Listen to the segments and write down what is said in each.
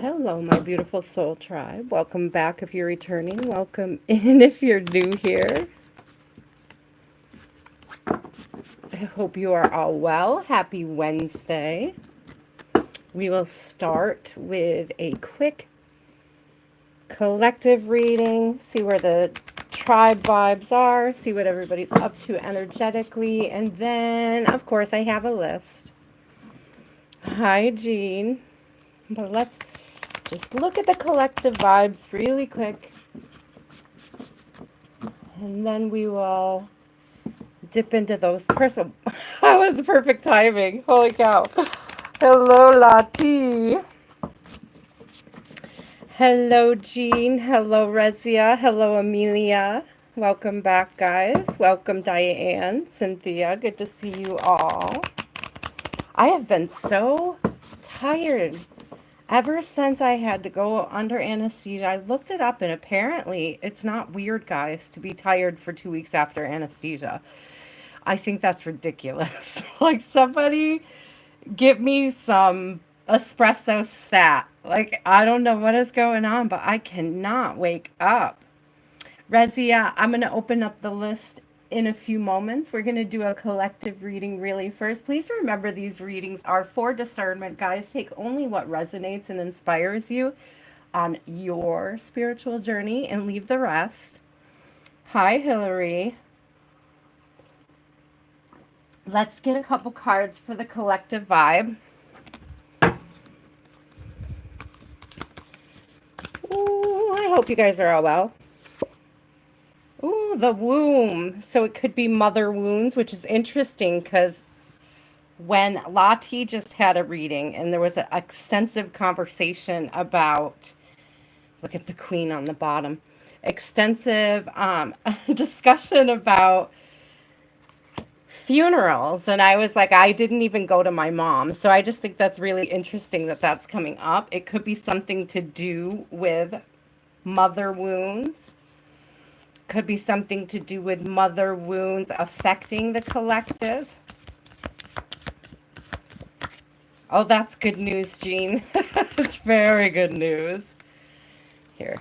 Hello, my beautiful soul tribe. Welcome back if you're returning. Welcome in if you're new here. I hope you are all well. Happy Wednesday. We will start with a quick collective reading, see where the tribe vibes are, see what everybody's up to energetically, and then, of course, I have a list. Hi, Jean. But let's just look at the collective vibes really quick. And then we will dip into those personal. That was perfect timing. Holy cow. Hello, Lati. Hello, Jean. Hello, Rezia. Hello, Amelia. Welcome back, guys. Welcome, Diane, Cynthia. Good to see you all. I have been so tired ever since I had to go under anesthesia. I looked it up, and apparently it's not weird, guys, to be tired for 2 weeks after anesthesia. I think that's ridiculous. Like, somebody give me some espresso stat. Like, I don't know what is going on, but I cannot wake up. Rezia, I'm going to open up the list in a few moments. We're going to do a collective reading really first. Please remember these readings are for discernment, guys. Take only what resonates and inspires you on your spiritual journey and leave the rest. Hi, Hillary. Let's get a couple cards for the collective vibe. Ooh, I hope you guys are all well. Ooh, the womb. So it could be mother wounds, which is interesting because when Lati just had a reading and there was an extensive conversation about, look at the queen on the bottom, extensive discussion about funerals, and I was like, I didn't even go to my mom. So I just think that's really interesting that that's coming up. It could be something to do with mother wounds. Could be something to do with mother wounds affecting the collective. Oh, that's good news, Jean. It's very good news. Here.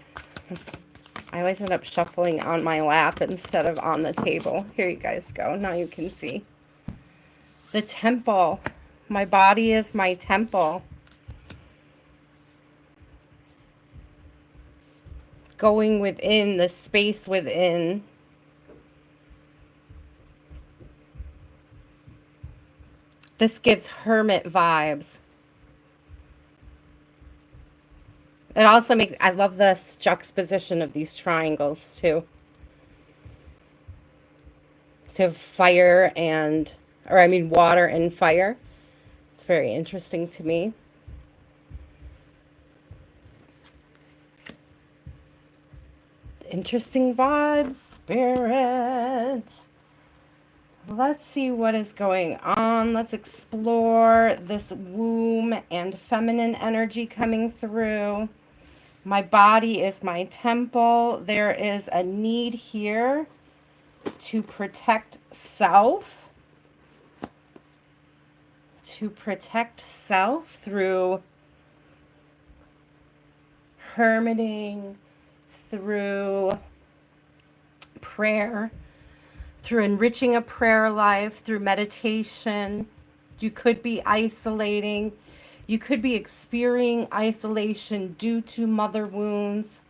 I always end up shuffling on my lap instead of on the table. Here you guys go. Now you can see. The temple. My body is my temple. Going within, the space within. This gives hermit vibes. It also makes, I love this juxtaposition of these triangles too. So fire and, or I mean water and fire. It's very interesting to me. Interesting vibes, spirit. Let's see what is going on. Let's explore this womb and feminine energy coming through. My body is my temple. There is a need here to protect self. To protect self through hermiting, through prayer, through enriching a prayer life, through meditation. You could be isolating. You could be experiencing isolation due to mother wounds.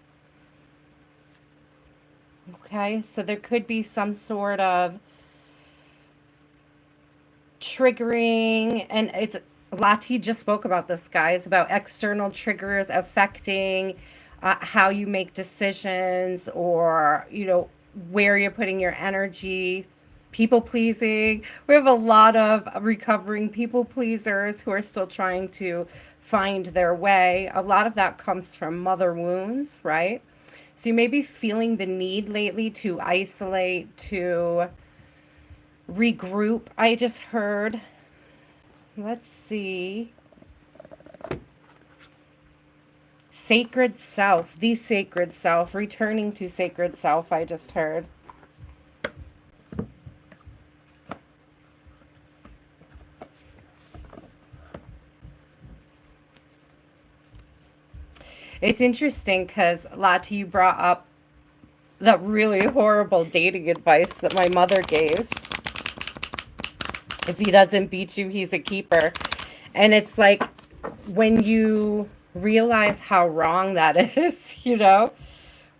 Okay, so there could be some sort of triggering, and it's Lati just spoke about this, guys, about external triggers affecting how you make decisions, or where you're putting your energy. People pleasing. We have a lot of recovering people pleasers who are still trying to find their way. A lot of that comes from mother wounds, right? So you may be feeling the need lately to isolate, to regroup. I just heard. Let's see. Sacred self, the sacred self, returning to sacred self, I just heard. It's interesting because Lati, you brought up that really horrible dating advice that my mother gave. If he doesn't beat you, he's a keeper. And it's like when you realize how wrong that is,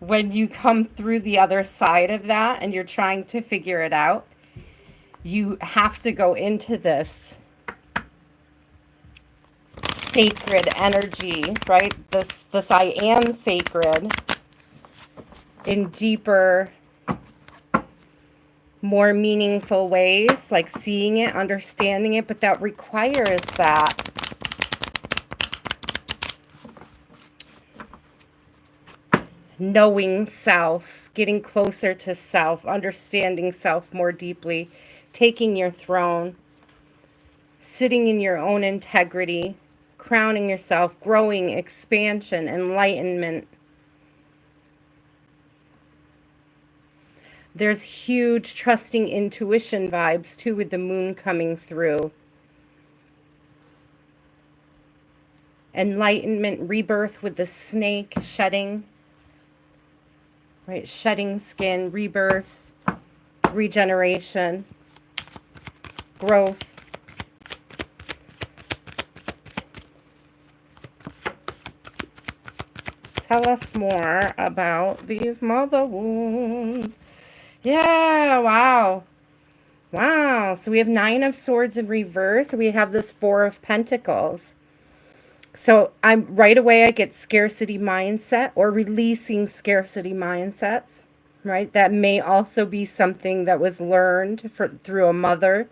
when you come through the other side of that and you're trying to figure it out, you have to go into this sacred energy, right? This I am sacred in deeper, more meaningful ways, like seeing it, understanding it, but that requires that knowing self, getting closer to self, understanding self more deeply, taking your throne, sitting in your own integrity, crowning yourself, growing, expansion, enlightenment. There's huge trusting intuition vibes too with the moon coming through. Enlightenment, rebirth with the snake shedding, right? Shedding skin, rebirth, regeneration, growth. Tell us more about these mother wounds. Yeah, wow. Wow. So we have 9 of Swords in reverse. We have this 4 of Pentacles. So I'm right away I get scarcity mindset or releasing scarcity mindsets, right? That may also be something that was learned through a mother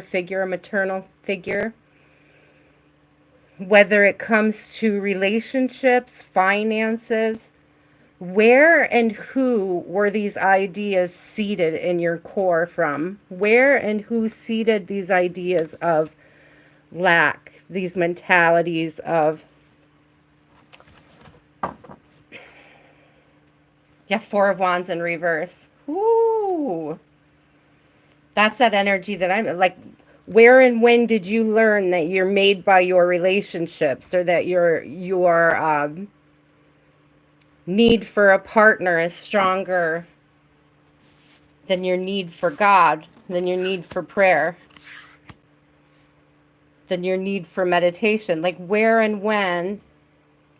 figure, a maternal figure. Whether it comes to relationships, finances, where and who were these ideas seeded in your core from? Where and who seeded these ideas of lack, these mentalities of, 4 of Wands in reverse. Ooh. That's that energy that I'm like, where and when did you learn that you're made by your relationships, or that your need for a partner is stronger than your need for God, than your need for prayer, than your need for meditation? Like, where and when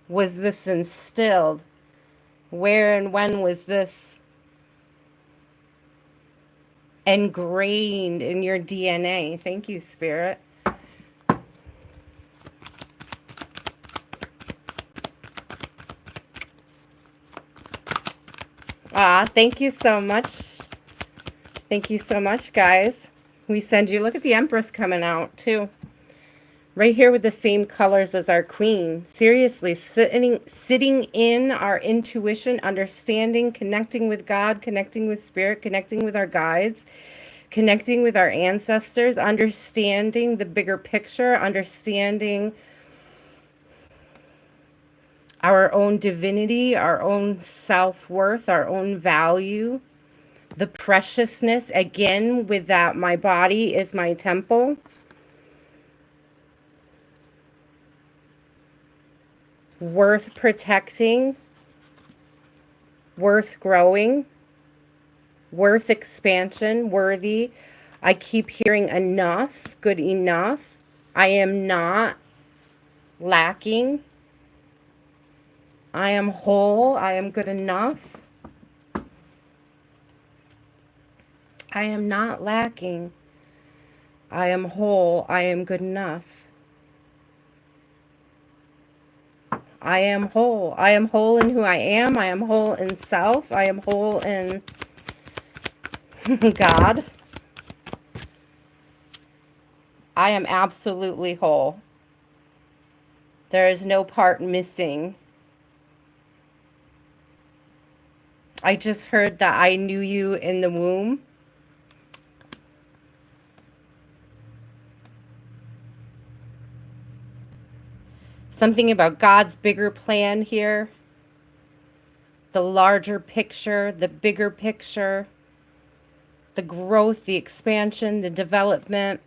was this instilled? Where and when was this ingrained in your DNA? Thank you, Spirit. Thank you so much. Thank you so much, guys. We send you, look at the Empress coming out, too. Right here with the same colors as our Queen. Seriously, sitting in our intuition, understanding, connecting with God, connecting with Spirit, connecting with our guides, connecting with our ancestors, understanding the bigger picture, understanding our own divinity, our own self-worth, our own value, the preciousness, again, with that my body is my temple. Worth protecting, worth growing, worth expansion, worthy. I keep hearing enough, good enough. I am not lacking. I am whole. I am good enough. I am not lacking. I am whole. I am good enough. I am whole. I am whole in who I am. I am whole in self. I am whole in God. I am absolutely whole. There is no part missing. I just heard that I knew you in the womb. Something about God's bigger plan here. The larger picture, the bigger picture, the growth, the expansion, the development,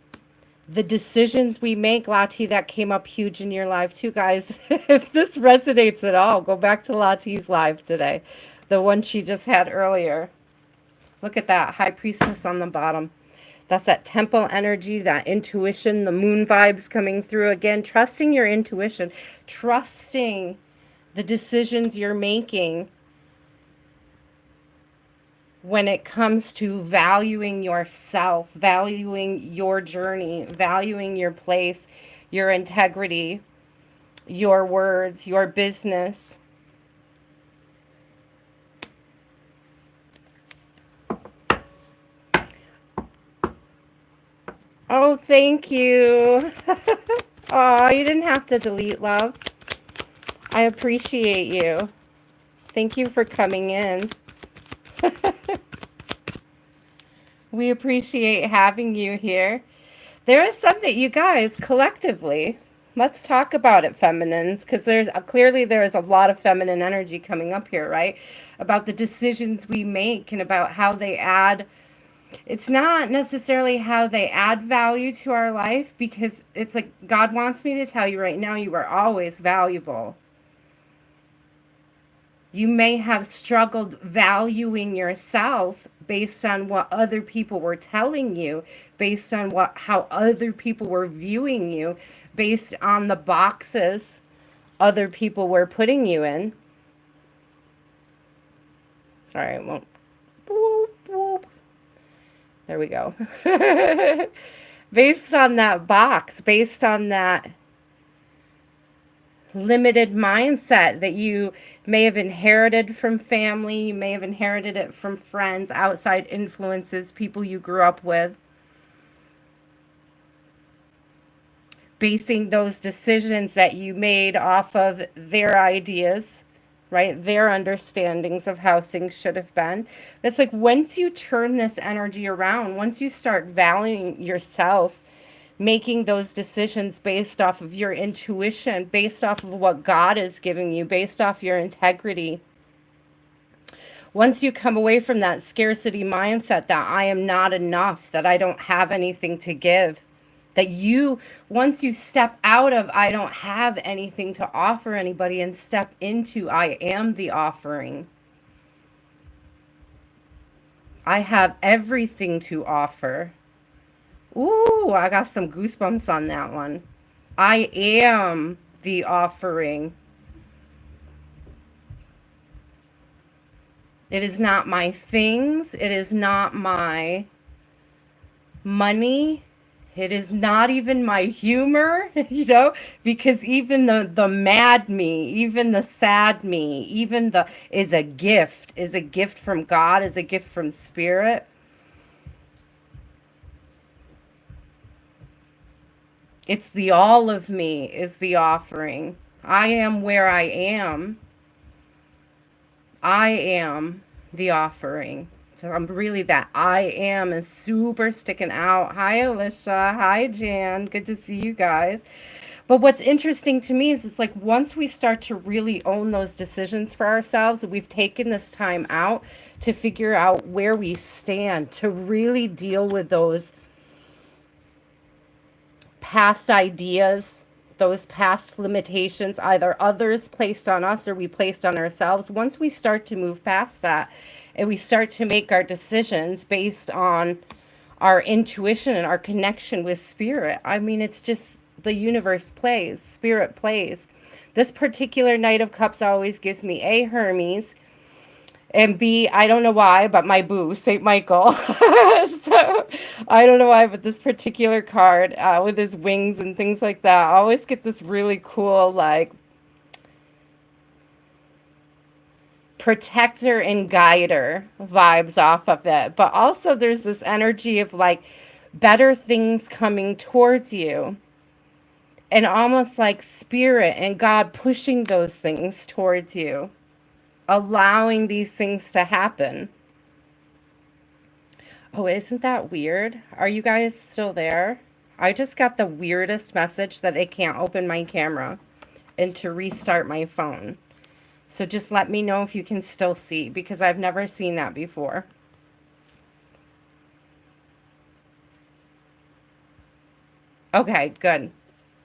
The decisions we make, Lati, that came up huge in your live too, guys. If this resonates at all, go back to Lati's live today, the one she just had earlier. Look at that high priestess on the bottom. That's that temple energy, that intuition, the moon vibes coming through again. Trusting your intuition, trusting the decisions you're making when it comes to valuing yourself, valuing your journey, valuing your place, your integrity, your words, your business. Oh, thank you. Oh, you didn't have to delete, love. I appreciate you. Thank you for coming in. We appreciate having you here. There is something, you guys, collectively, let's talk about it, feminines, because there's a lot of feminine energy coming up here, right? About the decisions we make and about how they add. It's not necessarily how they add value to our life, because it's like God wants me to tell you right now, you are always valuable. You may have struggled valuing yourself based on what other people were telling you, based on how other people were viewing you, based on the boxes other people were putting you in. Sorry, I won't. Boop, boop. There we go. Based on that box, based on that limited mindset that you may have inherited from family, you may have inherited it from friends, outside influences, people you grew up with. Basing those decisions that you made off of their ideas, right? Their understandings of how things should have been. It's like once you turn this energy around, once you start valuing yourself, making those decisions based off of your intuition, based off of what God is giving you, based off your integrity. Once you come away from that scarcity mindset that I am not enough, that I don't have anything to give, once you step out of I don't have anything to offer anybody and step into I am the offering. I have everything to offer. Ooh, I got some goosebumps on that one. I am the offering. It is not my things. It is not my money. It is not even my humor, because even the mad me, even the sad me, even the is a gift from God, is a gift from spirit. It's the all of me is the offering. I am where I am. I am the offering. So I'm really that I am is super sticking out. Hi, Alicia. Hi, Jan. Good to see you guys. But what's interesting to me is it's like once we start to really own those decisions for ourselves, we've taken this time out to figure out where we stand, to really deal with those past ideas, those past limitations, either others placed on us or we placed on ourselves. Once we start to move past that and we start to make our decisions based on our intuition and our connection with spirit, I mean, it's just the universe plays, spirit plays. This particular Knight of Cups always gives me A, Hermes, and B, I don't know why, but my boo, St. Michael. So I don't know why, but this particular card with his wings and things like that, I always get this really cool, like, protector and guider vibes off of it. But also there's this energy of like better things coming towards you. And almost like spirit and God pushing those things towards you, allowing these things to happen. Oh, isn't that weird? Are you guys still there? I just got the weirdest message that it can't open my camera and to restart my phone. So just let me know if you can still see, because I've never seen that before. Okay, good.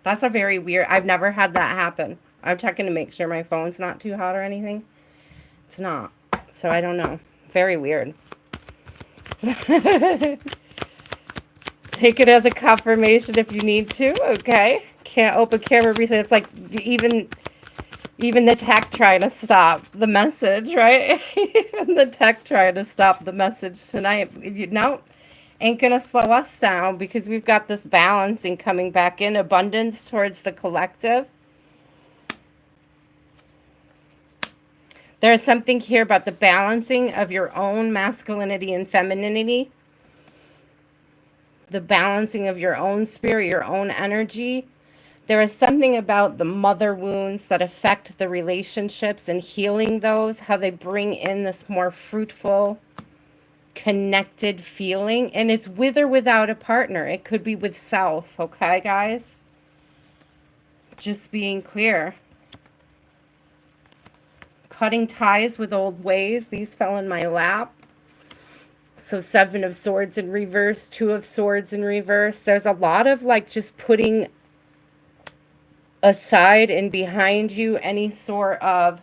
That's a very weird. I've never had that happen. I'm checking to make sure my phone's not too hot or anything. It's not. So I don't know. Very weird. Take it as a confirmation if you need to. Okay. Can't open camera reset. It's like even the tech trying to stop the message, right? Even the tech trying to stop the message tonight. No, ain't gonna slow us down because we've got this balancing coming back in, abundance towards the collective. There's something here about the balancing of your own masculinity and femininity, the balancing of your own spirit, your own energy. There is something about the mother wounds that affect the relationships and healing those, how they bring in this more fruitful, connected feeling. And it's with or without a partner. It could be with self, okay, guys? Just being clear. Cutting ties with old ways. These fell in my lap. So 7 of Swords in reverse, 2 of Swords in reverse. There's a lot of like just putting aside and behind you any sort of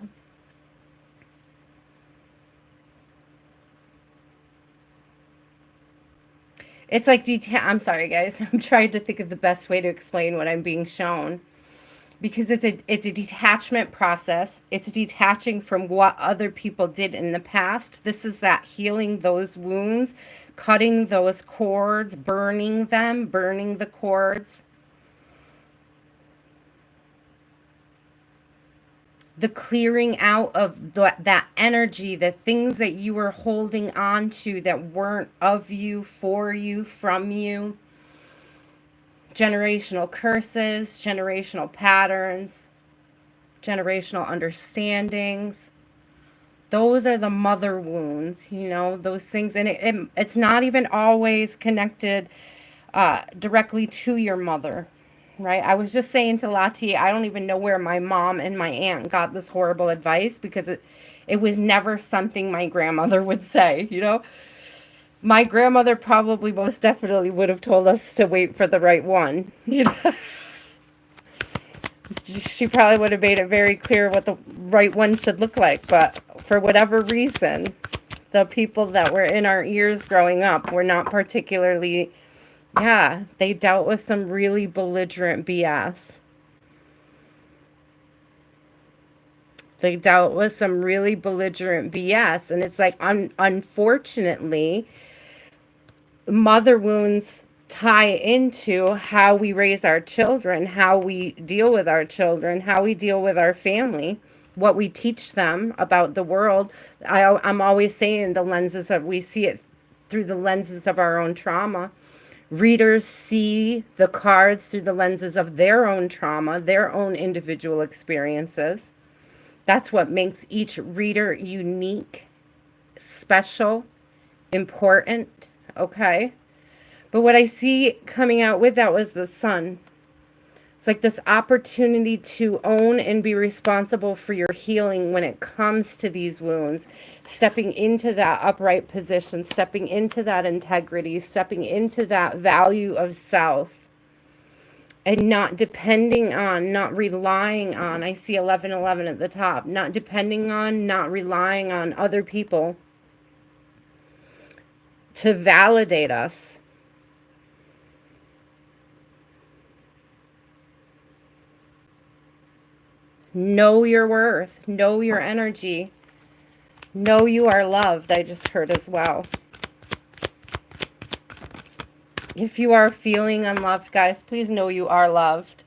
it's like I'm sorry guys. I'm trying to think of the best way to explain what I'm being shown. Because it's a detachment process. It's detaching from what other people did in the past. This is that healing those wounds, cutting those cords, burning them, burning the cords. The clearing out of that energy, the things that you were holding on to that weren't of you, for you, from you. Generational curses, generational patterns, generational understandings. Those are the mother wounds, you know, those things. And it's not even always connected directly to your mother, right? I was just saying to Lati, I don't even know where my mom and my aunt got this horrible advice because it was never something my grandmother would say, you know? My grandmother probably most definitely would have told us to wait for the right one. You know, she probably would have made it very clear what the right one should look like. But for whatever reason, the people that were in our ears growing up were not particularly, yeah, they dealt with some really belligerent BS. They dealt with some really belligerent BS. And it's like, unfortunately, mother wounds tie into how we raise our children, how we deal with our children, how we deal with our family, what we teach them about the world. I'm always saying the lenses of, we see it through the lenses of our own trauma. Readers see the cards through the lenses of their own trauma, their own individual experiences. That's what makes each reader unique, special, important, okay? But what I see coming out with that was the sun. It's like this opportunity to own and be responsible for your healing when it comes to these wounds. Stepping into that upright position, stepping into that integrity, stepping into that value of self. And not depending on, not relying on, I see 1111 at the top, not depending on, not relying on other people to validate us. Know your worth. Know your energy. Know you are loved, I just heard as well. If you are feeling unloved, guys, please know you are loved.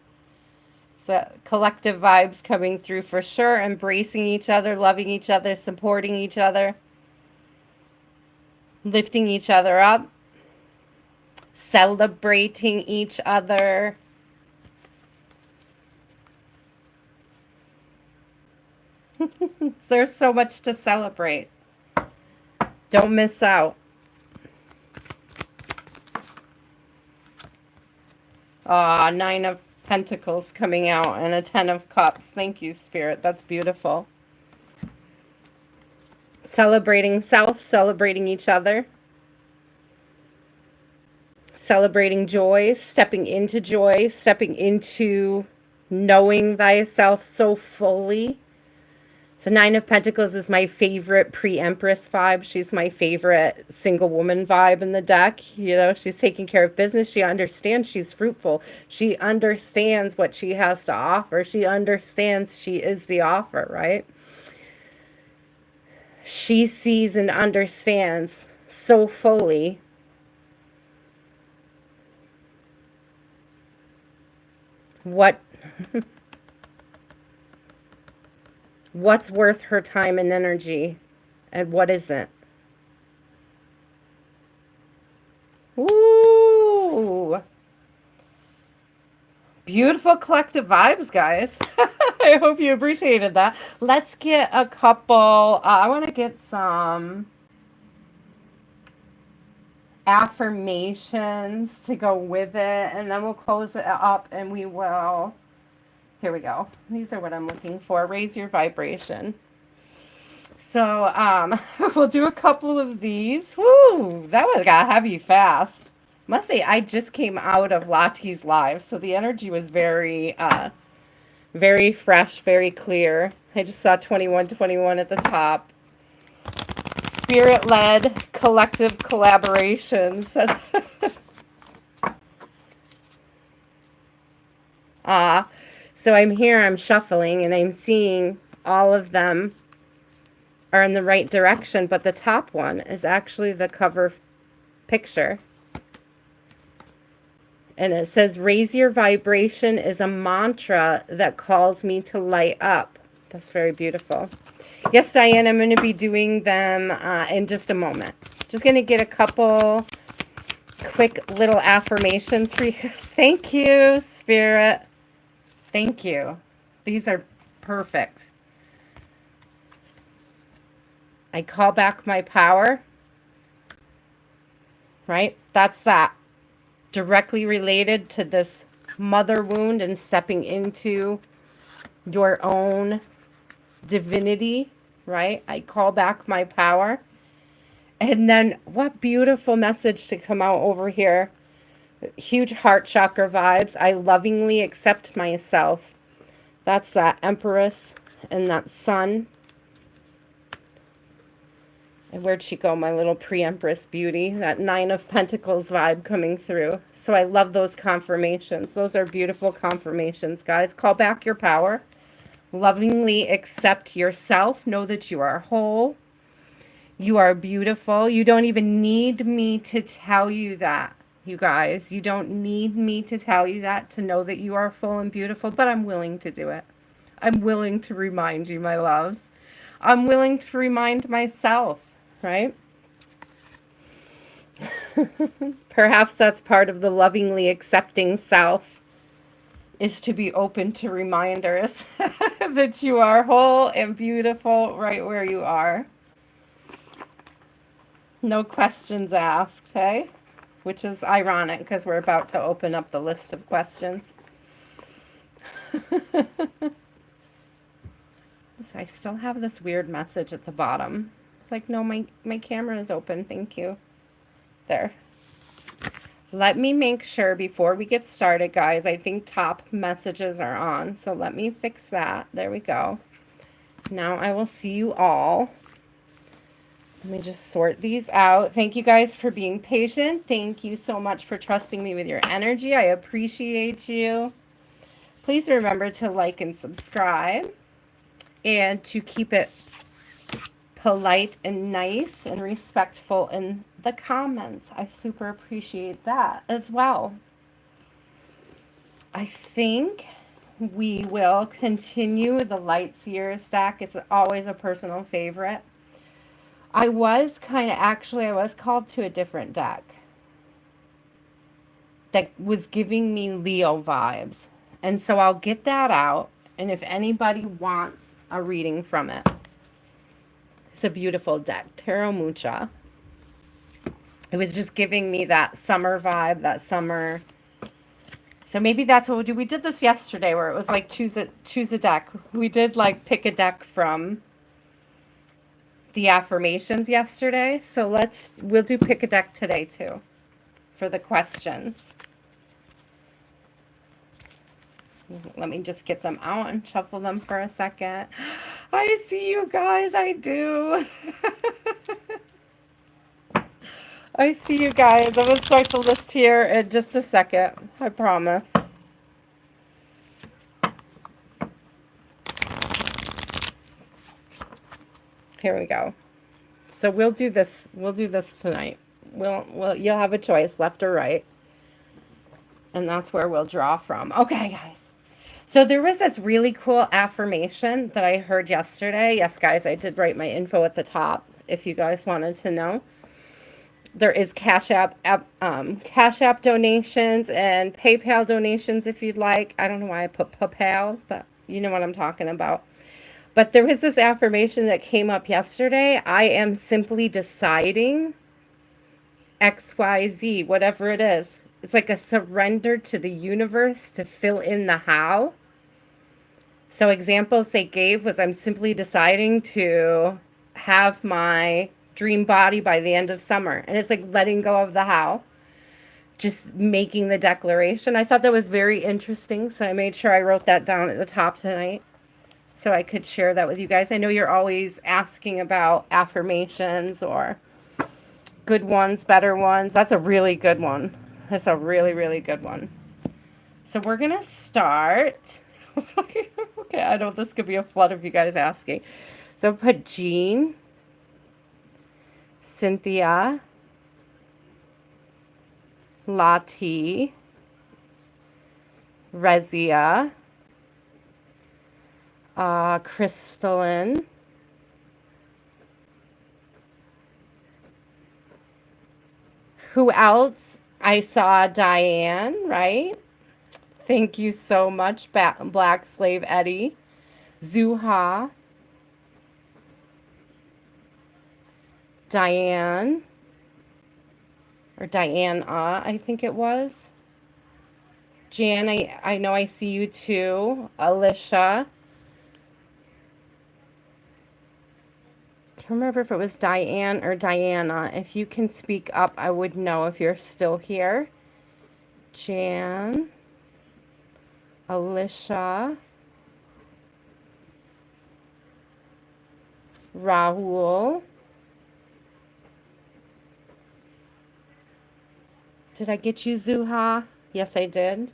The collective vibes coming through for sure. Embracing each other, loving each other, supporting each other. Lifting each other up. Celebrating each other. There's so much to celebrate. Don't miss out. Ah, 9 of Pentacles coming out and a 10 of Cups. Thank you, Spirit. That's beautiful. Celebrating self, celebrating each other. celebrating joy, stepping into knowing thyself so fully. So Nine of Pentacles is my favorite pre-Empress vibe. She's my favorite single woman vibe in the deck. You know, she's taking care of business. She understands she's fruitful. She understands what she has to offer. She understands she is the offer, right? She sees and understands so fully what what's worth her time and energy and what isn't. Ooh. Beautiful collective vibes, guys. I hope you appreciated that. Let's get a couple, I want to get some affirmations to go with it, and then we'll close it up and we will, here we go. These are what I'm looking for. Raise your vibration. So we'll do a couple of these. Woo, that one got heavy fast. Must say, I just came out of Lottie's live, so the energy was very, very fresh, very clear. I just saw 2121 at the top. Spirit-led collective collaborations. So I'm here, I'm shuffling, and I'm seeing all of them are in the right direction, but the top one is actually the cover picture. And it says, raise your vibration is a mantra that calls me to light up. That's very beautiful. Yes, Diane, I'm going to be doing them in just a moment. Just going to get a couple quick little affirmations for you. Thank you, Spirit. Thank you. These are perfect. I call back my power. Right? That's that. Directly related to this mother wound and stepping into your own divinity, right? I call back my power. And then what beautiful message to come out over here. Huge heart chakra vibes. I lovingly accept myself. That's that Empress and that Sun. And where'd she go, my little pre-Empress beauty? That Nine of Pentacles vibe coming through. So I love those confirmations. Those are beautiful confirmations, guys. Call back your power. Lovingly accept yourself. Know that you are whole. You are beautiful. You don't even need me to tell you that, you guys. You don't need me to tell you that to know that you are full and beautiful, but I'm willing to do it. I'm willing to remind you, my loves. I'm willing to remind myself. Right? Perhaps that's part of the lovingly accepting self, is to be open to reminders that you are whole and beautiful right where you are. No questions asked, hey? Which is ironic because we're about to open up the list of questions. I still have this weird message at the bottom. It's like, no, my camera is open. Thank you. There. Let me make sure before we get started, guys. I think top messages are on. So let me fix that. There we go. Now I will see you all. Let me just sort these out. Thank you guys for being patient. Thank you so much for trusting me with your energy. I appreciate you. Please remember to like and subscribe and to keep it polite and nice and respectful in the comments. I super appreciate that as well. I think we will continue the Lights Years stack. It's always a personal favorite. I was called to a different deck that was giving me Leo vibes. And so I'll get that out. And if anybody wants a reading from it, it's a beautiful deck, Tarot Mucha. It was just giving me that summer vibe, that summer. So maybe that's what we'll do. We did this yesterday where it was like choose a deck. We did like pick a deck from the affirmations yesterday. So we'll do pick a deck today too for the questions. Let me just get them out and shuffle them for a second. I see you guys, I do. I see you guys. I'm going to start the list here in just a second. I promise. Here we go. So we'll do this. We'll do this tonight. You'll have a choice, left or right. And that's where we'll draw from. Okay, guys. So there was this really cool affirmation that I heard yesterday. Yes, guys, I did write my info at the top if you guys wanted to know. There is Cash App donations and PayPal donations if you'd like. I don't know why I put PayPal, but you know what I'm talking about. But there was this affirmation that came up yesterday. I am simply deciding XYZ, whatever it is. It's like a surrender to the universe to fill in the how. So examples they gave was I'm simply deciding to have my dream body by the end of summer. And it's like letting go of the how, just making the declaration. I thought that was very interesting. So I made sure I wrote that down at the top tonight so I could share that with you guys. I know you're always asking about affirmations or good ones, better ones. That's a really good one. That's a really, really good one. So we're going to start. Okay, I know this could be a flood of you guys asking. So put Jean, Cynthia, Lottie, Rezia, Crystalline, who else? I saw Diane, right? Thank you so much, Black Slave Eddie. Zuha. Diane. Or Diana, I think it was. Jan, I know I see you too. Alicia. Can't remember if it was Diane or Diana. If you can speak up, I would know if you're still here. Jan. Alicia, Rahul. Did I get you, Zuha? Yes, I did.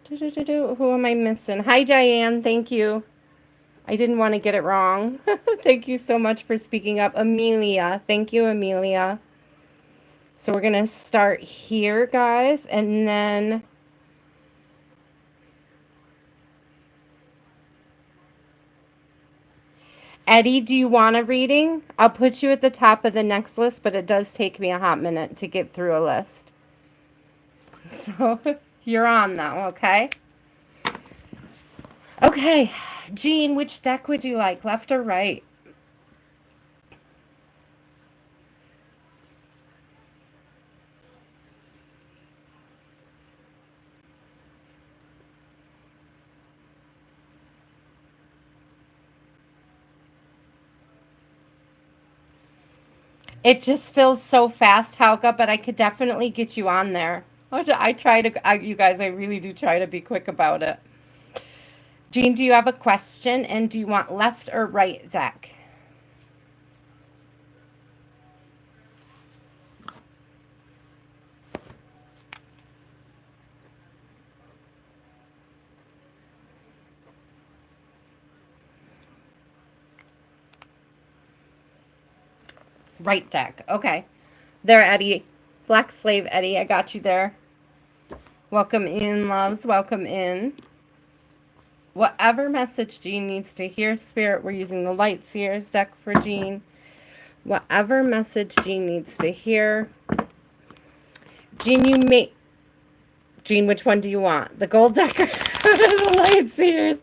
Who am I missing? Hi, Diane. Thank you. I didn't want to get it wrong. Thank you so much for speaking up. Amelia. Thank you, Amelia. So we're going to start here, guys, and then Eddie, do you want a reading? I'll put you at the top of the next list, but it does take me a hot minute to get through a list. So you're on now, okay? Okay, Jean, which deck would you like, left or right? It just feels so fast, Hauka, but I could definitely get you on there. I try to, you guys, I really do try to be quick about it. Jean, do you have a question? And do you want left or right deck? Right deck. Okay. There, Eddie. Black Slave Eddie, I got you there. Welcome in, loves. Welcome in. Whatever message Jean needs to hear, Spirit, we're using the Light Seers deck for Jean. Whatever message Jean needs to hear. Jean, Jean, which one do you want? The gold deck or the Light Seers?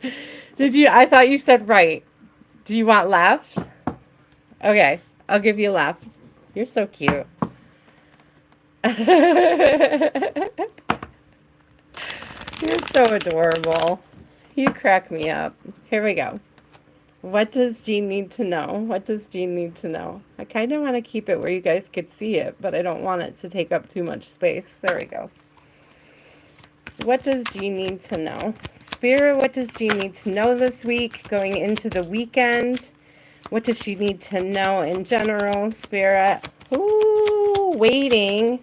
I thought you said right. Do you want left? Okay, I'll give you left. You're so cute. You're so adorable. You crack me up. Here we go. What does Jean need to know? What does Jean need to know? I kind of want to keep it where you guys could see it, but I don't want it to take up too much space. There we go. What does Jean need to know? Spirit, what does Jean need to know this week going into the weekend? What does she need to know in general, Spirit? Ooh, waiting.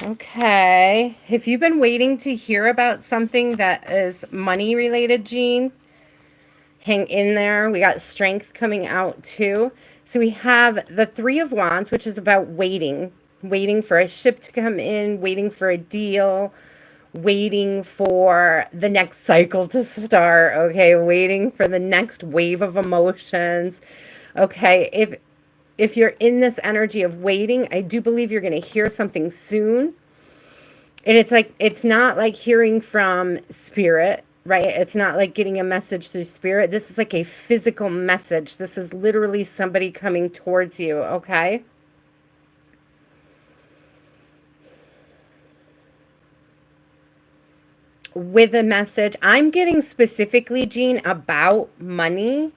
Okay. If you've been waiting to hear about something that is money related, Jean, hang in there. We got strength coming out too. So we have the Three of Wands, which is about waiting. Waiting for a ship to come in, waiting for a deal, waiting for the next cycle to start, okay? Waiting for the next wave of emotions. Okay, if you're in this energy of waiting, I do believe you're going to hear something soon. And it's like, it's not like hearing from spirit, right? It's not like getting a message through spirit. This is like a physical message. This is literally somebody coming towards you, okay? With a message. I'm getting specifically, Jean, about money.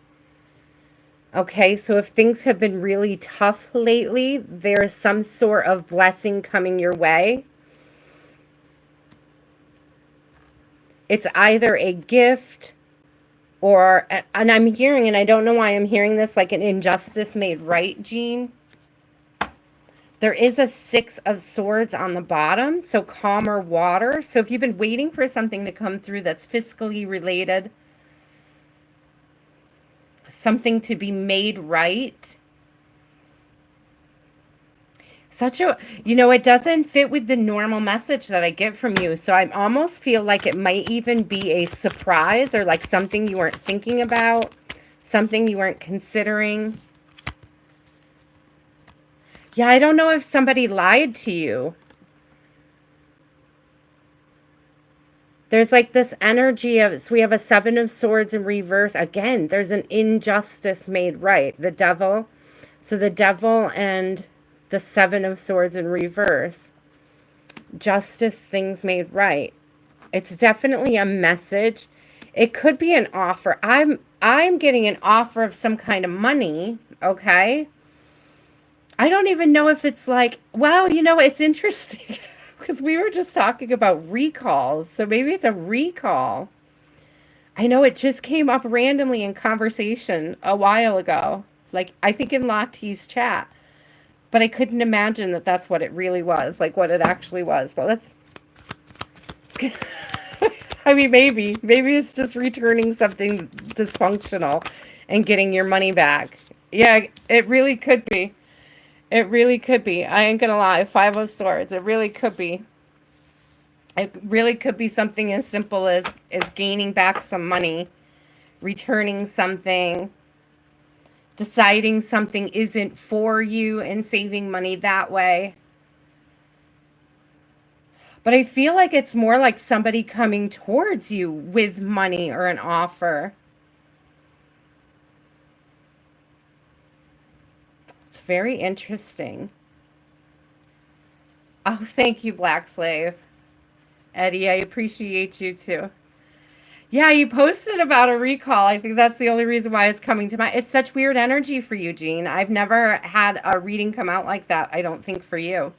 Okay, so if things have been really tough lately, there is some sort of blessing coming your way. It's either a gift or, and I'm hearing, and I don't know why I'm hearing this, like an injustice made right, Jean. There is a Six of Swords on the bottom, so calmer water. So if you've been waiting for something to come through that's fiscally related, something to be made right, such a, it doesn't fit with the normal message that I get from you. So I almost feel like it might even be a surprise or like something you weren't thinking about, something you weren't considering. Yeah, I don't know if somebody lied to you. There's like this energy of, so we have a Seven of Swords in reverse. Again, there's an injustice made right. The devil. So the devil and the Seven of Swords in reverse. Justice, things made right. It's definitely a message. It could be an offer. I'm getting an offer of some kind of money, okay? I don't even know if it's like, well, it's interesting because we were just talking about recalls. So maybe it's a recall. I know it just came up randomly in conversation a while ago. Like, I think in Lottie's chat. But I couldn't imagine that that's what it really was, like what it actually was. But let's I mean, maybe it's just returning something dysfunctional and getting your money back. Yeah, it really could be. It really could be. I ain't gonna lie. Five of Swords. It really could be. It really could be something as simple as gaining back some money, returning something, deciding something isn't for you and saving money that way. But I feel like it's more like somebody coming towards you with money or an offer. It's very interesting. Oh, thank you, Black Slave. Eddie, I appreciate you too. Yeah, you posted about a recall. I think that's the only reason why it's coming to mind. It's such weird energy for you, Jean. I've never had a reading come out like that, I don't think, for you.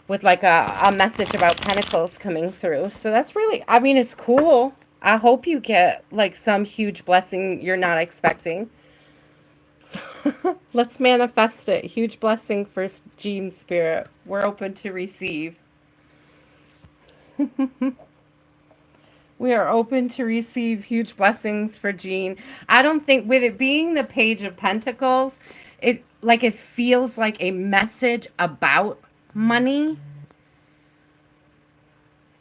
With like a message about pentacles coming through. So that's really, I mean, it's cool. I hope you get like some huge blessing you're not expecting. So let's manifest it. Huge blessing for Jean Spirit. We're open to receive. We are open to receive huge blessings for Jean. I don't think, with it being the Page of Pentacles, it feels like a message about money.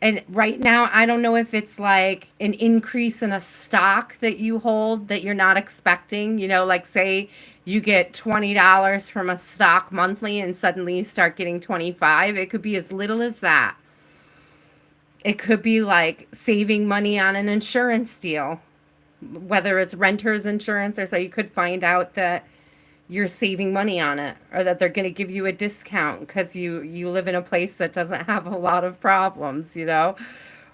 And right now, I don't know if it's like an increase in a stock that you hold that you're not expecting. Like say you get $20 from a stock monthly and suddenly you start getting 25. It could be as little as that. It could be like saving money on an insurance deal, whether it's renter's insurance or so you could find out that you're saving money on it or that they're going to give you a discount because you live in a place that doesn't have a lot of problems,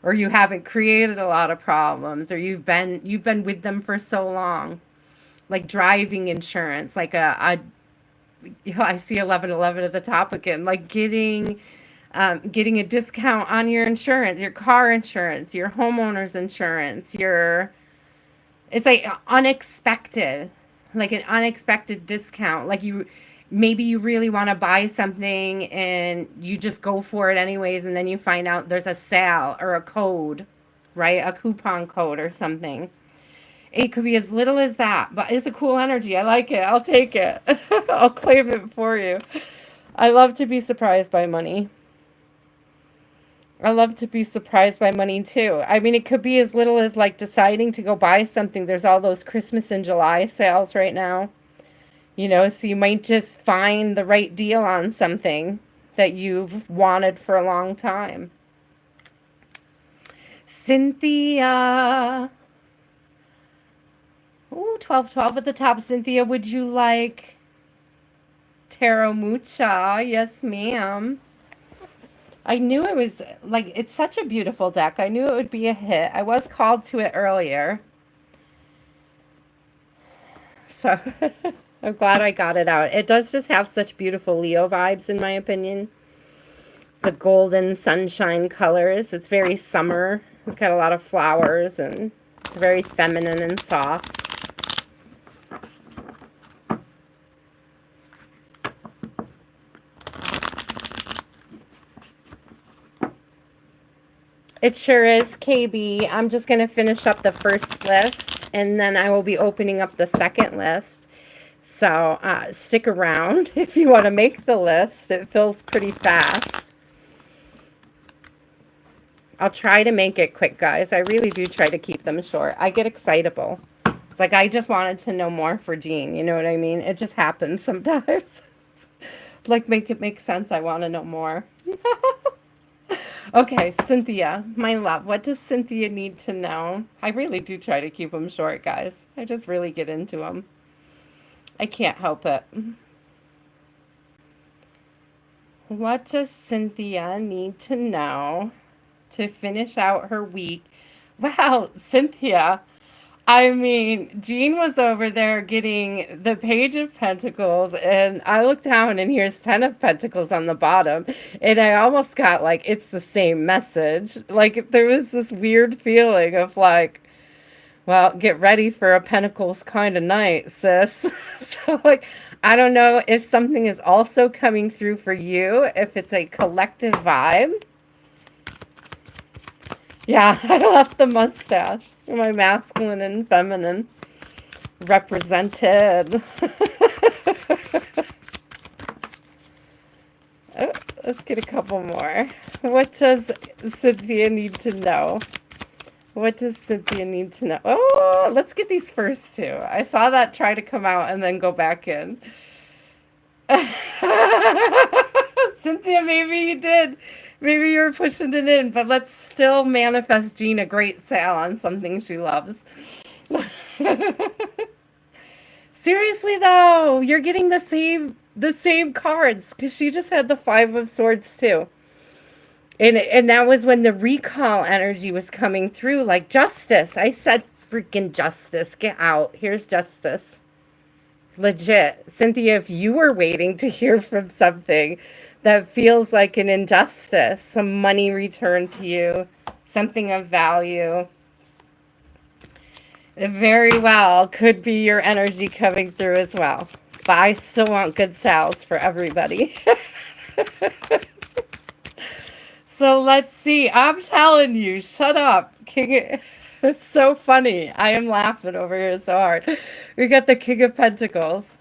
or you haven't created a lot of problems, or you've been with them for so long. Like driving insurance, like I see 1111 at the top again, like getting a discount on your insurance, your car insurance, your homeowner's insurance, it's like unexpected, like an unexpected discount. Like maybe you really want to buy something and you just go for it anyways, and then you find out there's a sale or a code, right? A coupon code or something. It could be as little as that, but it's a cool energy. I like it. I'll take it. I'll claim it for you. I love to be surprised by money. I love to be surprised by money too. I mean, it could be as little as like deciding to go buy something. There's all those Christmas and July sales right now, so you might just find the right deal on something that you've wanted for a long time. Cynthia. Ooh, 1212 at the top. Cynthia, would you like Tarot Mucha? Yes, ma'am. I knew it was like, it's such a beautiful deck. I knew it would be a hit. I was called to it earlier. So I'm glad I got it out. It does just have such beautiful Leo vibes, in my opinion. The golden sunshine colors. It's very summer. It's got a lot of flowers and it's very feminine and soft. It sure is, KB. I'm just going to finish up the first list, and then I will be opening up the second list. So stick around if you want to make the list. It fills pretty fast. I'll try to make it quick, guys. I really do try to keep them short. I get excitable. It's like I just wanted to know more for Jean. You know what I mean? It just happens sometimes. Like, make it make sense. I want to know more. Okay, Cynthia, my love, what does Cynthia need to know? I really do try to keep them short, guys. I just really get into them. I can't help it. What does Cynthia need to know to finish out her week? Wow, Cynthia. I mean, Jean was over there getting the Page of Pentacles, and I looked down and here's 10 of Pentacles on the bottom, and I almost got like, it's the same message. Like, there was this weird feeling of like, well, get ready for a Pentacles kind of night, sis. So, like, I don't know if something is also coming through for you, if it's a collective vibe. Yeah, I left the mustache. My masculine and feminine represented. Oh, let's get a couple more. What does Cynthia need to know? What does Cynthia need to know? Oh, let's get these first two. I saw that try to come out and then go back in. Cynthia, maybe you did. Maybe you were pushing it in, but let's still manifest Jean a great sale on something she loves. Seriously though, you're getting the same cards because she just had the 5 of Swords too. And that was when the recall energy was coming through, like justice. I said freaking justice. Get out. Here's justice. Legit. Cynthia, if you were waiting to hear from something that feels like an injustice, some money returned to you, something of value, it very well could be your energy coming through as well. But I still want good sales for everybody. So let's see. I'm telling you, shut up. King. It's so funny. I am laughing over here so hard. We got the King of Pentacles.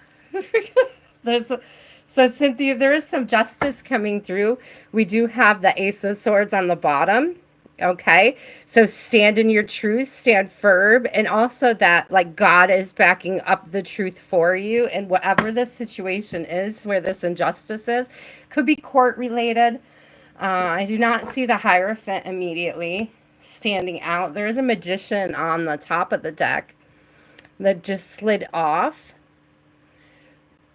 So Cynthia, there is some justice coming through. We do have the Ace of Swords on the bottom. Okay. So stand in your truth, stand firm. And also that like God is backing up the truth for you. And whatever this situation is where this injustice is, could be court related. I do not see the Hierophant immediately standing out. There is a Magician on the top of the deck that just slid off.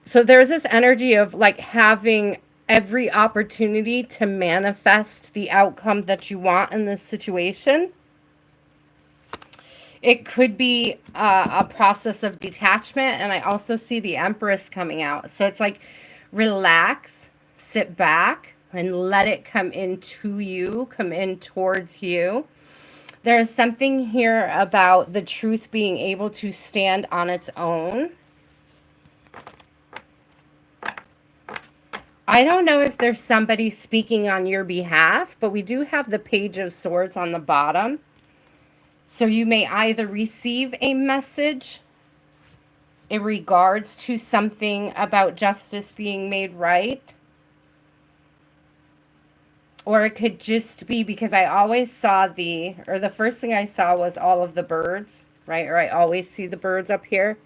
So there's this energy of like having every opportunity to manifest the outcome that you want in this situation. It could be a process of detachment, and I also see the Empress coming out. So it's like relax, sit back, and let it come into you, come in towards you. There is something here about the truth being able to stand on its own. I don't know if there's somebody speaking on your behalf, but we do have the Page of Swords on the bottom. So you may either receive a message in regards to something about justice being made right, or it could just be because I always saw the first thing I saw was all of the birds, right? Or I always see the birds up here.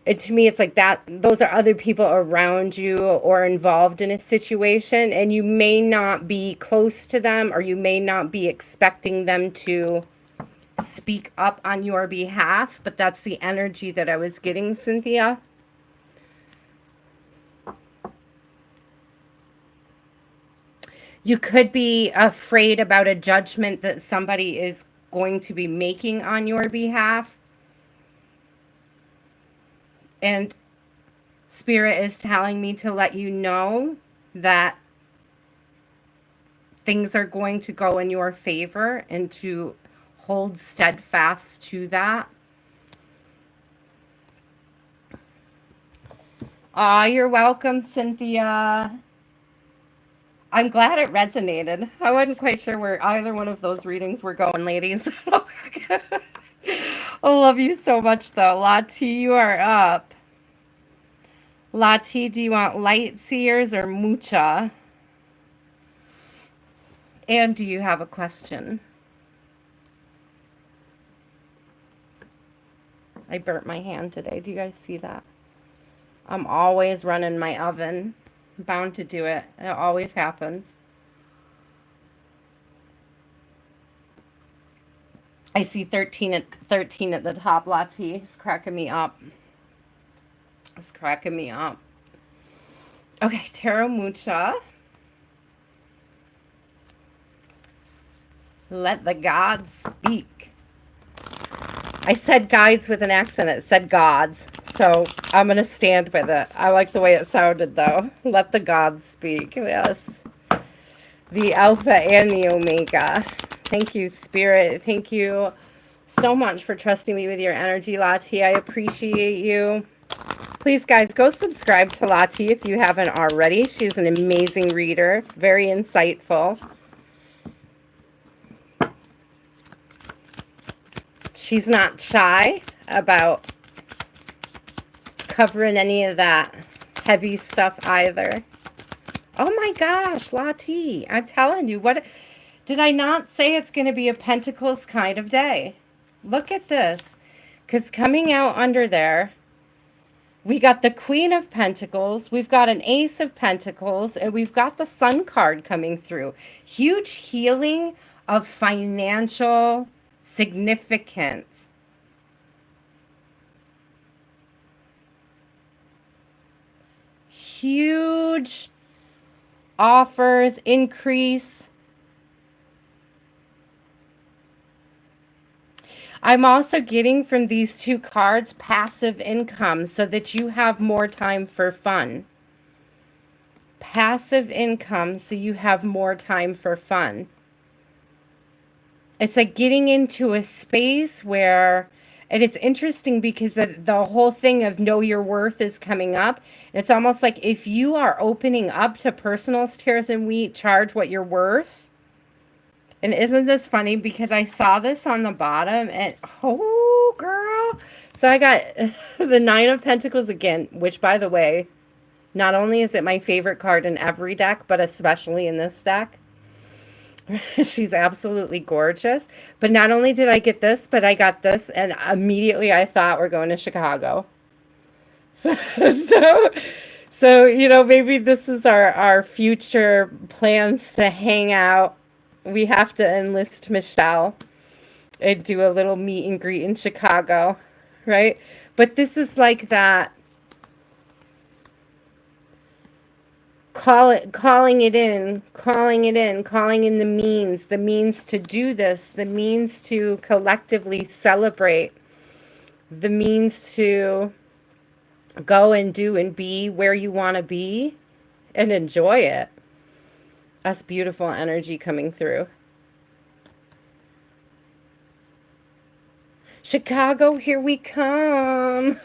To me, it's like that. Those are other people around you or involved in a situation, and you may not be close to them, or you may not be expecting them to speak up on your behalf, but that's the energy that I was getting, Cynthia. You could be afraid about a judgment that somebody is going to be making on your behalf. And Spirit is telling me to let you know that things are going to go in your favor and to hold steadfast to that. Aw, you're welcome, Cynthia. I'm glad it resonated. I wasn't quite sure where either one of those readings were going, ladies. I love you so much, though. Lati, you are up. Lati, do you want light seers or mucha? And do you have a question? I burnt my hand today. Do you guys see that? I'm always running my oven. I'm bound to do it. It always happens. I see 13 at the top, Lati. It's cracking me up. It's cracking me up. Okay, Tarot Mucha. Let the gods speak. I said guides with an accent. It said gods. So I'm going to stand with it. I like the way it sounded, though. Let the gods speak. Yes. The Alpha and the Omega. Thank you, Spirit. Thank you so much for trusting me with your energy, Lati. I appreciate you. Please, guys, go subscribe to Lati if you haven't already. She's an amazing reader. Very insightful. She's not shy about covering any of that heavy stuff either. Oh my gosh, Lati, I'm telling you, what did I not say? It's going to be a Pentacles kind of day. Look at this, because coming out under there, we got the Queen of Pentacles, we've got an Ace of Pentacles, and we've got the Sun card coming through. Huge healing of financial significance. Huge offers, increase. I'm also getting from these two cards passive income so that you have more time for fun. Passive income so you have more time for fun. It's like getting into a space where, and it's interesting because the whole thing of know your worth is coming up. It's almost like if you are opening up to personals, tears, and wheat, charge what you're worth. And isn't this funny? Because I saw this on the bottom and, oh, girl. So I got the Nine of Pentacles again, which, by the way, not only is it my favorite card in every deck, but especially in this deck. She's absolutely gorgeous. But not only did I get this, but I got this, and immediately I thought we're going to Chicago. So you know, maybe this is our future plans to hang out. We have to enlist Michelle and do a little meet and greet in Chicago, right? But this is like that calling it in, calling in the means to do this, the means to collectively celebrate, the means to go and do and be where you want to be and enjoy it. That's beautiful energy coming through. Chicago, here we come.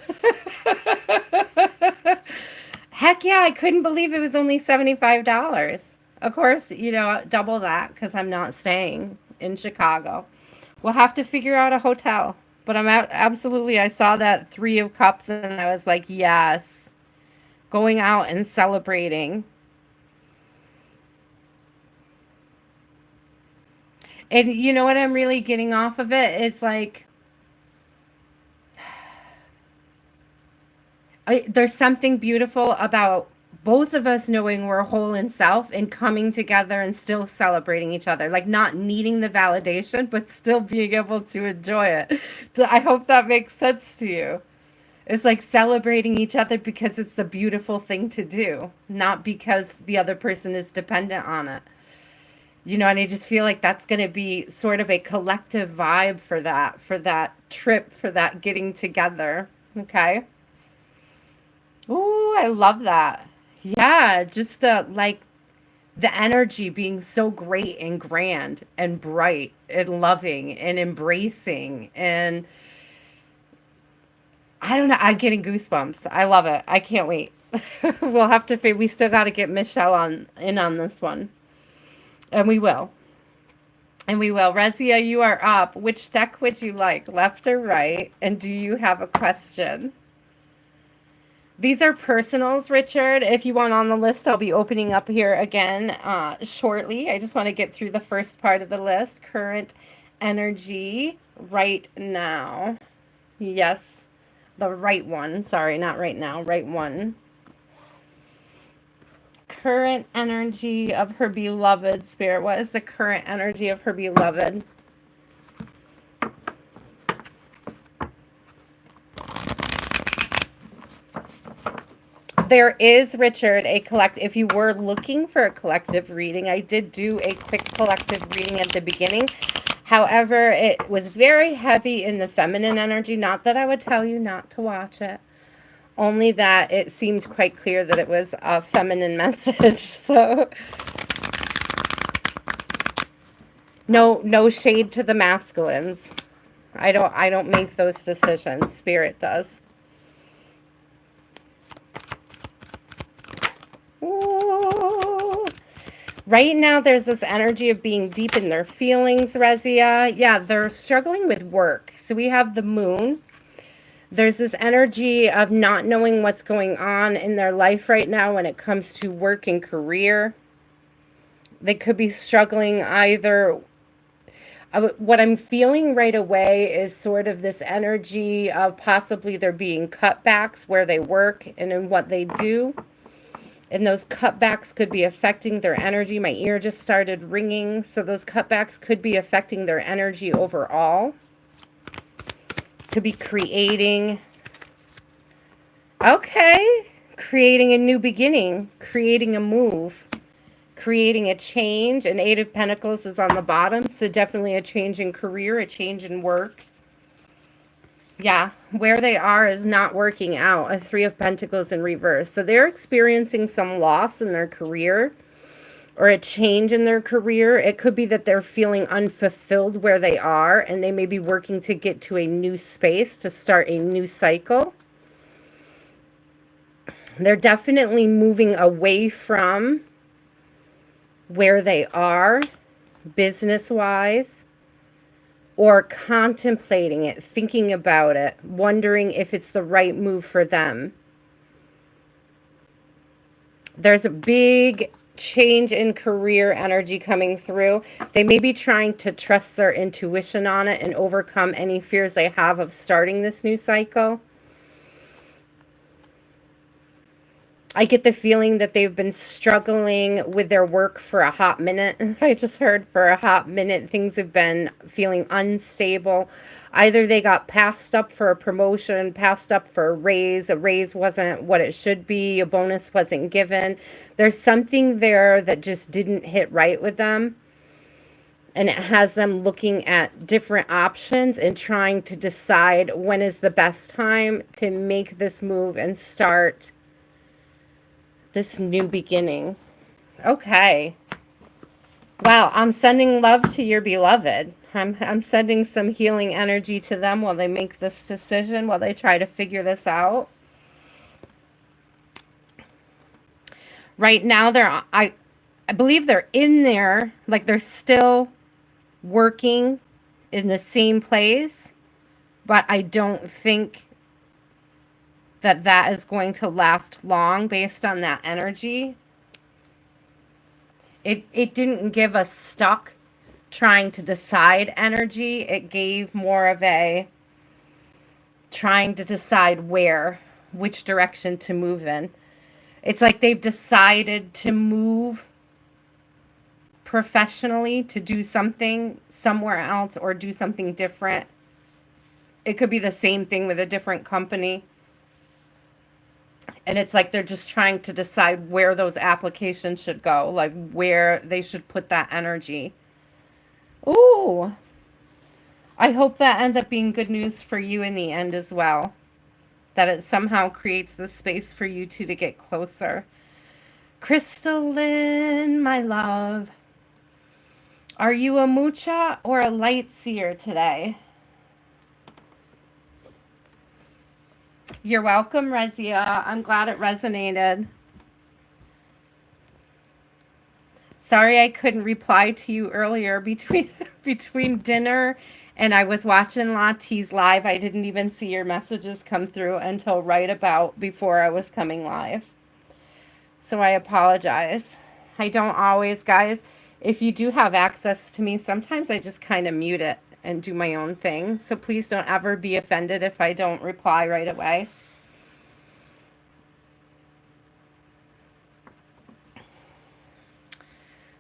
Heck yeah, I couldn't believe it was only $75. Of course, double that because I'm not staying in Chicago. We'll have to figure out a hotel. But absolutely, I saw that Three of Cups and I was like, yes, going out and celebrating. And you know what I'm really getting off of it? It's like, there's something beautiful about both of us knowing we're whole in self and coming together and still celebrating each other, like not needing the validation, but still being able to enjoy it. I hope that makes sense to you. It's like celebrating each other because it's a beautiful thing to do, not because the other person is dependent on it. And I just feel like that's going to be sort of a collective vibe for that trip, for that getting together. Okay. Oh, I love that. Yeah, just like the energy being so great and grand and bright and loving and embracing. And I don't know, I'm getting goosebumps. I love it. I can't wait. We'll have to we still got to get Michelle on this one. And we will. And we will. Rezia, you are up. Which deck would you like, left or right? And do you have a question? These are personals, Richard. If you want on the list, I'll be opening up here again shortly. I just want to get through the first part of the list. Current energy right now. Yes, the right one. Sorry, not right now. Right one. Current energy of her beloved, Spirit. What is the current energy of her beloved? There is, Richard, if you were looking for a collective reading, I did do a quick collective reading at the beginning. However, it was very heavy in the feminine energy. Not that I would tell you not to watch it. Only that it seemed quite clear that it was a feminine message. So no shade to the masculines. I don't make those decisions. Spirit does. Ooh. Right now, there's this energy of being deep in their feelings, Rezia. Yeah, they're struggling with work. So we have the moon. There's this energy of not knowing what's going on in their life right now when it comes to work and career. They could be struggling either. What I'm feeling right away is sort of this energy of possibly there being cutbacks where they work and in what they do. And those cutbacks could be affecting their energy. My ear just started ringing. So those cutbacks could be affecting their energy overall. Could be creating. Okay. Creating a new beginning. Creating a move. Creating a change. And Eight of Pentacles is on the bottom. So definitely a change in career. A change in work. Yeah, where they are is not working out. A Three of Pentacles in reverse. So they're experiencing some loss in their career or a change in their career. It could be that they're feeling unfulfilled where they are and they may be working to get to a new space, to start a new cycle. They're definitely moving away from where they are business-wise, or contemplating it, thinking about it, wondering if it's the right move for them. There's a big change in career energy coming through. They may be trying to trust their intuition on it and overcome any fears they have of starting this new cycle. I get the feeling that they've been struggling with their work for a hot minute. I just heard for a hot minute things have been feeling unstable. Either they got passed up for a promotion, passed up for a raise wasn't what it should be, a bonus wasn't given. There's something there that just didn't hit right with them. And it has them looking at different options and trying to decide when is the best time to make this move and start this new beginning. Okay. Wow, I'm sending love to your beloved. I'm sending some healing energy to them while they make this decision, while they try to figure this out. Right now, I believe they're in there, like they're still working in the same place, but I don't think that that is going to last long based on that energy. It didn't give us stuck trying to decide energy. It gave more of a trying to decide which direction to move in. It's like they've decided to move professionally, to do something somewhere else or do something different. It could be the same thing with a different company. And it's like they're just trying to decide where those applications should go, like where they should put that energy. Ooh, I hope that ends up being good news for you in the end as well. That it somehow creates the space for you two to get closer. Crystalline, my love. Are you a mucha or a light seer today? You're welcome, Rezia. I'm glad it resonated. Sorry I couldn't reply to you earlier between dinner and I was watching Lati's live. I didn't even see your messages come through until right about before I was coming live. So I apologize. I don't always, guys. If you do have access to me, sometimes I just kind of mute it and do my own thing. So please don't ever be offended if I don't reply right away.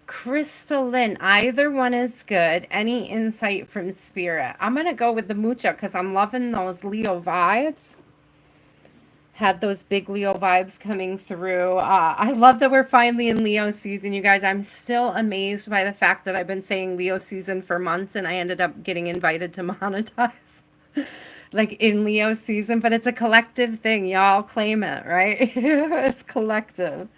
Crystalline, either one is good. Any insight from spirit? I'm going to go with the mucha because I'm loving those Leo vibes. Had those big Leo vibes coming through. I love that we're finally in Leo season, you guys. I'm still amazed by the fact that I've been saying Leo season for months and I ended up getting invited to monetize like in Leo season, but it's a collective thing. Y'all claim it, right? It's collective.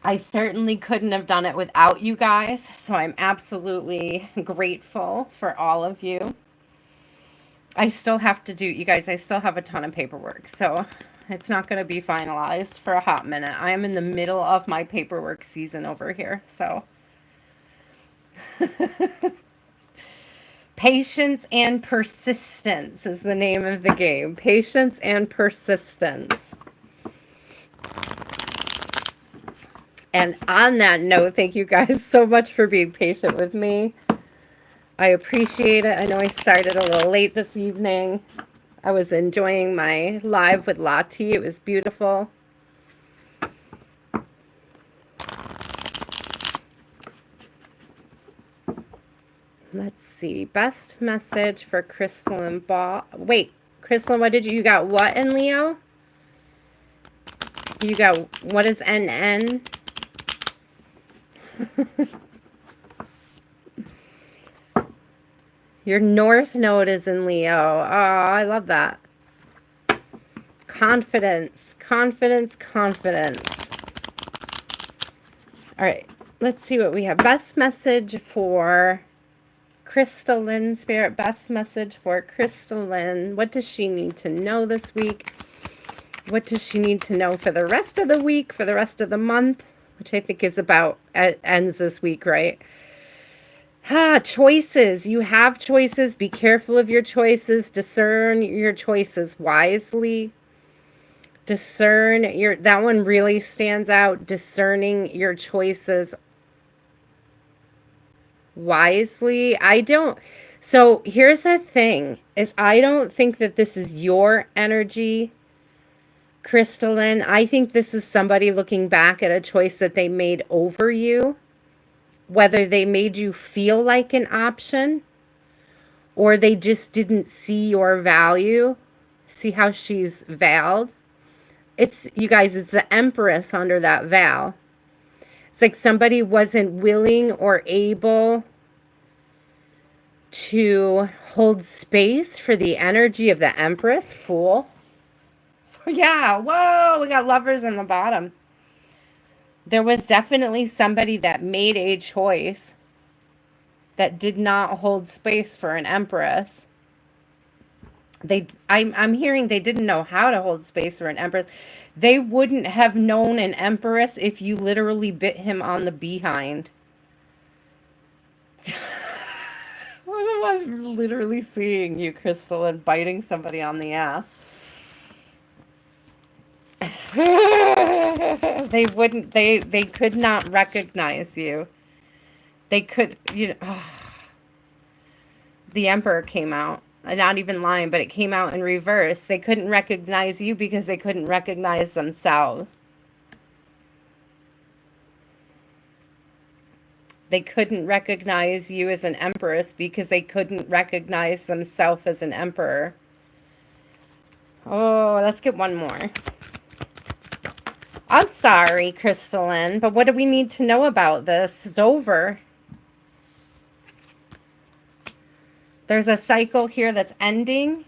I certainly couldn't have done it without you guys, so I'm absolutely grateful for all of you. I still have to do, you guys, I still have a ton of paperwork, so it's not going to be finalized for a hot minute. I am in the middle of my paperwork season over here, so. Patience and persistence is the name of the game. Patience and persistence. And on that note, thank you guys so much for being patient with me. I appreciate it. I know I started a little late this evening. I was enjoying my live with Lati. It was beautiful. Let's see. Best message for Crystalline Ball. Wait, Crystalline, what did you got? What in Leo? You got, what is NN? Your North Node is in Leo. Oh, I love that. Confidence, confidence, confidence. All right, let's see what we have. Best message for Crystalline Spirit. Best message for Crystalline. What does she need to know this week? What does she need to know for the rest of the week, for the rest of the month? Which I think is about, ends this week, right? Choices. You have choices. Be careful of your choices. Discern your choices wisely. Discern your, that one really stands out. Discerning your choices wisely. So here's the thing, is I don't think that this is your energy. Crystalline, I think this is somebody looking back at a choice that they made over you, whether they made you feel like an option or they just didn't see your value. See how she's veiled? It's, you guys, it's the Empress under that veil. It's like somebody wasn't willing or able to hold space for the energy of the Empress. Fool. So yeah, whoa, we got Lovers in the bottom. There was definitely somebody that made a choice that did not hold space for an Empress. I'm hearing they didn't know how to hold space for an Empress. They wouldn't have known an Empress if you literally bit him on the behind. I'm literally seeing you, Crystal, and biting somebody on the ass. They could not recognize you. They could, the Emperor came out. Not even lying, but it came out in reverse. They couldn't recognize you because they couldn't recognize themselves. They couldn't recognize you as an empress because they couldn't recognize themselves as an emperor. Oh, let's get one more. I'm sorry, Crystalline, but what do we need to know about this? It's over. There's a cycle here that's ending.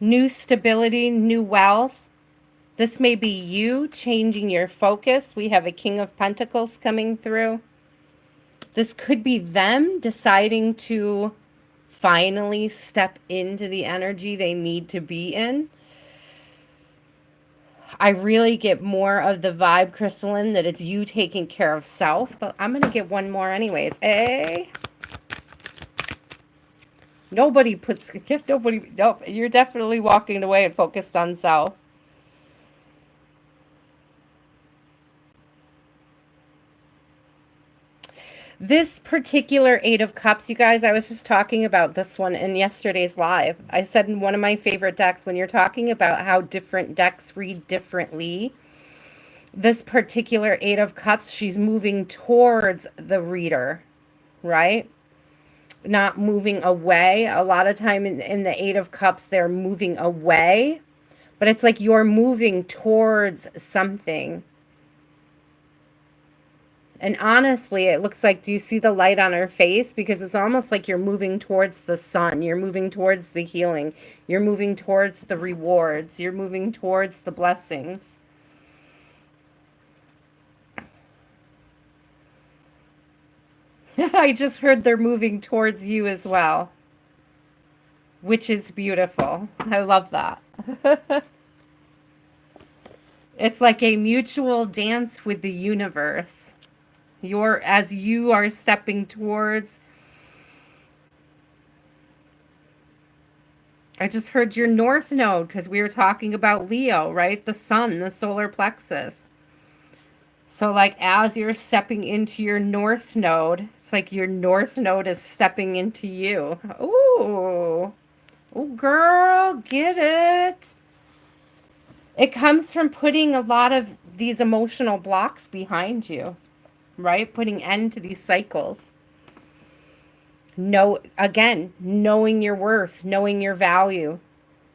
New stability, new wealth. This may be you changing your focus. We have a King of Pentacles coming through. This could be them deciding to finally step into the energy they need to be in. I really get more of the vibe, Crystalline, that it's you taking care of self, but I'm going to get one more anyways. Nobody puts, nope, you're definitely walking away and focused on self. This particular Eight of Cups, you guys, I was just talking about this one in yesterday's live. I said in one of my favorite decks, when you're talking about how different decks read differently, this particular Eight of Cups, she's moving towards the reader, right? Not moving away. A lot of time in the Eight of Cups, they're moving away, but it's like you're moving towards something. And honestly, it looks like, do you see the light on her face? Because it's almost like you're moving towards the sun. You're moving towards the healing. You're moving towards the rewards. You're moving towards the blessings. I just heard they're moving towards you as well, which is beautiful. I love that. It's like a mutual dance with the universe. As you are stepping towards. I just heard your north node because we were talking about Leo, right? The sun, the solar plexus. So like as you're stepping into your north node, it's like your north node is stepping into you. Ooh. Oh, girl, get it. It comes from putting a lot of these emotional blocks behind you. Right? Putting end to these cycles. Again, knowing your worth, knowing your value,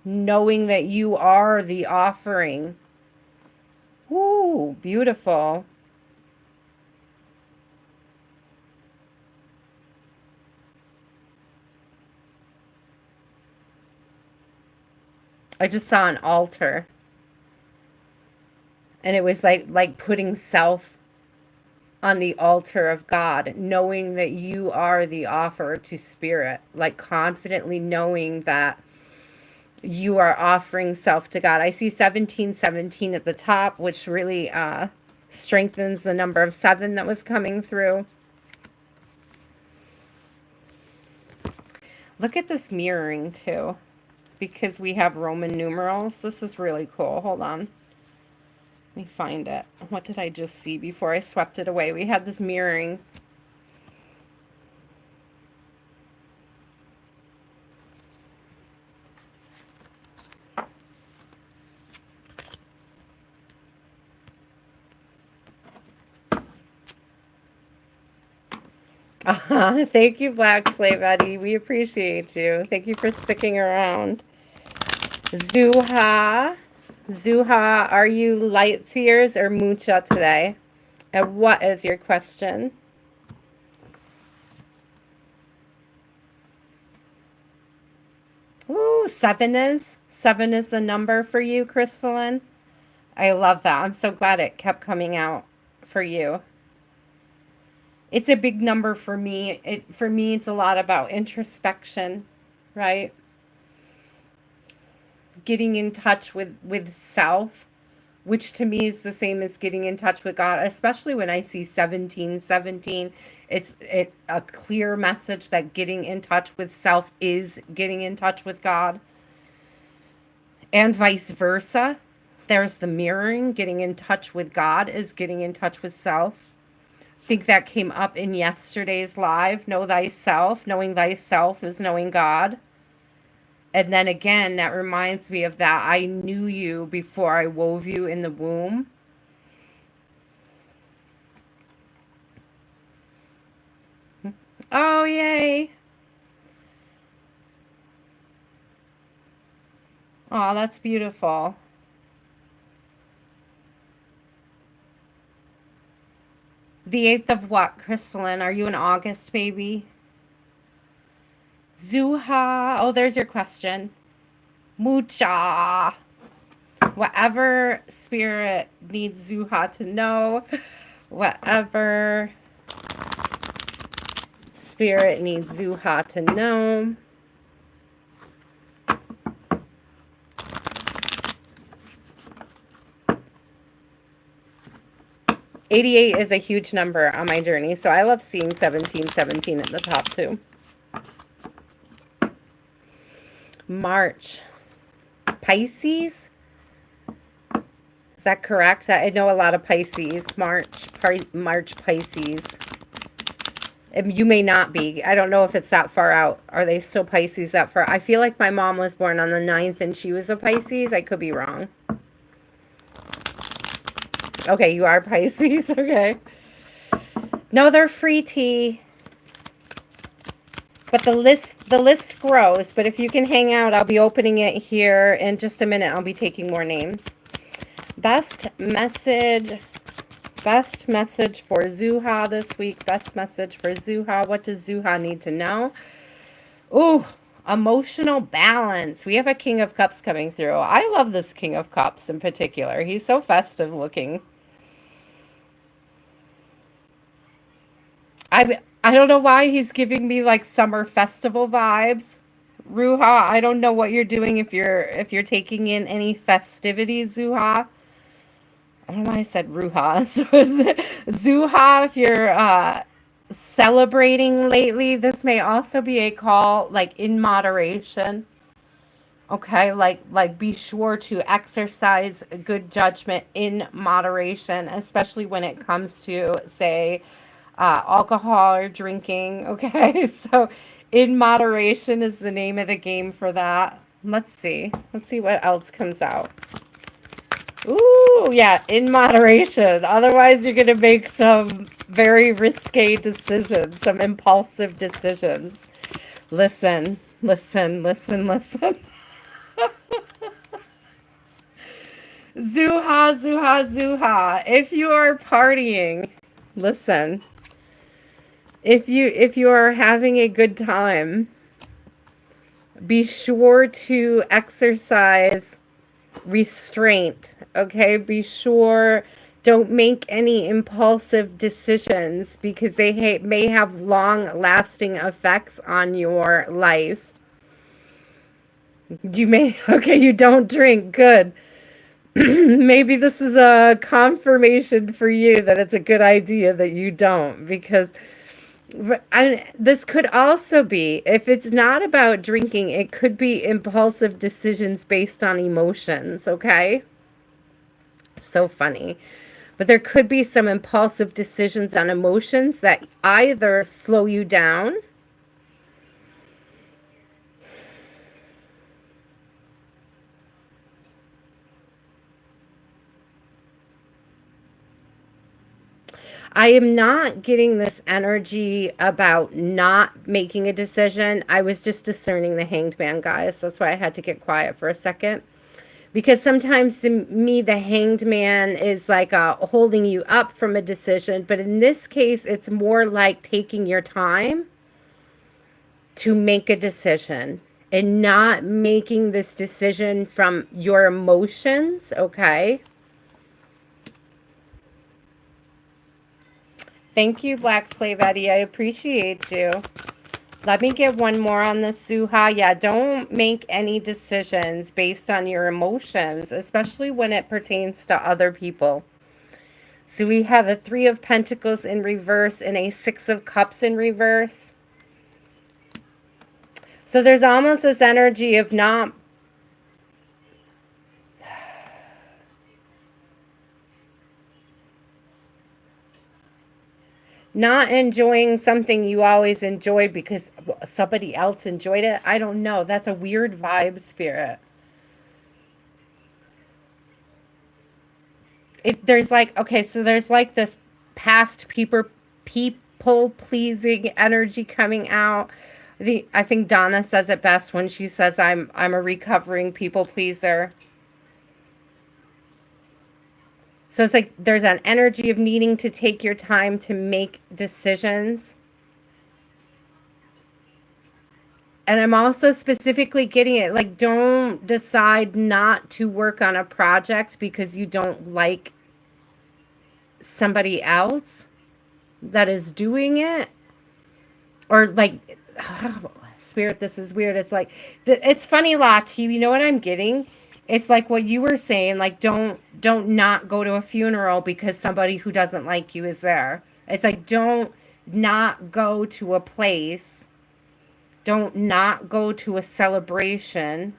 knowing that you are the offering. Ooh, beautiful. I just saw an altar. And it was like putting self on the altar of God, knowing that you are the offer to spirit, like confidently knowing that you are offering self to God. I see 1717 at the top, which really strengthens the number of 7 that was coming through. Look at this mirroring too, because we have Roman numerals. This is really cool. Hold on. Let me find it. What did I just see before I swept it away? We had this mirroring. Thank you, Black Slave Eddie. We appreciate you. Thank you for sticking around. Zuha. Zuha, are you light seers or mucha today? And what is your question? Ooh, seven is? Seven is the number for you, Crystalline? I love that. I'm so glad it kept coming out for you. It's a big number for me. For me, it's a lot about introspection, right? Getting in touch with self, which to me is the same as getting in touch with God, especially when I see 1717. It's a clear message that getting in touch with self is getting in touch with God, and vice versa. There's the mirroring. Getting in touch with God is getting in touch with self. I think that came up in yesterday's live. Know thyself. Knowing thyself is knowing God. And then again, that reminds me of that. I knew you before I wove you in the womb. Oh, yay. Oh, that's beautiful. The 8th of what, Crystalline? Are you an August baby? Zuha. Oh, there's your question. Mucha. Whatever spirit needs Zuha to know, whatever spirit needs Zuha to know. '88 is a huge number on my journey, so I love seeing 1717 at the top too. March. Pisces? Is that correct? I know a lot of Pisces. March Pisces. You may not be. I don't know if it's that far out. Are they still Pisces that far? I feel like my mom was born on the 9th and she was a Pisces. I could be wrong. Okay, you are Pisces. Okay. No, they're free tea. But the list grows. But if you can hang out, I'll be opening it here in just a minute. I'll be taking more names. Best message for Zuha this week. Best message for Zuha. What does Zuha need to know? Ooh, emotional balance. We have a King of Cups coming through. I love this King of Cups in particular. He's so festive looking. I don't know why he's giving me like summer festival vibes. Ruha, I don't know what you're doing if you're taking in any festivities, Zuha. I don't know why I said Ruha. So Zuha, if you're celebrating lately, this may also be a call like in moderation. Okay, like be sure to exercise good judgment in moderation, especially when it comes to say alcohol or drinking. Okay, so in moderation is the name of the game for that. Let's see what else comes out. Ooh, yeah, in moderation. Otherwise, you're going to make some very risque decisions, some impulsive decisions. Listen, listen, listen, listen. Zuha, Zuha, Zuha. If you are partying, listen. If you are having a good time, be sure to exercise restraint, okay? Be sure, don't make any impulsive decisions because they may have long-lasting effects on your life. Okay, you don't drink, good. Maybe this is a confirmation for you that it's a good idea that you don't, because this could also be, if it's not about drinking, it could be impulsive decisions based on emotions, okay? So funny. But there could be some impulsive decisions on emotions that either slow you down I am not getting this energy about not making a decision. I was just discerning the Hanged Man, guys. That's why I had to get quiet for a second. Because sometimes to me, the Hanged Man is like holding you up from a decision. But in this case, it's more like taking your time to make a decision and not making this decision from your emotions, okay? Thank you, Black Slave Eddie. I appreciate you. Let me get one more on the Suha. Yeah, don't make any decisions based on your emotions, especially when it pertains to other people. So we have a Three of Pentacles in reverse and a Six of Cups in reverse. So there's almost this energy of not enjoying something you always enjoyed because somebody else enjoyed it. I don't know. That's a weird vibe, Spirit. There's like, okay, so there's like this past people pleasing energy coming out. I think Donna says it best when she says I'm a recovering people pleaser. So it's like there's an energy of needing to take your time to make decisions. And I'm also specifically getting it, like, don't decide not to work on a project because you don't like somebody else that is doing it. Or like, Spirit, this is weird. It's like, it's funny, Lati, you know what I'm getting? It's like what you were saying, like, don't not go to a funeral because somebody who doesn't like you is there. It's like, don't not go to a place. Don't not go to a celebration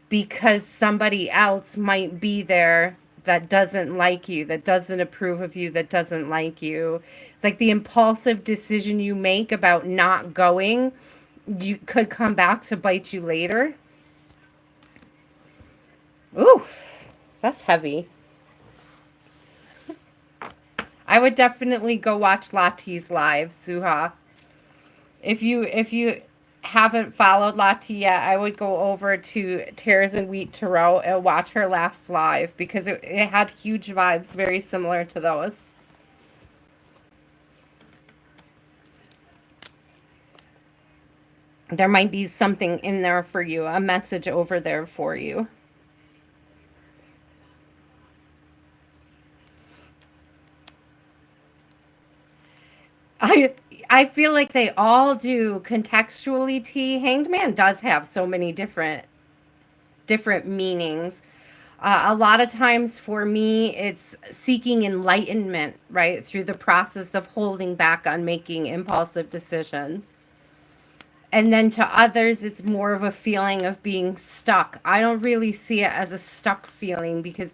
because somebody else might be there that doesn't like you, that doesn't approve of you, that doesn't like you. It's like the impulsive decision you make about not going, you could come back to bite you later. Ooh, that's heavy. I would definitely go watch Lati's live, Suha. If you haven't followed Lati yet, I would go over to Tears and Wheat Tarot and watch her last live because it had huge vibes very similar to those. There might be something in there for you, a message over there for you. I feel like they all do contextually. Hanged Man does have so many different meanings. A lot of times for me, it's seeking enlightenment, right? Through the process of holding back on making impulsive decisions. And then to others, it's more of a feeling of being stuck. I don't really see it as a stuck feeling because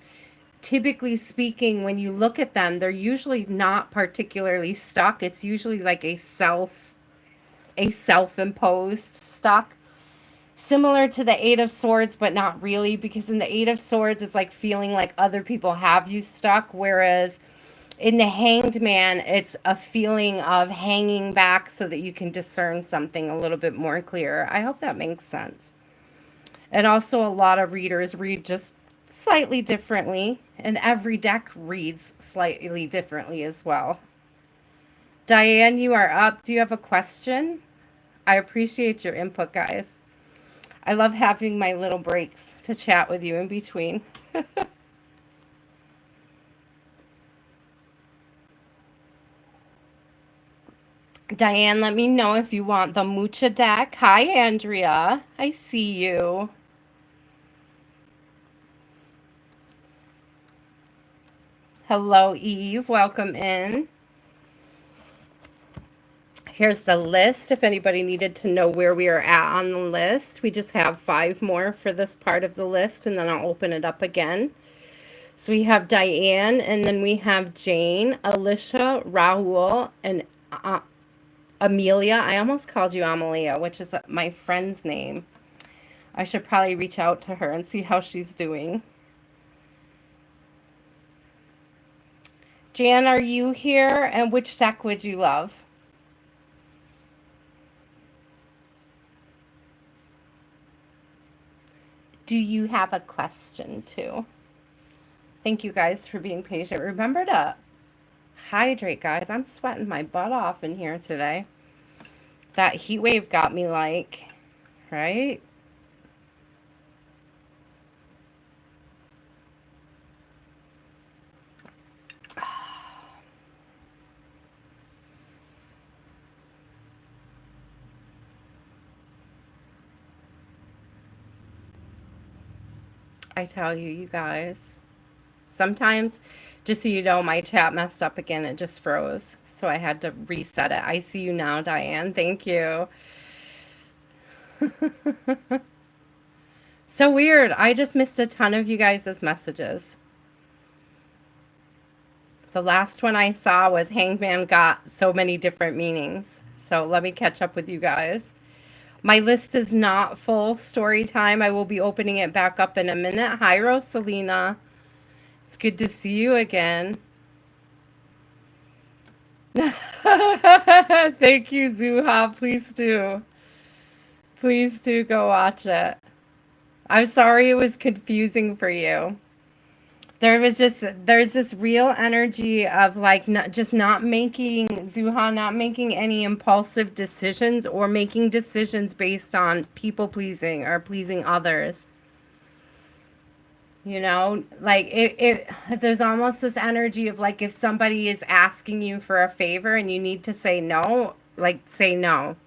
typically speaking, when you look at them, they're usually not particularly stuck. It's usually like a self-imposed stuck. Similar to the Eight of Swords, but not really, because in the Eight of Swords, it's like feeling like other people have you stuck, whereas in the Hanged Man, it's a feeling of hanging back so that you can discern something a little bit more clear. I hope that makes sense. And also a lot of readers read just slightly differently, and every deck reads slightly differently as well. Diane, you are up. Do you have a question? I appreciate your input, guys. I love having my little breaks to chat with you in between. Diane, let me know if you want the Mucha deck. Hi, Andrea. I see you. Hello, Eve. Welcome in. Here's the list if anybody needed to know where we are at on the list. We just have 5 more for this part of the list, and then I'll open it up again. So we have Diane, and then we have Jane, Alicia, Rahul, and Amelia. I almost called you Amelia, which is my friend's name. I should probably reach out to her and see how she's doing. Jan, are you here? And which deck would you love? Do you have a question too? Thank you guys for being patient. Remember to hydrate, guys. I'm sweating my butt off in here today. That heat wave got me like, right? I tell you, you guys. Sometimes, just so you know, my chat messed up again. It just froze. So I had to reset it. I see you now, Diane. Thank you. So weird. I just missed a ton of you guys' messages. The last one I saw was Hangman got so many different meanings. So let me catch up with you guys. My list is not full story time. I will be opening it back up in a minute. Hi, Rosalina. It's good to see you again. Thank you, Zuha. Please do. Please do go watch it. I'm sorry it was confusing for you. There's this real energy of like not making Zuha, not making any impulsive decisions or making decisions based on people pleasing or pleasing others. You know, like there's almost this energy of like if somebody is asking you for a favor and you need to say no, like say no.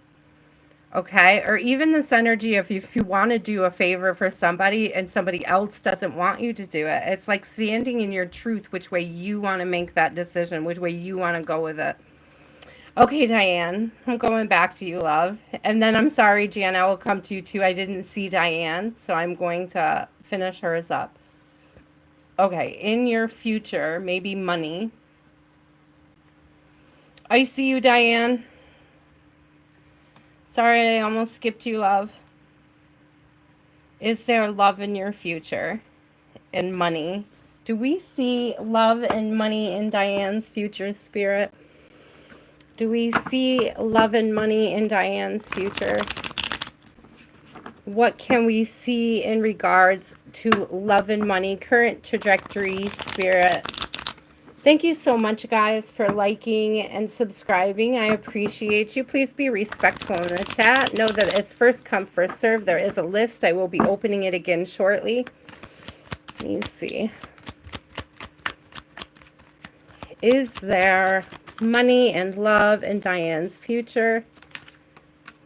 Okay? Or even this energy of if you want to do a favor for somebody and somebody else doesn't want you to do it. It's like standing in your truth, which way you want to make that decision, which way you want to go with it. Okay, Diane, I'm going back to you, love. And then I'm sorry, Jan, I will come to you too. I didn't see Diane, so I'm going to finish hers up. Okay, in your future, maybe money. I see you, Diane. Sorry, I almost skipped you, love. Is there love in your future and money? Do we see love and money in Diane's future, Spirit? Do we see love and money in Diane's future? What can we see in regards to love and money, current trajectory, Spirit? Thank you so much, guys, for liking and subscribing. I appreciate you. Please be respectful in the chat. Know that it's first come, first serve. There is a list. I will be opening it again shortly. Let me see. Is there money and love in Diane's future?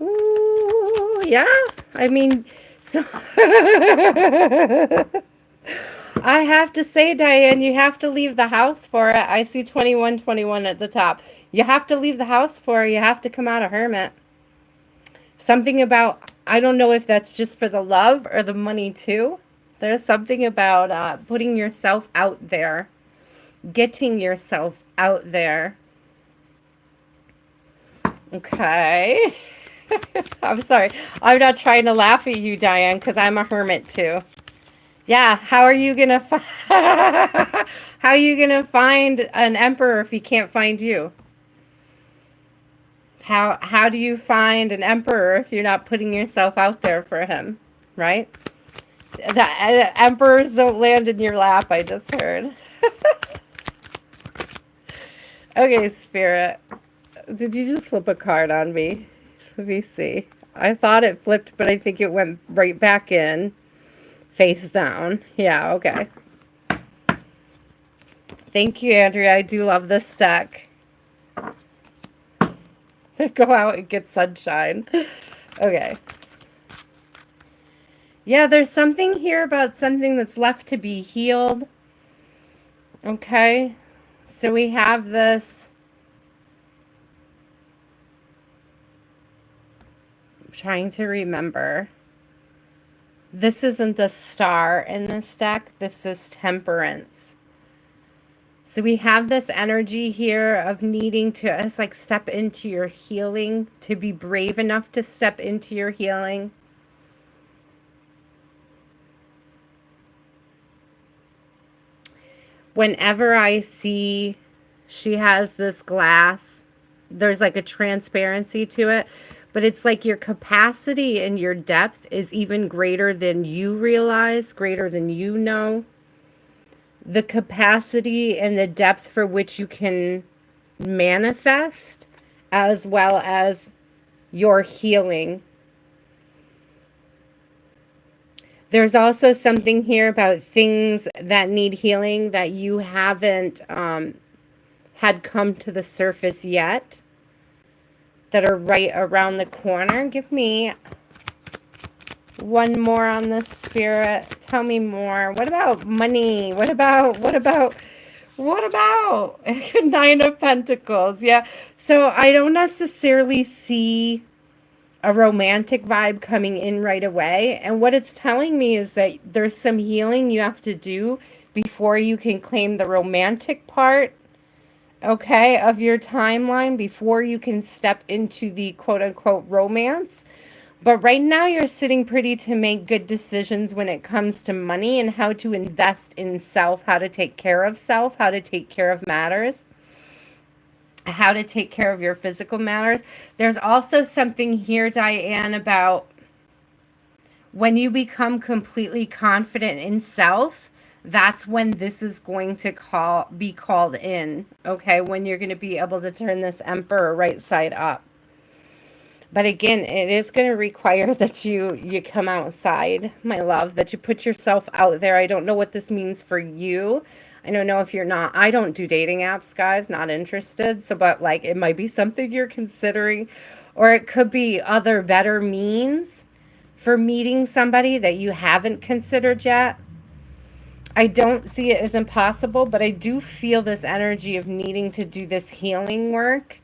Ooh, yeah. I mean, so I have to say, Diane, you have to leave the house for it. I see 2121 at the top. You have to leave the house for it. You have to come out a hermit. Something about, I don't know if that's just for the love or the money too. There's something about putting yourself out there, getting yourself out there. Okay. I'm sorry. I'm not trying to laugh at you, Diane, because I'm a hermit too. Yeah, how are you gonna how are you gonna find an emperor if he can't find you? How do you find an emperor if you're not putting yourself out there for him, right? The emperors don't land in your lap, I just heard. Okay, Spirit. Did you just flip a card on me? Let me see. I thought it flipped, but I think it went right back in. Face down. Yeah, okay. Thank you, Andrea. I do love this deck. Go out and get sunshine. Okay. Yeah, there's something here about something that's left to be healed. Okay. So we have this. I'm trying to remember. This isn't the star in this deck. This is temperance. So we have this energy here of needing to, it's like step into your healing, to be brave enough to step into your healing. Whenever I see She has this glass. There's like a transparency to it, but it's like your capacity and your depth is even greater than you realize, greater than you know. The capacity and the depth for which you can manifest, as well as your healing. There's also something here about things that need healing that you haven't had come to the surface yet, that are right around the corner. Give me one more on this, Spirit. Tell me more. What about money? What about Nine of Pentacles? Yeah. So I don't necessarily see a romantic vibe coming in right away. And what it's telling me is that there's some healing you have to do before you can claim the romantic part, okay, of your timeline, before you can step into the quote unquote romance. But right now you're sitting pretty to make good decisions when it comes to money and how to invest in self, how to take care of self, how to take care of matters, how to take care of your physical matters. There's also something here, Diane, about when you become completely confident in self, that's when this is going to be called in, okay? When you're going to be able to turn this Emperor right side up. But again, it is going to require that you come outside, my love, that you put yourself out there. I don't know what this means for you. I don't know if you're not, I don't do dating apps, guys, not interested. So, but like, it might be something you're considering, or it could be other better means for meeting somebody that you haven't considered yet. I don't see it as impossible, but I do feel this energy of needing to do this healing work.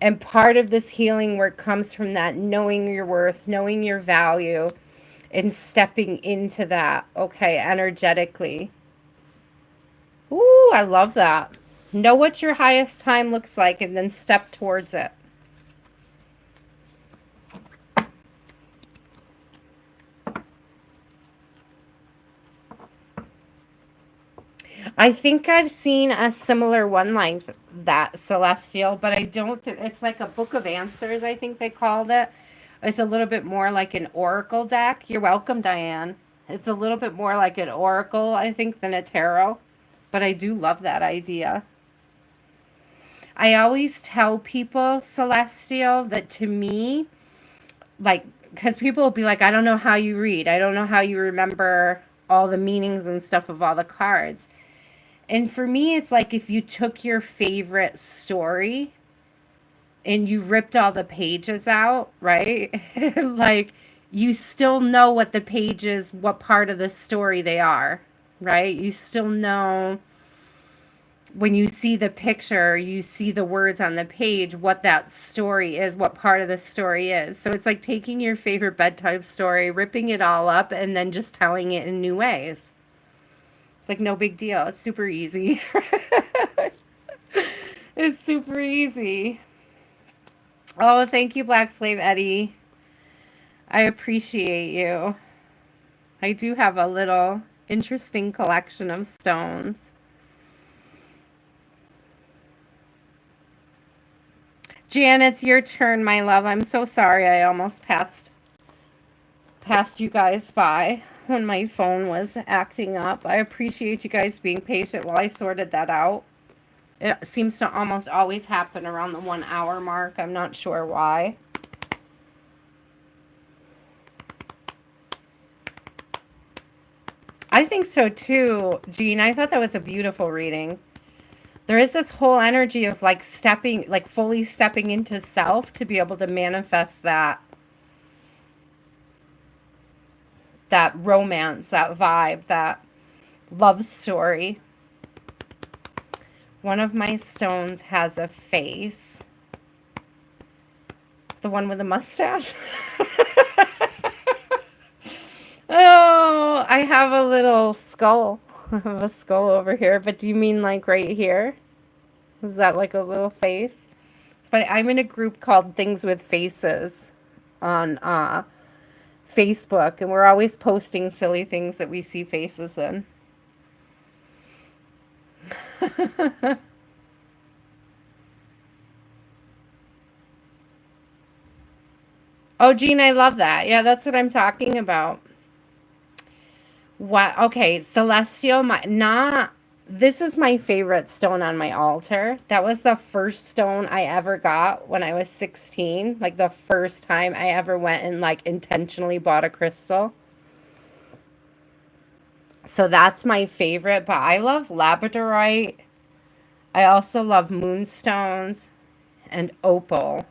And part of this healing work comes from that knowing your worth, knowing your value, and stepping into that, okay, energetically. Ooh, I love that. Know what your highest time looks like and then step towards it. I think I've seen a similar one like that, Celestial, but I don't think it's like a book of answers, I think they called it. It's a little bit more like an oracle deck. You're welcome, Diane. It's a little bit more like an oracle, I think, than a tarot, but I do love that idea. I always tell people, Celestial, that to me, like, because people will be like, I don't know how you read. I don't know how you remember all the meanings and stuff of all the cards. And for me, it's like if you took your favorite story and you ripped all the pages out, right? Like you still know what the pages, what part of the story they are, right? You still know when you see the picture, you see the words on the page, what that story is, what part of the story is. So it's like taking your favorite bedtime story, ripping it all up, and then just telling it in new ways. It's like no big deal. It's super easy. It's super easy. Oh, thank you, Black Slave Eddie. I appreciate you. I do have a little interesting collection of stones. Jan, it's your turn, my love. I'm so sorry I almost passed you guys by when my phone was acting up. I appreciate you guys being patient while I sorted that out. It seems to almost always happen around the 1 hour mark. I'm not sure why. I think so too, Jean. I thought that was a beautiful reading. There is this whole energy of like stepping, like fully stepping into self to be able to manifest that romance, that vibe, that love story. One of my stones has a face. The one with the mustache. Oh, I have a little skull. I have a skull over here. But do you mean like right here? Is that like a little face? It's funny. I'm in a group called Things with Faces on Facebook, and we're always posting silly things that we see faces in. Oh, Jean, I love that. Yeah, that's what I'm talking about. What? Okay, celestial. Not. This is my favorite stone on my altar. That was the first stone I ever got when I was 16. Like the first time I ever went and like intentionally bought a crystal. So that's my favorite. But I love labradorite. I also love moonstones and opal.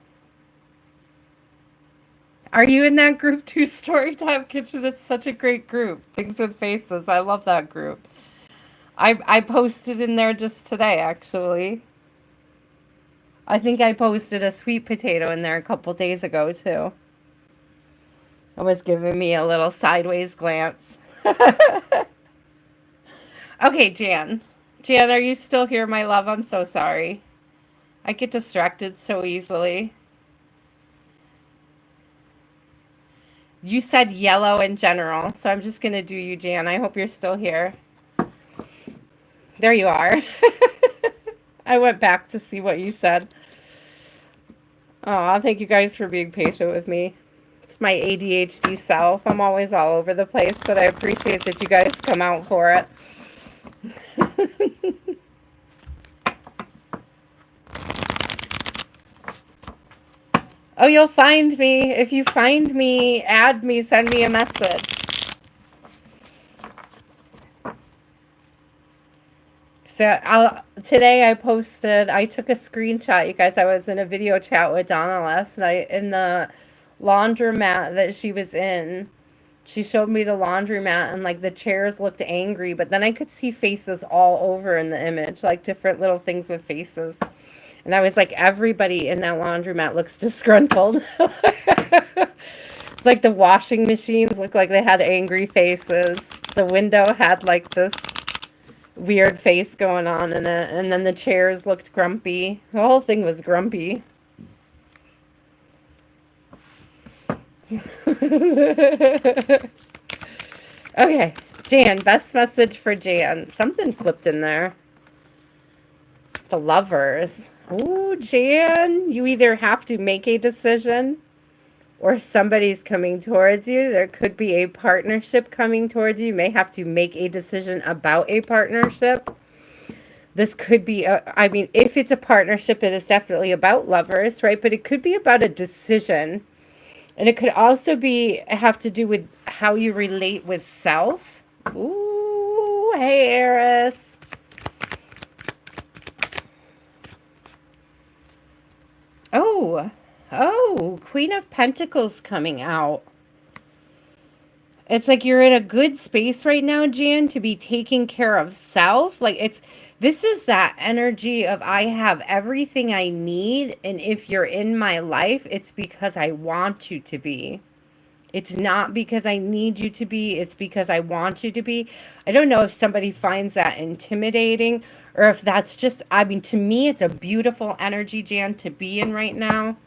Are you in that group too, Storytime Kitchen? It's such a great group. Things with Faces. I love that group. I posted in there just today, actually. I think I posted a sweet potato in there a couple days ago, too. It was giving me a little sideways glance. Okay, Jan. Jan, are you still here, my love? I'm so sorry. I get distracted so easily. You said yellow in general, so I'm just going to do you, Jan. I hope you're still here. There you are. I went back to see what you said. Oh, thank you guys for being patient with me. It's my ADHD self. I'm always all over the place, but I appreciate that you guys come out for it. Oh, you'll find me. If you find me, add me, send me a message. Today I posted, I took a screenshot, you guys. I was in a video chat with Donna last night in the laundromat that she was in. She showed me the laundromat and like the chairs looked angry, but then I could see faces all over in the image, like different little things with faces. And I was like, everybody in that laundromat looks disgruntled. It's like the washing machines looked like they had angry faces. The window had like this weird face going on in it, and then the chairs looked grumpy. The whole thing was grumpy. Okay, Jan, best message for Jan. Something flipped in there. The Lovers. Oh, Jan, you either have to make a decision or somebody's coming towards you. There could be a partnership coming towards you. You may have to make a decision about a partnership. This could be, I mean, if it's a partnership, it is definitely about lovers, right? But it could be about a decision. And it could also have to do with how you relate with self. Ooh, hey, Eris. Oh, Queen of Pentacles coming out. It's like you're in a good space right now, Jan, to be taking care of self. Like this is that energy of I have everything I need. And if you're in my life, it's because I want you to be. It's not because I need you to be. It's because I want you to be. I don't know if somebody finds that intimidating or if that's just, I mean, to me, it's a beautiful energy, Jan, to be in right now.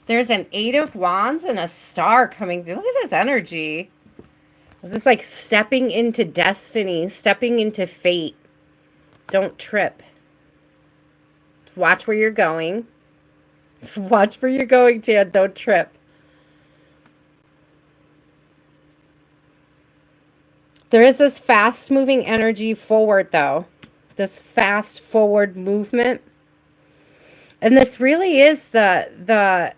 There's an 8 of Wands and a star coming through. Look at this energy. This is like stepping into destiny, stepping into fate. Don't trip. Watch where you're going. Watch where you're going, Jan. Don't trip. There is this fast-moving energy forward, though. This fast forward movement. And this really is this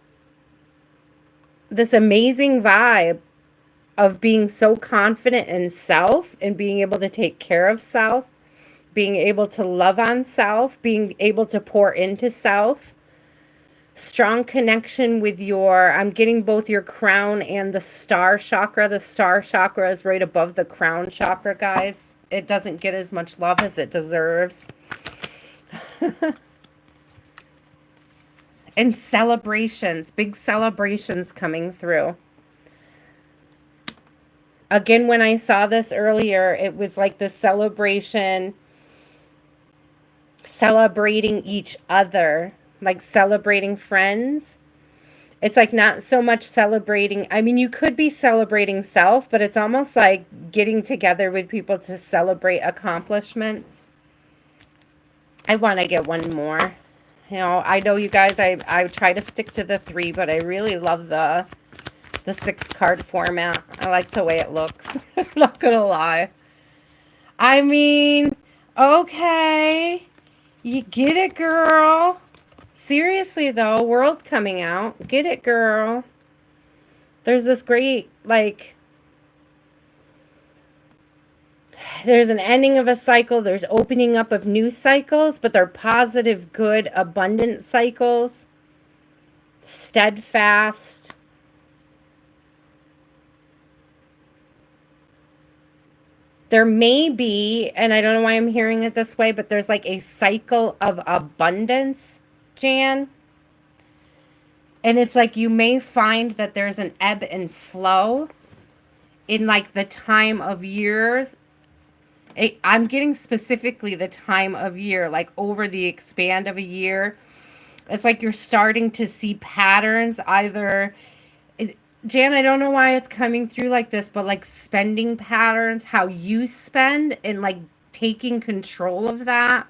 amazing vibe of being so confident in self and being able to take care of self, being able to love on self, being able to pour into self. Strong connection with I'm getting both your crown and the star chakra. The star chakra is right above the crown chakra, guys. It doesn't get as much love as it deserves. And celebrations, big celebrations coming through. Again, when I saw this earlier, it was like the celebration, celebrating each other, like celebrating friends. It's like not so much celebrating. I mean, you could be celebrating self, but it's almost like getting together with people to celebrate accomplishments. I want to get one more. You know, I know you guys, I try to stick to the 3, but I really love the 6 card format. I like the way it looks. I'm not gonna lie. I mean, okay. You get it, girl. Seriously though, world coming out. Get it, girl. There's this great, like, there's an ending of a cycle, there's opening up of new cycles, but they're positive, good, abundant cycles. Steadfast. There may be, and I don't know why I'm hearing it this way, but there's like a cycle of abundance, Jan. And it's like you may find that there's an ebb and flow in like the time of years. I'm getting specifically the time of year, like over the expand of a year. It's like you're starting to see patterns either. Jan, I don't know why it's coming through like this, but like spending patterns, how you spend and like taking control of that.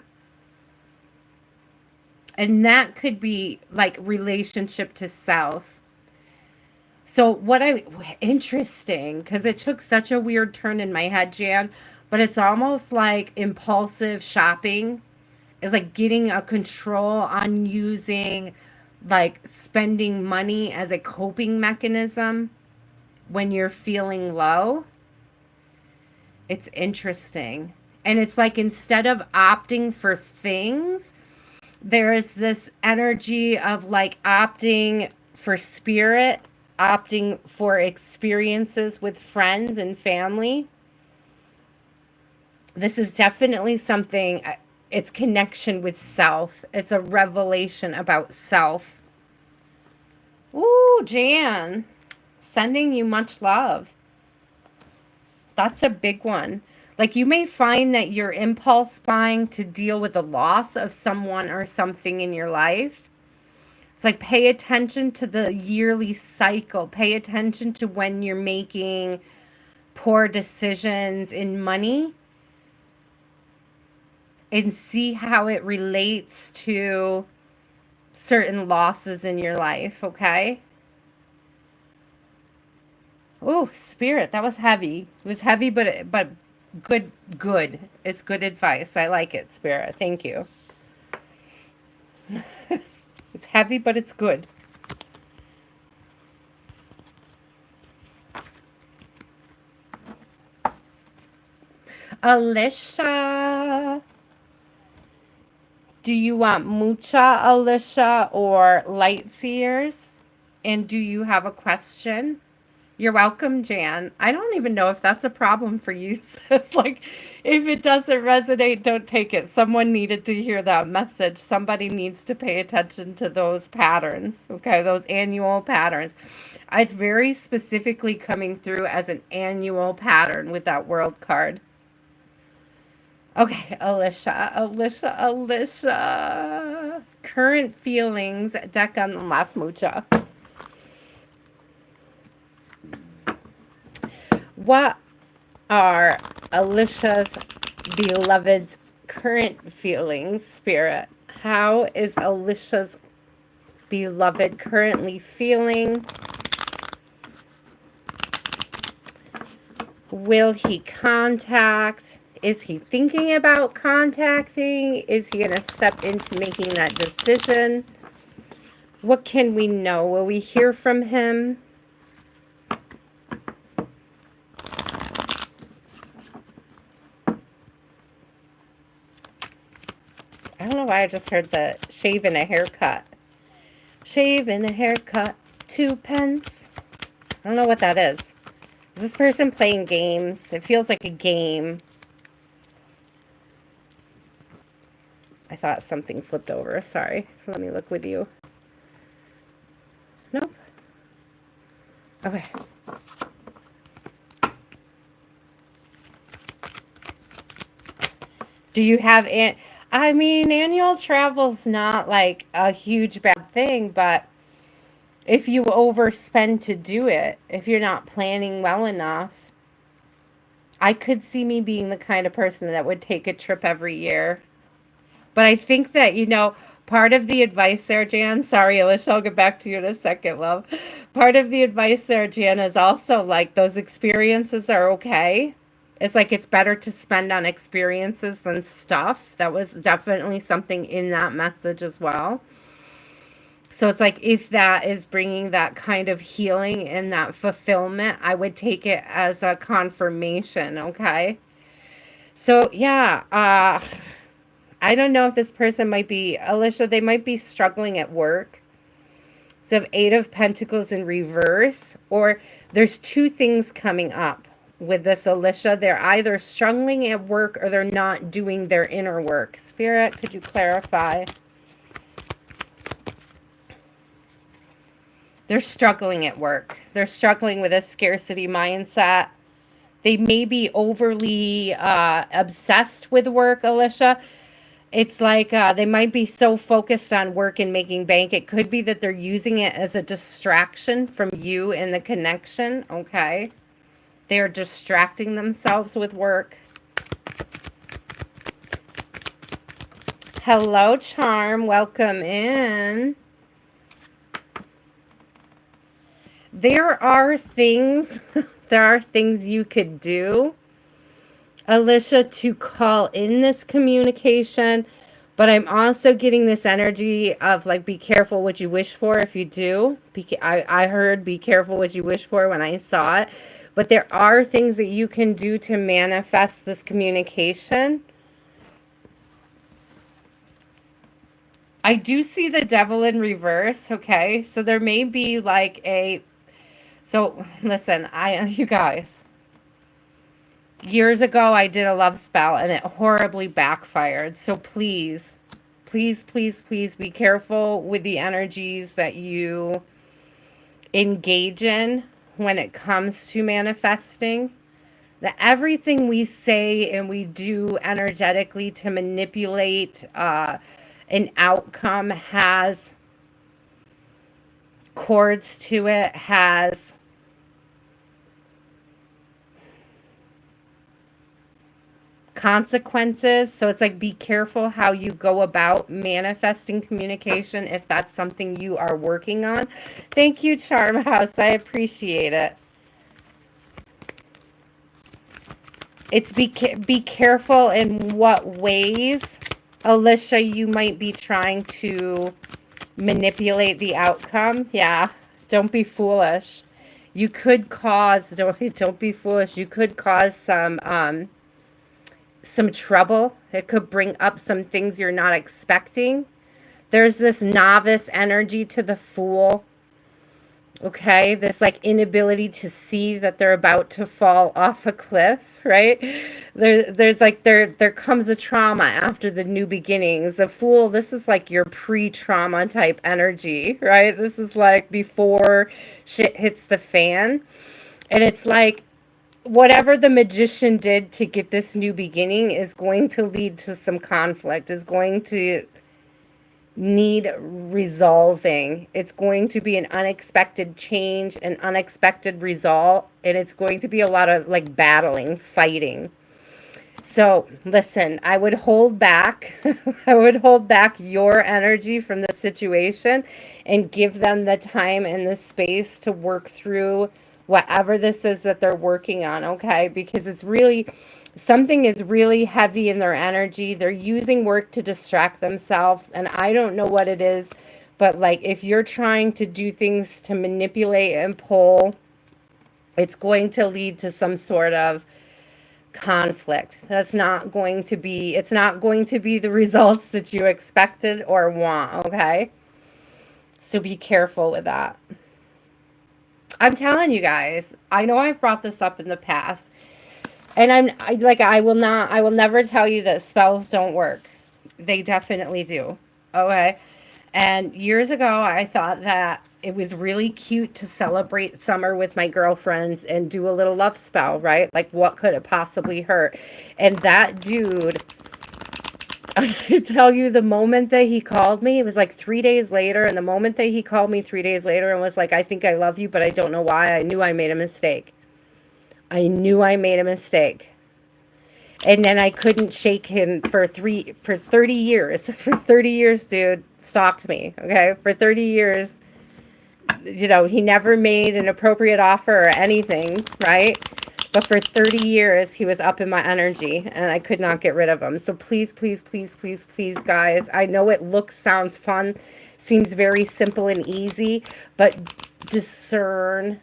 And that could be like relationship to self. So interesting, because it took such a weird turn in my head, Jan, but it's almost like impulsive shopping is like getting a control on using like spending money as a coping mechanism when you're feeling low. It's interesting. And it's like instead of opting for things, there is this energy of like opting for spirit, opting for experiences with friends and family. This is definitely something, it's connection with self. It's a revelation about self. Ooh, Jan, sending you much love. That's a big one. Like you may find that you're impulse buying to deal with the loss of someone or something in your life. It's like pay attention to the yearly cycle. Pay attention to when you're making poor decisions in money and see how it relates to certain losses in your life, okay? Oh, spirit, that was heavy. It was heavy, but good. It's good advice. I like it, spirit. Thank you. It's heavy, but it's good. Alicia. Do you want mucha, Alicia, or light seers? And do you have a question? You're welcome, Jan. I don't even know if that's a problem for you. It's like, if it doesn't resonate, don't take it. Someone needed to hear that message. Somebody needs to pay attention to those patterns, okay? Those annual patterns. It's very specifically coming through as an annual pattern with that world card. Okay, Alicia. Current feelings, deck on the left, mucha. What are Alicia's beloved's current feelings, spirit? How is Alicia's beloved currently feeling? Will he contact? Is he thinking about contacting? Is he going to step into making that decision? What can we know? Will we hear from him? I don't know why I just heard the shave and a haircut. Shave and a haircut, 2 pence. I don't know what that is. Is this person playing games? It feels like a game. I thought something flipped over. Sorry. Let me look with you. Nope. Okay. Do you have annual travel's not like a huge bad thing, but if you overspend to do it, if you're not planning well enough, I could see me being the kind of person that would take a trip every year. But I think that, part of the advice there, Jan, sorry, Alicia, I'll get back to you in a second, love. Part of the advice there, Jan, is also like those experiences are okay. It's like it's better to spend on experiences than stuff. That was definitely something in that message as well. So it's like if that is bringing that kind of healing and that fulfillment, I would take it as a confirmation, okay? So yeah, I don't know if this person might be, Alicia, they might be struggling at work. So Eight of Pentacles in reverse, or there's two things coming up with this, Alicia. They're either struggling at work or they're not doing their inner work. Spirit, could you clarify? They're struggling at work. They're struggling with a scarcity mindset. They may be overly obsessed with work, Alicia. It's like they might be so focused on work and making bank. It could be that they're using it as a distraction from you and the connection, okay? They're distracting themselves with work. Hello, Charm. Welcome in. There are things, there are things you could do, Alicia, to call in this communication, but I'm also getting this energy of like, be careful what you wish for if you do. I heard be careful what you wish for when I saw it, but there are things that you can do to manifest this communication. I do see the devil in reverse, okay? So there may be like so listen, you guys, years ago, I did a love spell and it horribly backfired. So please, please, please, please be careful with the energies that you engage in when it comes to manifesting. That everything we say and we do energetically to manipulate an outcome has chords to it, has consequences. So it's like, be careful how you go about manifesting communication if that's something you are working on. Thank you, Charm House. I appreciate it. It's be careful in what ways, Alicia, you might be trying to manipulate the outcome. Yeah, don't be foolish. You could cause, don't be foolish. You could cause some trouble. It could bring up some things you're not expecting. There's this novice energy to the Fool. Okay, this like inability to see that they're about to fall off a cliff, right? There's like there comes a trauma after the new beginnings. The Fool, this is like your pre-trauma type energy, right? This is like before shit hits the fan. And it's like whatever the magician did to get this new beginning is going to lead to some conflict, is going to need resolving. It's going to be an unexpected change, an unexpected result, and it's going to be a lot of like battling, fighting. So listen, I would hold back. I would hold back your energy from the situation and give them the time and the space to work through whatever this is that they're working on, okay? Because it's really, something is really heavy in their energy. They're using work to distract themselves, and I don't know what it is, but like if you're trying to do things to manipulate and pull, it's going to lead to some sort of conflict. That's not going to be, it's not going to be the results that you expected or want, okay? So be careful with that. I'm telling you guys, I know I've brought this up in the past, and I will never tell you that spells don't work. They definitely do. Okay. And years ago, I thought that it was really cute to celebrate summer with my girlfriends and do a little love spell, right? Like, what could it possibly hurt? And that dude, I tell you, the moment that he called me, it was like 3 days later. And the moment that he called me 3 days later and was like, I think I love you, but I don't know why, I knew I made a mistake. I knew I made a mistake. And then I couldn't shake him for 30 years. For 30 years, dude, stalked me. Okay. For 30 years, he never made an appropriate offer or anything, right? But for 30 years, he was up in my energy and I could not get rid of him. So please, please, please, please, please, guys. I know it sounds fun, seems very simple and easy, but discern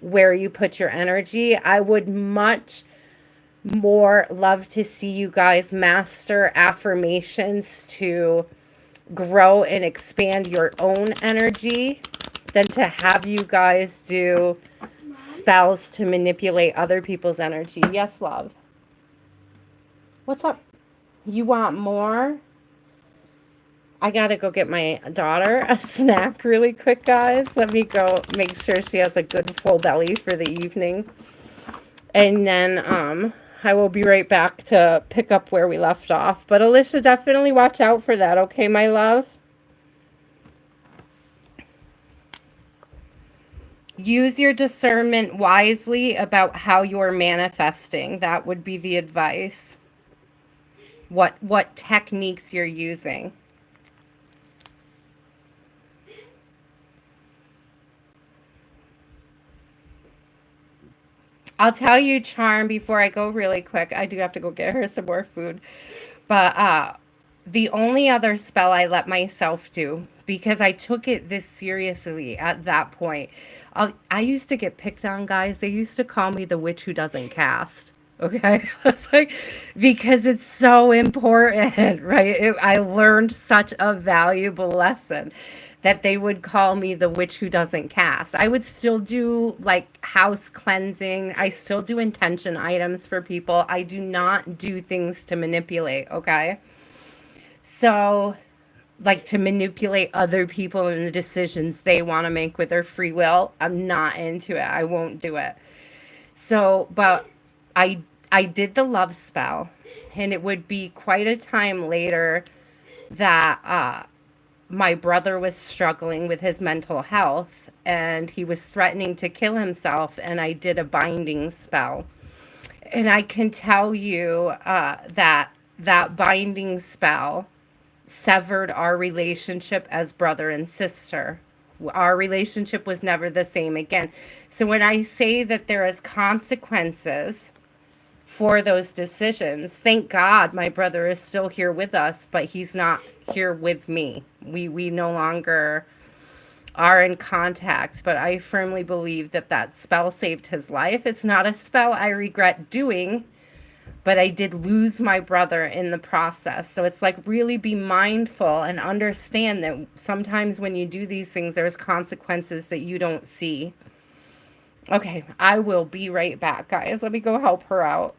where you put your energy. I would much more love to see you guys master affirmations to grow and expand your own energy than to have you guys do spells to manipulate other people's energy. Yes, love. What's up? You want more? I gotta go get my daughter a snack really quick, guys. Let me go make sure she has a good full belly for the evening. And then I will be right back to pick up where we left off. But Alicia, definitely watch out for that, okay, my love? Use your discernment wisely about how you're manifesting. That would be the advice. What techniques you're using. I'll tell you, Charm, before I go really quick. I do have to go get her some more food. But the only other spell I let myself do, because I took it this seriously at that point. I used to get picked on, guys. They used to call me the witch who doesn't cast. Okay. It's like, because it's so important, right? I learned such a valuable lesson that they would call me the witch who doesn't cast. I would still do like house cleansing. I still do intention items for people. I do not do things to manipulate, okay? So, like to manipulate other people and the decisions they want to make with their free will, I'm not into it. I won't do it. So, but I did the love spell, and it would be quite a time later that my brother was struggling with his mental health and he was threatening to kill himself, and I did a binding spell. And I can tell you that that binding spell severed our relationship as brother and sister. Our relationship was never the same again. So when I say that there is consequences for those decisions, thank God my brother is still here with us, but he's not here with me. We no longer are in contact, but I firmly believe that that spell saved his life. It's not a spell I regret doing, but I did lose my brother in the process. So it's like really be mindful and understand that sometimes when you do these things, there's consequences that you don't see. Okay, I will be right back, guys. Let me go help her out.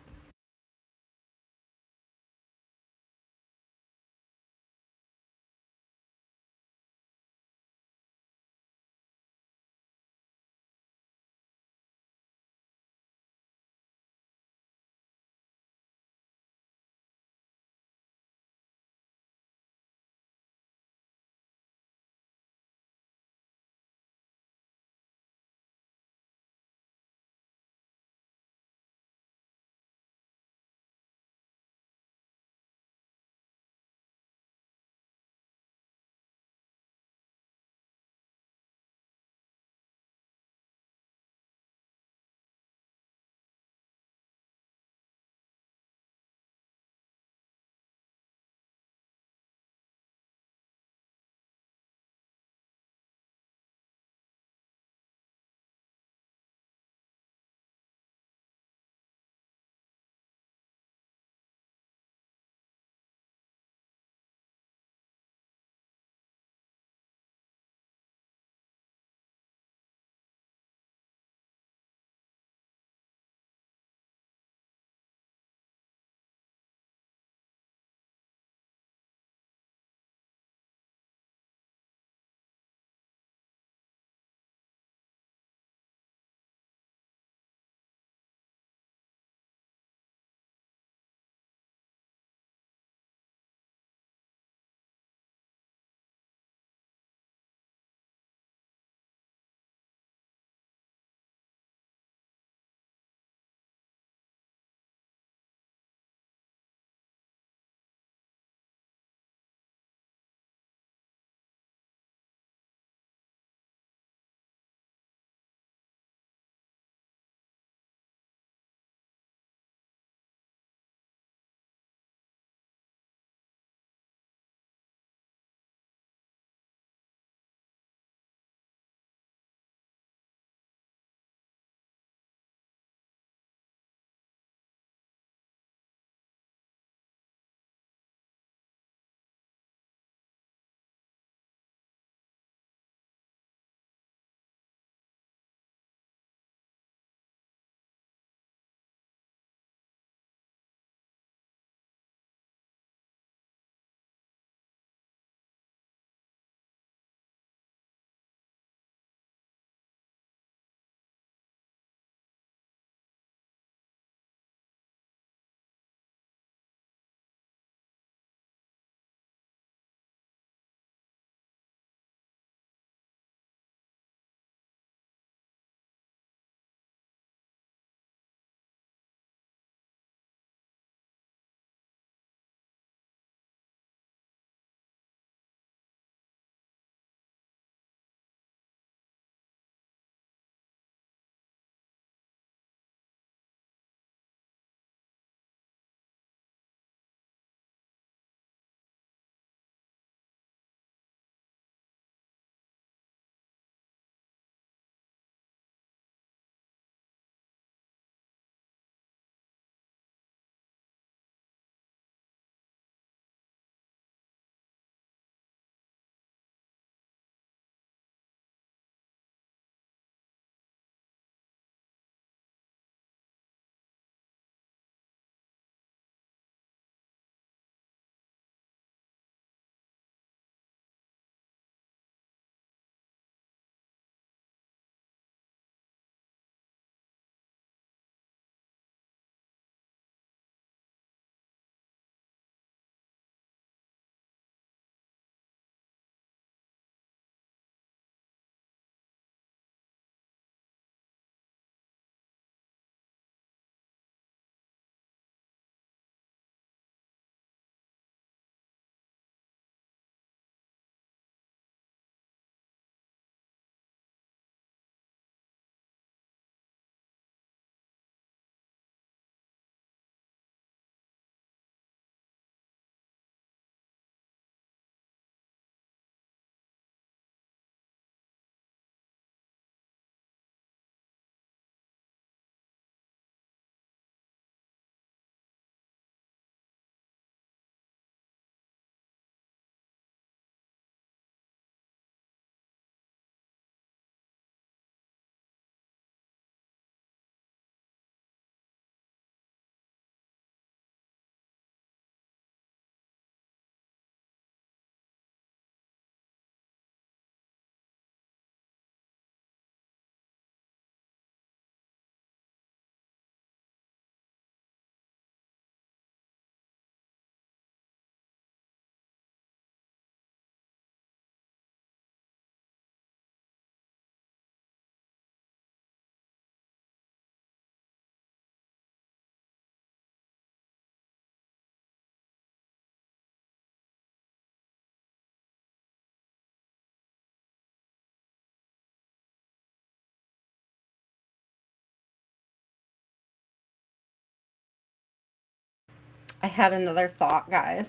I had another thought, guys.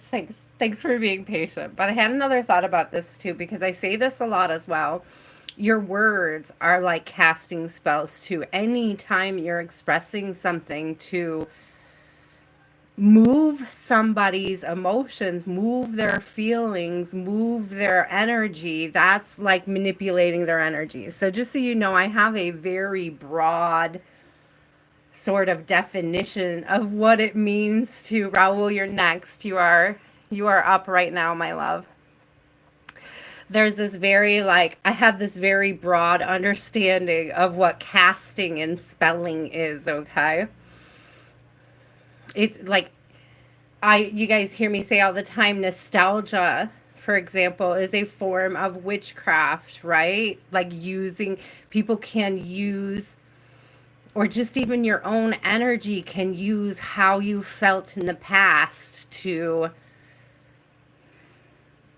Thanks for being patient. But I had another thought about this too, because I say this a lot as well. Your words are like casting spells too. Anytime you're expressing something to move somebody's emotions, move their feelings, move their energy, that's like manipulating their energy. So just so you know, I have a very broad sort of definition of what it means to Raul. You're next. You are up right now, my love. There's this very like I have this very broad understanding of what casting and spelling is, okay? It's like I you guys hear me say all the time, nostalgia, for example, is a form of witchcraft, right? Like using people can use, or just even your own energy can use how you felt in the past to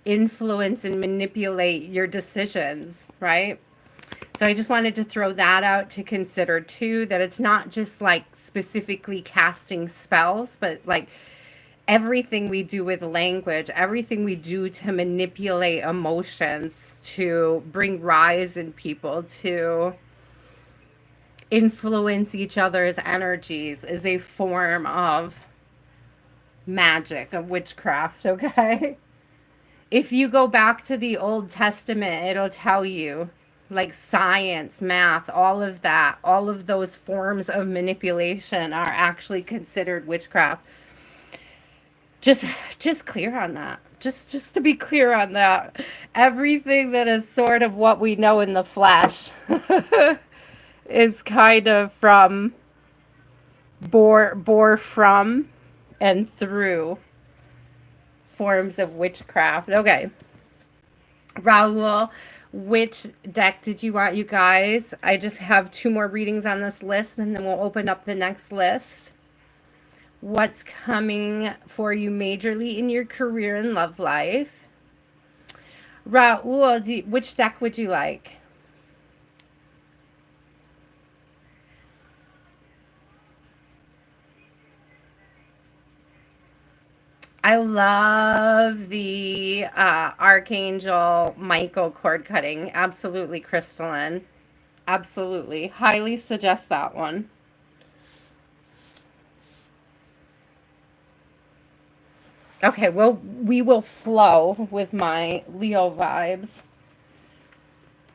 influence and manipulate your decisions, right? So I just wanted to throw that out to consider too, that it's not just like specifically casting spells, but like everything we do with language, everything we do to manipulate emotions, to bring rise in people, to influence each other's energies is a form of magic, of witchcraft, okay? If you go back to the Old Testament, it'll tell you like science, math, all of that, all of those forms of manipulation are actually considered witchcraft. Just just clear on that. Just to be clear on that. Everything that is sort of what we know in the flesh is kind of from bore from and through forms of witchcraft. Okay. Raul, which deck did you want, you guys? I just have two more readings on this list and then we'll open up the next list. What's coming for you majorly in your career and love life? Raul, which deck would you like? I love the Archangel Michael cord cutting. Absolutely crystalline. Absolutely. Highly suggest that one. Okay, well, we will flow with my Leo vibes.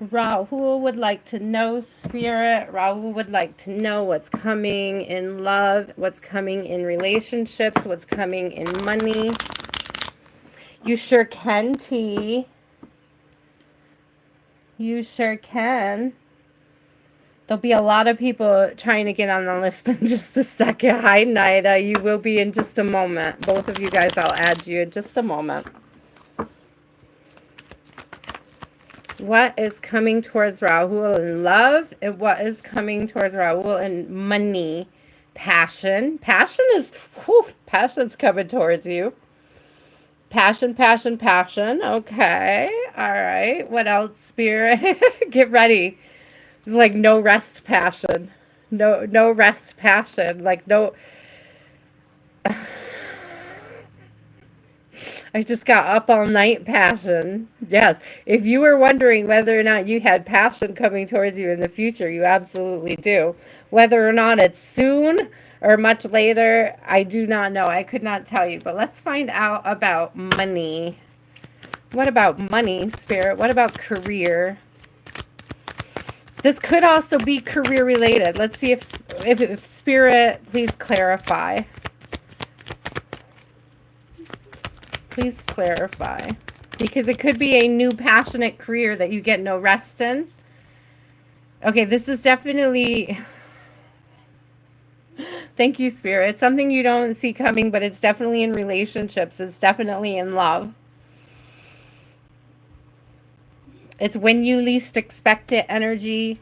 Rahul would like to know spirit. Rahul would like to know what's coming in love, what's coming in relationships, what's coming in money. You sure can, T. You sure can. There'll be a lot of people trying to get on the list in just a second. Hi, Nida. You will be in just a moment. Both of you guys, I'll add you in just a moment. What is coming towards Rahul in love? And what is coming towards Rahul in money? Passion. Passion's coming towards you. Passion. Okay. All right. What else, Spirit? Get ready. It's like no rest passion. No rest passion. Like no. I just got up all night passion. Yes. If you were wondering whether or not you had passion coming towards you in the future, you absolutely do. Whether or not it's soon or much later, I do not know. I could not tell you. But let's find out about money. What about money, Spirit? What about career? This could also be career related. Let's see if Spirit, please clarify. Please clarify. Because it could be a new passionate career that you get no rest in. Okay, this is definitely... Thank you, Spirit. It's something you don't see coming, but it's definitely in relationships. It's definitely in love. It's when you least expect it energy.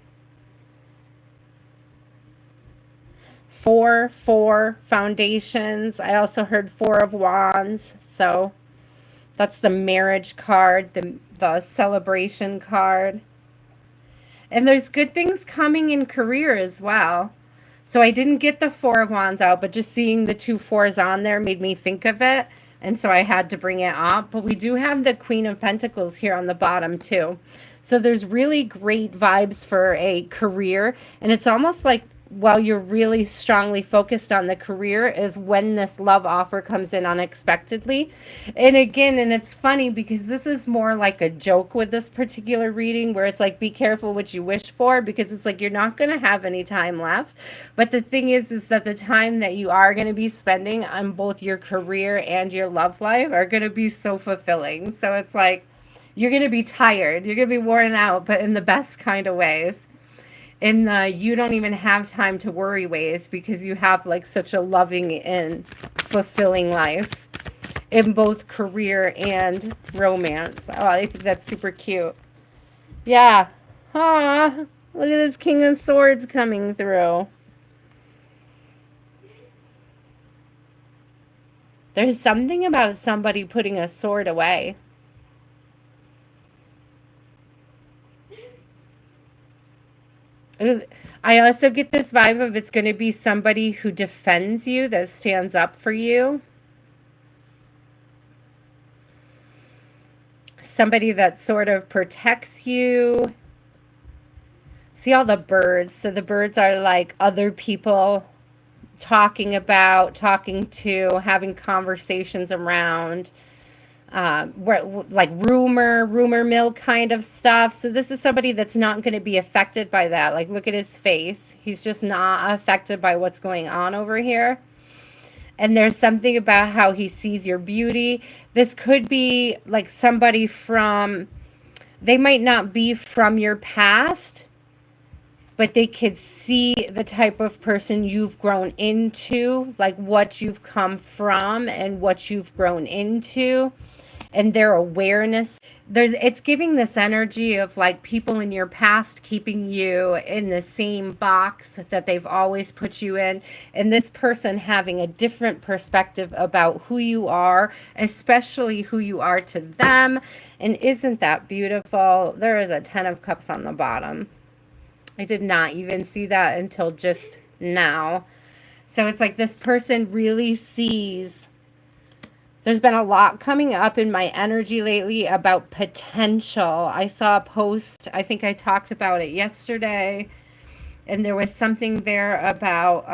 4 foundations. I also heard 4 of wands. So that's the marriage card, the celebration card. And there's good things coming in career as well. So I didn't get the Four of Wands out, but just seeing the two fours on there made me think of it. And so I had to bring it up. But we do have the Queen of Pentacles here on the bottom too. So there's really great vibes for a career. And it's almost like while you're really strongly focused on the career is when this love offer comes in unexpectedly. And again, and it's funny because this is more like a joke with this particular reading where it's like, be careful what you wish for, because it's like you're not going to have any time left. But the thing is that the time that you are going to be spending on both your career and your love life are going to be so fulfilling. So it's like you're going to be tired, you're going to be worn out, but in the best kind of ways. In the you don't even have time to worry ways, because you have like such a loving and fulfilling life in both career and romance. Oh, I think that's super cute. Yeah. Ah, look at this King of Swords coming through. There's something about somebody putting a sword away. I also get this vibe of it's going to be somebody who defends you, that stands up for you. Somebody that sort of protects you. See all the birds. So the birds are like other people talking to, having conversations around. Like rumor mill kind of stuff. So this is somebody that's not going to be affected by that. Like, look at his face. He's just not affected by what's going on over here. And there's something about how he sees your beauty. This could be like somebody from, they might not be from your past, but they could see the type of person you've grown into, like what you've come from and what you've grown into, and their awareness. It's giving this energy of like people in your past keeping you in the same box that they've always put you in, and this person having a different perspective about who you are, especially who you are to them. And isn't that beautiful? There is a 10 of Cups on the bottom. I did not even see that until just now. So it's like this person really sees. There's been a lot coming up in my energy lately about potential. I saw a post, I think I talked about it yesterday, and there was something there about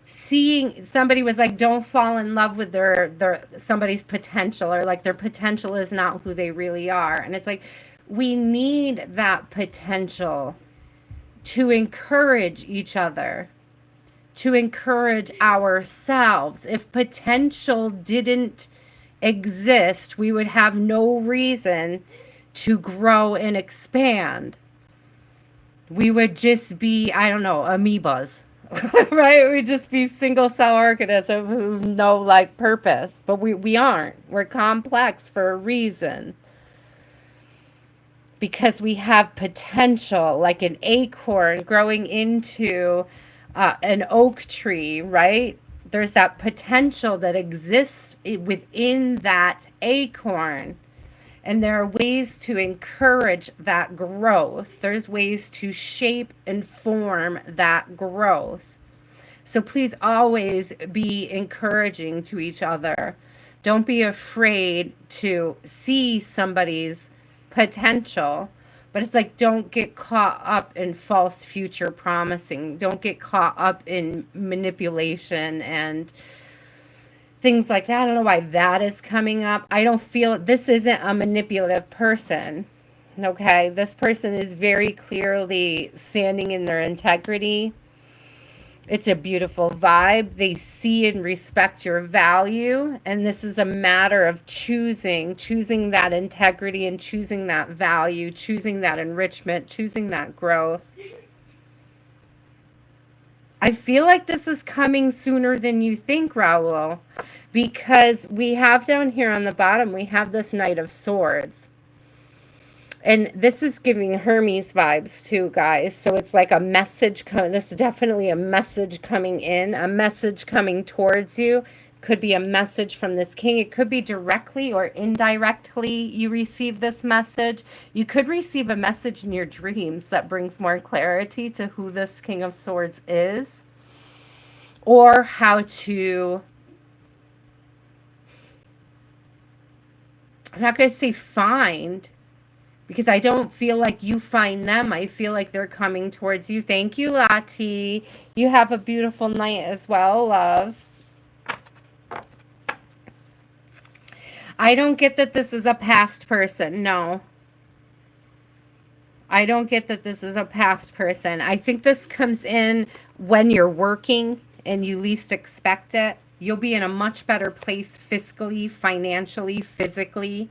seeing, somebody was like, don't fall in love with their somebody's potential, or like their potential is not who they really are. And it's like, we need that potential to encourage each other, to encourage ourselves. If potential didn't exist, we would have no reason to grow and expand. We would just be, I don't know, amoebas, right? We'd just be single cell organisms who know like purpose, but we aren't. We're complex for a reason. Because we have potential, like an acorn growing into an oak tree, right? There's that potential that exists within that acorn. And there are ways to encourage that growth. There's ways to shape and form that growth. So please always be encouraging to each other. Don't be afraid to see somebody's potential, but it's like, don't get caught up in false future promising. Don't get caught up in manipulation and things like that. I don't know why that is coming up. I don't feel, this isn't a manipulative person. Okay, this person is very clearly standing in their integrity. It's a beautiful vibe. They see and respect your value. And this is a matter of choosing that integrity and choosing that value, choosing that enrichment, choosing that growth. I feel like this is coming sooner than you think, Raul, because we have down here on the bottom, we have this Knight of Swords. And this is giving Hermes vibes too, guys. So it's like a message. This is definitely a message coming in, a message coming towards you. could be a message from this king. It could be directly or indirectly you receive this message. You could receive a message in your dreams that brings more clarity to who this King of Swords is, or how to, I'm not going to say find, because I don't feel like you find them. I feel like they're coming towards you. Thank you, Lati. You have a beautiful night as well, love. I don't get that this is a past person. No. I don't get that this is a past person. I think this comes in when you're working and you least expect it. You'll be in a much better place fiscally, financially, physically,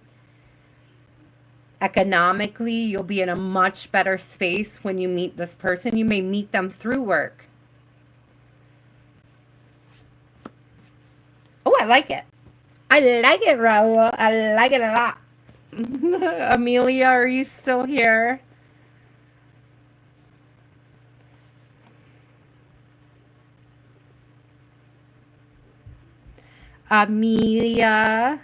economically. You'll be in a much better space when you meet this person. You may meet them through work. Oh, I like it. I like it, Raul. I like it a lot. Amelia, are you still here? Amelia.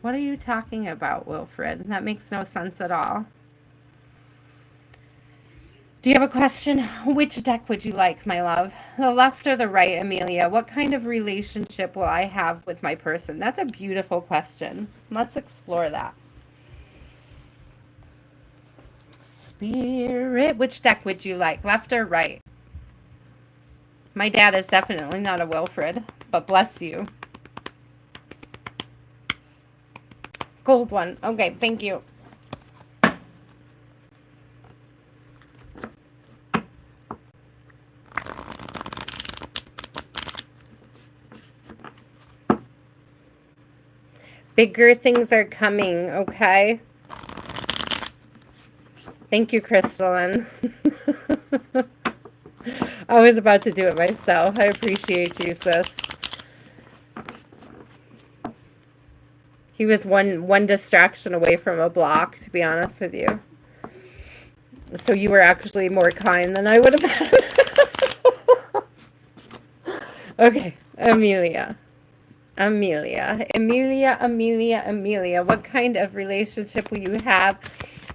What are you talking about, Wilfred? That makes no sense at all. Do you have a question? Which deck would you like, my love? The left or the right, Amelia? What kind of relationship will I have with my person? That's a beautiful question. Let's explore that. Spirit, which deck would you like? Left or right? My dad is definitely not a Wilfred, but bless you. Gold one. Okay, thank you. Bigger things are coming, okay? Thank you, Crystalline. I was about to do it myself. I appreciate you, sis. He was one distraction away from a block, to be honest with you. So you were actually more kind than I would have been. Okay, Amelia. Amelia. What kind of relationship will you have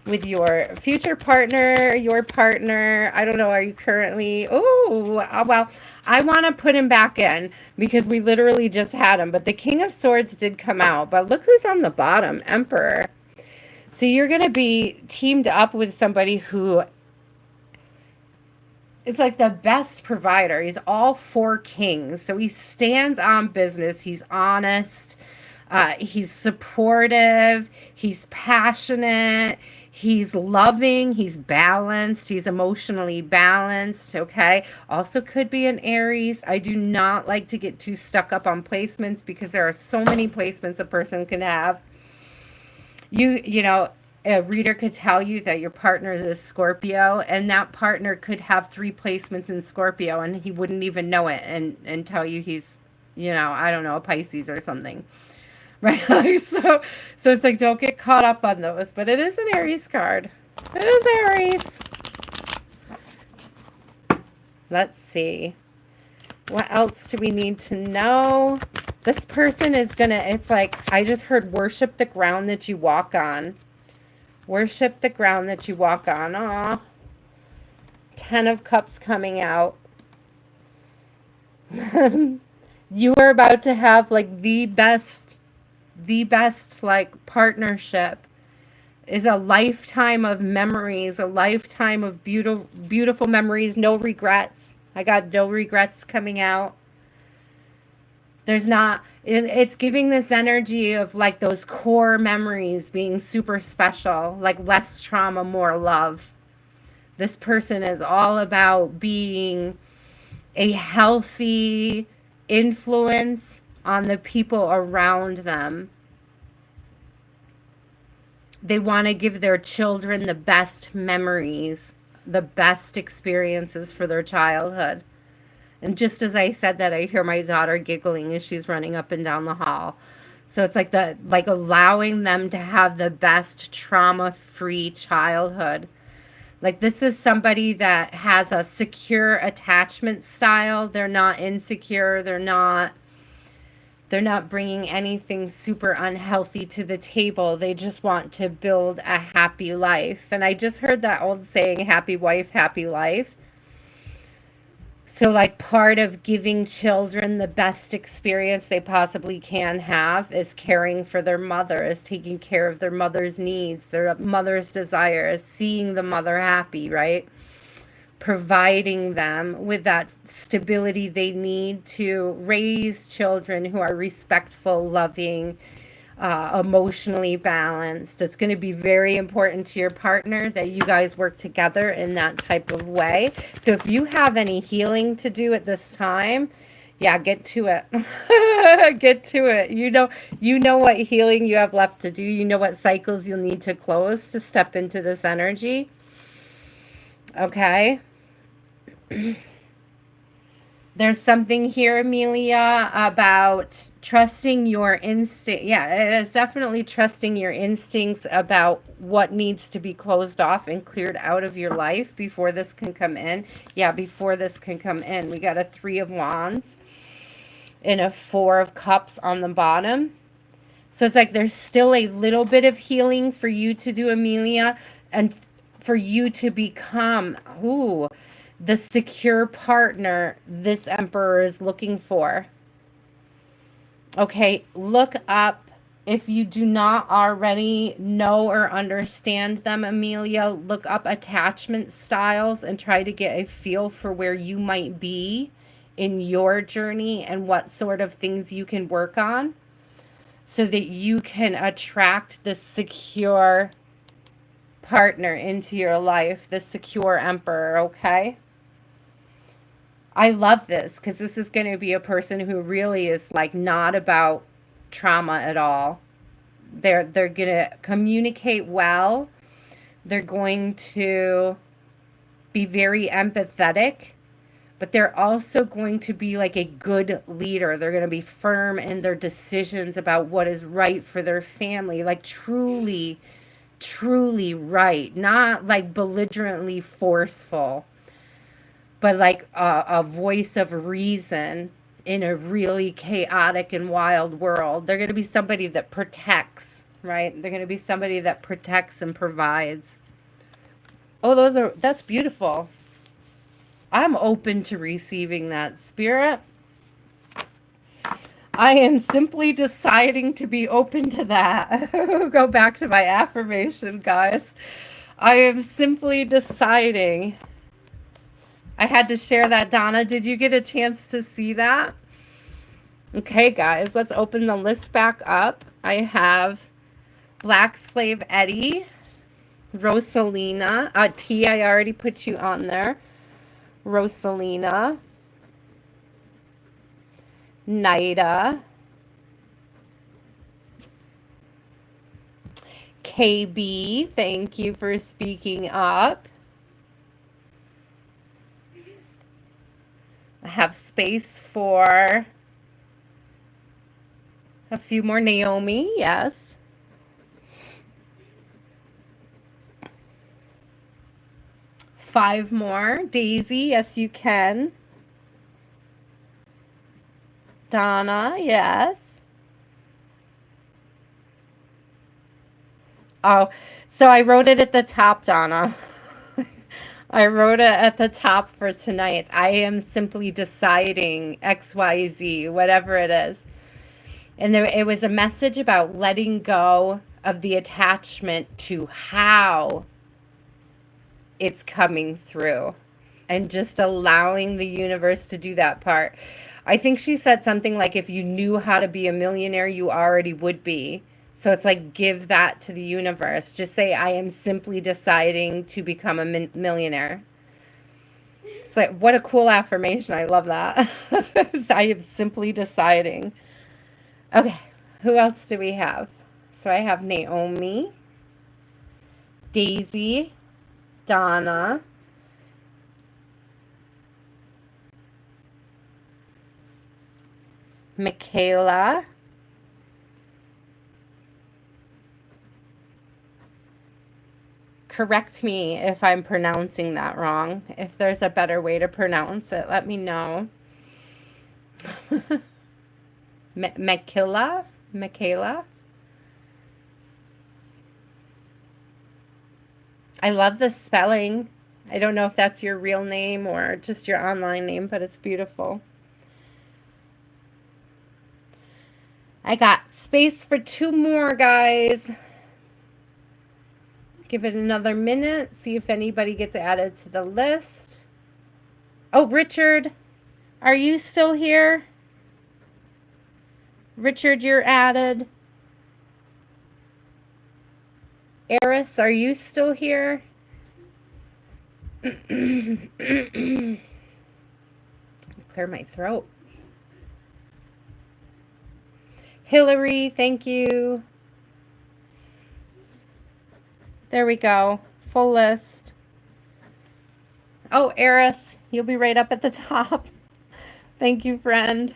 with your future partner, your partner? I don't know. Are you currently... Oh, well, I want to put him back in because we literally just had him. But the King of Swords did come out. But look who's on the bottom, Emperor. So you're going to be teamed up with somebody who is like the best provider. He's all four kings. So he stands on business. He's honest. He's supportive. He's passionate. He's loving. He's balanced. He's emotionally balanced. Okay. Also could be an Aries. I do not like to get too stuck up on placements because there are so many placements a person can have. You know, a reader could tell you that your partner is a Scorpio, and that partner could have 3 placements in Scorpio, and he wouldn't even know it and tell you he's, you know, I don't know, a Pisces or something. Right? So it's like, don't get caught up on those. But it is an Aries card. It is Aries. Let's see. What else do we need to know? This person is going to, it's like, I just heard worship the ground that you walk on. Worship the ground that you walk on. Aw. 10 of Cups coming out. You are about to have like the best like partnership. Is a lifetime of memories, a lifetime of beautiful memories, no regrets. I got no regrets coming out. There's not, it's giving this energy of like those core memories being super special, like less trauma, more love. This person is all about being a healthy influence on the people around them. They want to give their children the best memories, the best experiences for their childhood. And just as I said that, I hear my daughter giggling as she's running up and down the hall. So it's like allowing them to have the best trauma-free childhood. Like this is somebody that has a secure attachment style. They're not insecure. They're not bringing anything super unhealthy to the table. They just want to build a happy life. And I just heard that old saying, happy wife, happy life. So, like, part of giving children the best experience they possibly can have is caring for their mother, is taking care of their mother's needs, their mother's desires, seeing the mother happy, right? Providing them with that stability they need to raise children who are respectful, loving, emotionally balanced. It's going to be very important to your partner that you guys work together in that type of way. So if you have any healing to do at this time, yeah, get to it. Get to it. You know what healing you have left to do. You know what cycles you'll need to close to step into this energy. Okay? There's something here, Amelia, about trusting your instinct. Yeah, it is definitely trusting your instincts about what needs to be closed off and cleared out of your life before this can come in. Yeah, before this can come in. We got a 3 of Wands and a 4 of Cups on the bottom. So it's like there's still a little bit of healing for you to do, Amelia, and for you to become, the secure partner this Emperor is looking for. Okay, look up, if you do not already know or understand them, Amelia, look up attachment styles and try to get a feel for where you might be in your journey and what sort of things you can work on so that you can attract the secure partner into your life, the secure Emperor, okay? I love this because this is going to be a person who really is like not about trauma at all. They're going to communicate well. They're going to be very empathetic, but they're also going to be like a good leader. They're going to be firm in their decisions about what is right for their family, like truly, truly right, not like belligerently forceful, but like a voice of reason in a really chaotic and wild world. They're going to be somebody that protects, right? They're going to be somebody that protects and provides. Oh, that's beautiful. I'm open to receiving that, Spirit. I am simply deciding to be open to that. Go back to my affirmation, guys. I am simply deciding. I had to share that, Donna. Did you get a chance to see that? Okay, guys, let's open the list back up. I have Black Slave Eddie, Rosalina. T, I already put you on there. Rosalina. Nida. KB, thank you for speaking up. I have space for a few more. Naomi, yes. Five more. Daisy, yes, you can. Donna, yes. Oh, so I wrote it at the top, Donna. I wrote it at the top for tonight. I am simply deciding XYZ, whatever it is. And it was a message about letting go of the attachment to how it's coming through and just allowing the universe to do that part. I think she said something like, if you knew how to be a millionaire, you already would be. So it's like, give that to the universe. Just say, I am simply deciding to become a millionaire. It's like, what a cool affirmation. I love that. I am simply deciding. Okay, who else do we have? So I have Naomi, Daisy, Donna, Michaela, Correct me if I'm pronouncing that wrong. If there's a better way to pronounce it, let me know. Michaela? Michaela? I love the spelling. I don't know if that's your real name or just your online name, but it's beautiful. I got space for 2 more, guys. Give it another minute. See if anybody gets added to the list. Oh, Richard, are you still here? Richard, you're added. Eris, are you still here? Clear my throat. Hillary, thank you. There we go. Full list. Oh, Eris, you'll be right up at the top. Thank you, friend.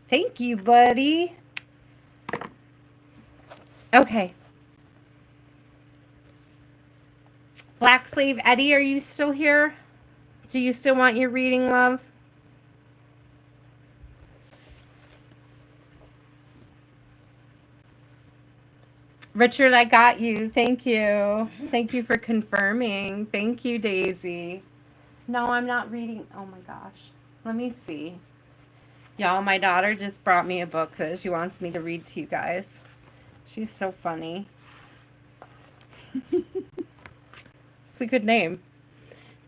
Thank you, buddy. Okay. Black Slave Eddie, are you still here? Do you still want your reading, love? Richard, I got you. Thank you. Thank you for confirming. Thank you, Daisy. No, I'm not reading. Oh my gosh. Let me see. Y'all, my daughter just brought me a book that she wants me to read to you guys. She's so funny. It's a good name.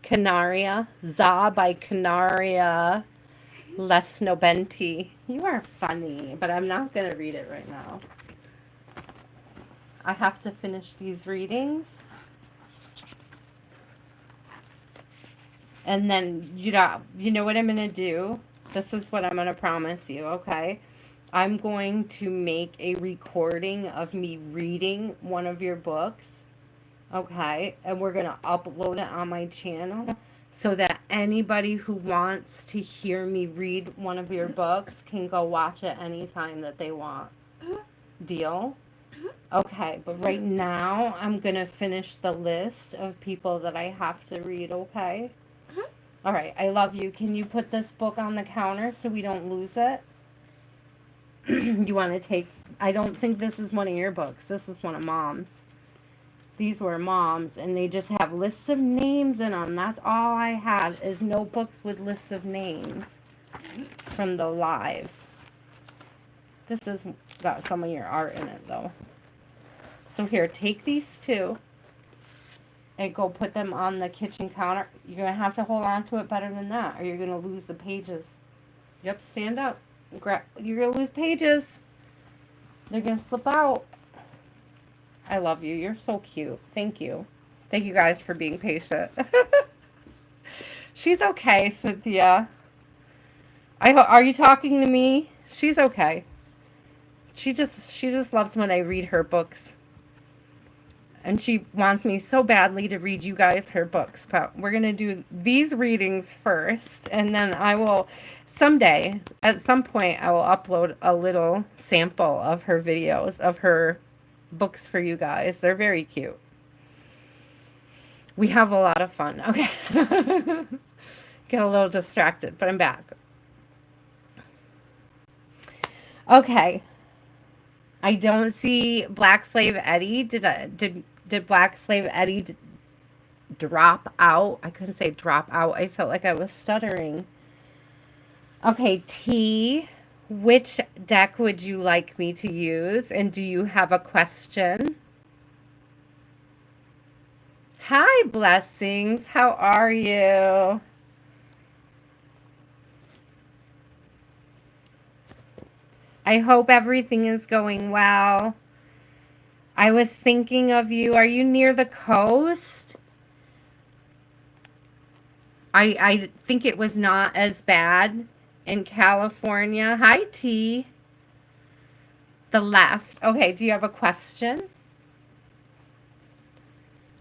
Canaria. Za by Canaria Lesnobenti. You are funny, but I'm not going to read it right now. I have to finish these readings. And then, you know what I'm going to do? This is what I'm going to promise you, okay? I'm going to make a recording of me reading one of your books, okay? And we're going to upload it on my channel so that anybody who wants to hear me read one of your books can go watch it anytime that they want. Deal? Okay, but right now I'm going to finish the list of people that I have to read, okay? All right, I love you. Can you put this book on the counter so we don't lose it? You want to take... I don't think this is one of your books. This is one of Mom's. These were Mom's, and they just have lists of names in them. That's all I have is notebooks with lists of names from the lives. This has got some of your art in it, though. So here, take these 2 and go put them on the kitchen counter. You're going to have to hold on to it better than that, or you're going to lose the pages. Yep, stand up. You're going to lose pages. They're going to slip out. I love you. You're so cute. Thank you. Thank you guys for being patient. She's okay, Cynthia. Are you talking to me? She's okay. She just loves when I read her books. And she wants me so badly to read you guys her books. But we're going to do these readings first. And then I will, someday, at some point, I will upload a little sample of her videos, of her books for you guys. They're very cute. We have a lot of fun. Okay. Get a little distracted, but I'm back. Okay. I don't see Black Slave Eddie. Did Black Slave Eddie drop out? I couldn't say drop out. I felt like I was stuttering. Okay, T, which deck would you like me to use? And do you have a question? Hi, Blessings. How are you? I hope everything is going well. I was thinking of you. Are you near the coast? I think it was not as bad in California. Hi, T. The left. Okay, do you have a question?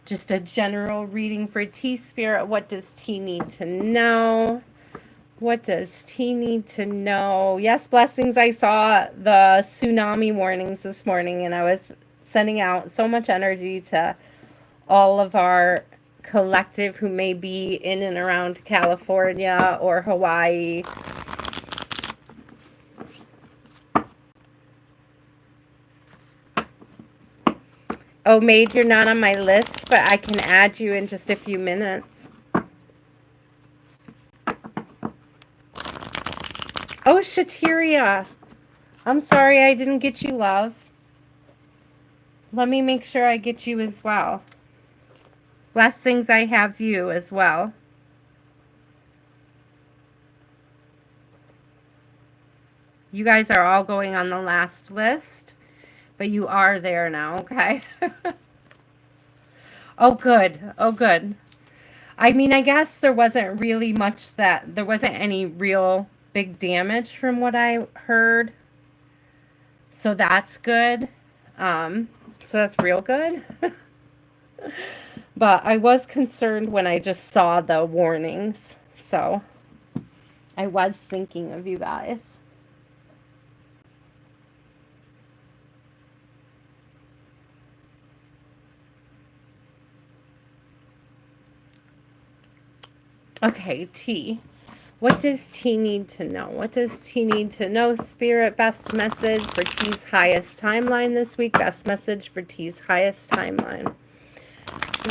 Just a general reading for T Spirit. What does T need to know? What does T need to know? Yes, Blessings. I saw the tsunami warnings this morning, and I was sending out so much energy to all of our collective who may be in and around California or Hawaii. Oh, Maid, you're not on my list, but I can add you in just a few minutes. Oh, Shatiria. I'm sorry I didn't get you, love. Let me make sure I get you as well. Blessings, I have you as well. You guys are all going on the last list, but you are there now, okay? Oh, good. Oh, good. I mean, I guess there wasn't really much there wasn't any real big damage from what I heard. So that's good. So that's real good. But I was concerned when I just saw the warnings. So I was thinking of you guys. Okay, T. What does T need to know? What does T need to know? Spirit, best message for T's highest timeline this week. Best message for T's highest timeline.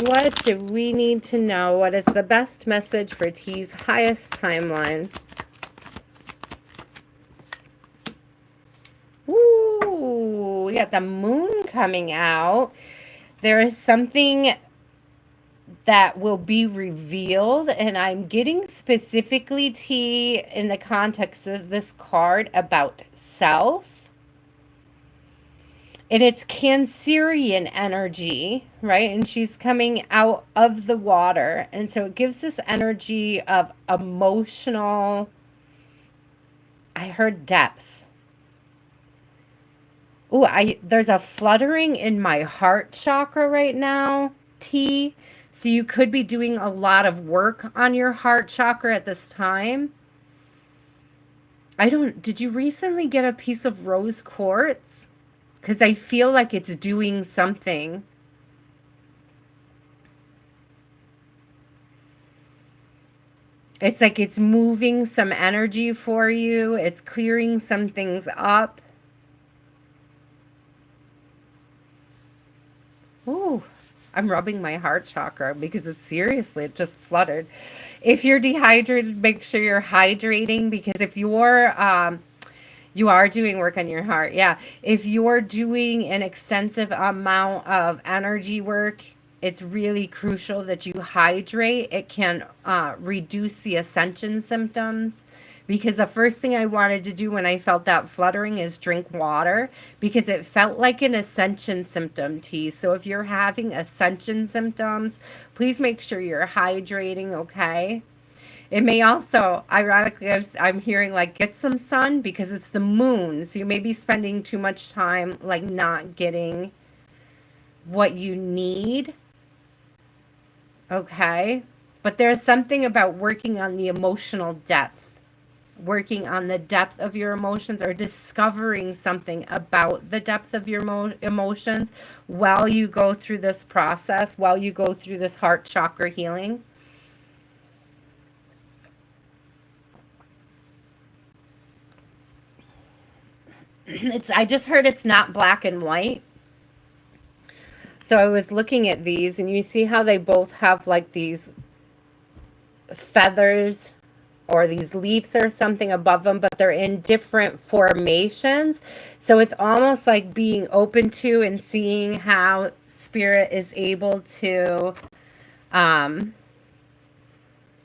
What do we need to know? What is the best message for T's highest timeline? Ooh, we got the moon coming out. There is something that will be revealed, and I'm getting specifically, T, in the context of this card about self. And it's Cancerian energy, right? And she's coming out of the water. And so it gives this energy of emotional, I heard depth. Ooh, there's a fluttering in my heart chakra right now, T. So you could be doing a lot of work on your heart chakra at this time. Did you recently get a piece of rose quartz? Because I feel like it's doing something. It's like it's moving some energy for you. It's clearing some things up. Ooh, I'm rubbing my heart chakra because it just fluttered. If you're dehydrated, make sure you're hydrating, because if you are doing work on your heart. Yeah. If you're doing an extensive amount of energy work, it's really crucial that you hydrate. It can reduce the ascension symptoms. Because the first thing I wanted to do when I felt that fluttering is drink water, because it felt like an ascension symptom, T. So if you're having ascension symptoms, please make sure you're hydrating, okay? It may also, ironically, I'm hearing like get some sun because it's the moon. So you may be spending too much time like not getting what you need. Okay. But there's something about working on the emotional depth, working on the depth of your emotions, or discovering something about the depth of your emotions while you go through this process, while you go through this heart chakra healing. I just heard it's not black and white. So I was looking at these, and you see how they both have like these feathers or these leaves or something above them, but they're in different formations. So it's almost like being open to and seeing how spirit is able to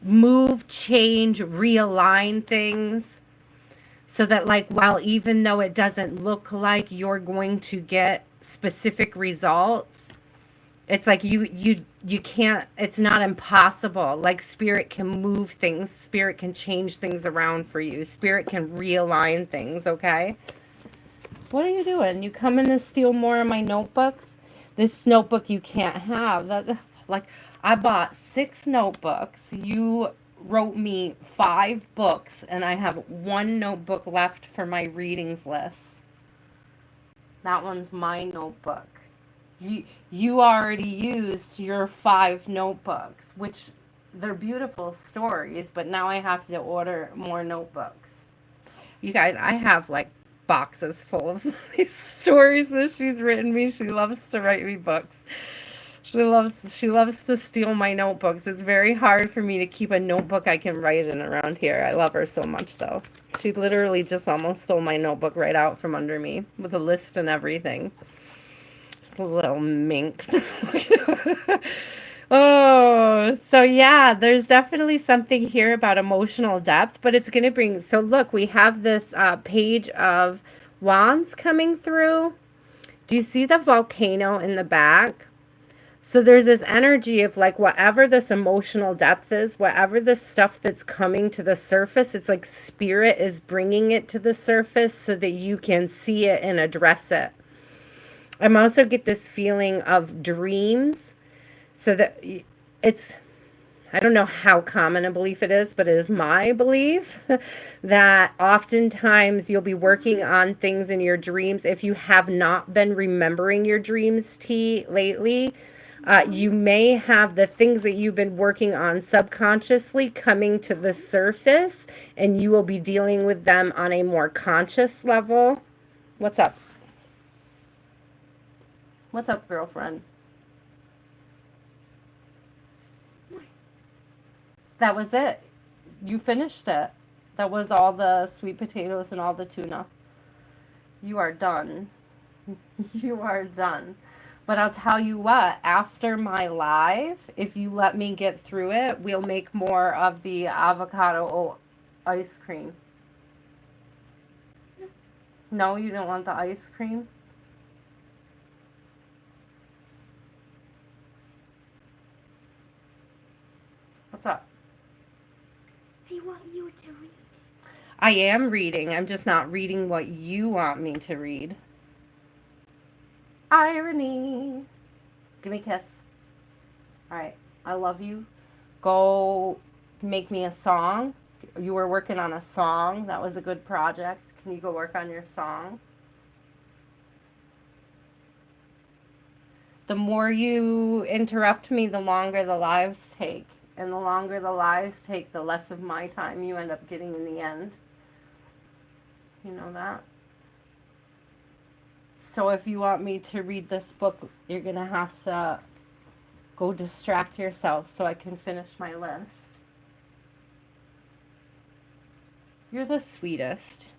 move, change, realign things. So that, like, while even though it doesn't look like you're going to get specific results, it's like you can't, it's not impossible. Like spirit can move things, spirit can change things around for you, spirit can realign things, okay? What are you doing? You coming to steal more of my notebooks? This notebook you can't have. Like, I bought 6 notebooks. You wrote me 5 books, and I have 1 notebook left for my readings list. That one's my notebook. You already used your 5 notebooks, which they're beautiful stories, but now I have to order more notebooks. You guys, I have like boxes full of these stories that she's written me. She loves to write me books. She loves to steal my notebooks. It's very hard for me to keep a notebook I can write in around here. I love her so much though. She literally just almost stole my notebook right out from under me with a list and everything. Just a little minx. Oh, so yeah, there's definitely something here about emotional depth, but it's going to bring. So look, we have this page of wands coming through. Do you see the volcano in the back? So there's this energy of like whatever this emotional depth is, whatever the stuff that's coming to the surface, it's like spirit is bringing it to the surface so that you can see it and address it. I'm also get this feeling of dreams. So that it's, I don't know how common a belief it is, but it is my belief that oftentimes you'll be working on things in your dreams. If you have not been remembering your dreams, T, lately, you may have the things that you've been working on subconsciously coming to the surface, and you will be dealing with them on a more conscious level. What's up? What's up, girlfriend? That was it. You finished it. That was all the sweet potatoes and all the tuna. You are done. You are done. But I'll tell you what, after my live, if you let me get through it, we'll make more of the avocado ice cream. No, you don't want the ice cream? What's up? I want you to read. I am reading. I'm just not reading what you want me to read. Irony. Give me a kiss. All right. I love you. Go make me a song. You were working on a song. That was a good project. Can you go work on your song? The more you interrupt me, the longer the lives take. And the longer the lives take, the less of my time you end up getting in the end. You know that? So if you want me to read this book, you're going to have to go distract yourself so I can finish my list. You're the sweetest.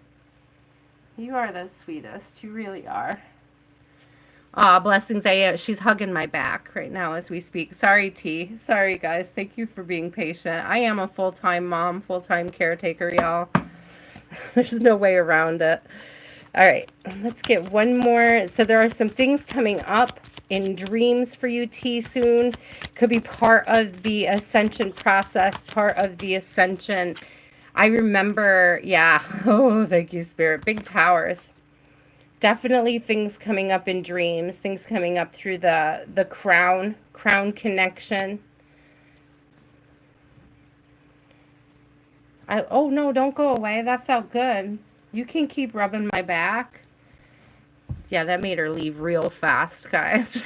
You are the sweetest. You really are. Aw, blessings. She's hugging my back right now as we speak. Sorry, T. Sorry, guys. Thank you for being patient. I am a full-time mom, full-time caretaker, y'all. There's no way around it. All right, let's get one more. So there are some things coming up in dreams for you, T, soon. Could be part of the ascension process, part of the ascension. I remember, yeah. Oh, thank you, Spirit. Big towers. Definitely things coming up in dreams, things coming up through the crown connection. Oh no, don't go away. That felt good. You can keep rubbing my back. Yeah, that made her leave real fast, guys.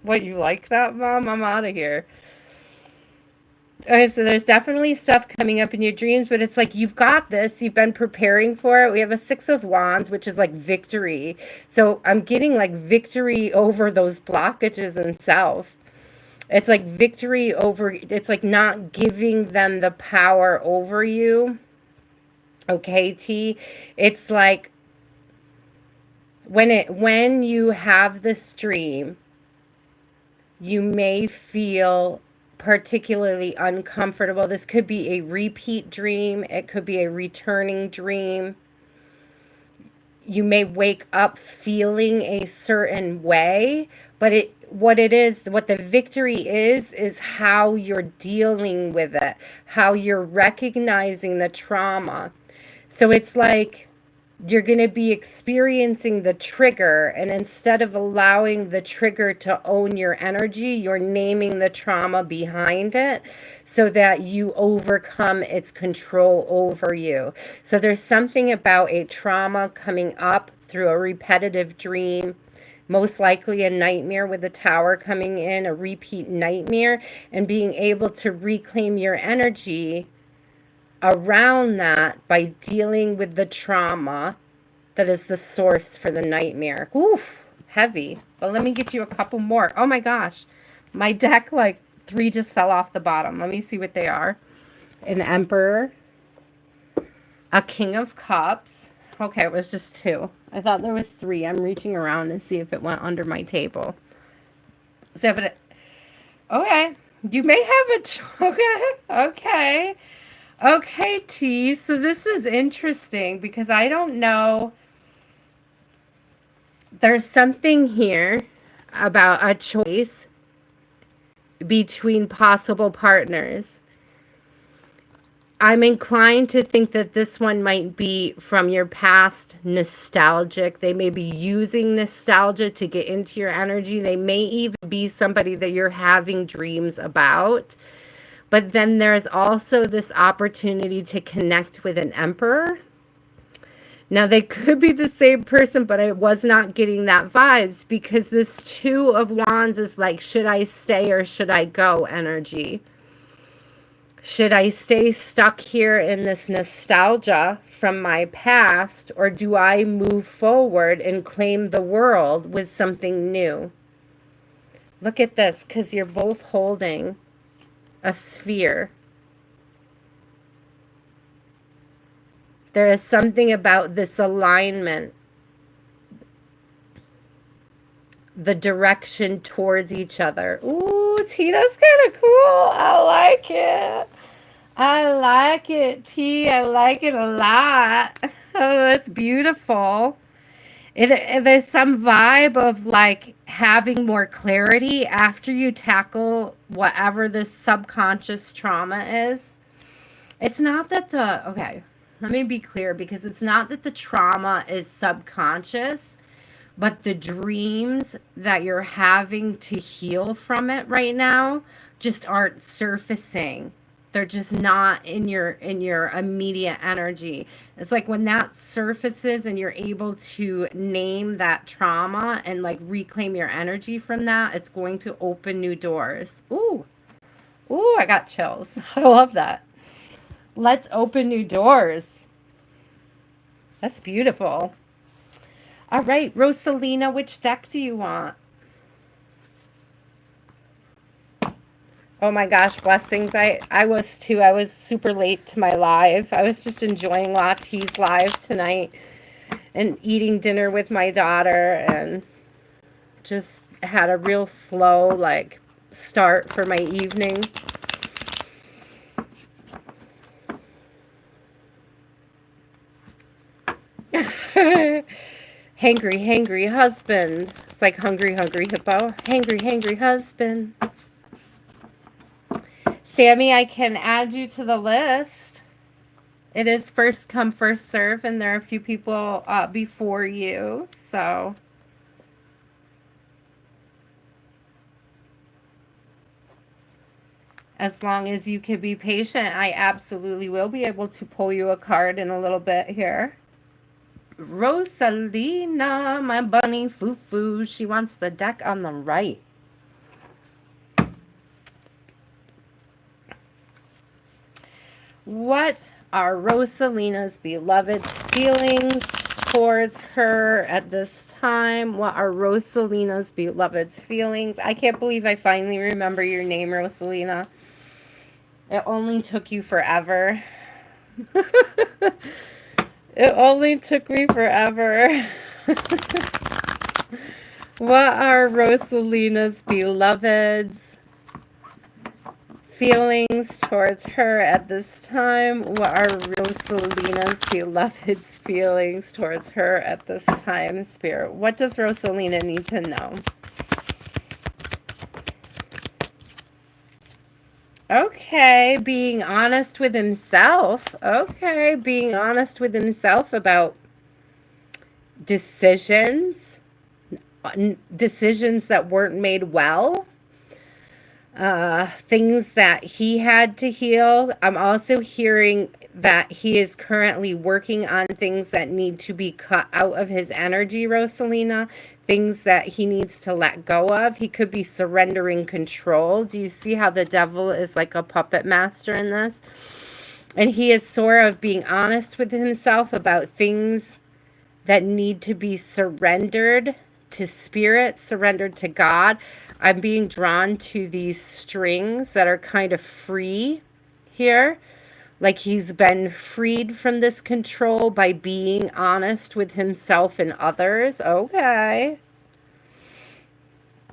What, you like that, Mom? I'm out of here. Okay, so there's definitely stuff coming up in your dreams, but it's like you've got this. You've been preparing for it. We have a 6 of Wands, which is like victory. So I'm getting like victory over those blockages in self. It's like victory over, it's like not giving them the power over you. Okay, T. It's like when you have this dream, you may feel particularly uncomfortable. This could be a repeat dream. It could be a returning dream. You may wake up feeling a certain way, but what the victory is how you're dealing with it, how you're recognizing the trauma. So it's like you're going to be experiencing the trigger, and instead of allowing the trigger to own your energy, you're naming the trauma behind it so that you overcome its control over you. So there's something about a trauma coming up through a repetitive dream most likely a nightmare with the tower coming in, a repeat nightmare, and being able to reclaim your energy around that by dealing with the trauma that is the source for the nightmare. Oof, heavy. But let me get you a couple more. Oh my gosh. My deck, like 3 just fell off the bottom. Let me see what they are. An Emperor, a King of Cups. Okay, it was just 2. I thought there was 3. I'm reaching around and see if it went under my table. Okay. You may have okay. Okay, T. So this is interesting because I don't know. There's something here about a choice between possible partners. I'm inclined to think that this one might be from your past, nostalgic. They may be using nostalgia to get into your energy. They may even be somebody that you're having dreams about. But then there's also this opportunity to connect with an emperor. Now, they could be the same person, but I was not getting that vibes because this 2 of Wands is like, should I stay or should I go energy? Should I stay stuck here in this nostalgia from my past, or do I move forward and claim the world with something new? Look at this, because you're both holding a sphere. There is something about this alignment, the direction towards each other. Ooh, T, that's kind of cool. I like it. I like it, T. I like it a lot. Oh, that's beautiful. There's some vibe of like having more clarity after you tackle whatever this subconscious trauma is. It's not that okay, let me be clear, because it's not that the trauma is subconscious, but the dreams that you're having to heal from it right now just aren't surfacing. They're just not in your immediate energy. It's like when that surfaces and you're able to name that trauma and like reclaim your energy from that, it's going to open new doors. Ooh. Ooh, I got chills. I love that. Let's open new doors. That's beautiful. All right, Rosalina, which deck do you want? Oh my gosh, blessings. I was too. I was super late to my live. I was just enjoying Lottie's live tonight and eating dinner with my daughter and just had a real slow like start for my evening. Hangry husband. It's like hungry hippo. Hangry husband. Sammy, I can add you to the list. It is first come, first serve, and there are a few people before you, so. As long as you can be patient, I absolutely will be able to pull you a card in a little bit here. Rosalina, my bunny foo-foo, she wants the deck on the right. What are Rosalina's beloved's feelings towards her at this time? What are Rosalina's beloved's feelings? I can't believe I finally remember your name, Rosalina. It only took you forever. It only took me forever. What are Rosalina's beloved's feelings towards her at this time? What are Rosalina's beloved's feelings towards her at this time, Spirit? What does Rosalina need to know? Okay, being honest with himself. Okay, being honest with himself about decisions that weren't made well. things that he had to heal. I'm also hearing that he is currently working on things that need to be cut out of his energy, Rosalina, things that he needs to let go of. He could be surrendering control. Do you see how the devil is like a puppet master in this? And he is sort of being honest with himself about things that need to be surrendered to spirit, surrendered to God. I'm being drawn to these strings that are kind of free here. Like he's been freed from this control by being honest with himself and others. Okay.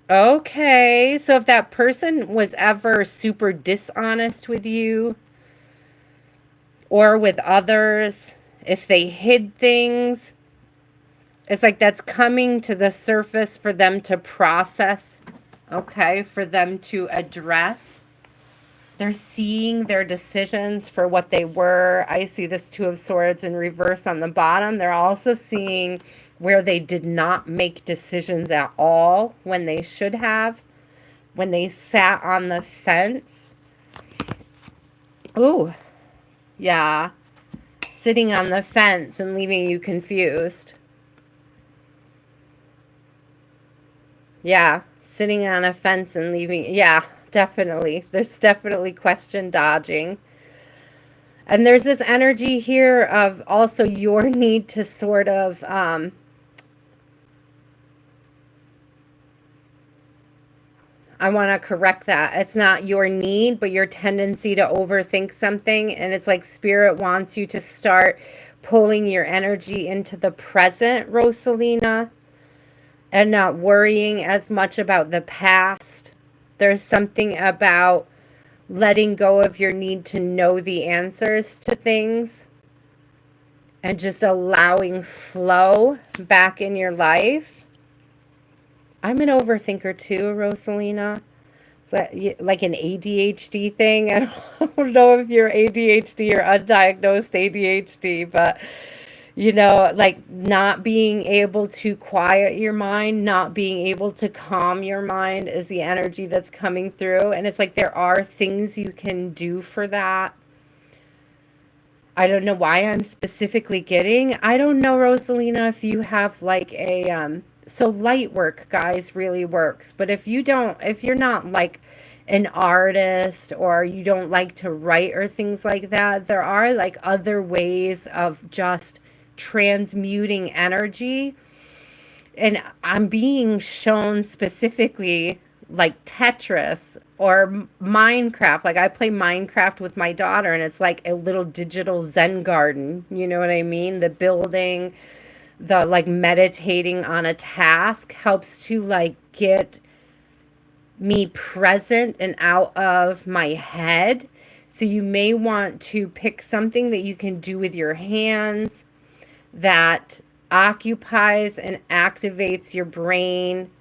Okay. So if that person was ever super dishonest with you or with others, if they hid things, it's like that's coming to the surface for them to process, okay, for them to address. They're seeing their decisions for what they were. I see this Two of Swords in reverse on the bottom. They're also seeing where they did not make decisions at all when they should have, when they sat on the fence. Ooh, yeah, sitting on the fence and leaving you confused. Yeah, sitting on a fence and leaving. Yeah, definitely. There's definitely question dodging. And there's this energy here of also your need to sort of, I want to correct that. It's not your need, but your tendency to overthink something. And it's like spirit wants you to start pulling your energy into the present, Rosalina, and not worrying as much about the past. There's something about letting go of your need to know the answers to things and just allowing flow back in your life. I'm an overthinker too, Rosalina. Is that like an ADHD thing? I don't know if you're ADHD or undiagnosed ADHD, but you know, like not being able to quiet your mind, not being able to calm your mind is the energy that's coming through. And it's like there are things you can do for that. I don't know why I'm specifically getting. I don't know, Rosalina, if you have like a so light work, guys, really works. But if you don't, if you're not like an artist or you don't like to write or things like that, there are like other ways of just transmuting energy. And I'm being shown specifically like Tetris or Minecraft. Like I play Minecraft with my daughter and it's like a little digital Zen garden. You know what I mean? The building, the like meditating on a task helps to like get me present and out of my head. So you may want to pick something that you can do with your hands that occupies and activates your brain.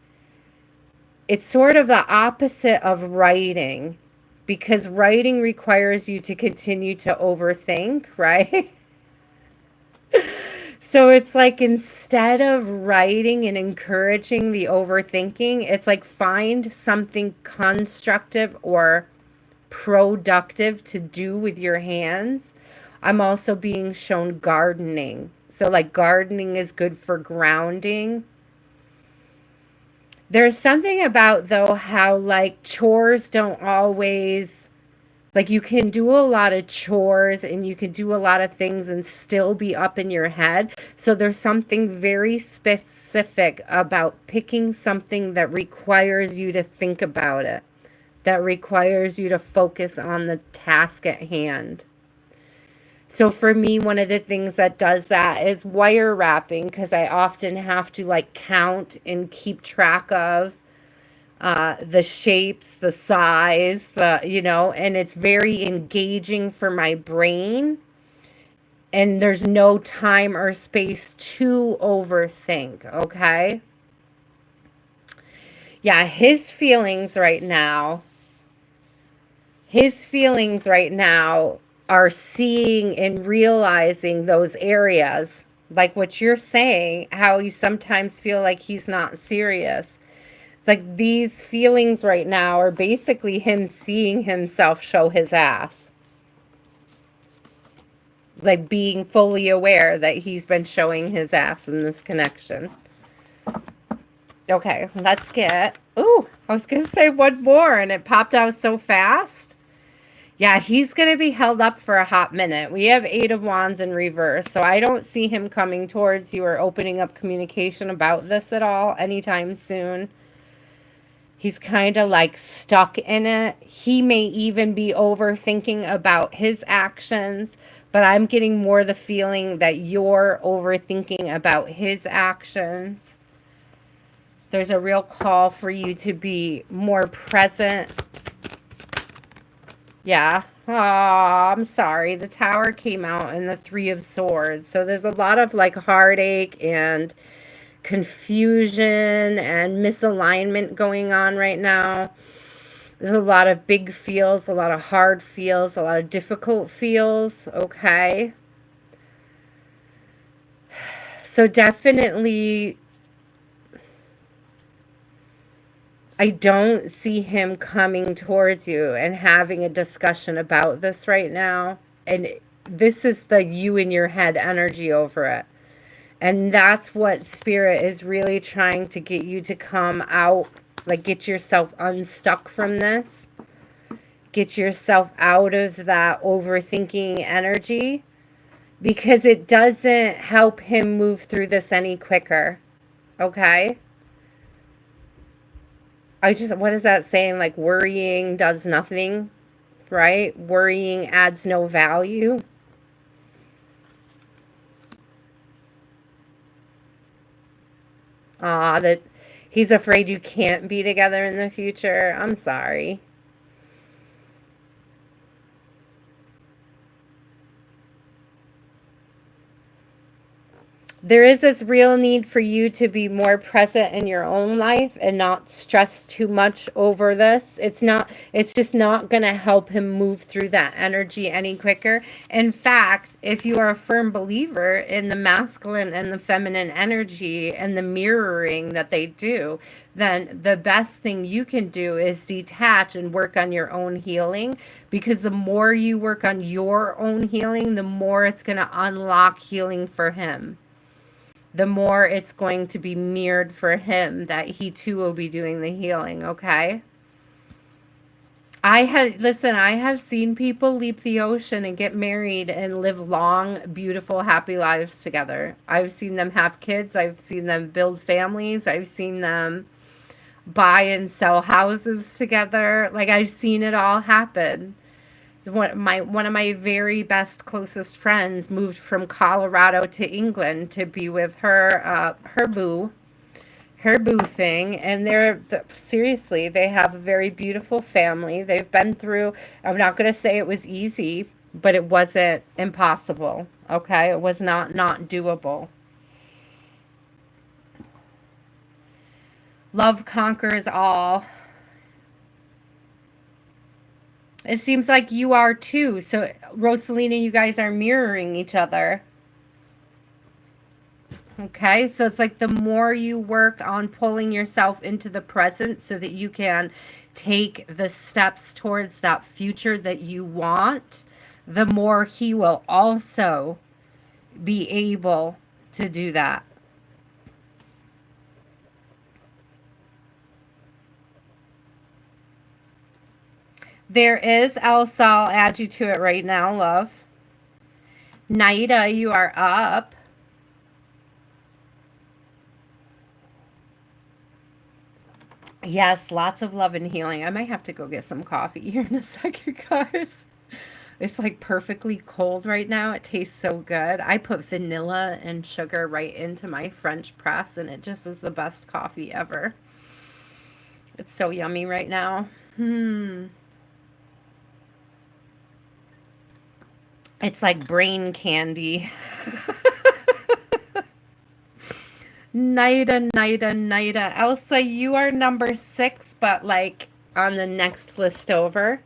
It's sort of the opposite of writing because writing requires you to continue to overthink, right? So it's like instead of writing and encouraging the overthinking, it's like find something constructive or productive to do with your hands. I'm also being shown gardening. So like gardening is good for grounding. There's something about though how like chores don't always, like you can do a lot of chores and you can do a lot of things and still be up in your head. So there's something very specific about picking something that requires you to think about it, that requires you to focus on the task at hand. So for me, one of the things that does that is wire wrapping because I often have to like count and keep track of the shapes, the size, you know, and it's very engaging for my brain. And there's no time or space to overthink, okay? Yeah, his feelings right now are seeing and realizing those areas, like what you're saying, how you sometimes feel like he's not serious. Like these feelings right now are basically him seeing himself show his ass. Like being fully aware that he's been showing his ass in this connection. Okay, let's get... Ooh, I was going to say one more and it popped out so fast. Yeah, he's going to be held up for a hot minute. We have 8 of Wands in reverse, so I don't see him coming towards you or opening up communication about this at all anytime soon. He's kind of like stuck in it. He may even be overthinking about his actions, but I'm getting more the feeling that you're overthinking about his actions. There's a real call for you to be more present. Yeah. Oh, I'm sorry. The Tower came out and the 3 of Swords. So there's a lot of like heartache and confusion and misalignment going on right now. There's a lot of big feels, a lot of hard feels, a lot of difficult feels, okay? So definitely, I don't see him coming towards you and having a discussion about this right now. And this is the you in your head energy over it. And that's what Spirit is really trying to get you to come out, like get yourself unstuck from this. Get yourself out of that overthinking energy, because it doesn't help him move through this any quicker. Okay? What is that saying? Like worrying does nothing, right? Worrying adds no value. That he's afraid you can't be together in the future. I'm sorry. There is this real need for you to be more present in your own life and not stress too much over this. It's just not going to help him move through that energy any quicker. In fact, if you are a firm believer in the masculine and the feminine energy and the mirroring that they do, then the best thing you can do is detach and work on your own healing, because the more you work on your own healing, the more it's going to unlock healing for him. The more it's going to be mirrored for him that he too will be doing the healing, okay? I have seen people leap the ocean and get married and live long, beautiful, happy lives together. I've seen them have kids. I've seen them build families. I've seen them buy and sell houses together. Like, I've seen it all happen. One of my very best closest friends moved from Colorado to England to be with her boo thing, and seriously, they have a very beautiful family. They've been through, I'm not going to say it was easy, but it wasn't impossible. Okay, it was not doable. Love conquers all. It seems like you are too. So, Rosalina, you guys are mirroring each other. Okay, so it's like the more you work on pulling yourself into the present so that you can take the steps towards that future that you want, the more he will also be able to do that. There is Elsa. I'll add you to it right now, love. Naida, you are up. Yes, lots of love and healing. I might have to go get some coffee here in a second, guys. It's like perfectly cold right now. It tastes so good. I put vanilla and sugar right into my French press, and it just is the best coffee ever. It's so yummy right now. It's like brain candy. Nida. Elsa, you are number 6, but like on the next list over.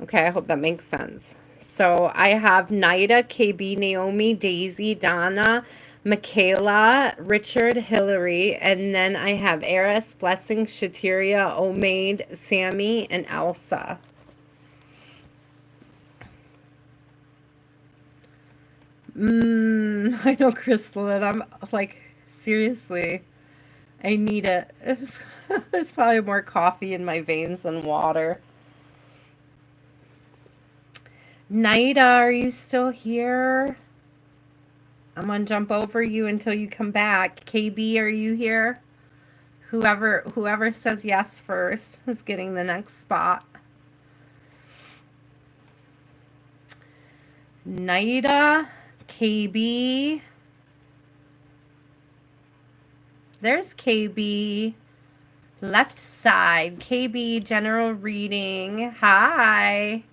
Okay, I hope that makes sense. So I have Nida, KB, Naomi, Daisy, Donna, Michaela, Richard, Hillary, and then I have Eris, Blessing, Shateria, Omaid, Sammy, and Elsa. I know, Crystal, and I'm like, seriously, I need it. There's probably more coffee in my veins than water. Naida, are you still here? I'm gonna jump over you until you come back. KB, are you here? Whoever says yes first is getting the next spot. Naida, KB. There's KB. Left side, KB, general reading. Hi.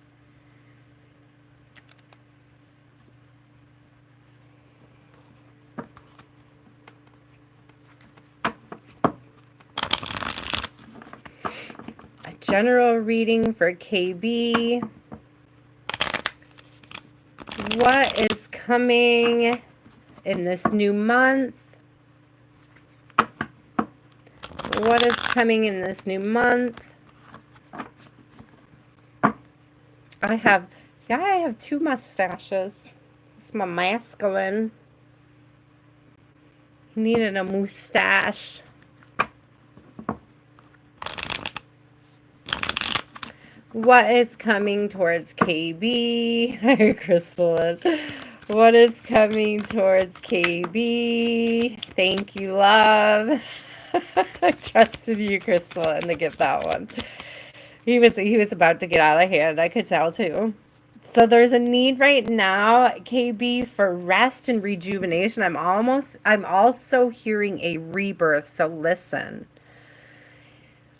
A general reading for KB. What is coming in this new month? What is coming in this new month? I have 2 mustaches. It's my masculine. Needed a mustache. What is coming towards KB? Hi, Crystal. What is coming towards KB? Thank you, love. I trusted you, Crystal, and to get that one. He was about to get out of hand. I could tell too. So there's a need right now, KB, for rest and rejuvenation. I'm also hearing a rebirth. So listen.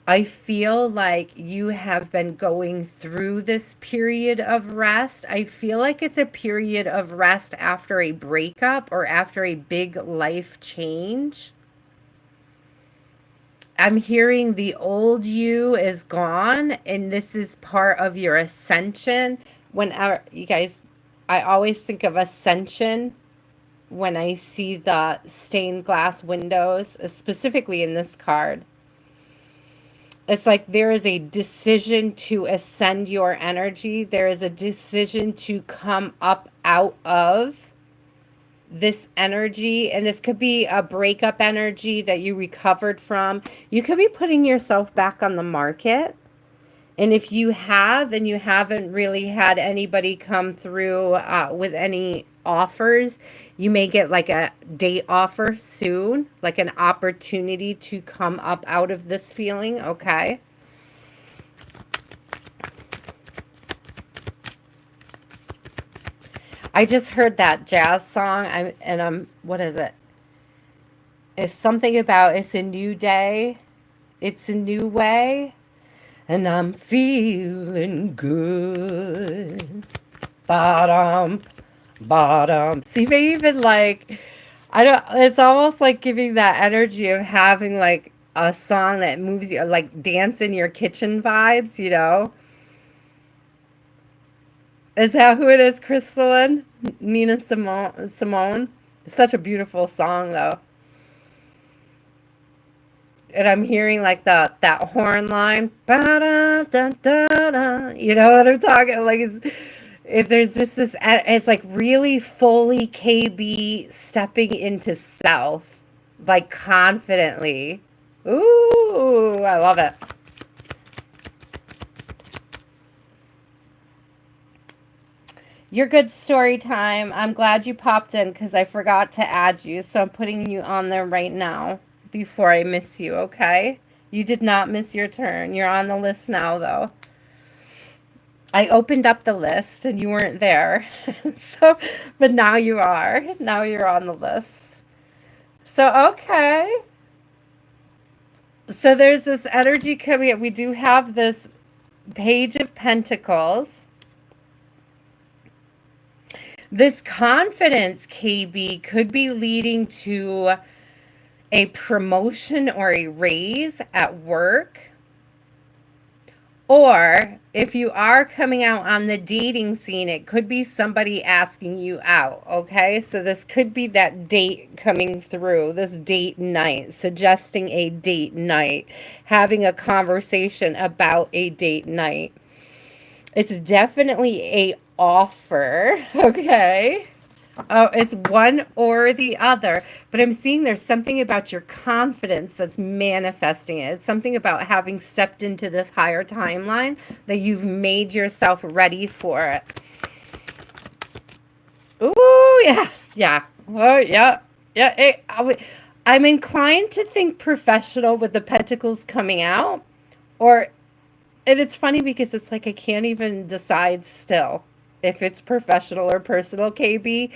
I feel like you have been going through this period of rest. I feel like it's a period of rest after a breakup or after a big life change. I'm hearing the old you is gone, and this is part of your ascension. Whenever you guys, I always think of ascension when I see the stained glass windows, specifically in this card. It's like there is a decision to ascend your energy. There is a decision to come up out of this energy. And this could be a breakup energy that you recovered from. You could be putting yourself back on the market. And if you have, and you haven't really had anybody come through with any offers, you may get like a date offer soon, like an opportunity to come up out of this feeling, okay? I just heard that jazz song, what is it? It's something about it's a new day, it's a new way. And I'm feeling good. Bottom, bottom. See, even like, I don't, it's almost like giving that energy of having like a song that moves you, like dance in your kitchen vibes, you know? Is that who it is, Crystalline? Nina Simone? It's such a beautiful song, though. And I'm hearing like that horn line, ba-da-da-da-da. You know what I'm talking? Like there's just this. It's like really fully KB stepping into self, like confidently. Ooh, I love it. Your good story time. I'm glad you popped in because I forgot to add you, so I'm putting you on there right now before I miss you, okay? You did not miss your turn. You're on the list now, though. I opened up the list and you weren't there. So, but now you are. Now you're on the list. So, okay. So there's this energy coming up. We do have this Page of Pentacles. This confidence, KB, could be leading to a promotion or a raise at work, Or if you are coming out on the dating scene, it could be somebody asking you out, okay? So this could be that date coming through, this date night, suggesting a date night, having a conversation about a date night. It's definitely a offer, okay? Oh, it's one or the other. But I'm seeing there's something about your confidence that's manifesting it. It's something about having stepped into this higher timeline that you've made yourself ready for it. Ooh, yeah. Yeah. Oh, yeah. Yeah. I'm inclined to think professional with the pentacles coming out. Or, and it's funny because it's like I can't even decide still if it's professional or personal, KB,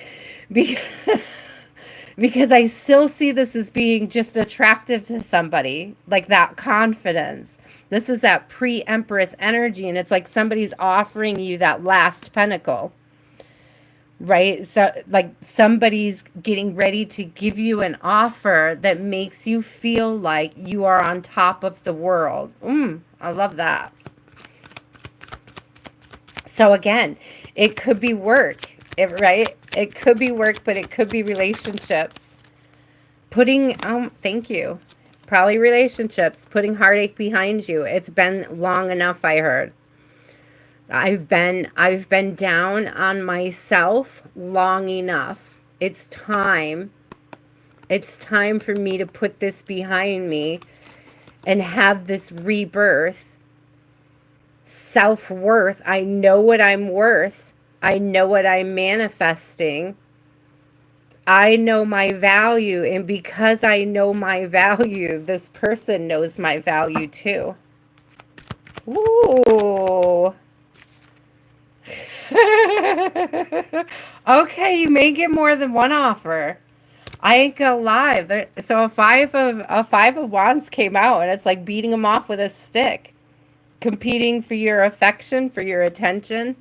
because because I still see this as being just attractive to somebody, like that confidence. This is that pre-empress energy, and it's like somebody's offering you that last pentacle, right? So like somebody's getting ready to give you an offer that makes you feel like you are on top of the world. I love that. So again, it could be work, right? It could be work, but it could be relationships. Thank you. Probably relationships, putting heartache behind you. It's been long enough, I heard. I've been down on myself long enough. It's time. It's time for me to put this behind me and have this rebirth. Self-worth. I know what I'm worth. I know what I'm manifesting. I know my value, and because I know my value, this person knows my value too. Ooh. Okay, you may get more than one offer. I ain't gonna lie. So a five of wands came out, and it's like beating them off with a stick, competing for your affection, for your attention.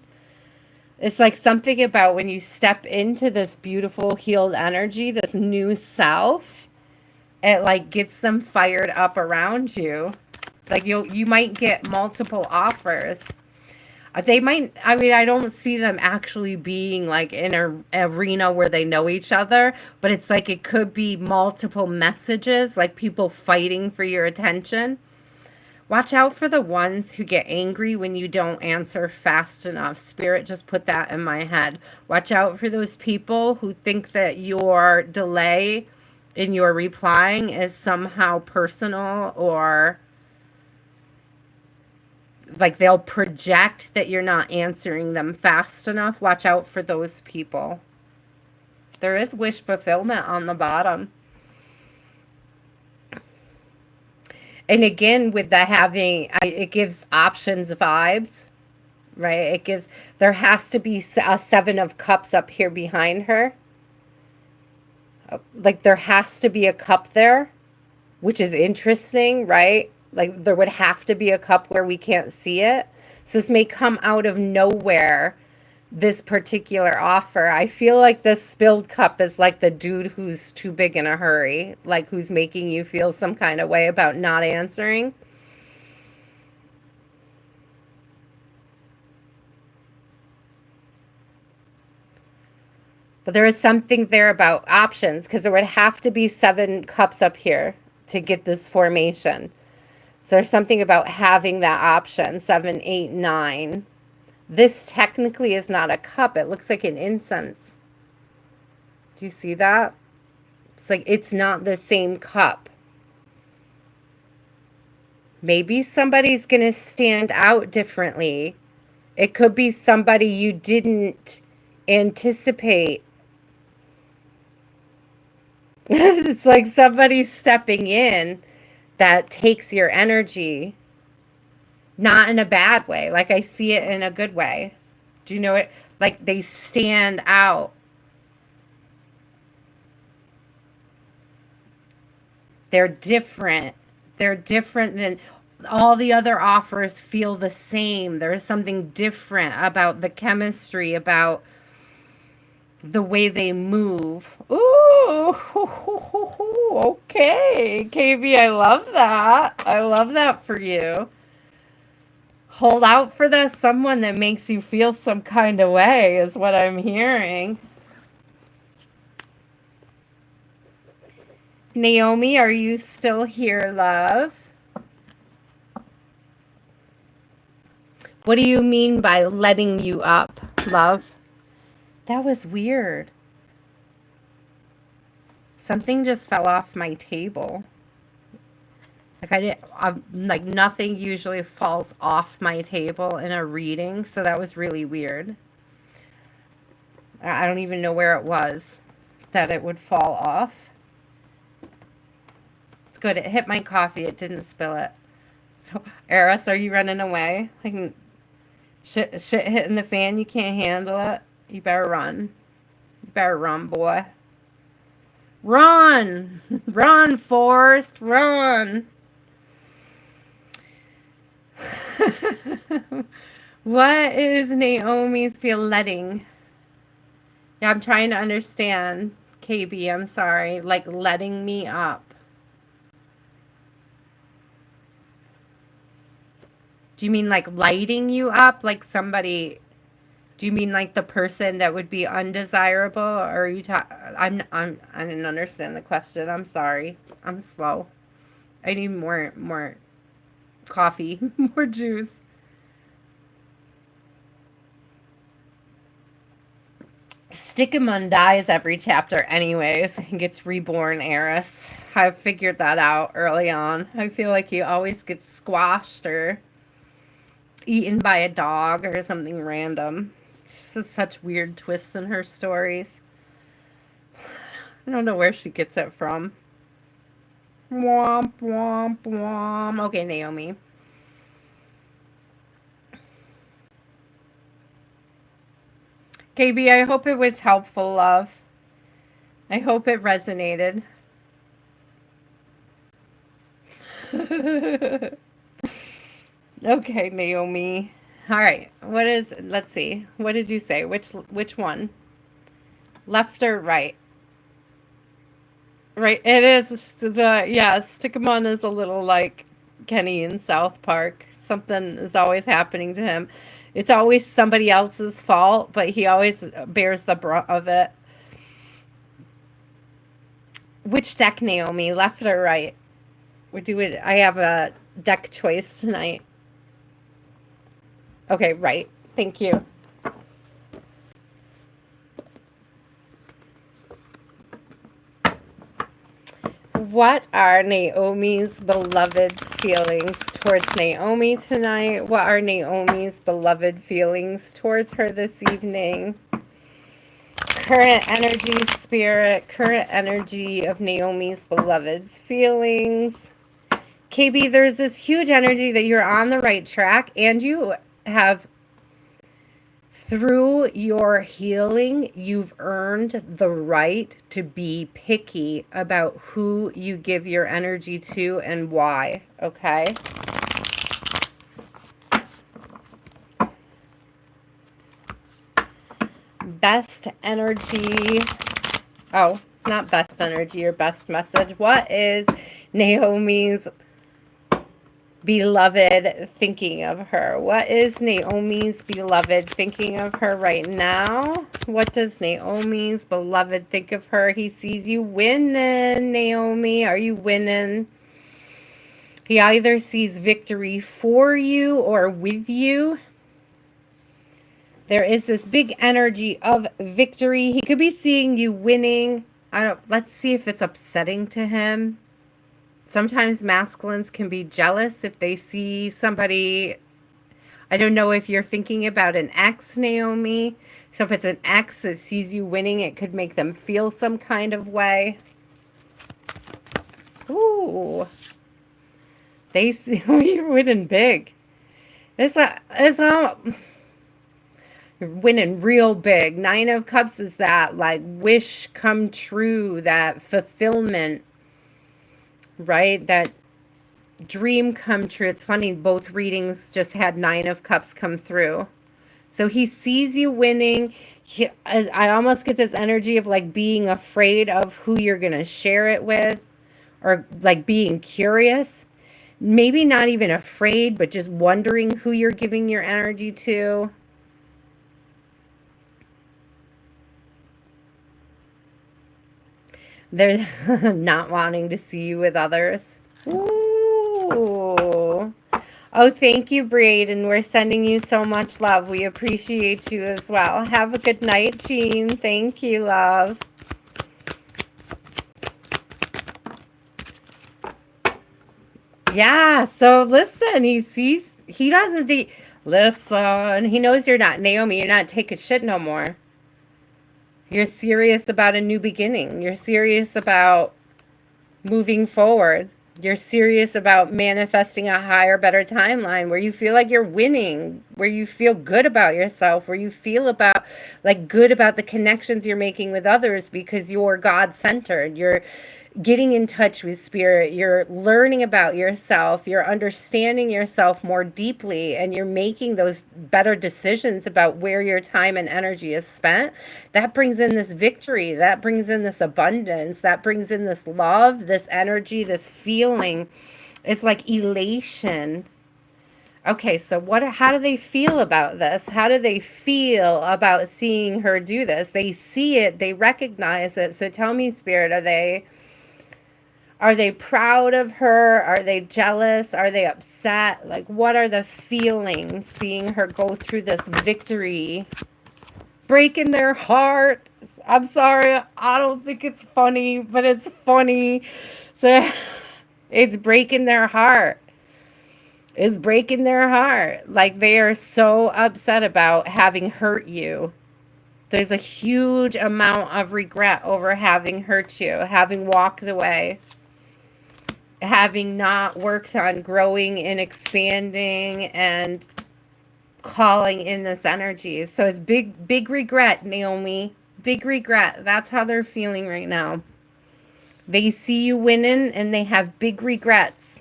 It's like something about when you step into this beautiful healed energy, this new self, it like gets them fired up around you. Like you might get multiple offers. They might, I mean, I don't see them actually being like in an arena where they know each other, but it's like it could be multiple messages, like people fighting for your attention. Watch out for the ones who get angry when you don't answer fast enough. Spirit just put that in my head. Watch out for those people who think that your delay in your replying is somehow personal, or like they'll project that you're not answering them fast enough. Watch out for those people. There is wish fulfillment on the bottom. And again, with the having, it gives options vibes, right? It gives, there has to be a seven of cups up here behind her. Like there has to be a cup there, which is interesting, right? Like there would have to be a cup where we can't see it. So this may come out of nowhere, this particular offer. I feel like this spilled cup is like the dude who's too big in a hurry, like who's making you feel some kind of way about not answering. But there is something there about options, because there would have to be 7 cups up here to get this formation. So there's something about having that option, 7, 8, 9. This technically is not a cup. It looks like an incense. Do you see that? It's like it's not the same cup. Maybe somebody's going to stand out differently. It could be somebody you didn't anticipate. It's like somebody stepping in that takes your energy, not in a bad way. Like I see it in a good way. Do you know it? Like they stand out. They're different. They're different than all the other offers. Feel the same. There's something different about the chemistry, about the way they move. Ooh, okay, KB, I love that. I love that for you. hold out for the someone that makes you feel some kind of way is what I'm hearing. Naomi, are you still here, love? What do you mean by letting you up, love? That was weird. Something just fell off my table. Like I didn't, like nothing usually falls off my table in a reading, so that was really weird. I don't even know where it was that it would fall off. It's good. It hit my coffee. It didn't spill it. So, Eris, are you running away? Like shit hitting the fan. You can't handle it. You better run. You better run, boy. Run! Run, Forrest! Run! What is Naomi's feel letting? Yeah, I'm trying to understand. KB, I'm sorry. Like letting me up. Do you mean like lighting you up? Like somebody... Do you mean like the person that would be undesirable? Or are you I didn't understand the question. I'm sorry. I'm slow. I need more coffee, more juice. Stickemon dies every chapter anyways and gets reborn, Eris. I figured that out early on. I feel like he always gets squashed or eaten by a dog or something random. She's just such weird twists in her stories. I don't know where she gets it from. Womp, womp, womp. Okay, Naomi. KB, I hope it was helpful, love. I hope it resonated. Okay, Naomi. All right. Let's see. What did you say? Which one? Left or right? Right. It is Stickemon is a little like Kenny in South Park. Something is always happening to him. It's always somebody else's fault, but he always bears the brunt of it. Which deck, Naomi? Left or right? I have a deck choice tonight. Okay, right. Thank you. What are Naomi's beloved's feelings towards Naomi tonight? What are Naomi's beloved feelings towards her this evening? Current energy, spirit, current energy of Naomi's beloved's feelings. KB, there's this huge energy that you're on the right track and you have, through your healing, you've earned the right to be picky about who you give your energy to and why, okay? Best energy. Oh, not best energy, your best message. What is Naomi's beloved thinking of her? What is Naomi's beloved thinking of her right now? What does Naomi's beloved think of her? He sees you winning, Naomi. Are you winning? He either sees victory for you or with you. There is this big energy of victory. He could be seeing you winning. Let's see if it's upsetting to him. Sometimes masculines can be jealous if they see somebody. I don't know if you're thinking about an ex, Naomi. So if it's an ex that sees you winning, it could make them feel some kind of way. Ooh. They see you're winning big. You're winning real big. 9 of Cups is that like wish come true, that fulfillment. Right? That dream come true. It's funny, both readings just had 9 of Cups come through. So he sees you winning. I almost get this energy of like being afraid of who you're going to share it with, or like being curious. maybe not even afraid, but just wondering who you're giving your energy to. They're not wanting to see you with others. Ooh. Oh, thank you, Braden. We're sending you so much love. We appreciate you as well. Have a good night, Jean. Thank you, love. Yeah, so listen, he doesn't think, listen, he knows you're not, Naomi, you're not taking shit no more. You're serious about a new beginning. You're serious about moving forward. You're serious about manifesting a higher, better timeline where you feel like you're winning, where you feel good about yourself, where you feel about like good about the connections you're making with others because you're God-centered. You're getting in touch with spirit. You're learning about yourself. You're understanding yourself more deeply, and you're making those better decisions about where your time and energy is spent. That brings in this victory. That brings in this abundance. That brings in this love, this energy, this feeling. It's like elation. Okay, so how do they feel about this? How do they feel about seeing her do this? They see it, they recognize it. So tell me, Spirit, are they proud of her? Are they jealous? Are they upset? Like, what are the feelings seeing her go through this victory? Breaking their heart. I'm sorry, I don't think it's funny, but it's funny. So it's breaking their heart. It's breaking their heart. Like, they are so upset about having hurt you. There's a huge amount of regret over having hurt you, having walked away, having not worked on growing and expanding and calling in this energy. So it's big regret, Naomi. Big regret. That's how they're feeling right now. They see you winning and they have big regrets.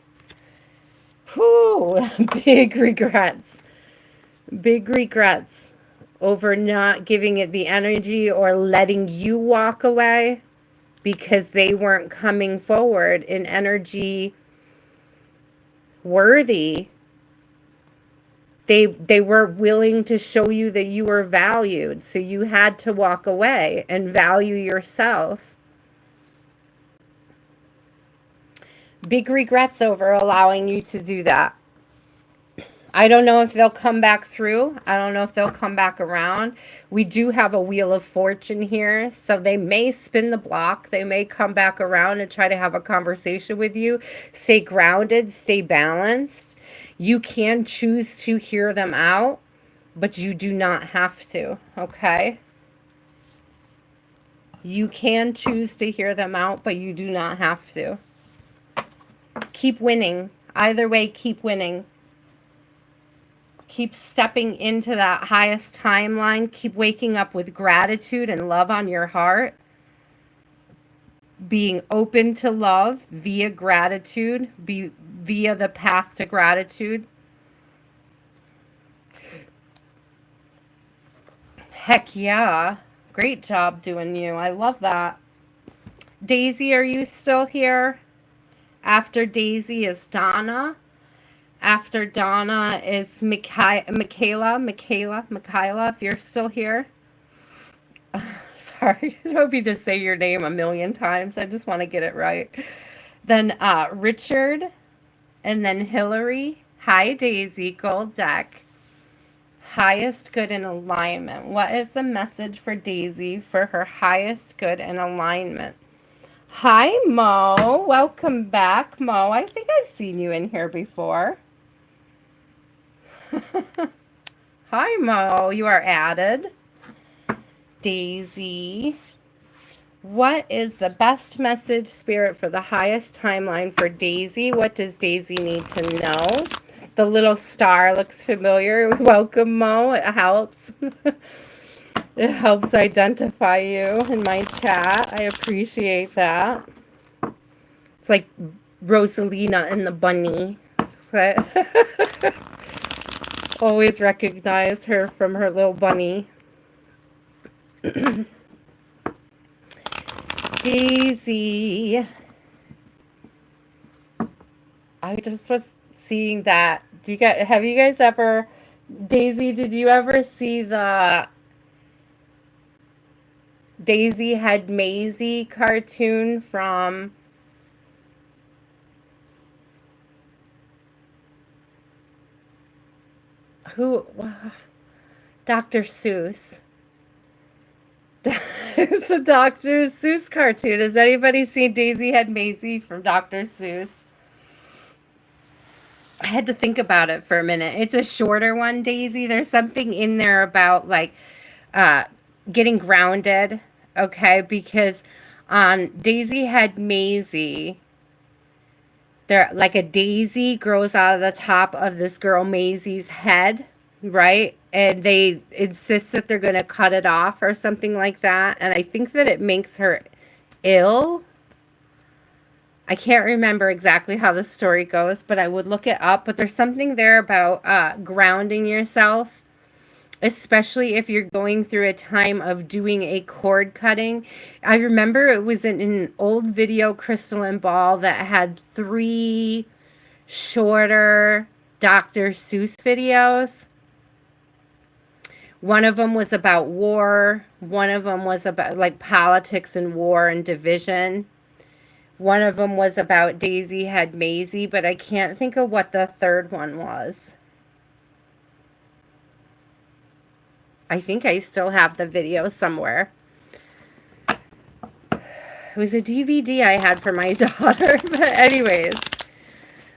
Whew, big regrets. Big regrets over not giving it the energy or letting you walk away because they weren't coming forward in energy worthy. They were willing to show you that you were valued, so you had to walk away and value yourself. Big regrets over allowing you to do that. I don't know if they'll come back through. I don't know if they'll come back around. We do have a wheel of fortune here, so they may spin the block. They may come back around and try to have a conversation with you. Stay grounded, stay balanced. You can choose to hear them out, but you do not have to, okay? You can choose to hear them out, but you do not have to. Keep winning. Either way, keep winning. Keep stepping into that highest timeline. Keep waking up with gratitude and love on your heart. Being open to love via gratitude, via the path to gratitude. Heck yeah. Great job doing you. I love that. Daisy, are you still here? After Daisy is Donna. After Donna is Michaela, if you're still here. Sorry, I hope you just say your name a million times. I just want to get it right. Then Richard, and then Hillary. Hi, Daisy, gold deck. Highest good and alignment. What is the message for Daisy for her highest good and alignment? Hi, Mo. Welcome back, Mo. I think I've seen you in here before. Hi, Mo. You are added. Daisy. What is the best message, Spirit, for the highest timeline for Daisy? What does Daisy need to know? The little star looks familiar. Welcome, Mo. It helps. It helps identify you in my chat. I appreciate that. It's like Rosalina and the bunny. Always recognize her from her little bunny. Daisy. I just was seeing that. Have you guys ever, Daisy, did you ever see the Daisy Had Maisie cartoon from who? Dr. Seuss. It's a Dr. Seuss cartoon. Has anybody seen Daisy Had Maisie from Dr. Seuss? I had to think about it for a minute. It's a shorter one, Daisy. There's something in there about like uh, getting grounded, okay? Because on Daisy Had Maisie, there like a daisy grows out of the top of this girl Maisie's head, right? And they insist that they're going to cut it off or something like that. And I think that it makes her ill. I can't remember exactly how the story goes, but I would look it up. But there's something there about grounding yourself, especially if you're going through a time of doing a cord cutting. I remember it was in an old video, Crystal and Ball, that had 3 shorter Dr. Seuss videos. One of them was about war. One of them was about like politics and war and division. One of them was about Daisy Had Maisie, but I can't think of what the third one was. I think I still have the video somewhere. It was a DVD I had for my daughter. But anyways,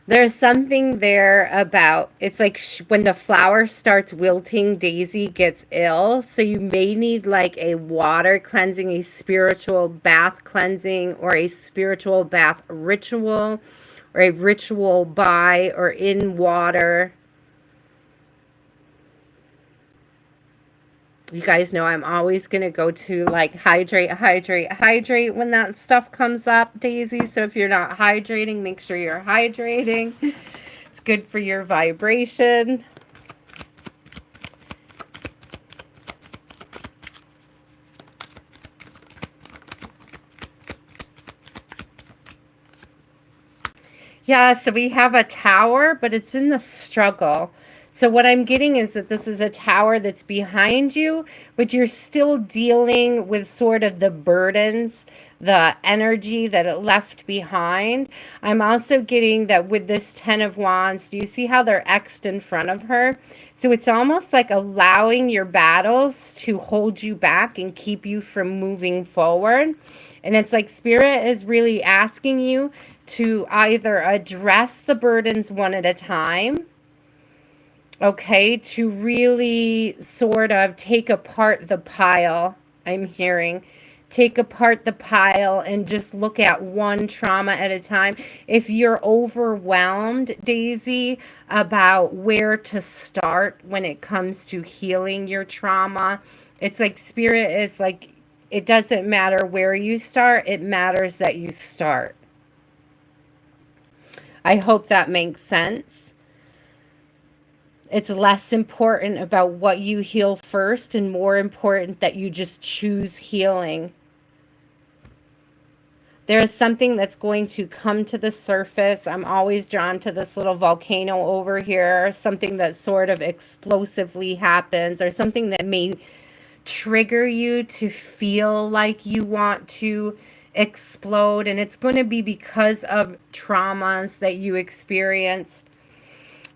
there's something there about, it's like when the flower starts wilting, Daisy gets ill. So you may need like a water cleansing, a spiritual bath cleansing, or a spiritual bath ritual, or a ritual by or in water. You guys know I'm always going to go to like hydrate, hydrate, hydrate when that stuff comes up, Daisy. So if you're not hydrating, make sure you're hydrating. It's good for your vibration. Yeah, so we have a tower, but it's in the struggle. So what I'm getting is that this is a tower that's behind you, but you're still dealing with sort of the burdens, the energy that it left behind. I'm also getting that with this 10 of Wands, do you see how they're X'd in front of her? So it's almost like allowing your battles to hold you back and keep you from moving forward. And it's like Spirit is really asking you to either address the burdens one at a time, okay, to really sort of take apart the pile. I'm hearing take apart the pile and just look at one trauma at a time. If you're overwhelmed, Daisy, about where to start when it comes to healing your trauma, it's like Spirit is like, it doesn't matter where you start, it matters that you start. I hope that makes sense. It's less important about what you heal first and more important that you just choose healing. There is something that's going to come to the surface. I'm always drawn to this little volcano over here, something that sort of explosively happens, or something that may trigger you to feel like you want to explode. And it's going to be because of traumas that you experienced.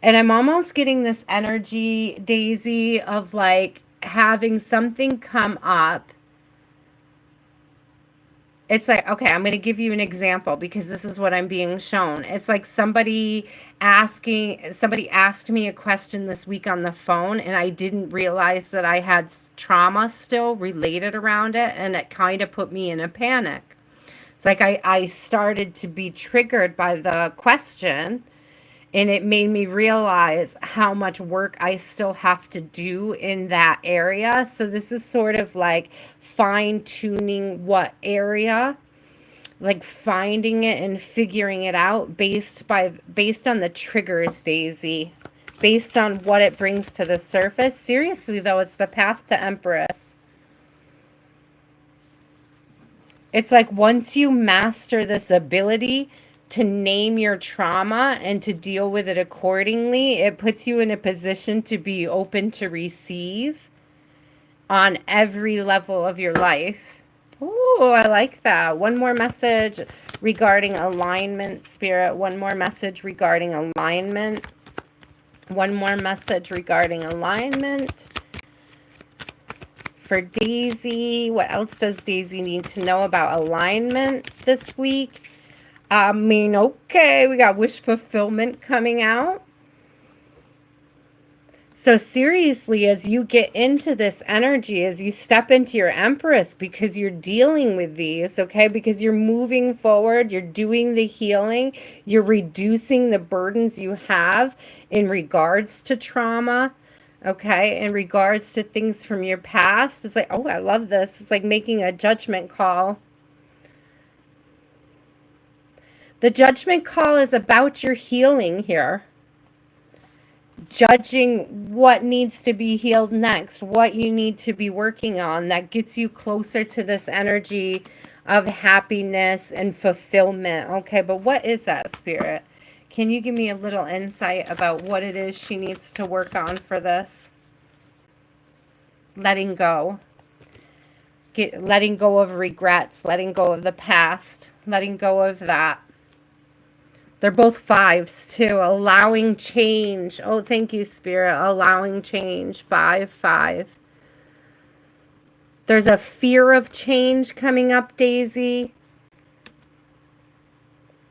And I'm almost getting this energy, Daisy, of like having something come up. It's like, okay, I'm going to give you an example because this is what I'm being shown. It's like somebody asked me a question this week on the phone, and I didn't realize that I had trauma still related around it, and it kind of put me in a panic. It's like I started to be triggered by the question, and it made me realize how much work I still have to do in that area. So this is sort of like fine-tuning what area, like finding it and figuring it out based on the triggers, Daisy, based on what it brings to the surface. Seriously, though, it's the path to Empress. It's like once you master this ability to name your trauma and to deal with it accordingly. It puts you in a position to be open to receive on every level of your life. Ooh, I like that. One more message regarding alignment, Spirit. One more message regarding alignment. One more message regarding alignment. For Daisy, what else does Daisy need to know about alignment this week? I mean, okay, we got wish fulfillment coming out. So seriously, as you get into this energy, as you step into your Empress, because you're dealing with these, okay, because you're moving forward, you're doing the healing, you're reducing the burdens you have in regards to trauma, okay, in regards to things from your past. It's like, oh, I love this. It's like making a judgment call. The judgment call is about your healing here. Judging what needs to be healed next, what you need to be working on that gets you closer to this energy of happiness and fulfillment. Okay, but what is that, Spirit? Can you give me a little insight about what it is she needs to work on for this? Letting go. Letting go of regrets, letting go of the past, letting go of that. They're both fives too. Allowing change. Oh, thank you, Spirit. Allowing change. 5, 5. There's a fear of change coming up, Daisy.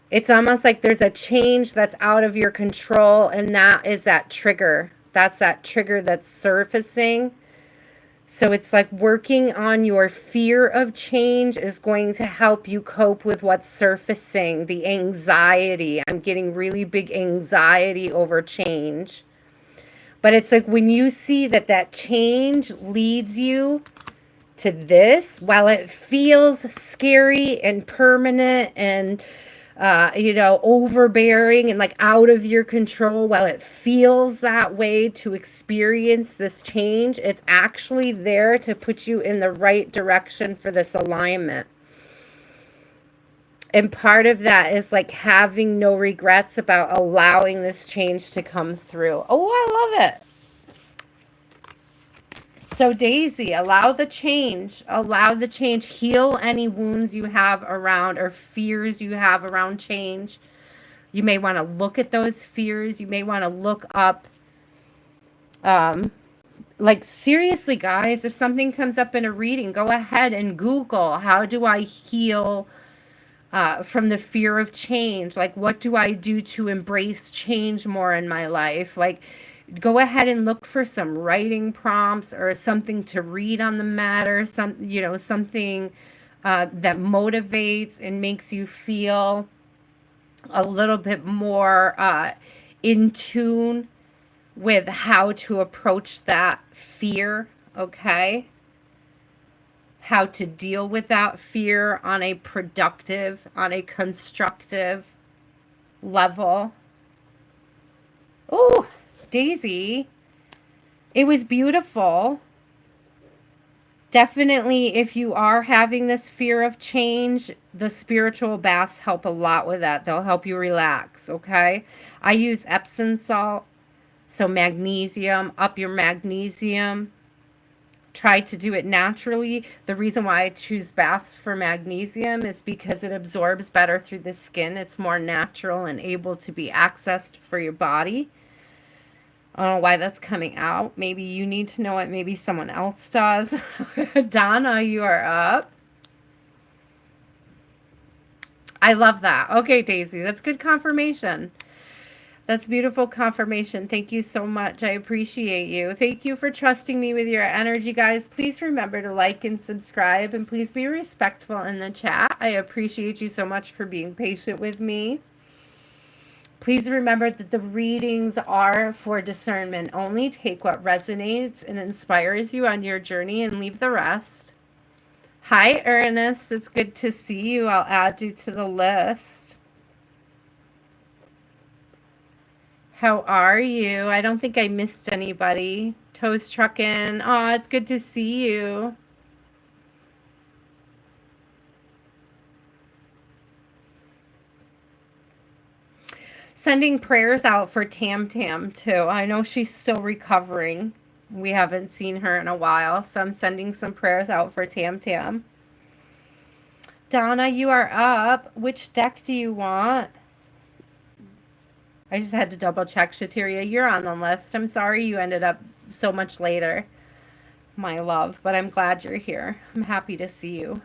It's almost like there's a change that's out of your control, and that is that trigger. That's that trigger that's surfacing. So it's like working on your fear of change is going to help you cope with what's surfacing, the anxiety. I'm getting really big anxiety over change. But it's like when you see that that change leads you to this, while it feels scary and permanent and overbearing and like out of your control, while it feels that way to experience this change, it's actually there to put you in the right direction for this alignment. And part of that is like having no regrets about allowing this change to come through. Oh, I love it. So Daisy, allow the change, heal any wounds you have around or fears you have around change. You may want to look at those fears. You may want to look up, like seriously guys, if something comes up in a reading, go ahead and Google, how do I heal from the fear of change? Like, what do I do to embrace change more in my life? Like, go ahead and look for some writing prompts or something to read on the matter, something that motivates and makes you feel a little bit more in tune with how to approach that fear, okay? How to deal with that fear on a productive, on a constructive level. Oh, Daisy, it was beautiful. Definitely, if you are having this fear of change, the spiritual baths help a lot with that. They'll help you relax, okay? I use Epsom salt, so magnesium, up your magnesium. Try to do it naturally. The reason why I choose baths for magnesium is because it absorbs better through the skin. It's more natural and able to be accessed for your body. I don't know why that's coming out. Maybe you need to know it. Maybe someone else does. Donna, you are up. I love that. Okay, Daisy, that's good confirmation. That's beautiful confirmation. Thank you so much. I appreciate you. Thank you for trusting me with your energy, guys. Please remember to like and subscribe, and please be respectful in the chat. I appreciate you so much for being patient with me. Please remember that the readings are for discernment only. Take what resonates and inspires you on your journey and leave the rest. Hi, Ernest. It's good to see you. I'll add you to the list. How are you? I don't think I missed anybody. Toes trucking. Oh, it's good to see you. Sending prayers out for Tam Tam too. I know she's still recovering. We haven't seen her in a while, so I'm sending some prayers out for Tam Tam. Donna, you are up. Which deck do you want? I just had to double check. Shateria, you're on the list. I'm sorry you ended up so much later, my love, but I'm glad you're here. I'm happy to see you.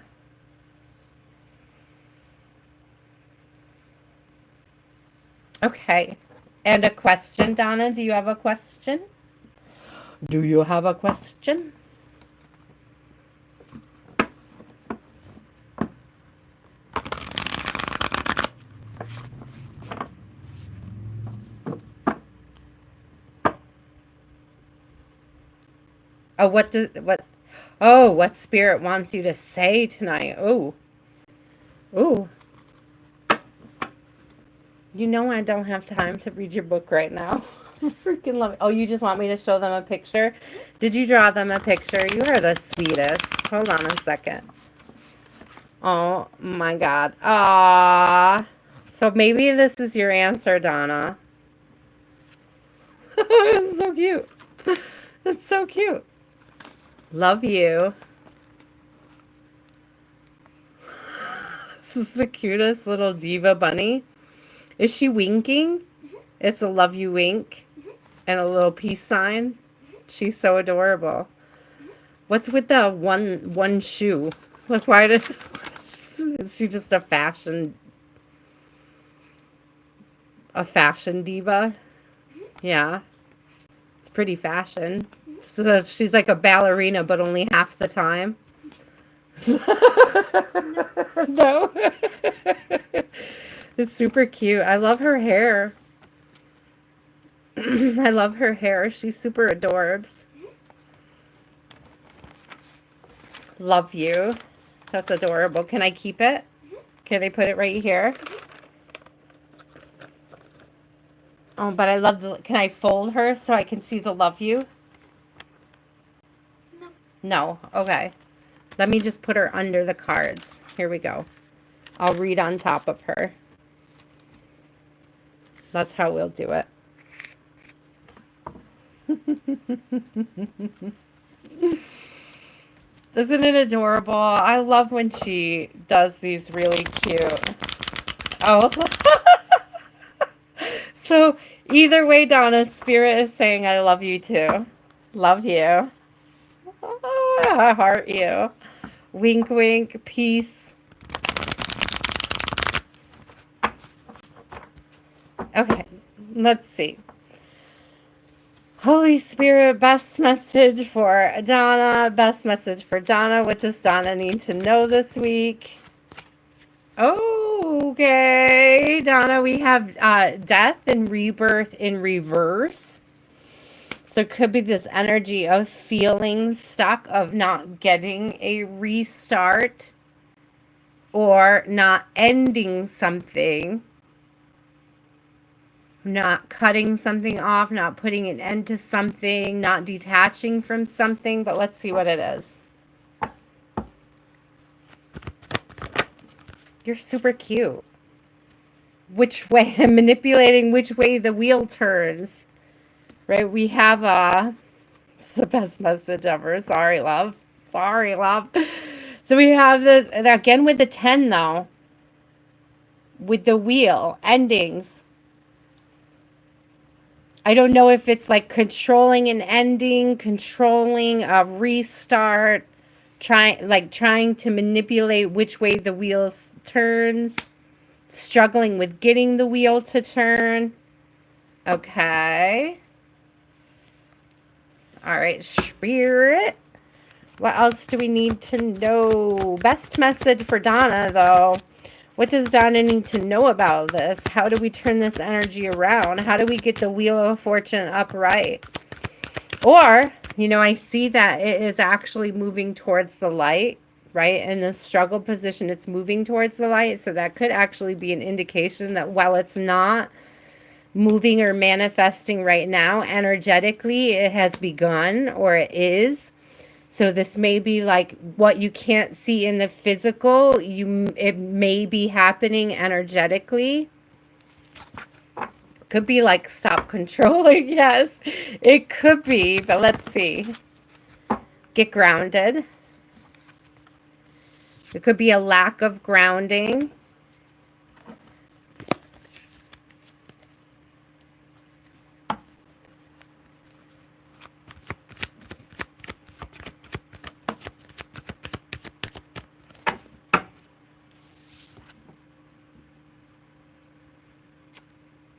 Okay. And a question, Donna. Do you have a question? Do you have a question? Oh, what spirit wants you to say tonight? Oh. Ooh. You know I don't have time to read your book right now. I freaking love it. Oh, you just want me to show them a picture? Did you draw them a picture? You are the sweetest. Hold on a second. Oh my God. Ah. So maybe this is your answer, Donna. It's so cute. It's so cute. Love you. This is the cutest little diva bunny. Is she winking? It's a love you wink and a little peace sign. She's so adorable. What's with the one shoe? Like, why did is she just a fashion diva? Yeah. It's pretty fashion. So she's like a ballerina, but only half the time. No. It's super cute. I love her hair. I love her hair. She's super adorbs. Love you. That's adorable. Can I keep it? Can I put it right here? Oh, but I love the... Can I fold her so I can see the love you? No. No. Okay. Let me just put her under the cards. Here we go. I'll read on top of her. That's how we'll do it. Isn't it adorable? I love when she does these really cute. Oh. So either way, Donna, Spirit is saying I love you too. Love you. I heart you. Wink, wink, peace. Okay, let's see. Holy Spirit, best message for Donna. Best message for Donna. What does Donna need to know this week? Okay, Donna, we have death and rebirth in reverse. So it could be this energy of feeling stuck, of not getting a restart or not ending something. Not cutting something off, not putting an end to something, not detaching from something, but let's see what it is. You're super cute. Which way, manipulating which way the wheel turns. Right, we have it's the best message ever. Sorry, love. Sorry, love. So we have this, again with the 10 though. With the wheel, endings. I don't know if it's like controlling an ending, controlling a restart, trying to manipulate which way the wheel turns, struggling with getting the wheel to turn. Okay. All right, Spirit. What else do we need to know? Best message for Donna, though. What does Donna need to know about this? How do we turn this energy around? How do we get the Wheel of Fortune upright? Or, you know, I see that it is actually moving towards the light, right? In the struggle position, it's moving towards the light. So that could actually be an indication that while it's not moving or manifesting right now, energetically, it has begun or it is. So this may be like what you can't see in the physical. It may be happening energetically. Could be like stop controlling. Yes, it could be, but let's see. Get grounded. It could be a lack of grounding.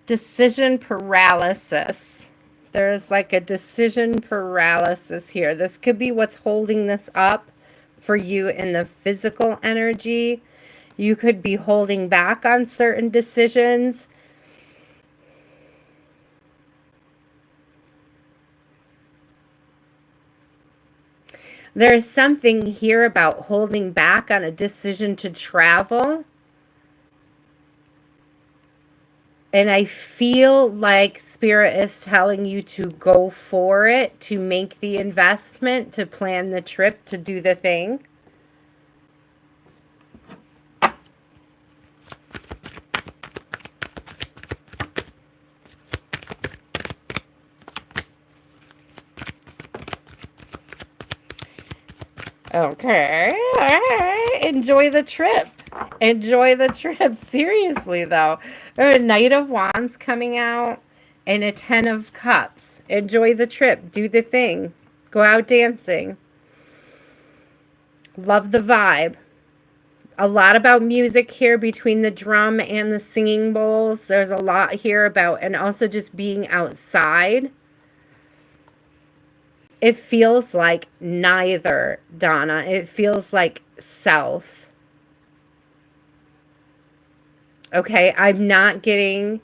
Decision paralysis. There's like a decision paralysis here. This could be what's holding this up for you in the physical energy. You could be holding back on certain decisions. There's something here about holding back on a decision to travel. And I feel like Spirit is telling you to go for it, to make the investment, to plan the trip, to do the thing. Okay. All right. Enjoy the trip. Enjoy the trip. Seriously, though. There's a Knight of Wands coming out and a Ten of Cups. Enjoy the trip. Do the thing. Go out dancing. Love the vibe. A lot about music here between the drum and the singing bowls. There's a lot here about, and also just being outside. It feels like neither, Donna. It feels like south. Okay, I'm not getting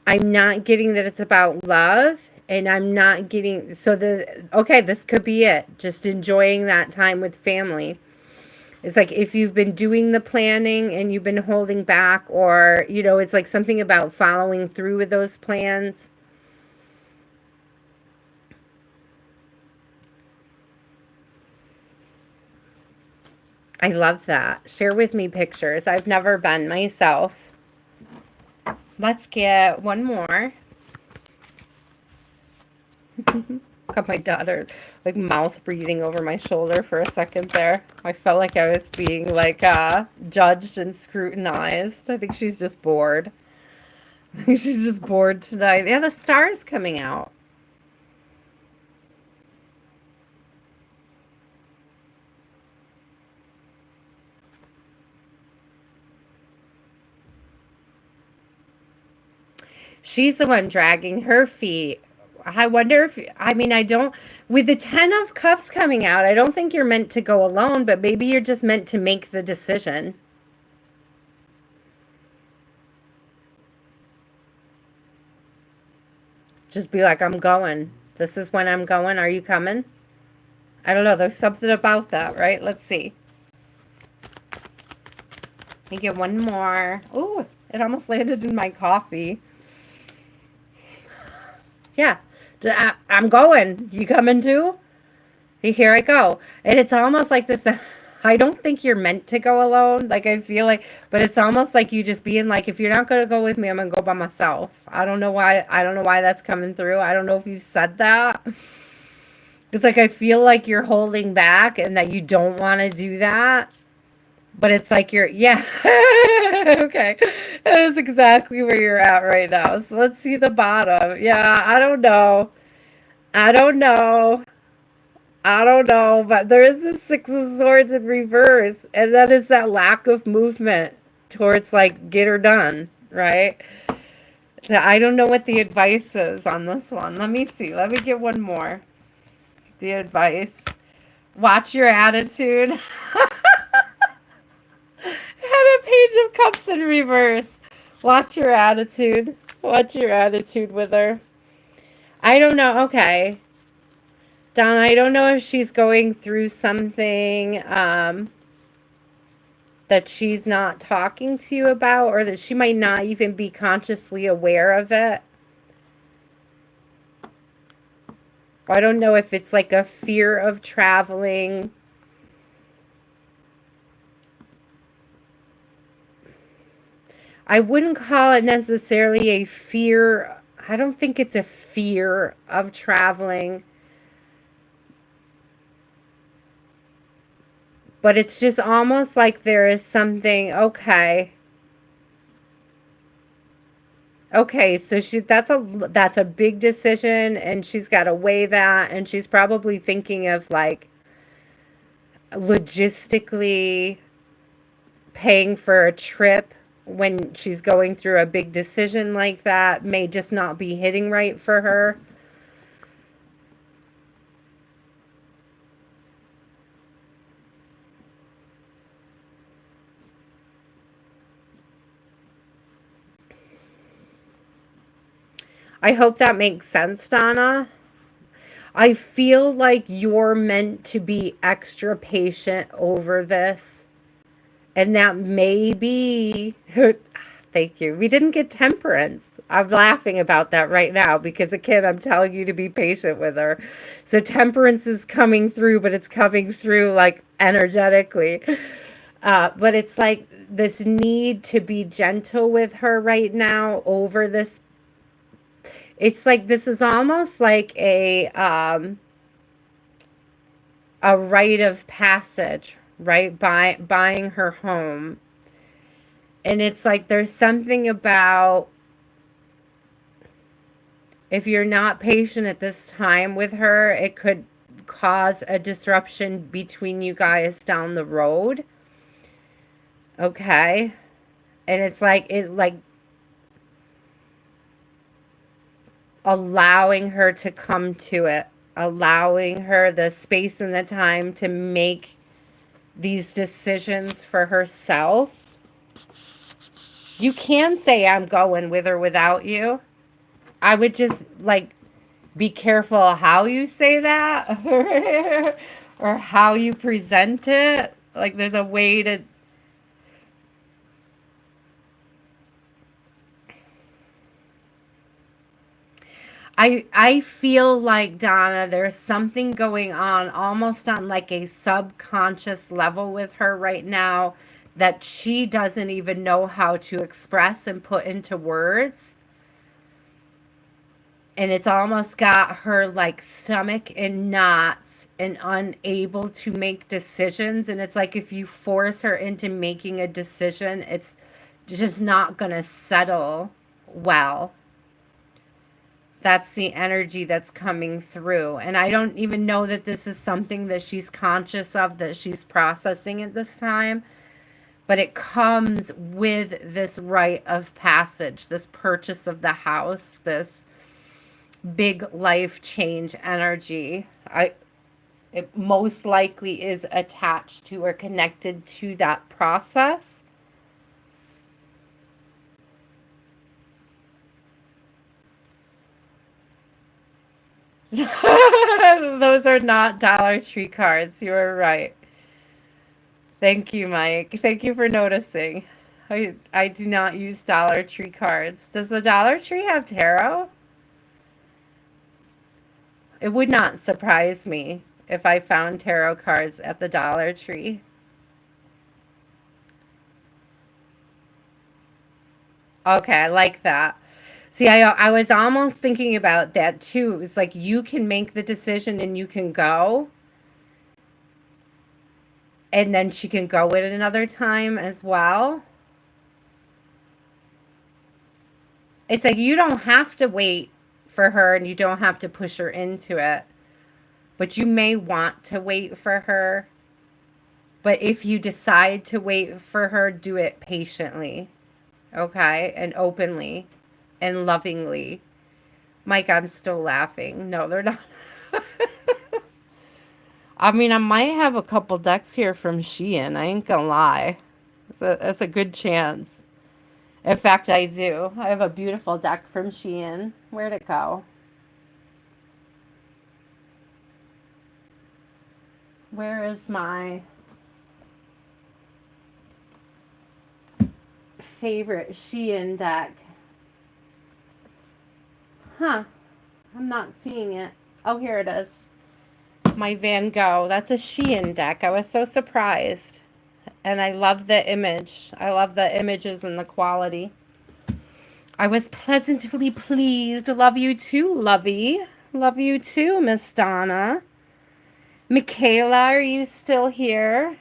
that it's about love, and I'm not getting, okay, this could be it. Just enjoying that time with family. It's like if you've been doing the planning and you've been holding back, or, you know, it's like something about following through with those plans. I love that. Share with me pictures. I've never been myself. Let's get one more. Got my daughter like mouth breathing over my shoulder for a second there. I felt like I was being like judged and scrutinized. I think she's just bored. She's just bored tonight. Yeah, the star's coming out. She's the one dragging her feet. I wonder if, I mean, I don't, with the Ten of Cups coming out, I don't think you're meant to go alone, but maybe you're just meant to make the decision. Just be like, I'm going. This is when I'm going. Are you coming? I don't know. There's something about that, right? Let's see. Let me get one more. Ooh, it almost landed in my coffee. Yeah. I'm going. You coming too? Here I go. And it's almost like this. I don't think you're meant to go alone. Like, I feel like, but it's almost like you just being like, if you're not going to go with me, I'm going to go by myself. I don't know why. I don't know why that's coming through. I don't know if you said that. It's like, I feel like you're holding back and that you don't want to do that. But it's like you're, yeah. Okay. That is exactly where you're at right now. So let's see the bottom. Yeah, I don't know. I don't know. I don't know, but there is the Six of Swords in reverse, and that is that lack of movement towards, like, get her done, right? So I don't know what the advice is on this one. Let me see. Let me get one more. The advice. Watch your attitude. Had a Page of Cups in reverse. Watch your attitude. Watch your attitude with her. I don't know. Okay. Donna, I don't know if she's going through something that she's not talking to you about, or that she might not even be consciously aware of it. I don't know if it's like a fear of traveling. I wouldn't call it necessarily a fear. I don't think it's a fear of traveling, but it's just almost like there is something, okay. Okay, so that's a big decision and she's got to weigh that and she's probably thinking of like logistically paying for a trip when she's going through a big decision like that may just not be hitting right for her. I hope that makes sense, Donna. I feel like you're meant to be extra patient over this. And that may be, thank you. We didn't get temperance. I'm laughing about that right now because, again, I'm telling you to be patient with her. So temperance is coming through, but it's coming through like energetically. But it's like this need to be gentle with her right now over this. It's like this is almost like a rite of passage, right? Buying her home. And it's like there's something about if you're not patient at this time with her, it could cause a disruption between you guys down the road. Okay? And it's like allowing her to come to it, allowing her the space and the time to make these decisions for herself. You can say I'm going with or without you. I would just like be careful how you say that or how you present it. Like there's a way to I feel like Donna, there's something going on almost on like a subconscious level with her right now that she doesn't even know how to express and put into words. And it's almost got her like stomach in knots and unable to make decisions. And it's like if you force her into making a decision, it's just not going to settle well. That's the energy that's coming through. And I don't even know that this is something that she's conscious of, that she's processing at this time. But it comes with this rite of passage, this purchase of the house, this big life change energy. It most likely is attached to or connected to that process. Those are not Dollar Tree cards. You are right. Thank you, Mike. Thank you for noticing. I do not use Dollar Tree cards. Does the Dollar Tree have tarot? It would not surprise me if I found tarot cards at the Dollar Tree. Okay, I like that. See, I was almost thinking about that too. It was like you can make the decision and you can go, and then she can go at another time as well. It's like you don't have to wait for her and you don't have to push her into it, but you may want to wait for her. But if you decide to wait for her, do it patiently, okay? And openly and lovingly. Mike, I'm still laughing. No, they're not. I mean, I might have a couple decks here from Shein. I ain't gonna lie. That's a good chance. In fact, I do. I have a beautiful deck from Shein. Where'd it go? Where is my favorite Shein deck? Huh. I'm not seeing it. Oh, here it is. My Van Gogh. That's a Shein deck. I was so surprised. And I love the image. I love the images and the quality. I was pleasantly pleased. Love you too, Lovey. Love you too, Miss Donna. Michaela, are you still here?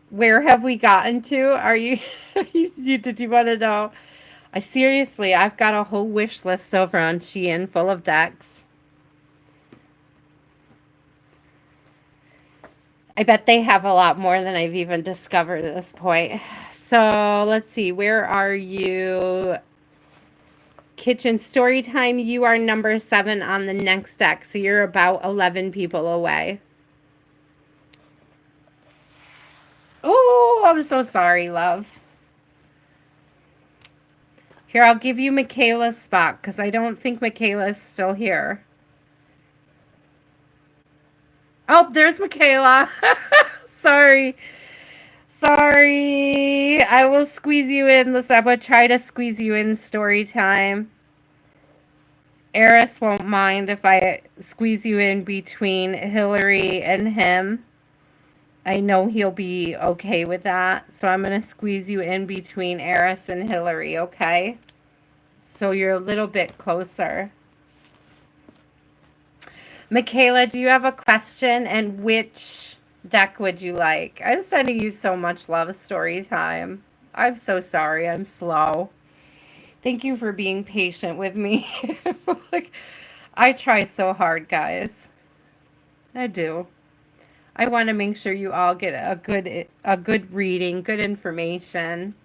Where have we gotten to? Are you, did you want to know? I've got a whole wish list over on Shein full of decks. I bet they have a lot more than I've even discovered at this point. So let's see, where are you? Kitchen story time, you are number 7 on the next deck, so you're about 11 people away. Oh, I'm so sorry, love. Here, I'll give you Michaela's spot, because I don't think Michaela's still here. Oh, there's Michaela. Sorry. Sorry. I will squeeze you in. Listen, I will try to squeeze you in story time. Eris won't mind if I squeeze you in between Hillary and him. I know he'll be okay with that. So I'm going to squeeze you in between Eris and Hillary, okay? So you're a little bit closer. Michaela, do you have a question? And which deck would you like? I'm sending you so much love story time. I'm so sorry. I'm slow. Thank you for being patient with me. Like, I try so hard, guys. I do. I want to make sure you all get a good reading, good information.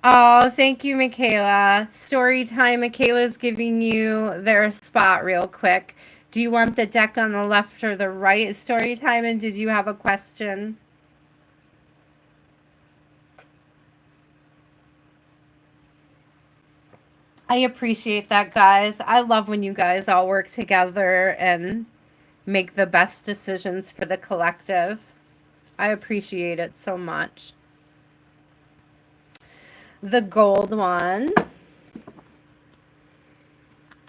Oh, thank you, Michaela. Story time. Michaela's giving you their spot real quick. Do you want the deck on the left or the right? Story time, and did you have a question? I appreciate that, guys. I love when you guys all work together and make the best decisions for the collective. I appreciate it so much. The gold one.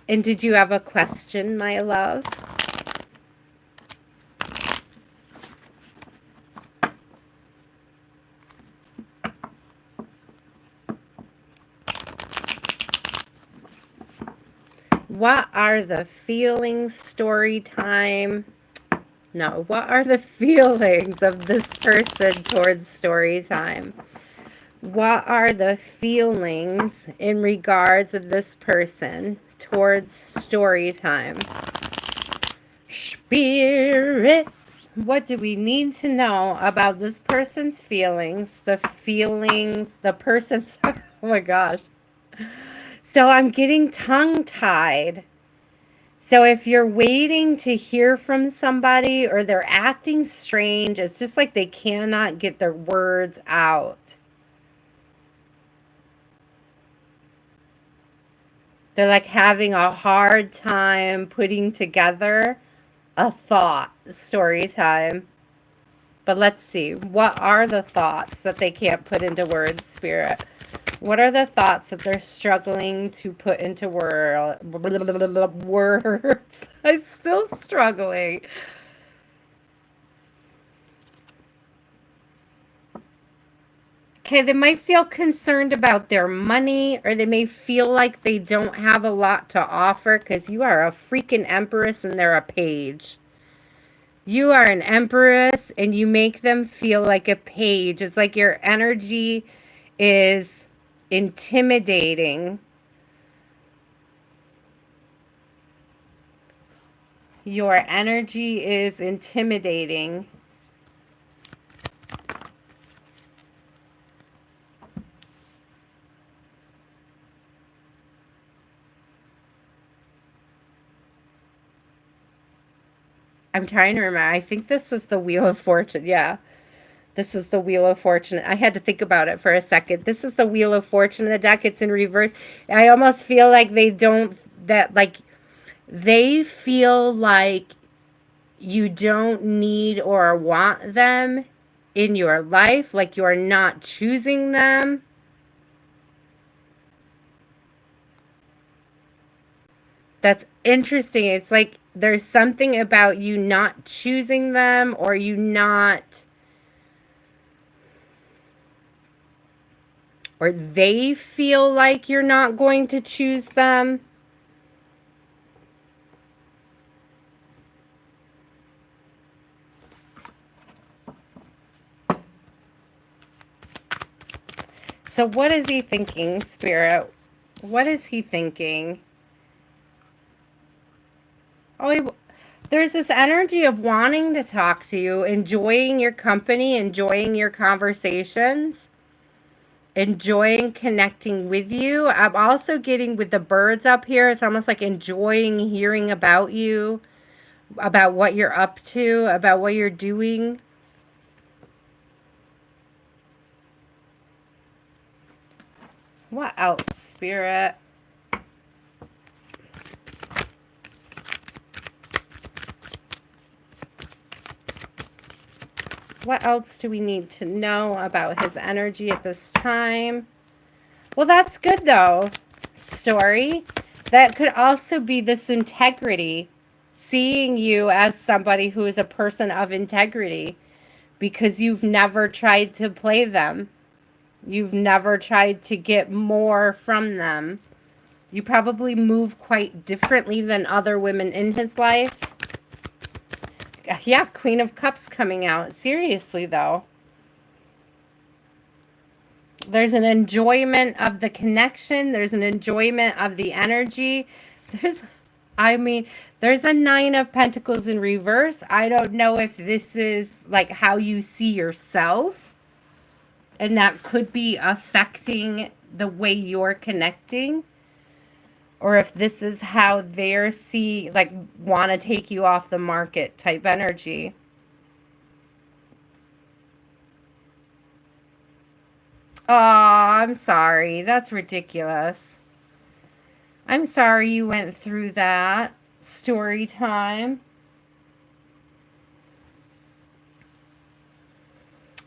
And did you have a question, my love? What are the feelings, story time? No, what are the feelings of this person towards story time? What are the feelings in regards of this person towards story time? Spirit, what do we need to know about this person's feelings? The person's, oh my gosh. So I'm getting tongue-tied. So if you're waiting to hear from somebody or they're acting strange, it's just like they cannot get their words out. They're like having a hard time putting together a thought. Story time. But let's see. What are the thoughts that they can't put into words, Spirit? What are the thoughts that they're struggling to put into words? I'm still struggling. Okay, they might feel concerned about their money, or they may feel like they don't have a lot to offer because you are a freaking empress and they're a page. You are an empress and you make them feel like a page. It's like your energy is intimidating. Your energy is intimidating. I'm trying to remember. I think this is the Wheel of Fortune. Yeah. This is the Wheel of Fortune. I had to think about it for a second. This is the Wheel of Fortune in the deck. It's in reverse. I almost feel like they feel like you don't need or want them in your life. Like you're not choosing them. That's interesting. It's like there's something about you not choosing them, or you not, or they feel like you're not going to choose them. So what is he thinking, Spirit? What is he thinking? Oh, there's this energy of wanting to talk to you, enjoying your company, enjoying your conversations, enjoying connecting with you. I'm also getting with the birds up here. It's almost like enjoying hearing about you, about what you're up to, about what you're doing. What else, Spirit? What else do we need to know about his energy at this time? Well, that's good though, story. That could also be this integrity, seeing you as somebody who is a person of integrity, because you've never tried to play them. You've never tried to get more from them. You probably move quite differently than other women in his life. Yeah, Queen of Cups coming out. Seriously, though. There's an enjoyment of the connection. There's an enjoyment of the energy. There's, I mean, there's a Nine of Pentacles in reverse. I don't know if this is like how you see yourself, and that could be affecting the way you're connecting, or if this is how they're like want to take you off the market type energy. Oh, I'm sorry. That's ridiculous. I'm sorry you went through that. Story time.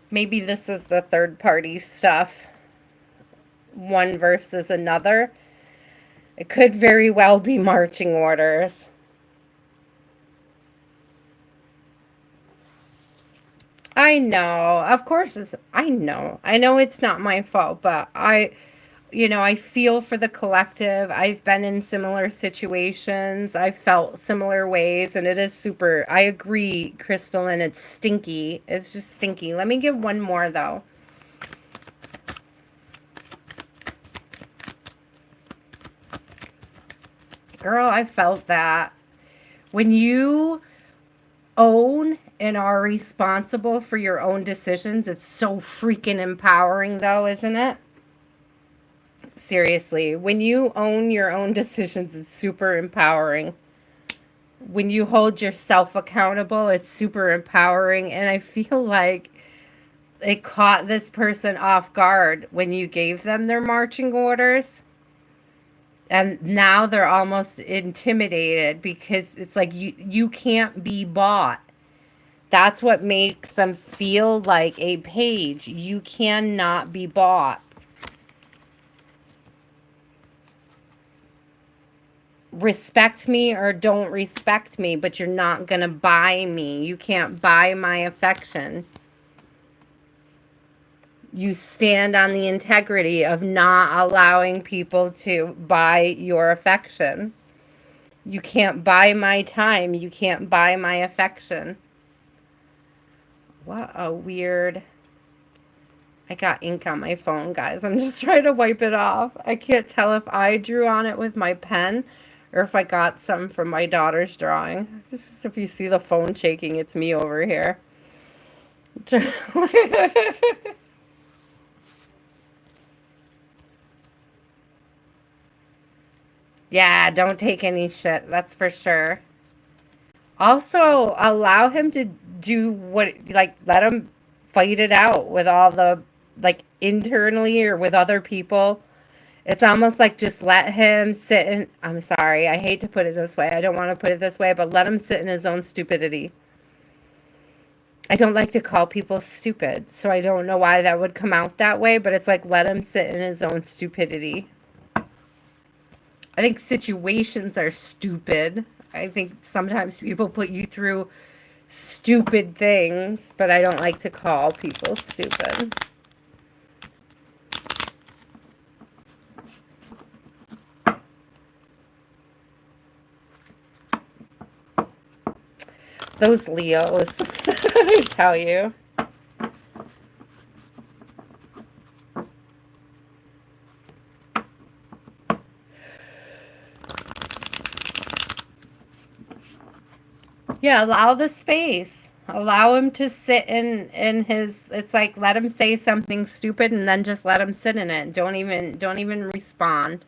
Maybe this is the third party stuff. One versus another. It could very well be marching orders. I know. Of course I know. I know it's not my fault, but I feel for the collective. I've been in similar situations. I've felt similar ways, and it is super. I agree, Crystalline. It's stinky. It's just stinky. Let me give one more, though. Girl, I felt that. When you own and are responsible for your own decisions, it's so freaking empowering, though, isn't it? Seriously, when you own your own decisions, it's super empowering. When you hold yourself accountable, it's super empowering. And I feel like it caught this person off guard when you gave them their marching orders. And now they're almost intimidated because it's like you can't be bought. That's what makes them feel like a page. You cannot be bought. Respect me or don't respect me, but you're not going to buy me. You can't buy my affection. You stand on the integrity of not allowing people to buy your affection. You can't buy my time. You can't buy my affection. What a weird... I got ink on my phone, guys. I'm just trying to wipe it off. I can't tell if I drew on it with my pen or if I got some from my daughter's drawing. If you see the phone shaking, it's me over here. Yeah, don't take any shit. That's for sure. Also, allow him to do what, like, let him fight it out with all the, like, internally or with other people. It's almost like just let him sit in, I'm sorry, I hate to put it this way. I don't want to put it this way, but let him sit in his own stupidity. I don't like to call people stupid, so I don't know why that would come out that way, but it's like let him sit in his own stupidity. I think situations are stupid. I think sometimes people put you through stupid things, but I don't like to call people stupid. Those Leos, I tell you. Yeah, allow the space. Allow him to sit in his, it's like let him say something stupid and then just let him sit in it. Don't even respond.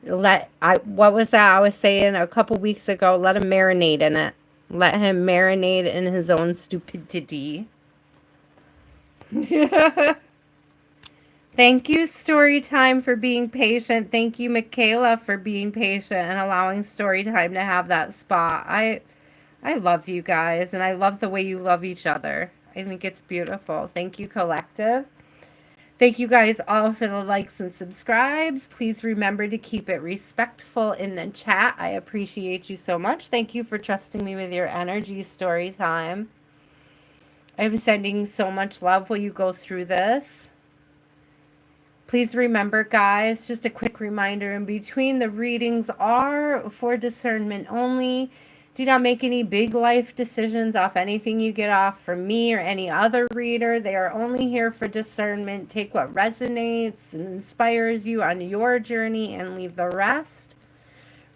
What was that I was saying a couple weeks ago? Let him marinate in it. Let him marinate in his own stupidity. Thank you, Storytime, for being patient. Thank you, Michaela, for being patient and allowing Storytime to have that spot. I love you guys, and I love the way you love each other. I think it's beautiful. Thank you, Collective. Thank you guys all for the likes and subscribes. Please remember to keep it respectful in the chat. I appreciate you so much. Thank you for trusting me with your energy. Storytime. I'm sending so much love while you go through this. Please remember, guys, just a quick reminder in between, the readings are for discernment only. Do not make any big life decisions off anything you get off from me or any other reader. They are only here for discernment. Take what resonates and inspires you on your journey and leave the rest.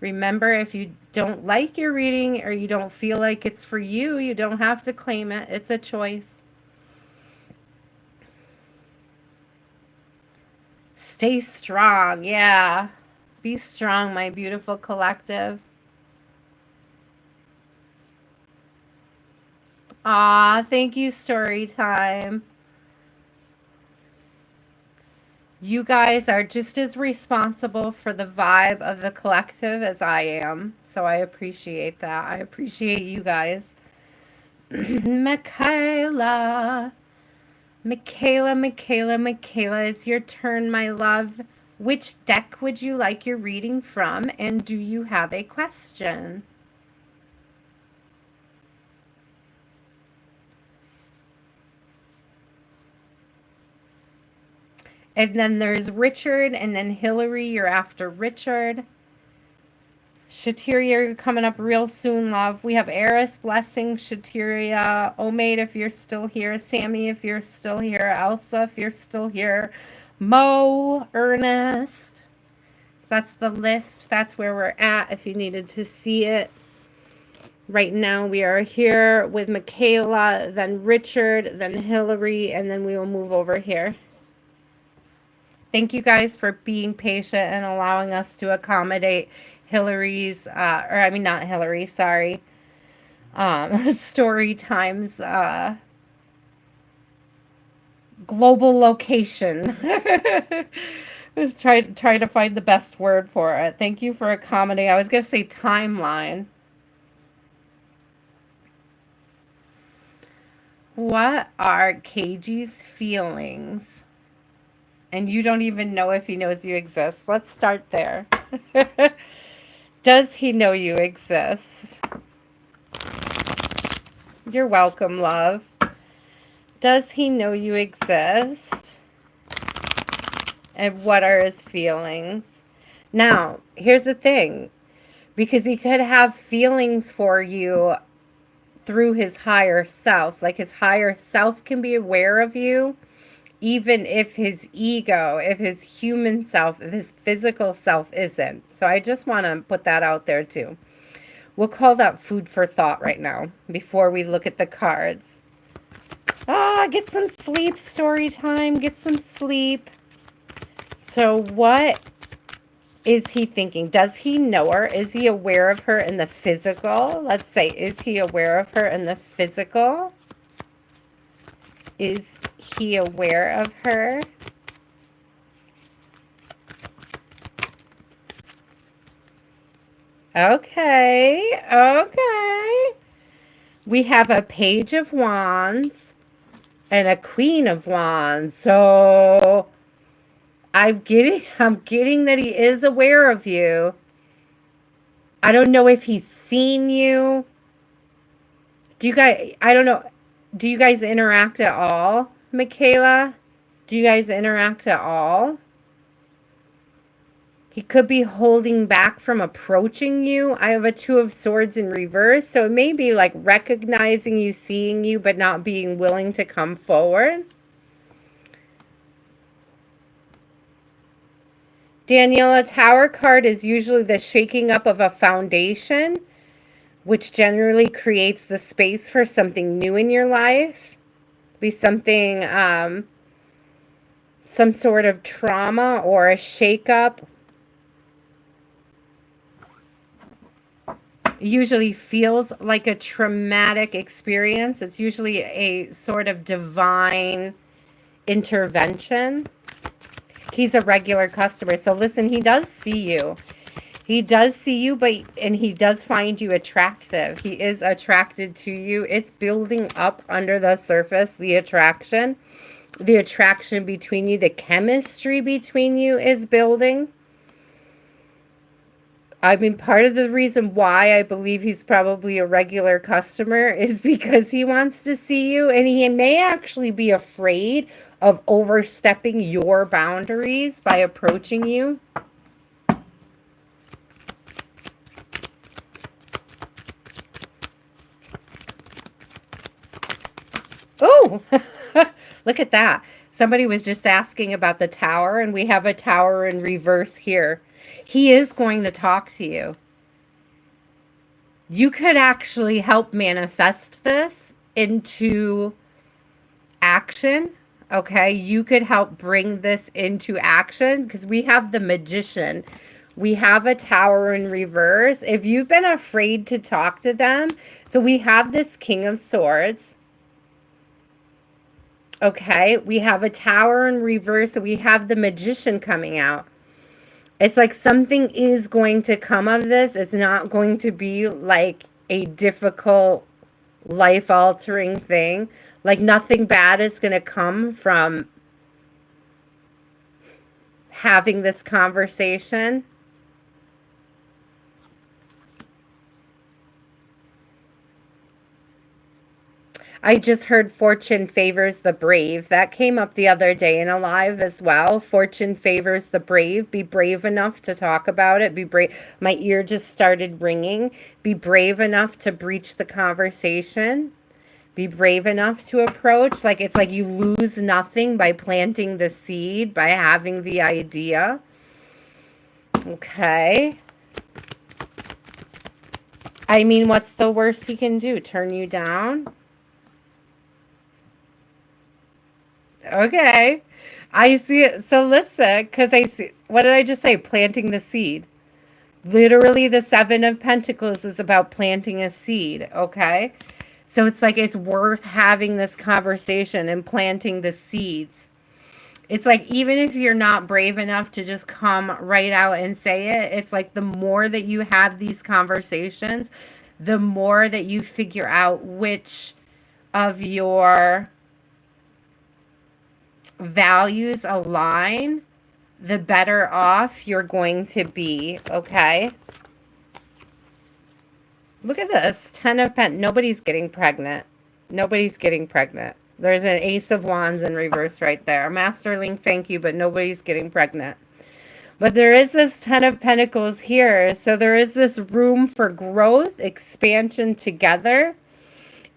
Remember, if you don't like your reading or you don't feel like it's for you, you don't have to claim it. It's a choice. Stay strong. Yeah. Be strong, my beautiful collective. Aw, thank you, Storytime. You guys are just as responsible for the vibe of the collective as I am. So I appreciate that. I appreciate you guys. Michaela. Michaela, it's your turn, my love. Which deck would you like your reading from? And do you have a question? And then there's Richard, and then Hillary, you're after Richard. Shatiria, you're coming up real soon, love. We have Eris, Blessing, Shatiria, Omaid, if you're still here, Sammy, if you're still here, Elsa, if you're still here, Mo, Ernest. That's the list. That's where we're at if you needed to see it. Right now we are here with Michaela, then Richard, then Hillary, and then we will move over here. Thank you guys for being patient and allowing us to accommodate Hillary's, not Hillary, sorry, Storytime's global location. Let's try to find the best word for it. Thank you for accommodating. I was going to say timeline. What are KG's feelings? And you don't even know if he knows you exist. Let's start there. Does he know you exist? You're welcome, love. Does he know you exist? And what are his feelings? Now, here's the thing. Because he could have feelings for you through his higher self. Like his higher self can be aware of you. Even if his ego, if his human self, if his physical self isn't. So I just want to put that out there too. We'll call that food for thought right now before we look at the cards. Get some sleep, Storytime. Get some sleep. So what is he thinking? Does he know her? Is he aware of her in the physical? Let's say, is he aware of her in the physical? Is he aware of her? Okay. We have a Page of Wands and a Queen of Wands. So I'm getting that he is aware of you. I don't know if he's seen you. Do you guys, I don't know. Do you guys interact at all, Michaela? Do you guys interact at all? He could be holding back from approaching you. I have a Two of Swords in reverse. So it may be like recognizing you, seeing you, but not being willing to come forward. Danielle, a Tower card is usually the shaking up of a foundation, which generally creates the space for something new in your life. Be something, some sort of trauma or a shakeup. Usually feels like a traumatic experience. It's usually a sort of divine intervention. He's a regular customer. So listen, he does see you. He does see you, and he does find you attractive. He is attracted to you. It's building up under the surface, the attraction between you, the chemistry between you is building. I mean, part of the reason why I believe he's probably a regular customer is because he wants to see you, and he may actually be afraid of overstepping your boundaries by approaching you. Oh, look at that. Somebody was just asking about the tower, and we have a tower in reverse here. He is going to talk to you. You could actually help manifest this into action. Okay, you could help bring this into action because we have the Magician. We have a Tower in reverse. If you've been afraid to talk to them, so we have this King of Swords. Okay, we have a Tower in reverse, so we have the Magician coming out. It's like something is going to come of this. It's not going to be like a difficult, life-altering thing. Like nothing bad is going to come from having this conversation. I just heard fortune favors the brave. That came up the other day in a live as well. Fortune favors the brave. Be brave enough to talk about it. Be brave. My ear just started ringing. Be brave enough to breach the conversation. Be brave enough to approach. Like it's like you lose nothing by planting the seed, by having the idea. Okay. I mean, what's the worst he can do? Turn you down? Okay. I see it. So listen, because I see, what did I just say? Planting the seed. Literally, the Seven of Pentacles is about planting a seed. Okay. So it's like it's worth having this conversation and planting the seeds. It's like even if you're not brave enough to just come right out and say it, it's like the more that you have these conversations, the more that you figure out which of your values align, the better off you're going to be, okay? Look at this, 10 of Pentacles. Nobody's getting pregnant. Nobody's getting pregnant. There's an Ace of Wands in reverse right there. Masterling, thank you, but nobody's getting pregnant. But there is this 10 of Pentacles here, so there is this room for growth, expansion together,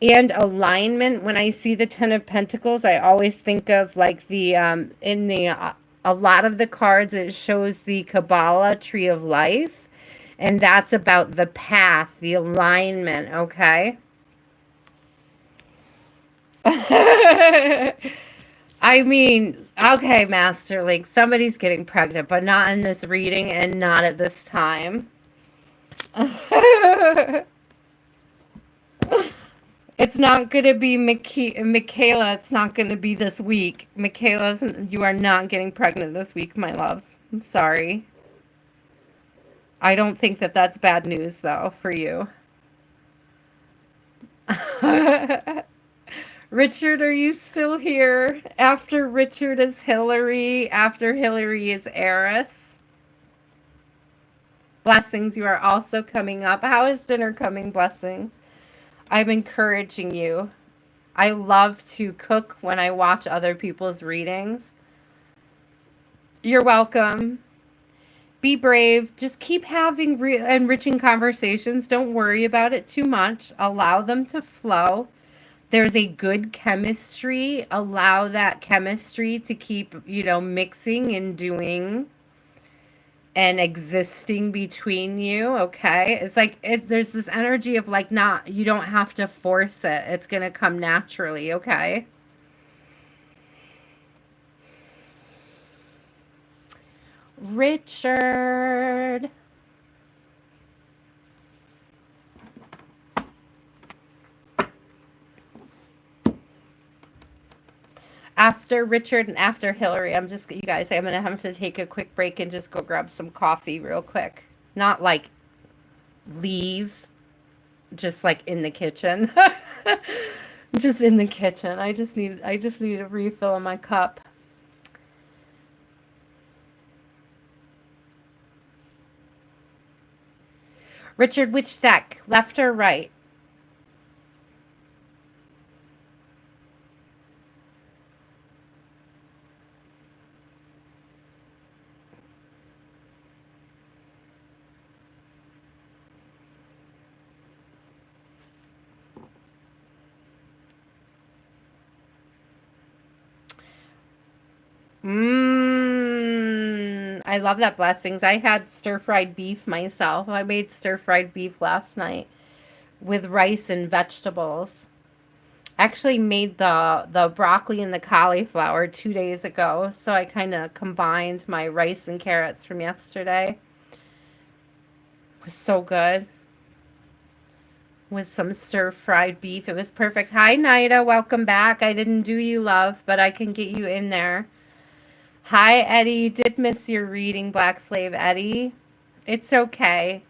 and alignment. When I see the 10 of Pentacles, I always think of like the, in the, a lot of the cards, it shows the Kabbalah tree of life. And that's about the path, the alignment, okay? I mean, okay, Master Link, somebody's getting pregnant, but not in this reading and not at this time. It's not going to be Michaela. It's not going to be this week. Michaela, you are not getting pregnant this week, my love. I'm sorry. I don't think that that's bad news, though, for you. Richard, are you still here? After Richard is Hillary, after Hillary is Eris. Blessings, you are also coming up. How is dinner coming, Blessings? I'm encouraging you. I love to cook when I watch other people's readings. You're welcome. Be brave. Just keep having enriching conversations. Don't worry about it too much. Allow them to flow. There's a good chemistry. Allow that chemistry to keep, mixing and doing and existing between you. Okay. It's like, there's this energy of like, you don't have to force it. It's going to come naturally. Okay. Richard. After Richard and after Hillary, I'm going to have to take a quick break and just go grab some coffee real quick. Not like leave, just like in the kitchen. Just in the kitchen. I just need a refill in my cup. Richard, which deck? Left or right? I love that, Blessings. I had stir-fried beef myself. I made stir-fried beef last night with rice and vegetables. Actually made the broccoli and the cauliflower 2 days ago, so I kind of combined my rice and carrots from yesterday. It was so good. With some stir-fried beef. It was perfect. Hi, Nida. Welcome back. I didn't do you, love, but I can get you in there. Hi, Eddie. Did miss your reading, Black Slave Eddie. It's okay.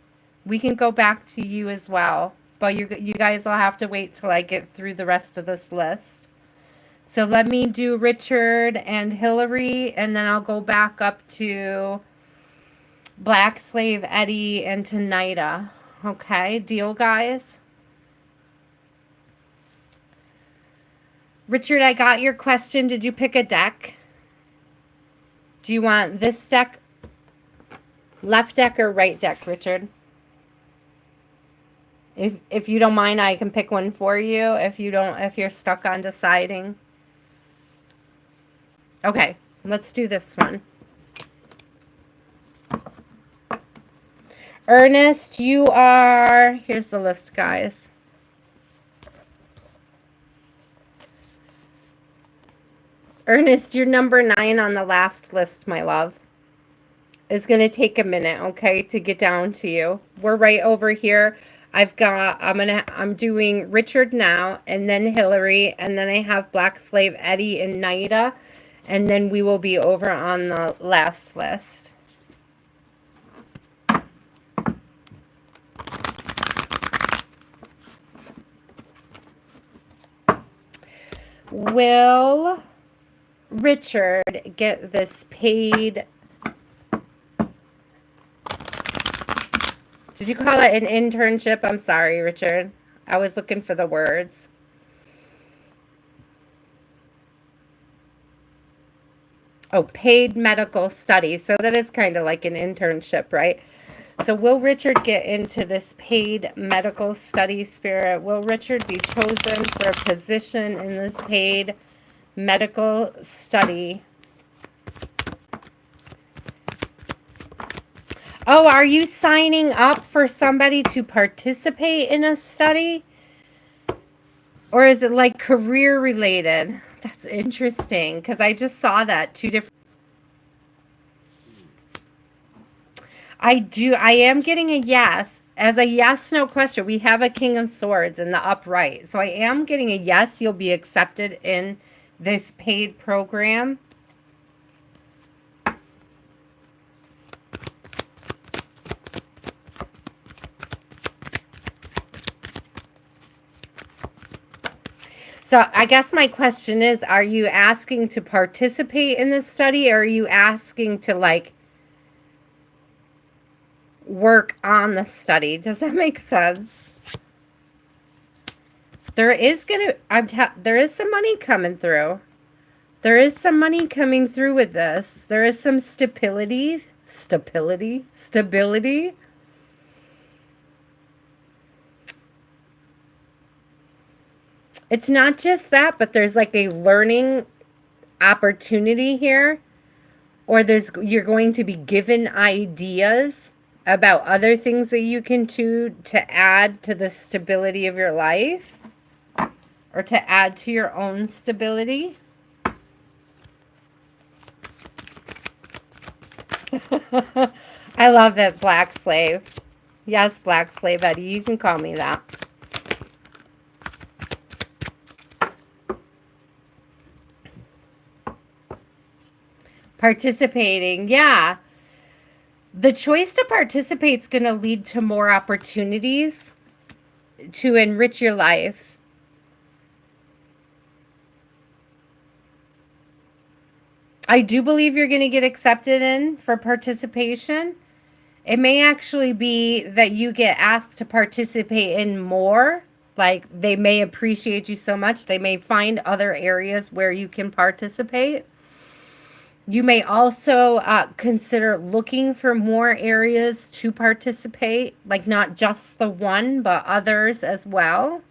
We can go back to you as well. But you guys will have to wait till I get through the rest of this list. So let me do Richard and Hillary, and then I'll go back up to Black Slave Eddie and to Nida. Okay, deal, guys? Richard, I got your question. Did you pick a deck? Do you want this deck, left deck, or right deck, Richard? If you don't mind, I can pick one for you if you're stuck on deciding. Okay, let's do this one. Ernest, you are, here's the list, guys. Ernest, you're number 9 on the last list, my love. It's going to take a minute, okay, to get down to you. We're right over here. I'm doing Richard now, and then Hillary, and then I have Black Slave Eddie and Nida, and then we will be over on the last list. Will Richard get this paid? Did you call it an internship? I'm sorry, Richard. I was looking for the words. Oh, paid medical study. So that is kind of like an internship, right? So will Richard get into this paid medical study, Spirit? Will Richard be chosen for a position in this paid medical study? Oh, are you signing up for somebody to participate in a study? Or is it like career related? That's interesting because I just saw that 2 different. I am getting a yes. As a yes, no question. We have a King of Swords in the upright. So I am getting a yes, you'll be accepted in this paid program. So I guess my question is, are you asking to participate in this study, or are you asking to like work on the study? Does that make sense? There is there is some money coming through. There is some money coming through with this. There is some stability. It's not just that, but there's like a learning opportunity here, or you're going to be given ideas about other things that you can do to add to the stability of your life, or to add to your own stability. I love it, Black Slave. Yes, Black Slave Eddie, you can call me that. Participating, yeah. The choice to participate is going to lead to more opportunities to enrich your life. I do believe you're going to get accepted in for participation. It may actually be that you get asked to participate in more. Like, they may appreciate you so much, they may find other areas where you can participate. You may also consider looking for more areas to participate, like not just the one, but others as well.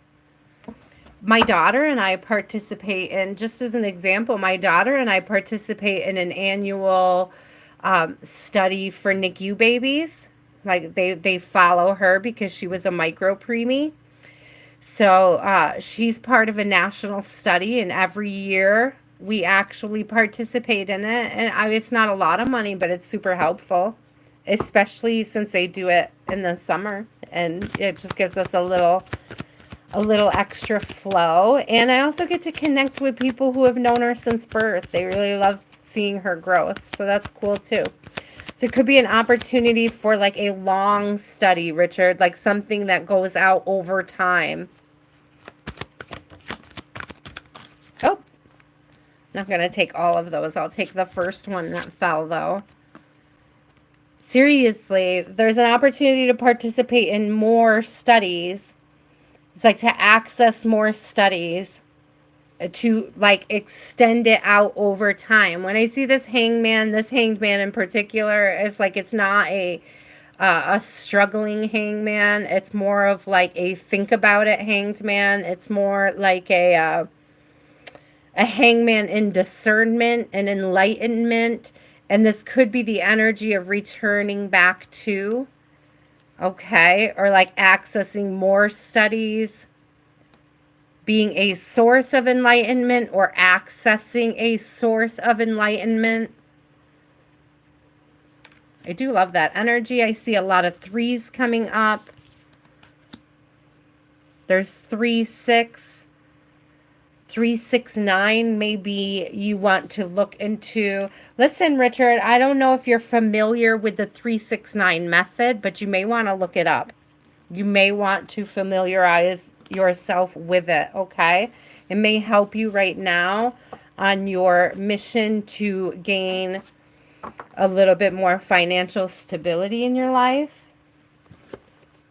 My daughter and I participate in, just as an example, my daughter and I participate in an annual study for NICU babies. Like they follow her because she was a micro preemie. So she's part of a national study, and every year we actually participate in it. And it's not a lot of money, but it's super helpful, especially since they do it in the summer, and it just gives us a little extra flow. And I also get to connect with people who have known her since birth. They really love seeing her growth, so that's cool too. So it could be an opportunity for like a long study, Richard, like something that goes out over time. Oh, not going to take all of those. I'll take the first one that fell, though. Seriously, there's an opportunity to participate in more studies. It's like to access more studies, to like extend it out over time. When I see this hanged man in particular, it's like it's not a struggling hanged man. It's more of like a think about it hanged man. It's more like a hangman in discernment and enlightenment. And this could be the energy of returning back to, okay, or like accessing more studies, being a source of enlightenment or accessing a source of enlightenment. I do love that energy. I see a lot of threes coming up. There's 3, 6, 3, 6, 9. Maybe you want to look into. Listen, Richard, I don't know if you're familiar with the 3, 6, 9 method, but you may want to look it up. You may want to familiarize yourself with it, okay? It may help you right now on your mission to gain a little bit more financial stability in your life.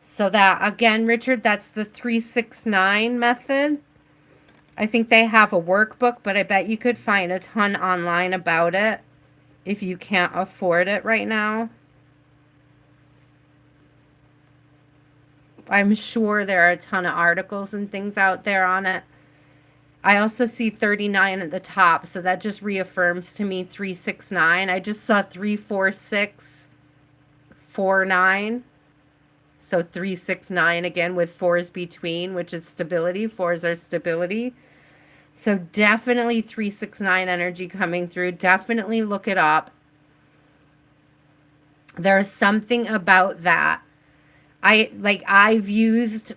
So that, again, Richard, that's the 3, 6, 9 method. I think they have a workbook, but I bet you could find a ton online about it if you can't afford it right now. I'm sure there are a ton of articles and things out there on it. I also see 39 at the top, so that just reaffirms to me 3, 6, 9. I just saw 3, 4, 6, 4, 9. So 3, 6, 9 again with 4s between, which is stability. 4s are stability. So definitely 3, 6, 9 energy coming through. Definitely look it up. There's something about that. I've used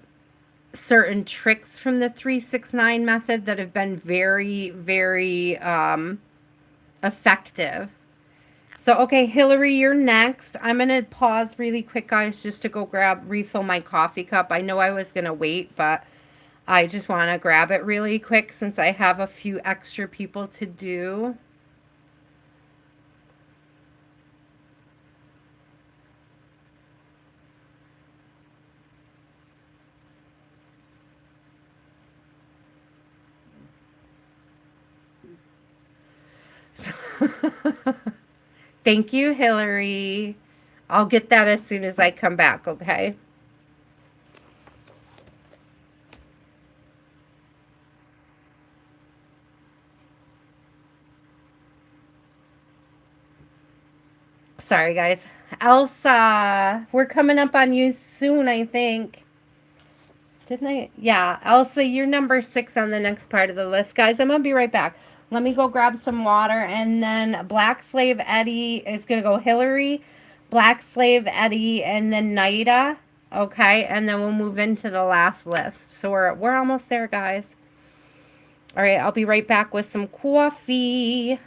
certain tricks from the 3, 6, 9 method that have been very, very effective. So, okay, Hillary, you're next. I'm going to pause really quick, guys, just to go refill my coffee cup. I know I was going to wait, but I just want to grab it really quick since I have a few extra people to do. Thank you, Hillary. I'll get that as soon as I come back, okay? Sorry, guys. Elsa, we're coming up on you soon, I think. Didn't I? Yeah, Elsa, you're number 6 on the next part of the list. Guys, I'm going to be right back. Let me go grab some water, and then Black Slave Eddie is going to go Hillary, Black Slave Eddie, and then Naida. Okay, and then we'll move into the last list. So we're almost there, guys. All right, I'll be right back with some coffee.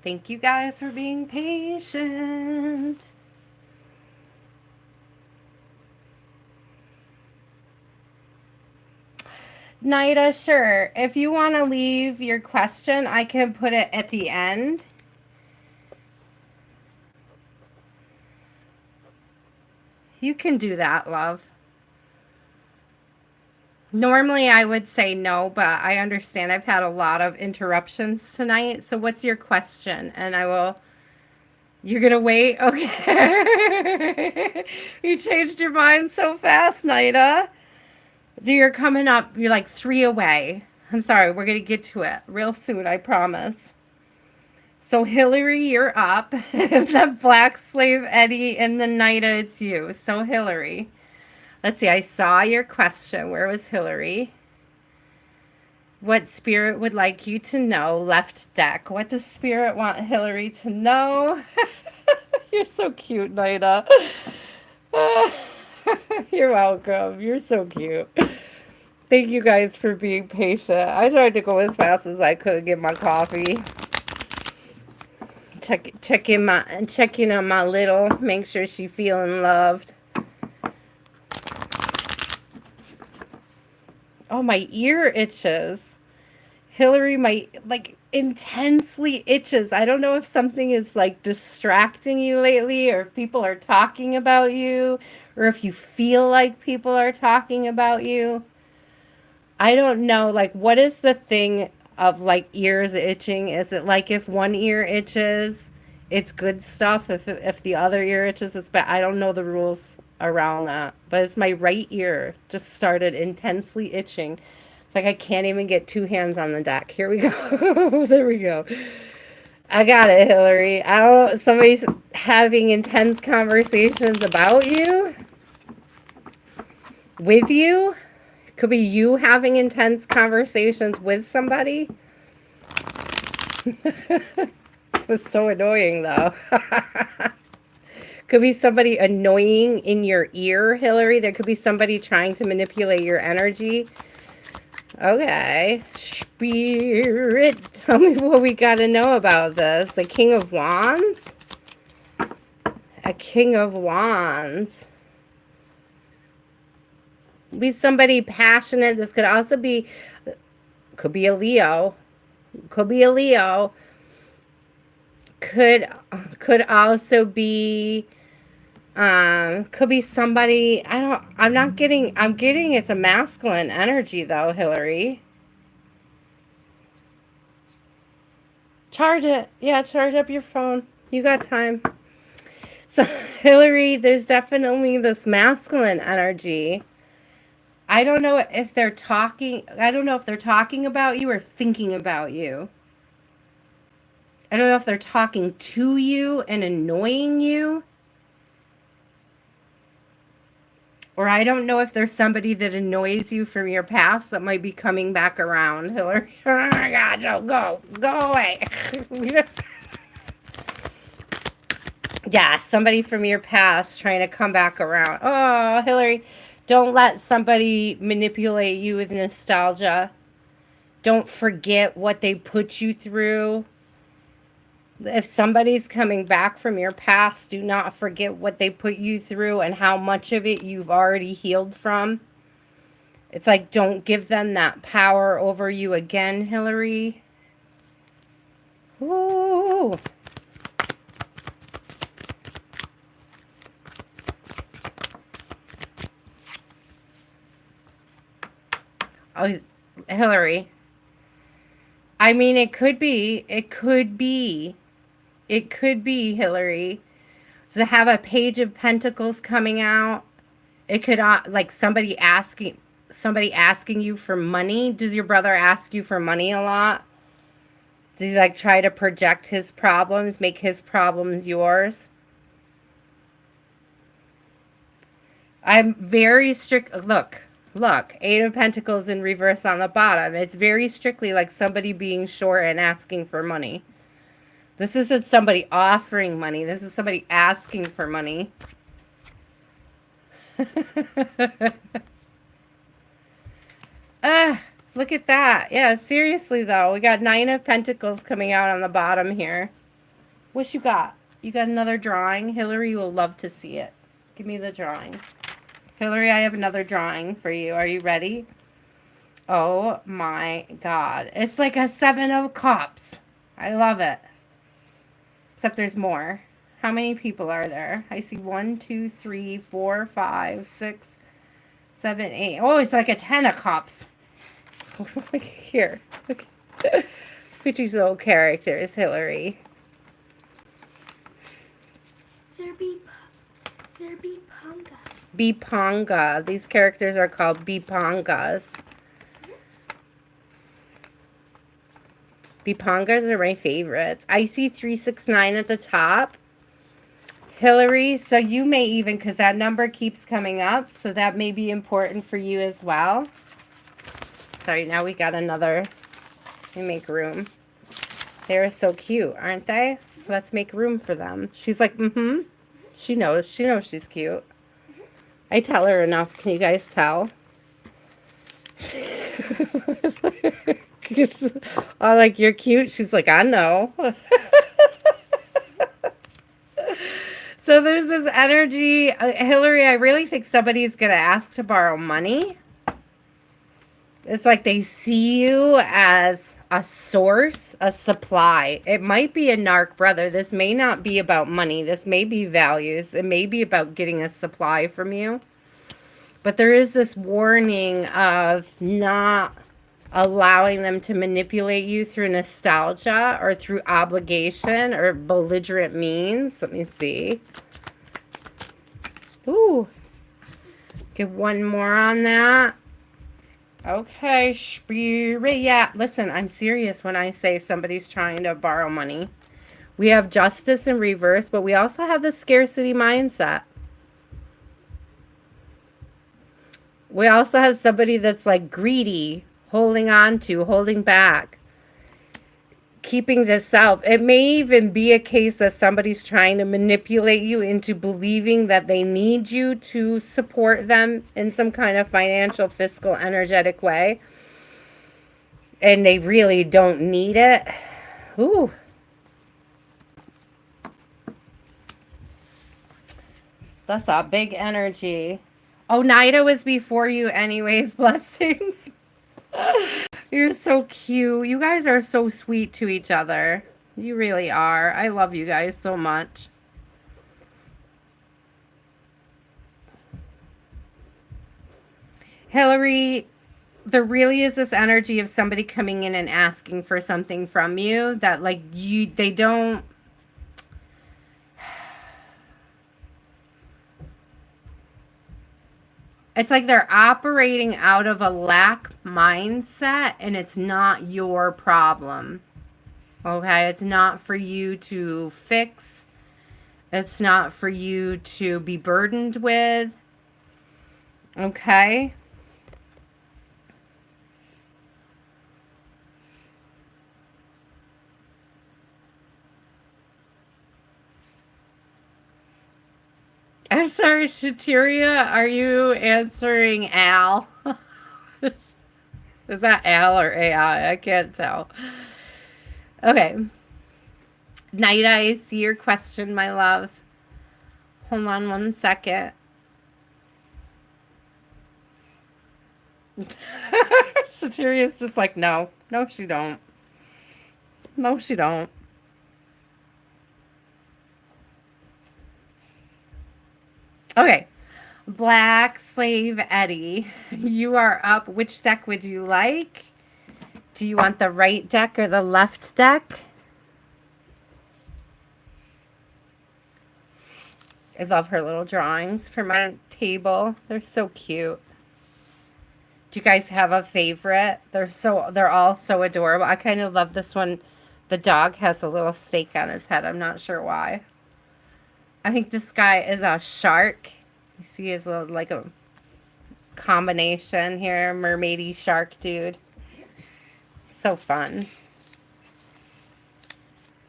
Thank you guys for being patient. Naida, sure. If you want to leave your question, I can put it at the end. You can do that, love. Normally I would say no, but I understand I've had a lot of interruptions tonight. So what's your question? And I will. You're going to wait? Okay. You changed your mind so fast, Naida. So you're coming up, you're like 3 away. I'm sorry, we're going to get to it real soon, I promise. So Hillary, you're up. The Black Slave Eddie and the Naida, it's you. So Hillary. Let's see, I saw your question. Where was Hillary? What Spirit would like you to know? Left deck. What does Spirit want Hillary to know? You're so cute, Naida. You're welcome. You're so cute. Thank you guys for being patient. I tried to go as fast as I could get my coffee. Checking on my little, make sure she's feeling loved. Oh, my ear itches. Hillary, intensely itches. I don't know if something is like distracting you lately, or if people are talking about you, or if you feel like people are talking about you. I don't know. Like, what is the thing of like ears itching? Is it like if one ear itches, it's good stuff? If the other ear itches, it's bad. I don't know the rules around that, but it's my right ear just started intensely itching. It's like I can't even get two hands on the deck. Here we go. There we go. I got it, Hillary. I don't know. Somebody's having intense conversations about you, with you. Could be you having intense conversations with somebody. It was so annoying, though. Could be somebody annoying in your ear, Hillary. There could be somebody trying to manipulate your energy. Okay. Spirit, tell me what we got to know about this. The King of Wands? A King of Wands. Be somebody passionate. This could also be, could be a Leo. Could be a Leo. Could also be, could be somebody, I'm getting it's a masculine energy though, Hillary. Charge it. Yeah, charge up your phone. You got time. So, Hillary, there's definitely this masculine energy. I don't know if they're talking about you or thinking about you. I don't know if they're talking to you and annoying you. Or I don't know if there's somebody that annoys you from your past that might be coming back around, Hillary. Oh my God, no, go away. Yeah, somebody from your past trying to come back around. Oh, Hillary, don't let somebody manipulate you with nostalgia. Don't forget what they put you through. If somebody's coming back from your past, do not forget what they put you through and how much of it you've already healed from. It's like, don't give them that power over you again, Hillary. Ooh. Oh, Hillary. I mean, it could be, Hillary. So to have a Page of Pentacles coming out, it could, like somebody asking you for money. Does your brother ask you for money a lot? Does he like try to project his problems, make his problems yours? I'm very strict. Look, Eight of Pentacles in reverse on the bottom. It's very strictly like somebody being short and asking for money. This isn't somebody offering money. This is somebody asking for money. Look at that. Yeah, seriously though. We got Nine of Pentacles coming out on the bottom here. What you got? You got another drawing? Hillary will love to see it. Give me the drawing. Hillary, I have another drawing for you. Are you ready? Oh my God. It's like a Seven of Cups. I love it. Except there's more. How many people are there? I see 1, 2, 3, 4, 5, 6, 7, 8. Oh, it's like a 10 of Cups. Look here. Look at these little characters, Hillary. They're Bipanga. Bipanga. These characters are called Bipangas. Bipangas are my favorites. I see 369 at the top. Hillary, so you may even, because that number keeps coming up, so that may be important for you as well. Sorry, now we got another. Let me make room. They're so cute, aren't they? Let's make room for them. She's like, mm-hmm. She knows she's cute. I tell her enough. Can you guys tell? Oh, like, you're cute. She's like, I know. So there's this energy. Hillary, I really think somebody's going to ask to borrow money. It's like they see you as a source, a supply. It might be a narc brother. This may not be about money. This may be values. It may be about getting a supply from you. But there is this warning of not allowing them to manipulate you through nostalgia or through obligation or belligerent means. Let me see. Ooh. Get one more on that. Okay, spirit. Yeah, listen, I'm serious when I say somebody's trying to borrow money. We have justice in reverse, but we also have the scarcity mindset. We also have somebody that's like greedy, holding on to, holding back, keeping to self. It may even be a case that somebody's trying to manipulate you into believing that they need you to support them in some kind of financial, fiscal, energetic way. And they really don't need it. Ooh. That's a big energy. Oh, Nida was before you anyways. Blessings. You're so cute. You guys are so sweet to each other. You really are. I love you guys so much. Hillary, there really is this energy of somebody coming in and asking for something from you that like they don't. It's like they're operating out of a lack mindset and it's not your problem. Okay? It's not for you to fix. It's not for you to be burdened with. Okay? I'm sorry, Shateria, are you answering Al? Is that Al or AI? I can't tell. Okay. Night, I see your question, my love. Hold on one second. Shateria's just like, no. No, she don't. No, she don't. Okay. Black Slave Eddie, you are up. Which deck would you like? Do you want the right deck or the left deck? I love her little drawings for my table. They're so cute. Do you guys have a favorite? They're all so adorable. I kind of love this one. The dog has a little stake on his head. I'm not sure why. I think this guy is a shark. You see his little, like a combination here. Mermaidy shark dude. So fun.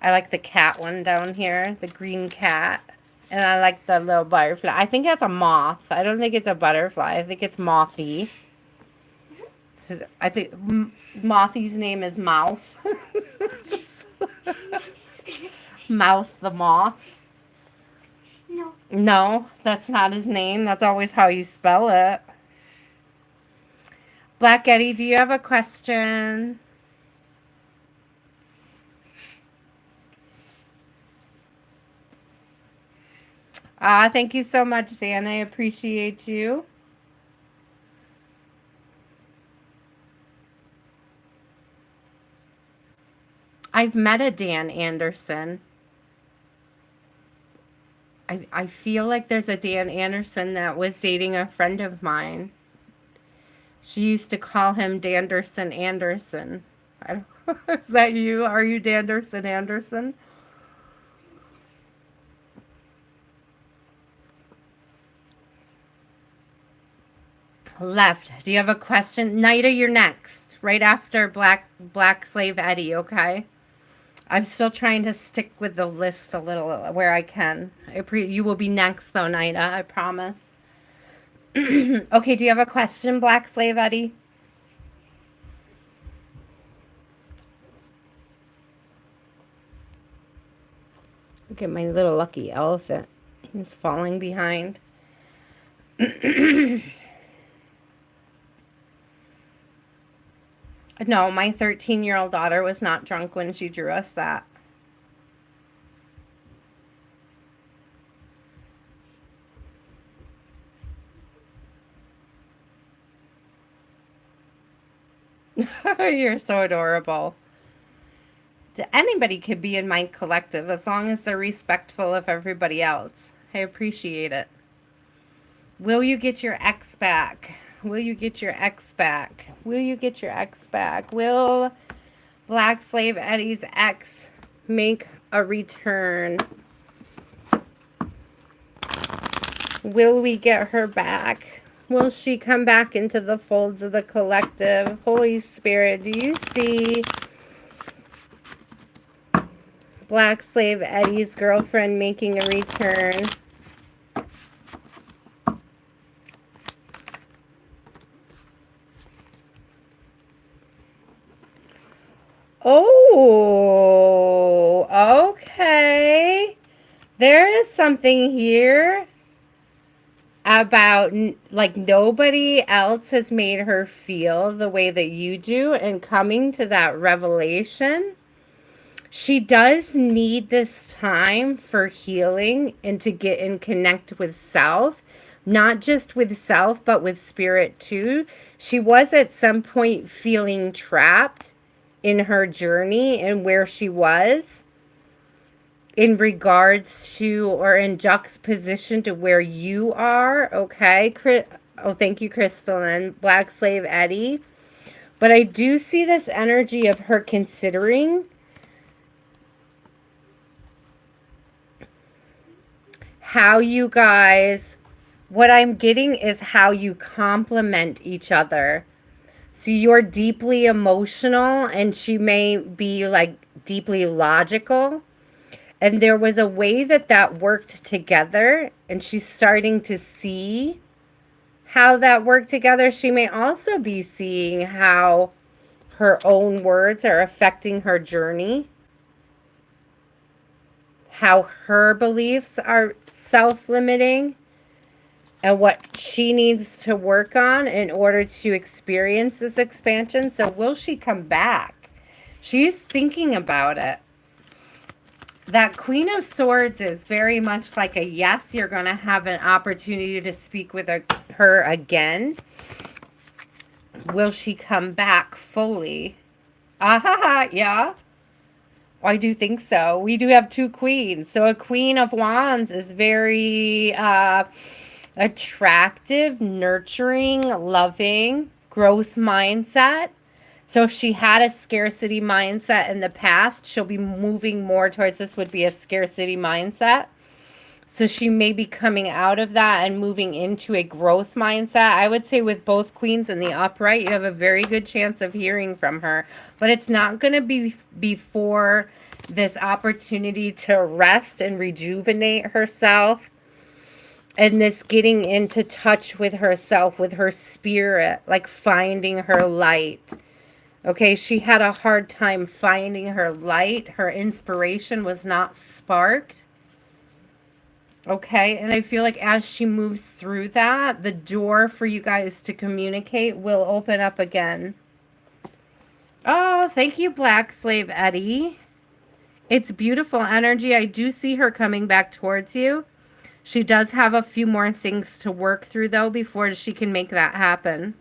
I like the cat one down here. The green cat. And I like the little butterfly. I think that's a moth. I don't think it's a butterfly. I think it's mothy. I think Mothy's name is Mouth. Mouth the moth. No. No, that's not his name. That's always how you spell it. Black Eddie, do you have a question? Thank you so much, Dan. I appreciate you. I've met a Dan Anderson. I feel like there's a Dan Anderson that was dating a friend of mine. She used to call him Danderson Anderson. I don't, is that you? Are you Danderson Anderson? Left. Do you have a question? Nida, you're next. Right after Black Slave Eddie, okay? I'm still trying to stick with the list a little where I can. You will be next, though, Nida. I promise. Okay, do you have a question, Black Slave Eddie? Look at my little lucky elephant. He's falling behind. No, my 13-year-old daughter was not drunk when she drew us that. You're so adorable. Anybody could be in my collective as long as they're respectful of everybody else. I appreciate it. Will you get your ex back? Will you get your ex back? Will you get your ex back? Will Black Slave Eddie's ex make a return? Will we get her back? Will she come back into the folds of the collective? Holy Spirit, do you see Black Slave Eddie's girlfriend making a return? Oh, okay. There is something here about like nobody else has made her feel the way that you do, and coming to that revelation, she does need this time for healing and to get and connect with self, not just with self but with spirit too. She was at some point feeling trapped in her journey and where she was in regards to, or in juxtaposition to where you are. Okay. Oh, thank you, Crystalline. Black Slave Eddie. But I do see this energy of her considering how you guys, what I'm getting is how you complement each other. So you're deeply emotional and she may be like deeply logical. And there was a way that that worked together, and she's starting to see how that worked together. She may also be seeing how her own words are affecting her journey, how her beliefs are self-limiting, and what she needs to work on in order to experience this expansion. So will she come back? She's thinking about it. That Queen of Swords is very much like a yes. You're going to have an opportunity to speak with her again. Will she come back fully? Yeah. I do think so. We do have two queens. So a Queen of Wands is very attractive, nurturing, loving, growth mindset. So if she had a scarcity mindset in the past, she'll be moving more towards, this would be a scarcity mindset. So she may be coming out of that and moving into a growth mindset. I would say with both queens in the upright, you have a very good chance of hearing from her. But it's not going to be before this opportunity to rest and rejuvenate herself. And this getting into touch with herself, with her spirit, like finding her light. Okay, she had a hard time finding her light. Her inspiration was not sparked. Okay, and I feel like as she moves through that, the door for you guys to communicate will open up again. Oh, thank you, Black Slave Eddie. It's beautiful energy. I do see her coming back towards you. She does have a few more things to work through, though, before she can make that happen.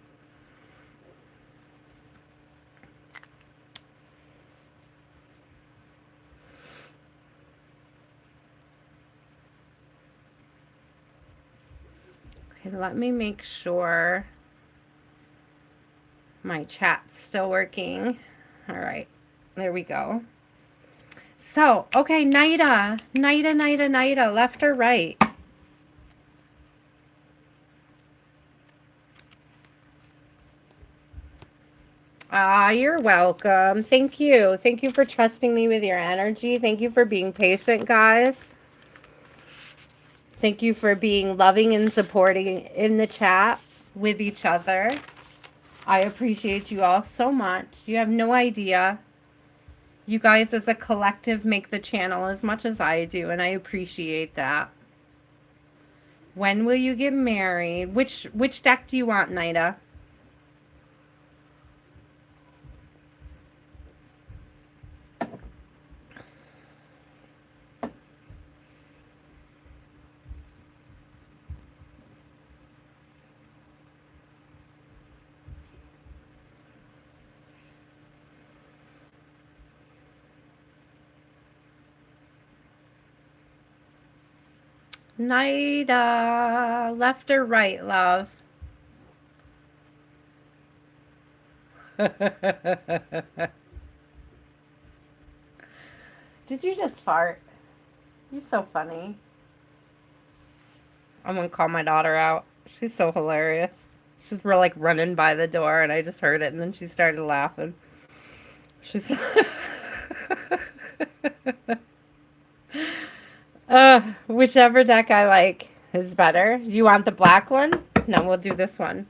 Okay, let me make sure my chat's still working. All right, there we go. So, okay, Naida, left or right? Ah, you're welcome. Thank you. Thank you for trusting me with your energy. Thank you for being patient, guys. Thank you for being loving and supporting in the chat with each other. I appreciate you all so much. You have no idea. You guys as a collective make the channel as much as I do, and I appreciate that. When will you get married? Which deck do you want, Nida? Nida, left or right, love? Did you just fart? You're so funny. I'm gonna call my daughter out. She's so hilarious. She's real like running by the door, and I just heard it, and then she started laughing. She's whichever deck I like is better. You want the black one? No, we'll do this one.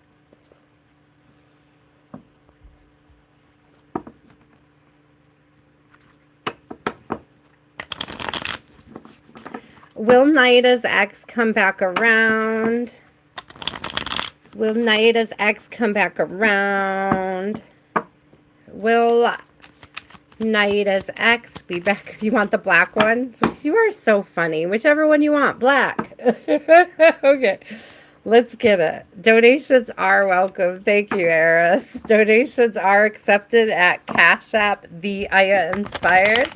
Will Nida's ex come back around? Will Nida's ex come back around? Will Nida's ex be back? You want the black one? You are so funny. Whichever one you want. Black. Okay. Let's get it. Donations are welcome. Thank you, Eris. Donations are accepted at Cash App, the Aya Inspired,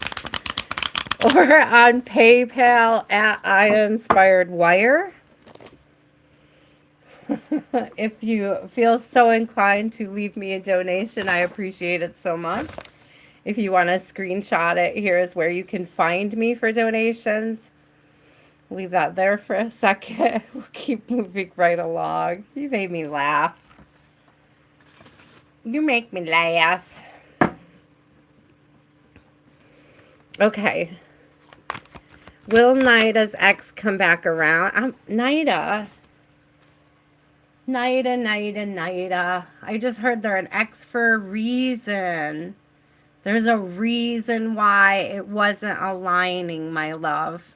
or on PayPal at Aya Inspired Wire. If you feel so inclined to leave me a donation, I appreciate it so much. If you want to screenshot it, here is where you can find me for donations. Leave that there for a second. We'll keep moving right along. You made me laugh. You make me laugh. Okay. Will Nida's ex come back around? Nida. Nida. I just heard they're an ex for a reason. There's a reason why it wasn't aligning, my love.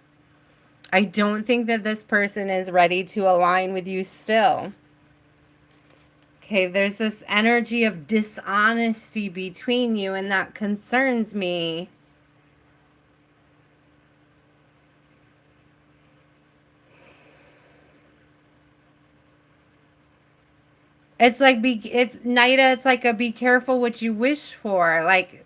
I don't think that this person is ready to align with you still. Okay, there's this energy of dishonesty between you, and that concerns me. It's like, it's Nida, it's like a be careful what you wish for. Like,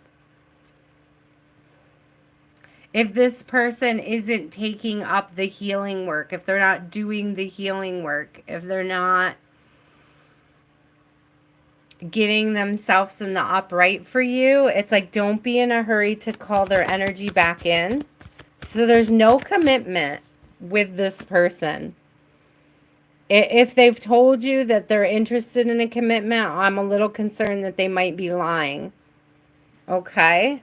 if this person isn't taking up the healing work, if they're not doing the healing work, if they're not getting themselves in the upright for you, it's like, don't be in a hurry to call their energy back in. So there's no commitment with this person. If they've told you that they're interested in a commitment, I'm a little concerned that they might be lying. Okay?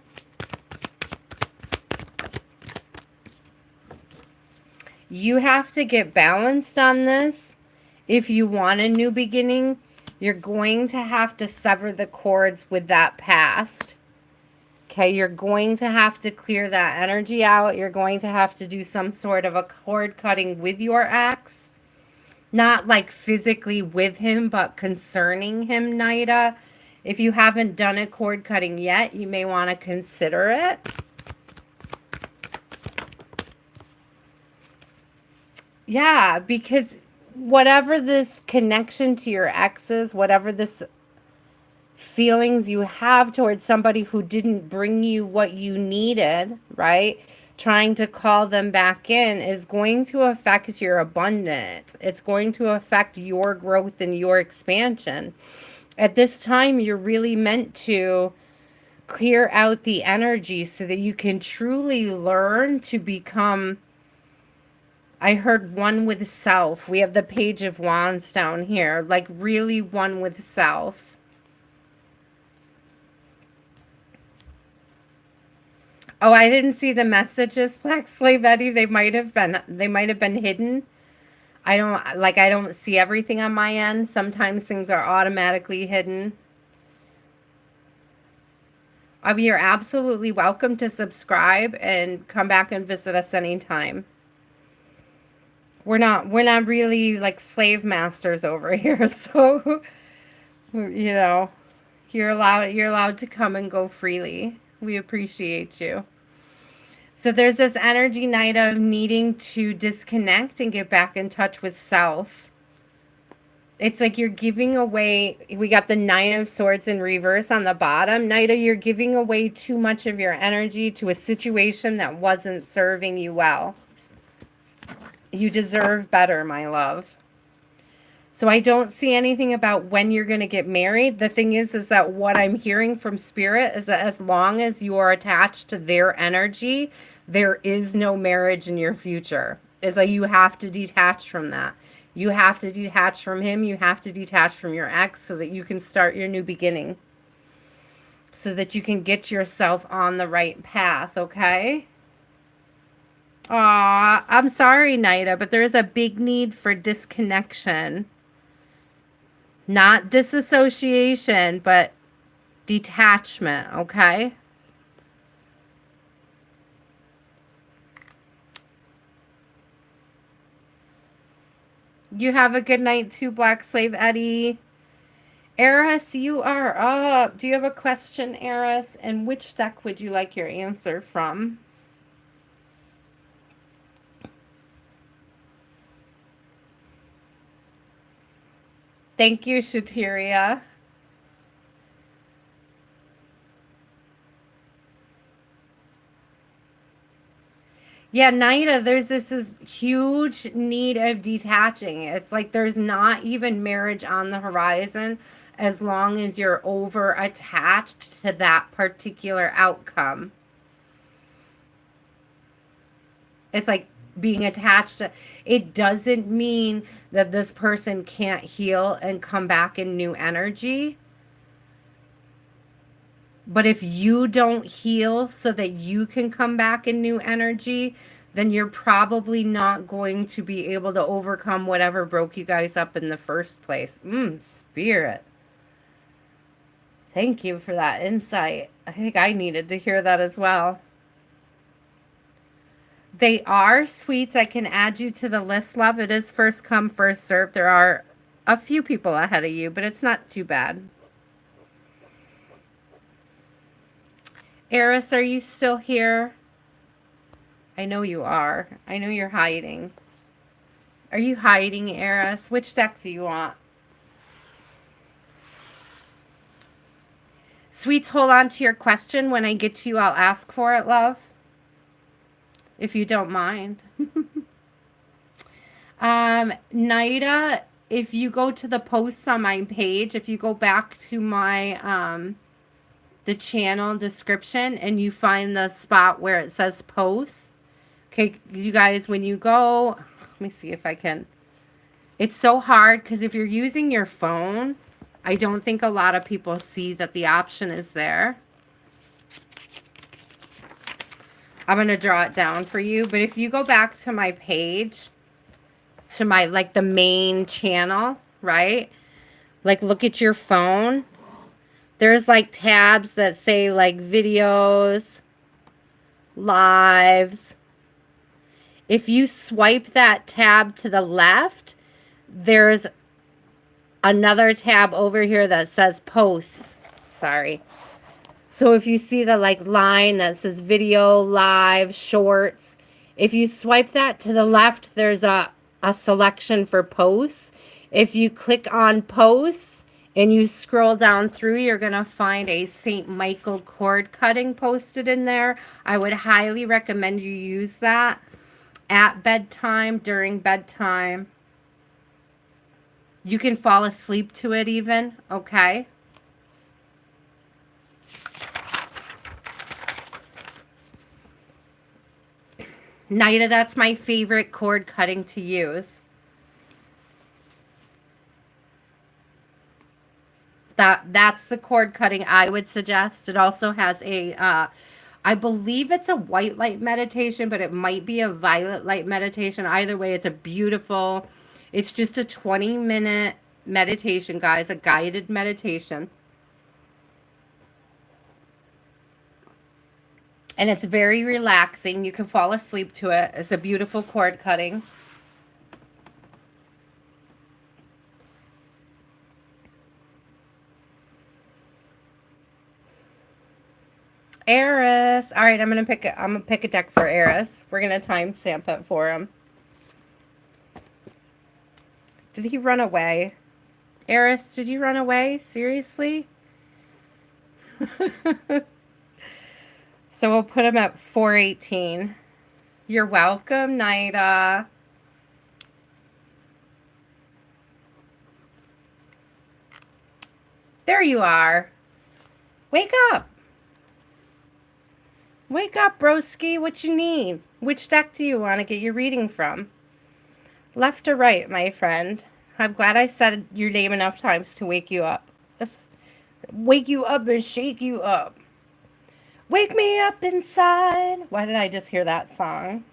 You have to get balanced on this. If you want a new beginning, you're going to have to sever the cords with that past. Okay, you're going to have to clear that energy out. You're going to have to do some sort of a cord cutting with your ex. Not like physically with him, but concerning him, Nida. If you haven't done a cord cutting yet, you may want to consider it. Yeah, because whatever this connection to your ex is, whatever this feelings you have towards somebody who didn't bring you what you needed, right? Trying to call them back in is going to affect your abundance. It's going to affect your growth and your expansion. At this time, you're really meant to clear out the energy so that you can truly learn to become, I heard, one with self. We have the Page of Wands down here, like really one with self. Oh, I didn't see the messages, Black Slave Eddie. They might have been hidden. I don't see everything on my end. Sometimes things are automatically hidden. You're absolutely welcome to subscribe and come back and visit us anytime. We're not really like slave masters over here, so you know, you're allowed to come and go freely. We appreciate you. So there's this energy, night of needing to disconnect and get back in touch with self. It's like you're giving away, we got the Nine of Swords in reverse on the bottom. Nida, you're giving away too much of your energy to a situation that wasn't serving you well. You deserve better, my love. So I don't see anything about when you're going to get married. The thing is that what I'm hearing from Spirit is that as long as you are attached to their energy, there is no marriage in your future. It's like you have to detach from that. You have to detach from him. You have to detach from your ex so that you can start your new beginning. So that you can get yourself on the right path, okay? Aw, I'm sorry, Nida, but there is a big need for disconnection. Not disassociation, but detachment, okay? You have a good night too, Black Slave Eddie. Eris, you are up. Do you have a question, Eris? And which deck would you like your answer from? Thank you, Shatiria. Yeah, Naida, there's this huge need of detaching. It's like there's not even marriage on the horizon as long as you're over attached to that particular outcome. It's like being attached to it doesn't mean that this person can't heal and come back in new energy. But if you don't heal so that you can come back in new energy, then you're probably not going to be able to overcome whatever broke you guys up in the first place. Spirit. Thank you for that insight. I think I needed to hear that as well. They are sweets. I can add you to the list, love. It is first come, first serve. There are a few people ahead of you, but it's not too bad. Eris, are you still here? I know you are. I know you're hiding. Are you hiding, Eris? Which deck do you want? Sweets, hold on to your question. When I get to you, I'll ask for it, love. If you don't mind. Naida, if you go to the posts on my page, if you go back to my the channel description and you find the spot where it says posts. Okay, you guys, when you go, let me see if I can. It's so hard because if you're using your phone, I don't think a lot of people see that the option is there. I'm going to draw it down for you. But if you go back to my page, to my, like the main channel, right? Like look at your phone. There's like tabs that say like videos, lives. If you swipe that tab to the left, there's another tab over here that says posts. Sorry. So if you see the like line that says video, live, shorts, if you swipe that to the left, there's a selection for posts. If you click on posts and you scroll down through, you're going to find a St. Michael cord cutting posted in there. I would highly recommend you use that at bedtime, during bedtime. You can fall asleep to it even, okay? Naida, that's my favorite cord cutting to use. That's the cord cutting I would suggest. It also has a, I believe it's a white light meditation, but it might be a violet light meditation. Either way, it's a beautiful, it's just a 20-minute meditation, guys, a guided meditation. And it's very relaxing. You can fall asleep to it. It's a beautiful cord cutting. Eris. All right, I'm gonna pick a deck for Eris. We're gonna timestamp it for him. Did he run away? Eris, did you run away? Seriously? So we'll put him at 418. You're welcome, Naida. There you are. Wake up. Wake up, broski. What you need? Which deck do you want to get your reading from? Left or right, my friend? I'm glad I said your name enough times to wake you up. Let's wake you up and shake you up. Wake me up inside. Why did I just hear that song?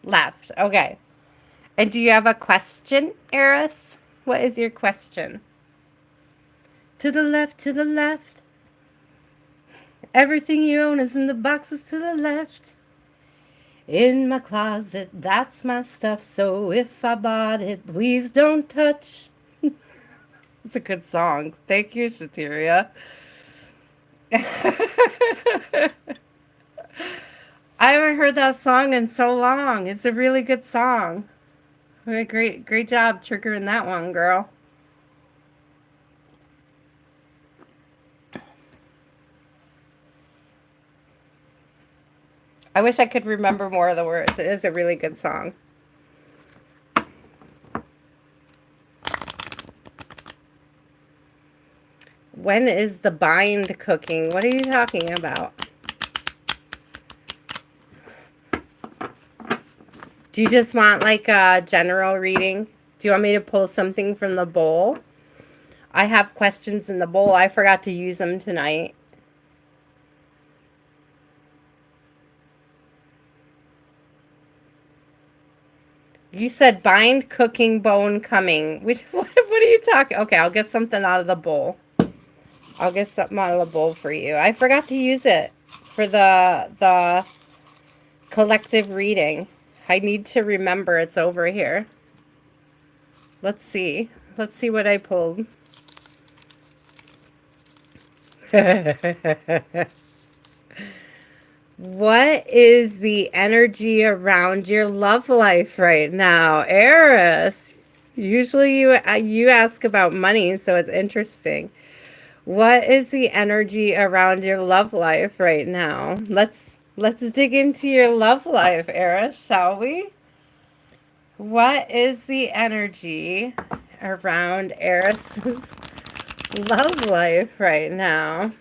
Left. Okay. And do you have a question, Eris? What is your question? To the left, to the left. Everything you own is in the boxes to the left. In my closet, that's my stuff. So if I bought it, please don't touch. It's a good song. Thank you, Shateria. I haven't heard that song in so long. It's a really good song. Okay, great job triggering that one, girl. I wish I could remember more of the words. It is a really good song. When is the bind cooking? What are you talking about? Do you just want like a general reading? Do you want me to pull something from the bowl? I have questions in the bowl. I forgot to use them tonight. You said bind, cooking, bone, coming. What are you talking? Okay, I'll get something out of the bowl. I'll get something out of the bowl for you. I forgot to use it for the collective reading. I need to remember it's over here. Let's see. Let's see what I pulled. What is the energy around your love life right now, Eris? Usually you ask about money, so it's interesting. What is the energy around your love life right now? Let's dig into your love life, Eris, shall we? What is the energy around Eris's love life right now?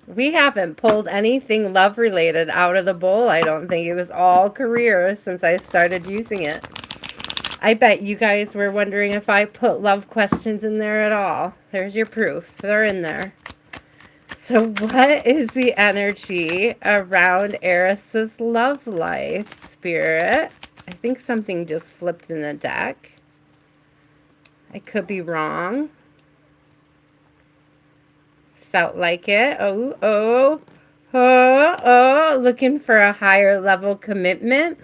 We haven't pulled anything love related out of the bowl, I don't think. It was all career since I started using it. I bet you guys were wondering if I put love questions in there at all. There's your proof. They're in there. So what is the energy around Eris's love life, Spirit? I think something just flipped in the deck. I could be wrong. Felt like it. Oh, looking for a higher level commitment,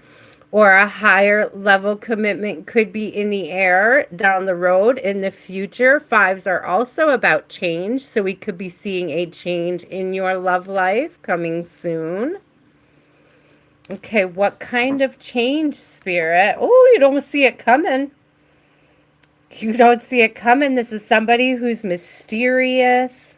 or a higher level commitment could be in the air down the road in the future. Fives are also about change, so we could be seeing a change in your love life coming soon. Okay, what kind of change, Spirit? Oh, you don't see it coming. You don't see it coming. This is somebody who's mysterious.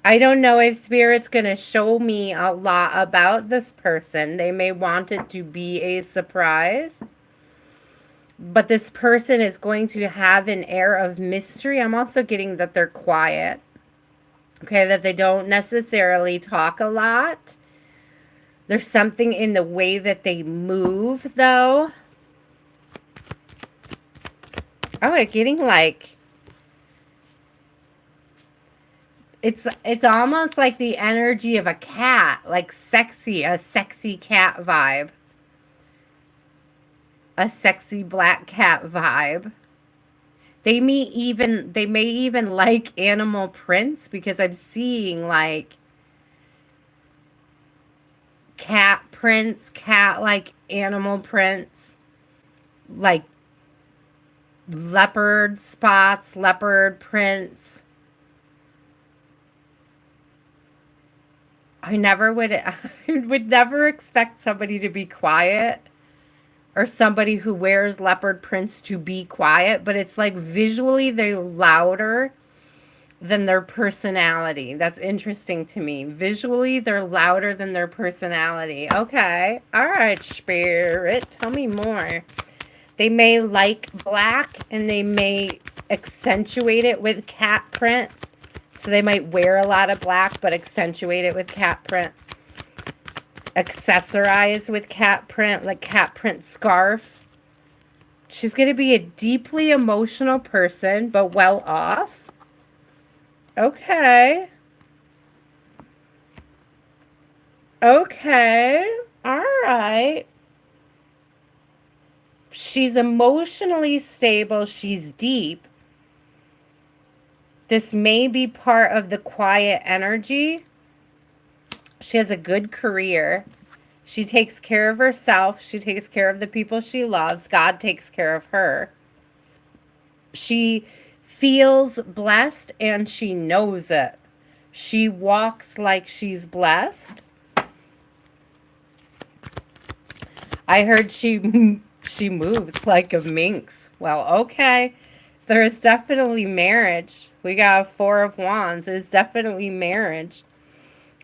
I don't know if Spirit's going to show me a lot about this person. They may want it to be a surprise. But this person is going to have an air of mystery. I'm also getting that they're quiet. Okay, that they don't necessarily talk a lot. There's something in the way that they move, though. Oh, I'm getting like... It's almost like the energy of a cat, like sexy, a sexy cat vibe. A sexy black cat vibe. They may even like animal prints, because I'm seeing like cat prints, cat-like animal prints, like leopard spots, leopard prints. I would never expect somebody to be quiet, or somebody who wears leopard prints to be quiet, but it's like visually they're louder than their personality. That's interesting to me. Visually, they're louder than their personality. Okay. All right, Spirit. Tell me more. They may like black and they may accentuate it with cat print. So they might wear a lot of black but accentuate it with cat print. Accessorize with cat print, like cat print scarf. She's going to be a deeply emotional person, but well off. Okay. Okay. All right. She's emotionally stable. She's deep. This may be part of the quiet energy. She has a good career. She takes care of herself. She takes care of the people she loves. God takes care of her. She feels blessed and she knows it. She walks like she's blessed. I heard she moves like a minx. Well, okay. There is definitely marriage. We got a 4 of Wands. There's definitely marriage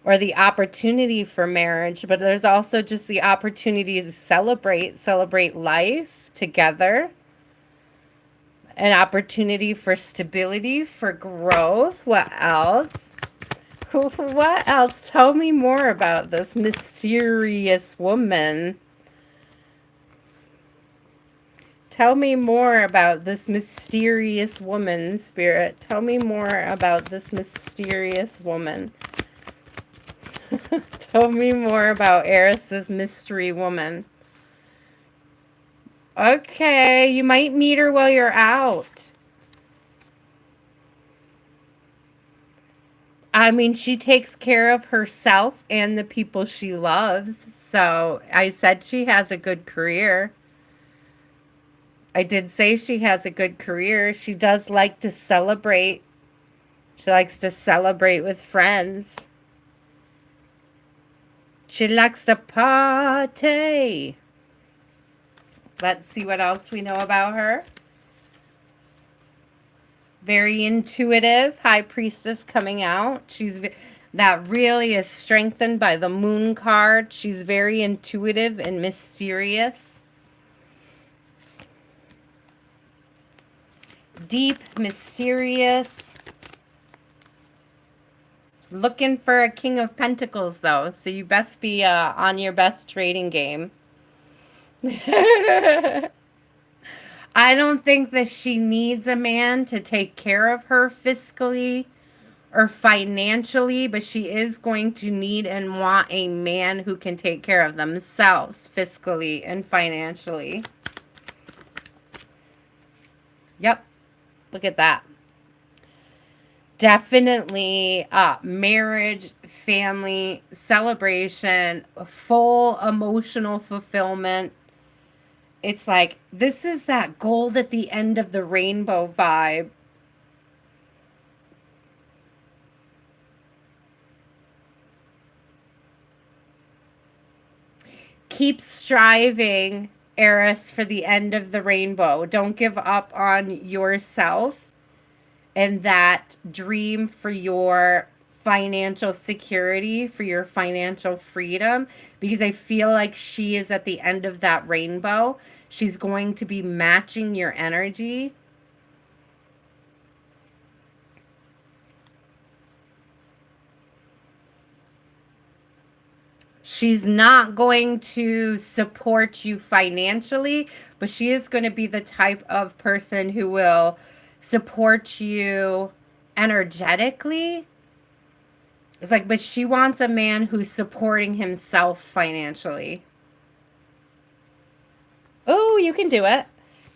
or the opportunity for marriage, but there's also just the opportunity to celebrate life together. An opportunity for stability, for growth. What else? What else? Tell me more about this mysterious woman. Tell me more about this mysterious woman, Spirit. Tell me more about this mysterious woman. Tell me more about Eris's mystery woman. Okay, you might meet her while you're out. I mean, she takes care of herself and the people she loves. So I said she has a good career. I did say she has a good career. She does like to celebrate. She likes to celebrate with friends. She likes to party. Let's see what else we know about her. Very intuitive, High Priestess coming out. That really is strengthened by the Moon card. She's very intuitive and mysterious. Deep, mysterious. Looking for a King of Pentacles, though. So you best be on your best trading game. I don't think that she needs a man to take care of her fiscally or financially, but she is going to need and want a man who can take care of themselves fiscally and financially. Yep. Look at that. Definitely marriage, family, celebration, full emotional fulfillment. It's like, this is that gold at the end of the rainbow vibe. Keep striving, Eris, for the end of the rainbow. Don't give up on yourself and that dream for your financial security, for your financial freedom, because I feel like she is at the end of that rainbow. She's going to be matching your energy. She's not going to support you financially, but she is going to be the type of person who will support you energetically. It's like, but she wants a man who's supporting himself financially. Oh, you can do it.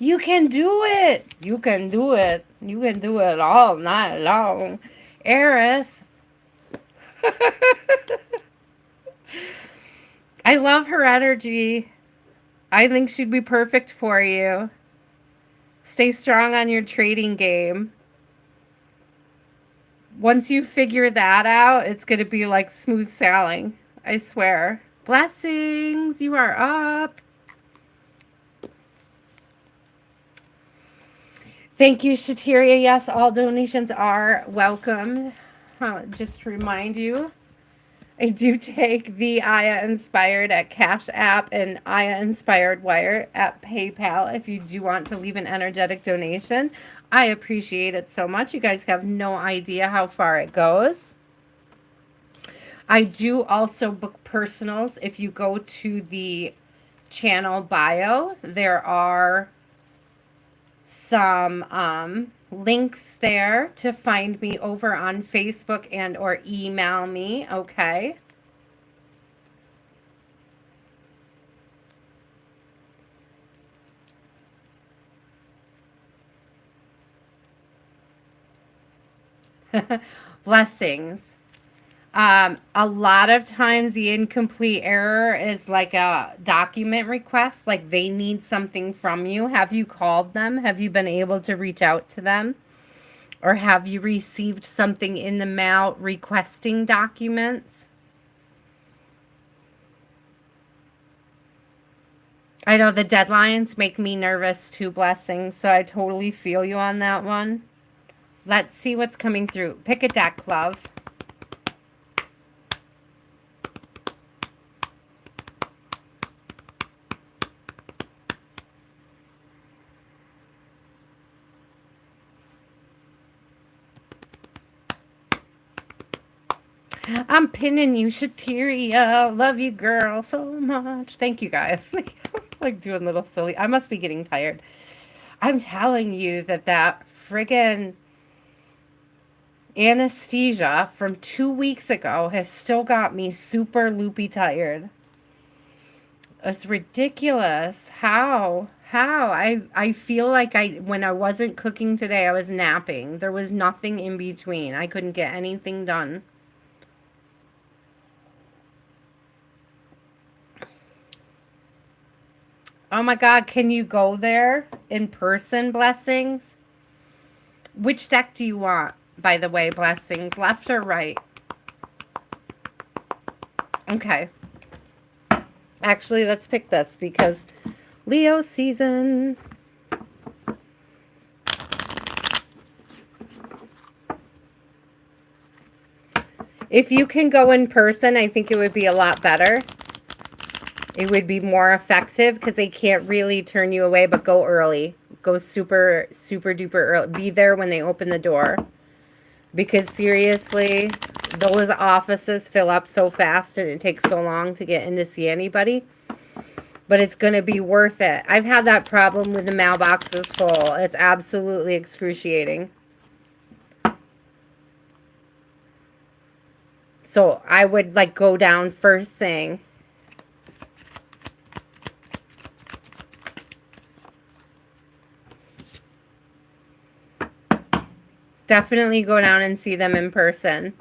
You can do it. You can do it. You can do it all night long. Eris. I love her energy. I think she'd be perfect for you. Stay strong on your trading game. Once you figure that out, it's going to be like smooth sailing. I swear. Blessings. You are up. Thank you, Shatiria. Yes, all donations are welcome. Just to remind you, I do take the Aya Inspired at Cash App and Aya Inspired Wire at PayPal if you do want to leave an energetic donation. I appreciate it so much. You guys have no idea how far it goes. I do also book personals. If you go to the channel bio, there are some links there to find me over on Facebook and or email me, okay? Blessings. A lot of times the incomplete error is like a document request, like they need something from you. Have you called them? Have you been able to reach out to them? Or have you received something in the mail requesting documents? I know the deadlines make me nervous too, Blessings, so I totally feel you on that one. Let's see what's coming through. Pick a deck, love. I'm pinning you, Shatiria. Love you, girl, so much. Thank you, guys. Like doing little silly. I must be getting tired. I'm telling you that friggin' anesthesia from 2 weeks ago has still got me super loopy tired. It's ridiculous. How? I feel like when I wasn't cooking today, I was napping. There was nothing in between. I couldn't get anything done. Oh my God, can you go there in person, Blessings? Which deck do you want, by the way, Blessings? Left or right? Okay. Actually, let's pick this because Leo season. If you can go in person, I think it would be a lot better. It would be more effective because they can't really turn you away, but go early. Go super, super duper early. Be there when they open the door. Because seriously, those offices fill up so fast and it takes so long to get in to see anybody. But it's going to be worth it. I've had that problem with the mailboxes full. It's absolutely excruciating. So I would like go down first thing. Definitely go down and see them in person.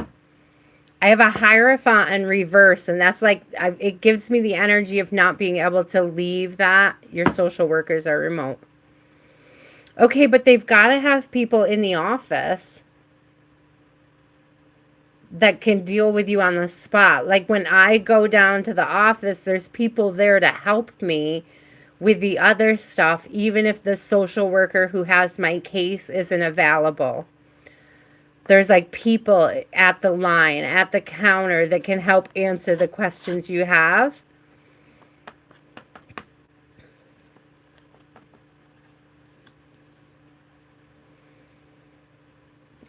I have a Hierophant in reverse, and that's like, it gives me the energy of not being able to leave that. Your social workers are remote. Okay, but they've got to have people in the office that can deal with you on the spot. Like when I go down to the office, there's people there to help me with the other stuff, even if the social worker who has my case isn't available. There's like people at the line, at the counter that can help answer the questions you have.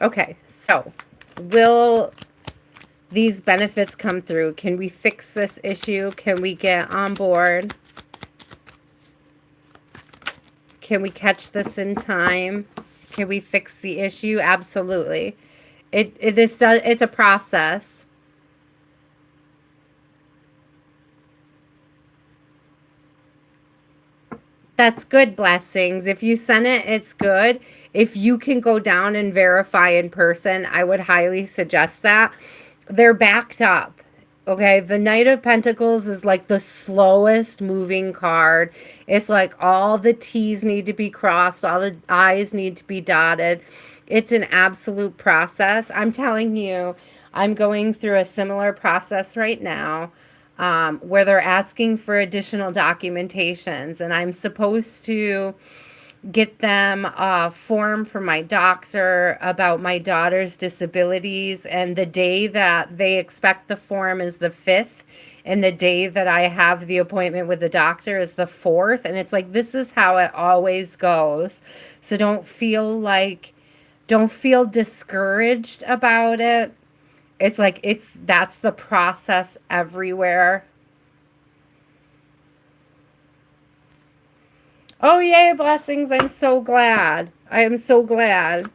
Okay, so will these benefits come through? Can we fix this issue? Can we get on board? Can we catch this in time? Can we fix the issue? Absolutely. It's a process. That's good, Blessings. If you send it, it's good. If you can go down and verify in person, I would highly suggest that. They're backed up. Okay, the Knight of Pentacles is like the slowest moving card. It's like all the T's need to be crossed, all the I's need to be dotted. It's an absolute process. I'm telling you, I'm going through a similar process right now where they're asking for additional documentations, and I'm supposed to get them a form from my doctor about my daughter's disabilities. And the day that they expect the form is the 5th. And the day that I have the appointment with the doctor is the 4th. And it's like, this is how it always goes. So don't feel discouraged about it. It's like, that's the process everywhere. Oh, yay, blessings. I'm so glad. I am so glad.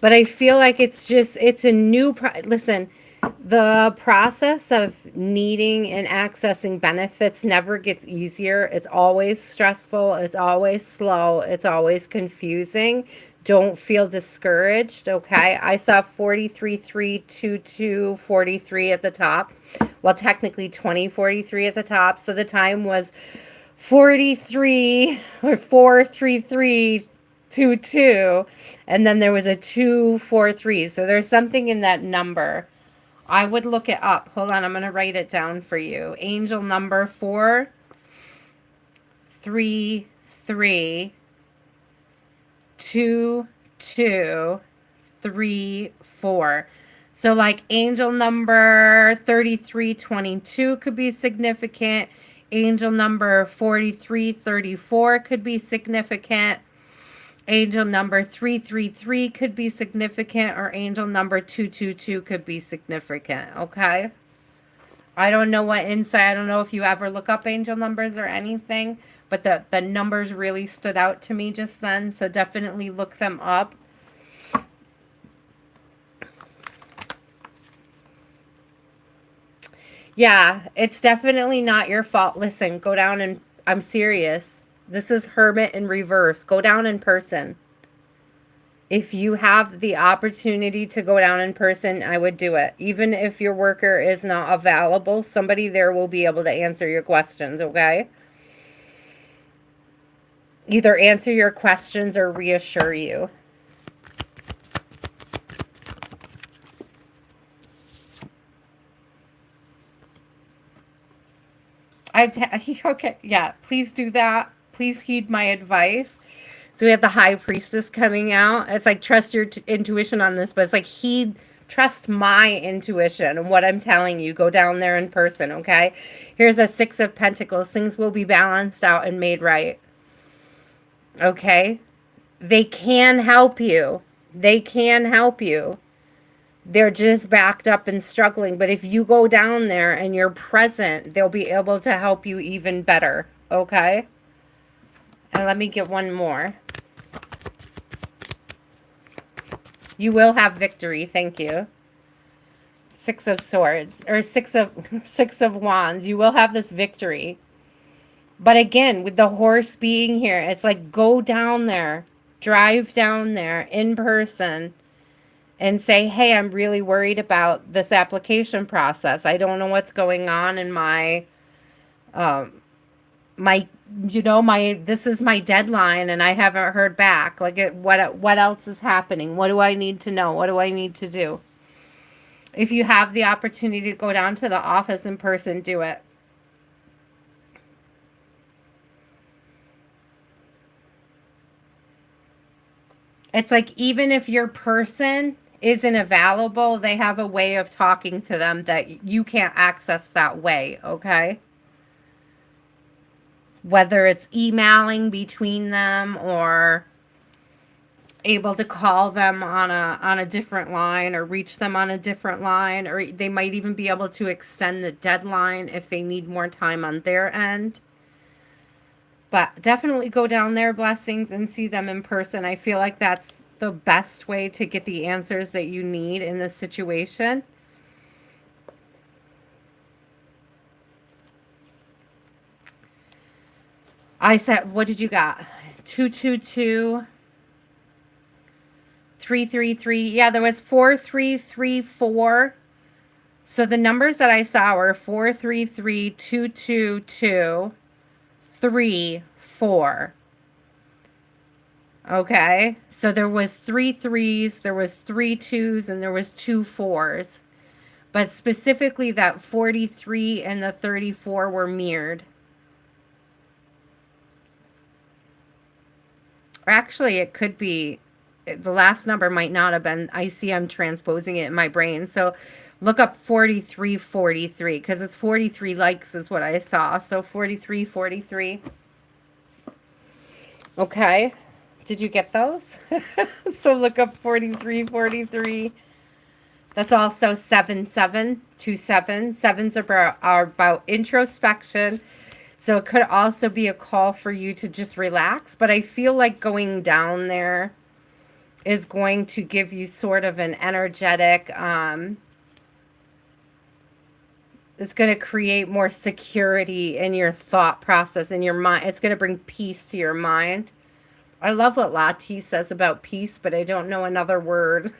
But I feel like it's a new, listen, the process of needing and accessing benefits never gets easier. It's always stressful. It's always slow. It's always confusing. Don't feel discouraged, okay? I saw 43322 43 at the top. Well, technically 2043 at the top. So the time was 43 or 43322, and then there was a 243. So there's something in that number. I would look it up. Hold on, I'm going to write it down for you. Angel number 4332234. So like angel number 3322 could be significant. Angel number 4334 could be significant. Angel number 333 could be significant, or angel number 222 could be significant, okay? I don't know what insight, I don't know if you ever look up angel numbers or anything, but the numbers really stood out to me just then, so definitely look them up. Yeah, it's definitely not your fault. Listen, go down and I'm serious. This is Hermit in reverse. Go down in person. If you have the opportunity to go down in person, I would do it. Even if your worker is not available, somebody there will be able to answer your questions, okay? Either answer your questions or reassure you. Okay, yeah, please do that. Please heed my advice. So we have the High Priestess coming out. It's like, trust your intuition on this, but it's like, trust my intuition and what I'm telling you. Go down there in person, okay? Here's a 6 of Pentacles. Things will be balanced out and made right. Okay? They can help you. They can help you. They're just backed up and struggling. But if you go down there and you're present, they'll be able to help you even better. Okay? And let me get one more. You will have victory. Thank you. 6 of Swords. Or 6 of Wands. You will have this victory. But again, with the horse being here, it's like, go down there. Drive down there in person. And say, hey, I'm really worried about this application process. I don't know what's going on in my, this is my deadline and I haven't heard back. Like, what else is happening? What do I need to know? What do I need to do? If you have the opportunity to go down to the office in person, do it. It's like, even if your person isn't available, they have a way of talking to them that you can't access that way, okay? Whether it's emailing between them or able to call them on a different line or reach them on a different line, or they might even be able to extend the deadline if they need more time on their end. But definitely go down there, blessings, and see them in person. I feel like that's the best way to get the answers that you need in this situation. I said, what did you got? 222, 333. Yeah, there was 4334. So the numbers that I saw were 433, 222, 3, 4. Okay, so there was 3 3s, there was 3 2s, and there was 2 4s. But specifically that 43 and the 34 were mirrored. actually, it could be, the last number might not have been, I see I'm transposing it in my brain. So look up 4343 because it's 43 likes is what I saw. So 4343. Okay. Did you get those? So look up 4343. That's also 7727. Sevens are about introspection. So it could also be a call for you to just relax. But I feel like going down there is going to give you sort of an energetic, it's going to create more security in your thought process, in your mind. It's going to bring peace to your mind. I love what Lati says about peace, but I don't know another word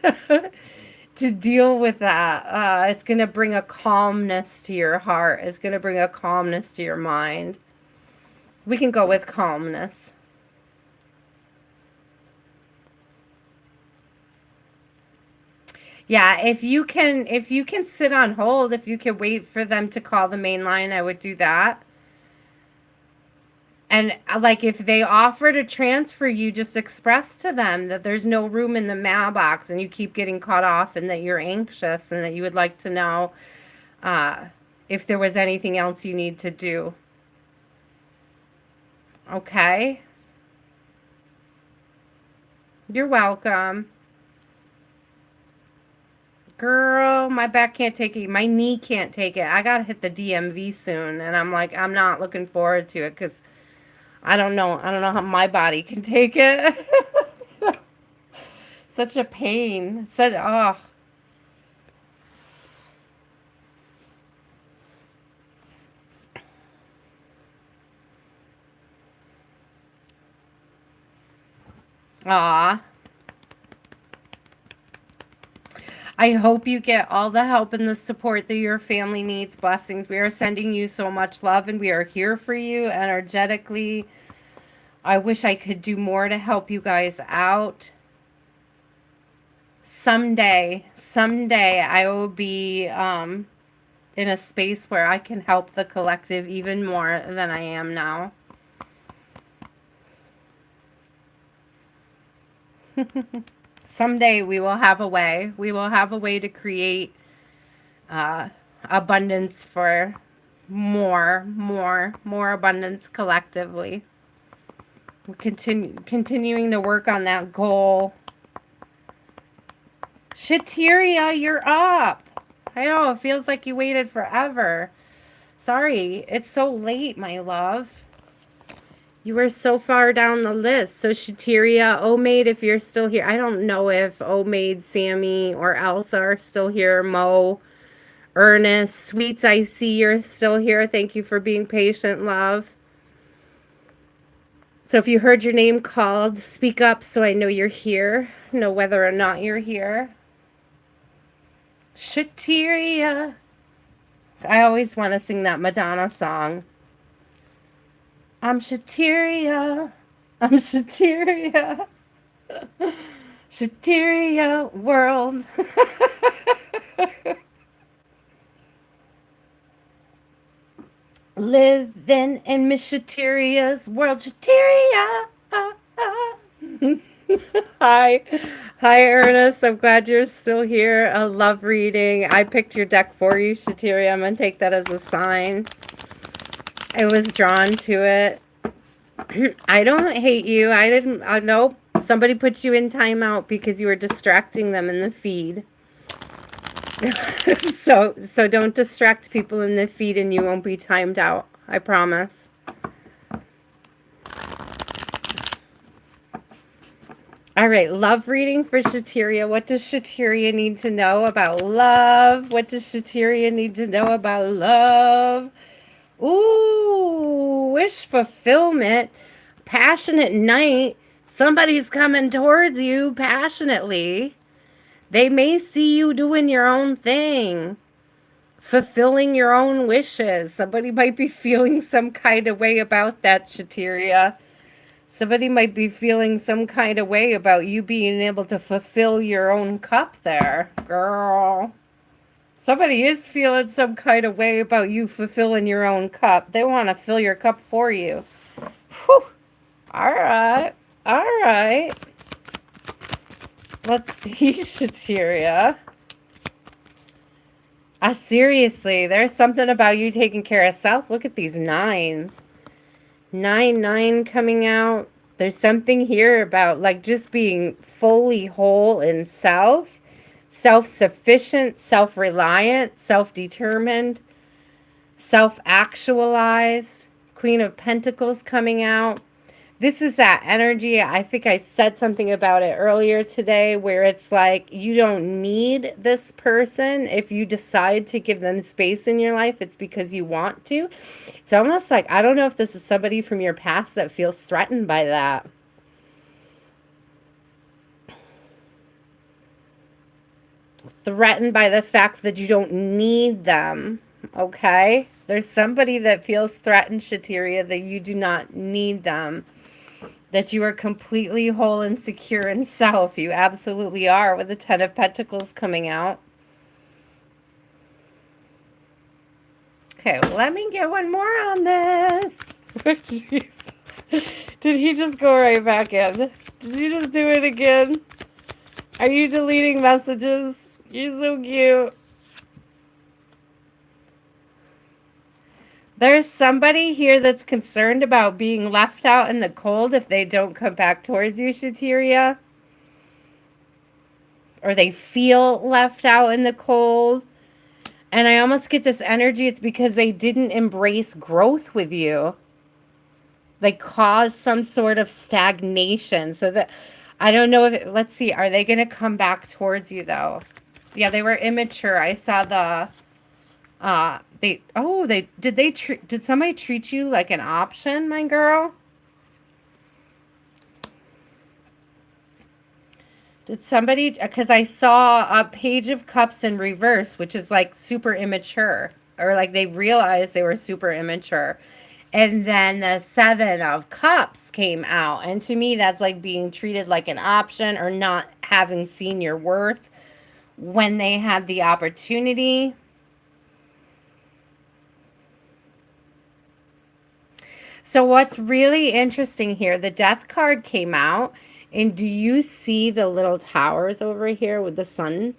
to deal with that. It's going to bring a calmness to your heart. It's going to bring a calmness to your mind. We can go with calmness. Yeah, if you can sit on hold, if you can wait for them to call the main line, I would do that. And like if they offer to transfer you, just express to them that there's no room in the mailbox and you keep getting cut off and that you're anxious and that you would like to know if there was anything else you need to do. Okay? You're welcome. Girl, my back can't take it. My knee can't take it. I gotta hit the DMV soon, and I'm like, I'm not looking forward to it because I don't know. I don't know how my body can take it. Such a pain. Such oh. Aw. I hope you get all the help and the support that your family needs. Blessings. We are sending you so much love and we are here for you energetically. I wish I could do more to help you guys out. Someday I will be in a space where I can help the collective even more than I am now. Someday we will have a way. We will have a way to create abundance for more abundance collectively. We're continuing to work on that goal. Shateria, you're up. I know, it feels like you waited forever. Sorry, it's so late, my love. You were so far down the list. So Shateria, Omaid, if you're still here. I don't know if Omaid, Sammy, or Elsa are still here. Mo, Ernest, Sweets, I see you're still here. Thank you for being patient, love. So if you heard your name called, speak up so I know you're here. Know whether or not you're here. Shateria. I always want to sing that Madonna song. I'm Shateria. I'm Shateria. Shateria world. Living in Miss Shateria's world. Shateria. Hi. Hi, Ernest. I'm glad you're still here. I love reading. I picked your deck for you, Shateria. I'm going to take that as a sign. I was drawn to it. I don't hate you. I didn't. Nope. Somebody put you in timeout because you were distracting them in the feed. So don't distract people in the feed and you won't be timed out. I promise. All right, love reading for Shateria. What does Shateria need to know about love? What does Shateria need to know about love? Ooh, wish fulfillment. Passionate night. Somebody's coming towards you passionately. They may see you doing your own thing, fulfilling your own wishes. Somebody might be feeling some kind of way about that, Shateria. Somebody might be feeling some kind of way about you being able to fulfill your own cup there, girl. Somebody is feeling some kind of way about you fulfilling your own cup. They want to fill your cup for you. Whew. All right. All right. Let's see, Shateria. Seriously, there's something about you taking care of self. Look at these nines. 9 coming out. There's something here about like just being fully whole in self, self-sufficient, self-reliant, self-determined, self-actualized. Queen of Pentacles coming out. This is that energy. I think I said something about it earlier today where it's like you don't need this person. If you decide to give them space in your life, it's because you want to. It's almost like, I don't know if this is somebody from your past that feels threatened by that. Threatened by the fact that you don't need them. Okay? There's somebody that feels threatened, Shateria, that you do not need them. That you are completely whole and secure in self. You absolutely are, with the 10 of Pentacles coming out. Okay, let me get one more on this. Jeez. Did he just go right back in? Did you just do it again? Are you deleting messages? You're so cute. There's somebody here that's concerned about being left out in the cold if they don't come back towards you, Shateria. Or they feel left out in the cold. And I almost get this energy. It's because they didn't embrace growth with you. They caused some sort of stagnation. So that, I don't know if, let's see, are they going to come back towards you though? Yeah, they were immature. I saw the, did somebody treat you like an option, my girl? Did somebody, because I saw a Page of Cups in reverse, which is like super immature, or like they realized they were super immature. And then the 7 of Cups came out. And to me, that's like being treated like an option or not having seen your worth when they had the opportunity. So what's really interesting here, the Death card came out. And do you see the little towers over here with the sun?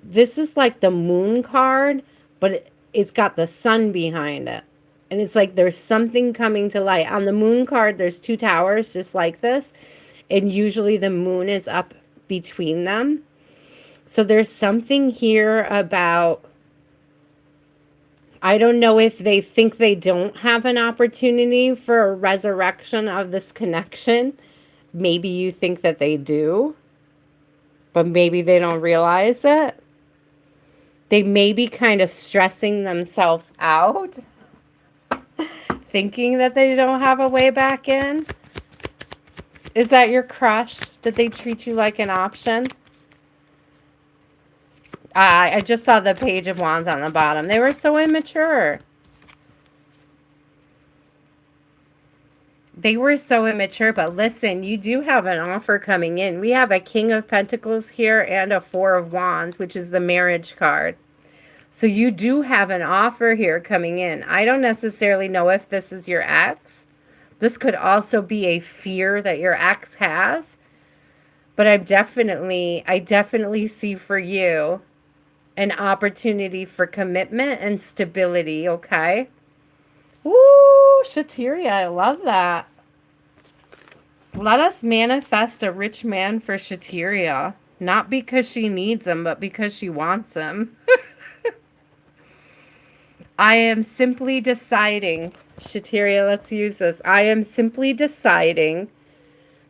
This is like the Moon card, but it's got the sun behind it. And it's like there's something coming to light. On the Moon card, there's 2 towers just like this. And usually the moon is up between them. So there's something here about, I don't know if they think they don't have an opportunity for a resurrection of this connection. Maybe you think that they do, but maybe they don't realize it. They may be kind of stressing themselves out, thinking that they don't have a way back in. Is that your crush? Did they treat you like an option? I just saw the Page of Wands on the bottom. They were so immature. They were so immature, but listen, you do have an offer coming in. We have a King of Pentacles here and a 4 of Wands, which is the marriage card. So you do have an offer here coming in. I don't necessarily know if this is your ex. This could also be a fear that your ex has. But I definitely see for you an opportunity for commitment and stability, okay? Ooh, Shateria, I love that. Let us manifest a rich man for Shateria. Not because she needs him, but because she wants him. I am simply deciding, Shateria, let's use this. I am simply deciding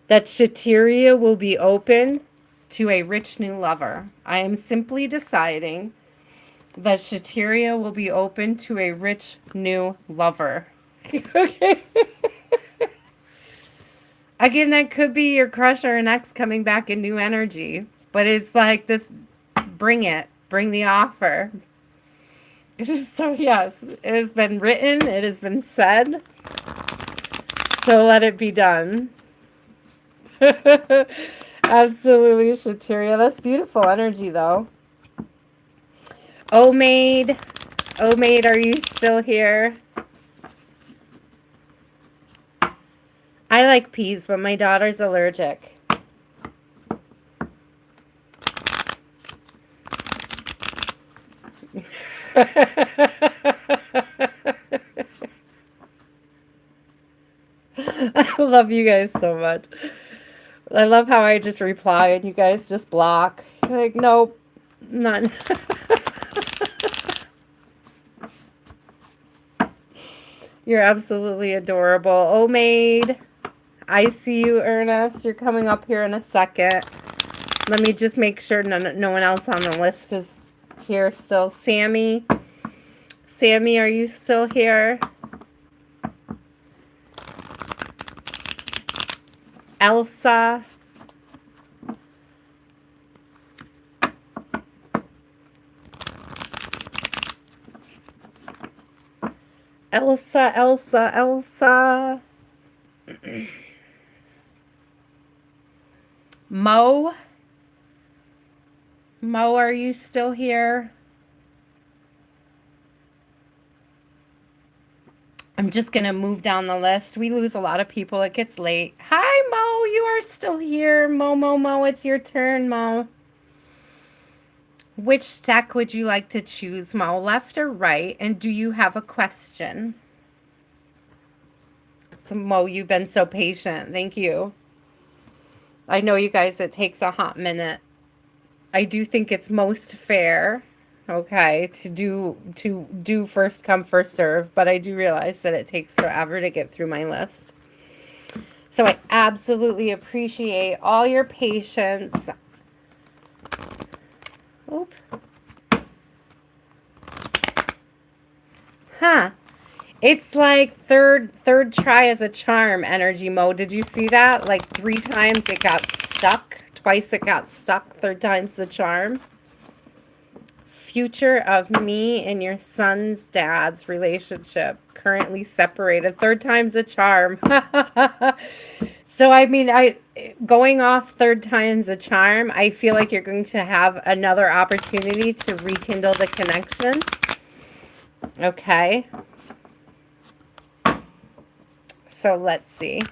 that Shateria will be open to a rich new lover. I am simply deciding that Shateria will be open to a rich new lover. Okay. Again, that could be your crush or an ex coming back in new energy. But it's like this, bring it. Bring the offer. It is so, yes. It has been written. It has been said. So let it be done. Absolutely, Shateria. That's beautiful energy, though. Oh, maid. Oh, maid, are you still here? I like peas, but my daughter's allergic. I love you guys so much. I love how I just reply and you guys just block. You're like, nope, none. You're absolutely adorable. Oh, maid. I see you, Ernest. You're coming up here in a second. Let me just make sure no one else on the list is here still. Sammy. Sammy, are you still here? Elsa. Elsa, Elsa, Elsa. Mo. Mo, are you still here? I'm just going to move down the list. We lose a lot of people. It gets late. Hi, Mo. You are still here. Mo. It's your turn, Mo. Which deck would you like to choose, Mo? Left or right? And do you have a question? So, Mo, you've been so patient. Thank you. I know, you guys, it takes a hot minute. I do think it's most fair, okay, to do first come, first serve, but I do realize that it takes forever to get through my list. So I absolutely appreciate all your patience. Oop. Huh. It's like third try as a charm energy mode. Did you see that? Like 3 times it got stuck. Twice it got stuck. 3rd time's the charm. Future of me and your son's dad's relationship. Currently separated. 3rd time's the charm. So, I mean, going off 3rd time's the charm, I feel like you're going to have another opportunity to rekindle the connection. Okay. So let's see.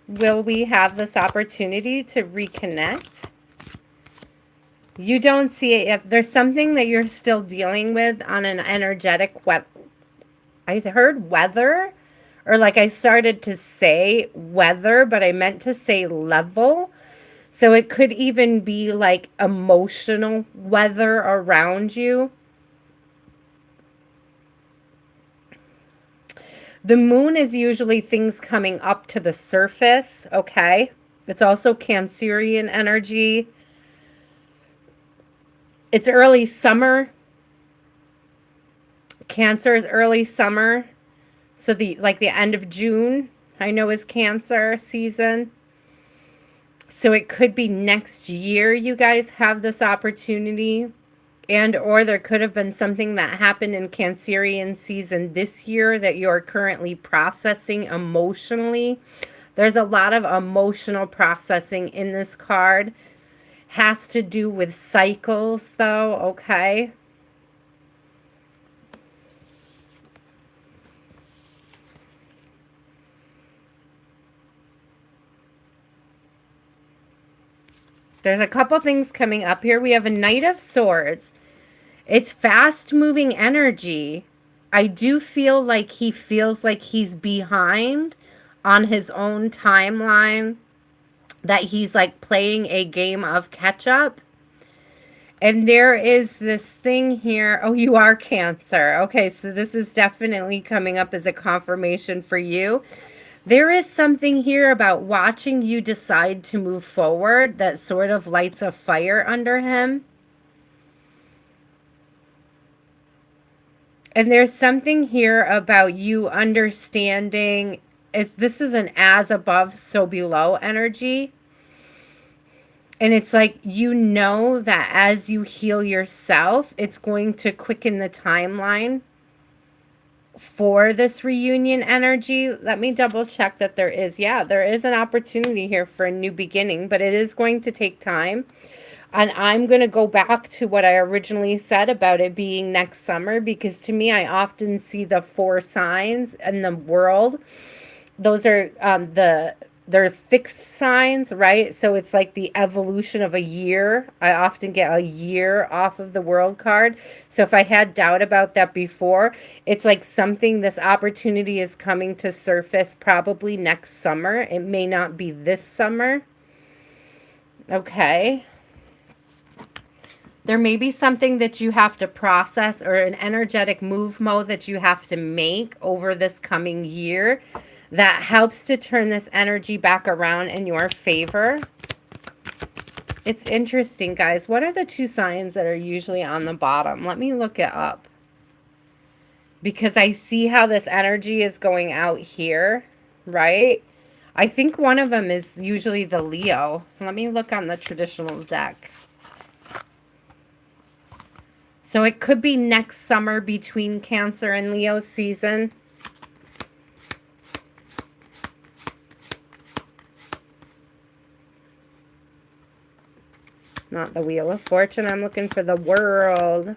Will we have this opportunity to reconnect? You don't see it yet. There's something that you're still dealing with on an energetic I heard weather, or like I started to say weather, but I meant to say level. So it could even be like emotional weather around you. The moon is usually things coming up to the surface, okay? It's also Cancerian energy. It's early summer. Cancer is early summer. So the end of June, I know, is Cancer season. So it could be next year you guys have this opportunity. And or there could have been something that happened in Cancerian season this year that you're currently processing emotionally. There's a lot of emotional processing in this card. Has to do with cycles, though, okay? There's a couple things coming up here. We have a Knight of Swords. It's fast-moving energy. I do feel like he feels like he's behind on his own timeline, that he's like playing a game of catch-up. And there is this thing here. Oh, you are Cancer. Okay, so this is definitely coming up as a confirmation for you. There is something here about watching you decide to move forward that sort of lights a fire under him. And there's something here about you understanding, this is an as above, so below energy. And it's like, you know that as you heal yourself, it's going to quicken the timeline for this reunion energy. Let me double check that there is. Yeah, there is an opportunity here for a new beginning, but it is going to take time. And I'm going to go back to what I originally said about it being next summer, because to me, I often see the 4 signs in the world. Those are they're fixed signs, right? So it's like the evolution of a year. I often get a year off of the world card. So if I had doubt about that before, it's like something, this opportunity is coming to surface probably next summer. It may not be this summer. Okay. There may be something that you have to process, or an energetic move mode that you have to make over this coming year that helps to turn this energy back around in your favor. It's interesting, guys. What are the 2 signs that are usually on the bottom? Let me look it up, because I see how this energy is going out here, right? I think one of them is usually the Leo. Let me look on the traditional deck. So it could be next summer between Cancer and Leo season. Not the Wheel of Fortune. I'm looking for the World.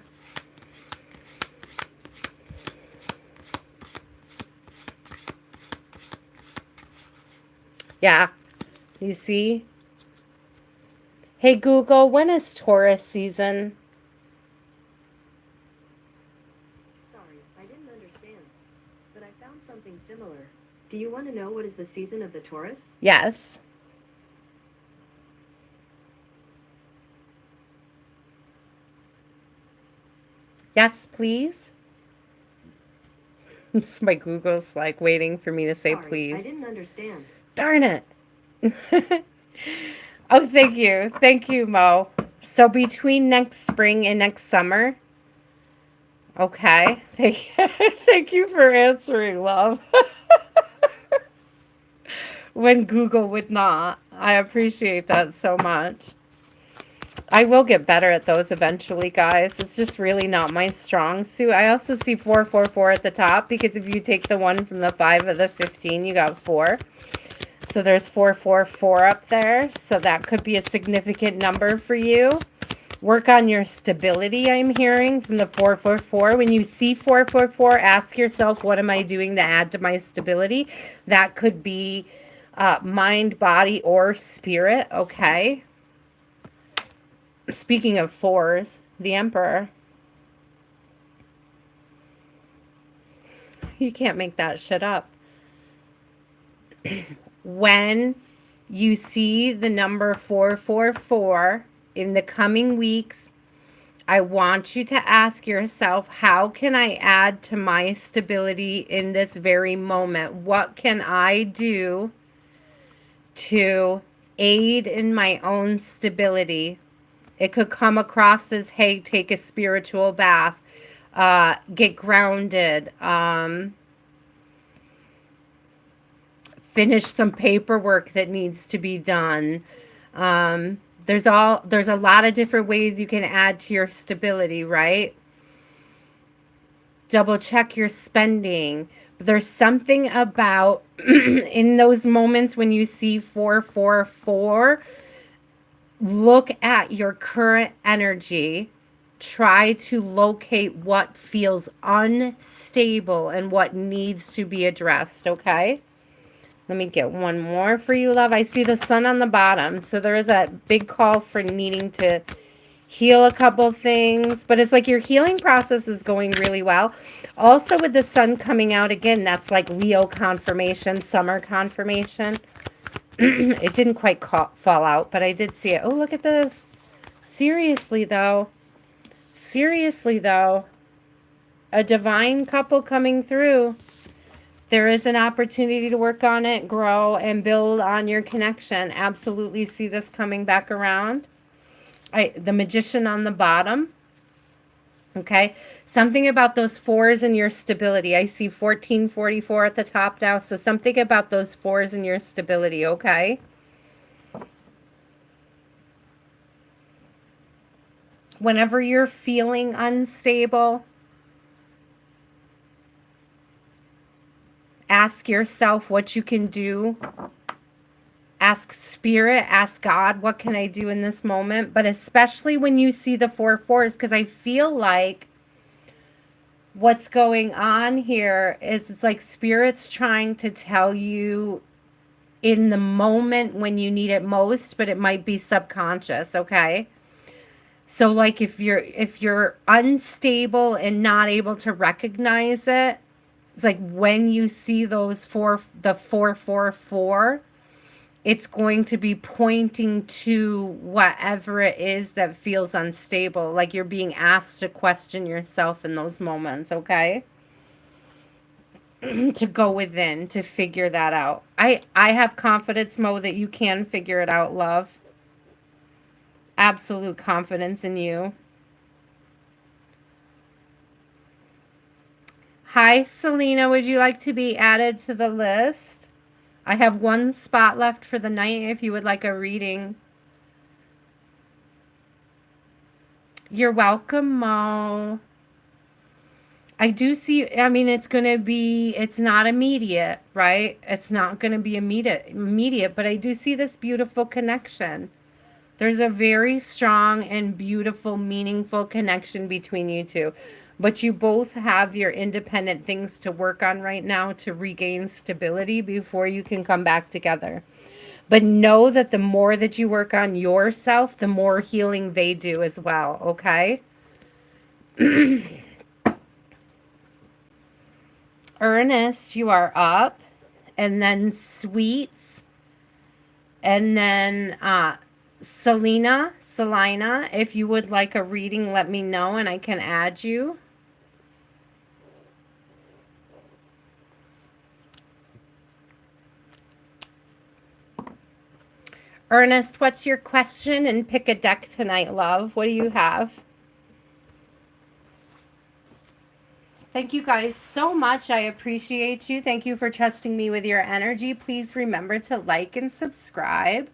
Yeah. You see? Hey, Google, when is Taurus season? Sorry, I didn't understand, but I found something similar. Do you want to know what is the season of the Taurus? Yes. Yes, please. My Google's like waiting for me to say Sorry, please. I didn't understand. Darn it. Oh, thank you. Thank you, Mo. So between next spring and next summer. Okay. Thank you for answering, love. When Google would not. I appreciate that so much. I will get better at those eventually, guys. It's just really not my strong suit. I also see 444 at the top, because if you take the 1 from the 5 of the 15, you got 4. So there's 444 up there. So that could be a significant number for you. Work on your stability, I'm hearing, from the 444. When you see 444, ask yourself, what am I doing to add to my stability? That could be mind, body, or spirit. Okay. Speaking of 4s, the Emperor. You can't make that shit up. When you see the number 444 in the coming weeks, I want you to ask yourself, how can I add to my stability in this very moment? What can I do to aid in my own stability? It could come across as, hey, take a spiritual bath, get grounded, finish some paperwork that needs to be done. There's a lot of different ways you can add to your stability, right? Double check your spending. There's something about in those moments when you see 444, look at your current energy. Try to locate what feels unstable and what needs to be addressed, okay? Let me get one more for you, love. I see the Sun on the bottom. So there is that big call for needing to heal a couple things. But it's like your healing process is going really well. Also with the Sun coming out again, that's like Leo confirmation, summer confirmation. It didn't quite fall out, but I did see it. Oh, look at this. Seriously, though. Seriously, though. A divine couple coming through. There is an opportunity to work on it, grow, and build on your connection. Absolutely see this coming back around. The Magician on the bottom. Okay. Something about those 4s and your stability. I see 1444 at the top now. So something about those 4s and your stability. Okay. Whenever you're feeling unstable, ask yourself what you can do Ask Spirit, ask God, what can I do in this moment? But especially when you see the 4 4s, because I feel like what's going on here is it's like Spirit's trying to tell you in the moment when you need it most, but it might be subconscious, okay? So like if you're unstable and not able to recognize it, it's like when you see the 4 4 4, it's going to be pointing to whatever it is that feels unstable. Like you're being asked to question yourself in those moments, okay? To go within, to figure that out. I have confidence, Mo, that you can figure it out, love. Absolute confidence in you. Hi, Selena. Would you like to be added to the list? I have one spot left for the night if you would like a reading. You're welcome, Mo. I do see, I mean, it's not immediate, right? It's not going to be immediate, but I do see this beautiful connection. There's a very strong and beautiful, meaningful connection between you two. But you both have your independent things to work on right now to regain stability before you can come back together. But know that the more that you work on yourself, the more healing they do as well, okay? Ernest, you are up. And then Sweets. And then Selena, if you would like a reading, let me know and I can add you. Ernest, what's your question? And pick a deck tonight, love. What do you have? Thank you guys so much. I appreciate you. Thank you for trusting me with your energy. Please remember to like and subscribe.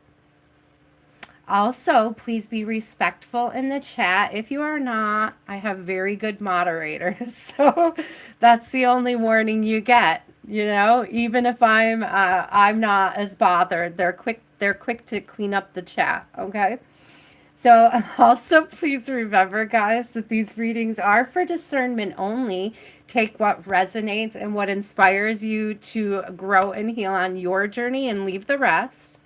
Also, please be respectful in the chat. If you are not, I have very good moderators. So that's the only warning you get, you know, even if I'm not as bothered. They're quick to clean up the chat, okay? So also please remember, guys, that these readings are for discernment only. Take what resonates and what inspires you to grow and heal on your journey and leave the rest.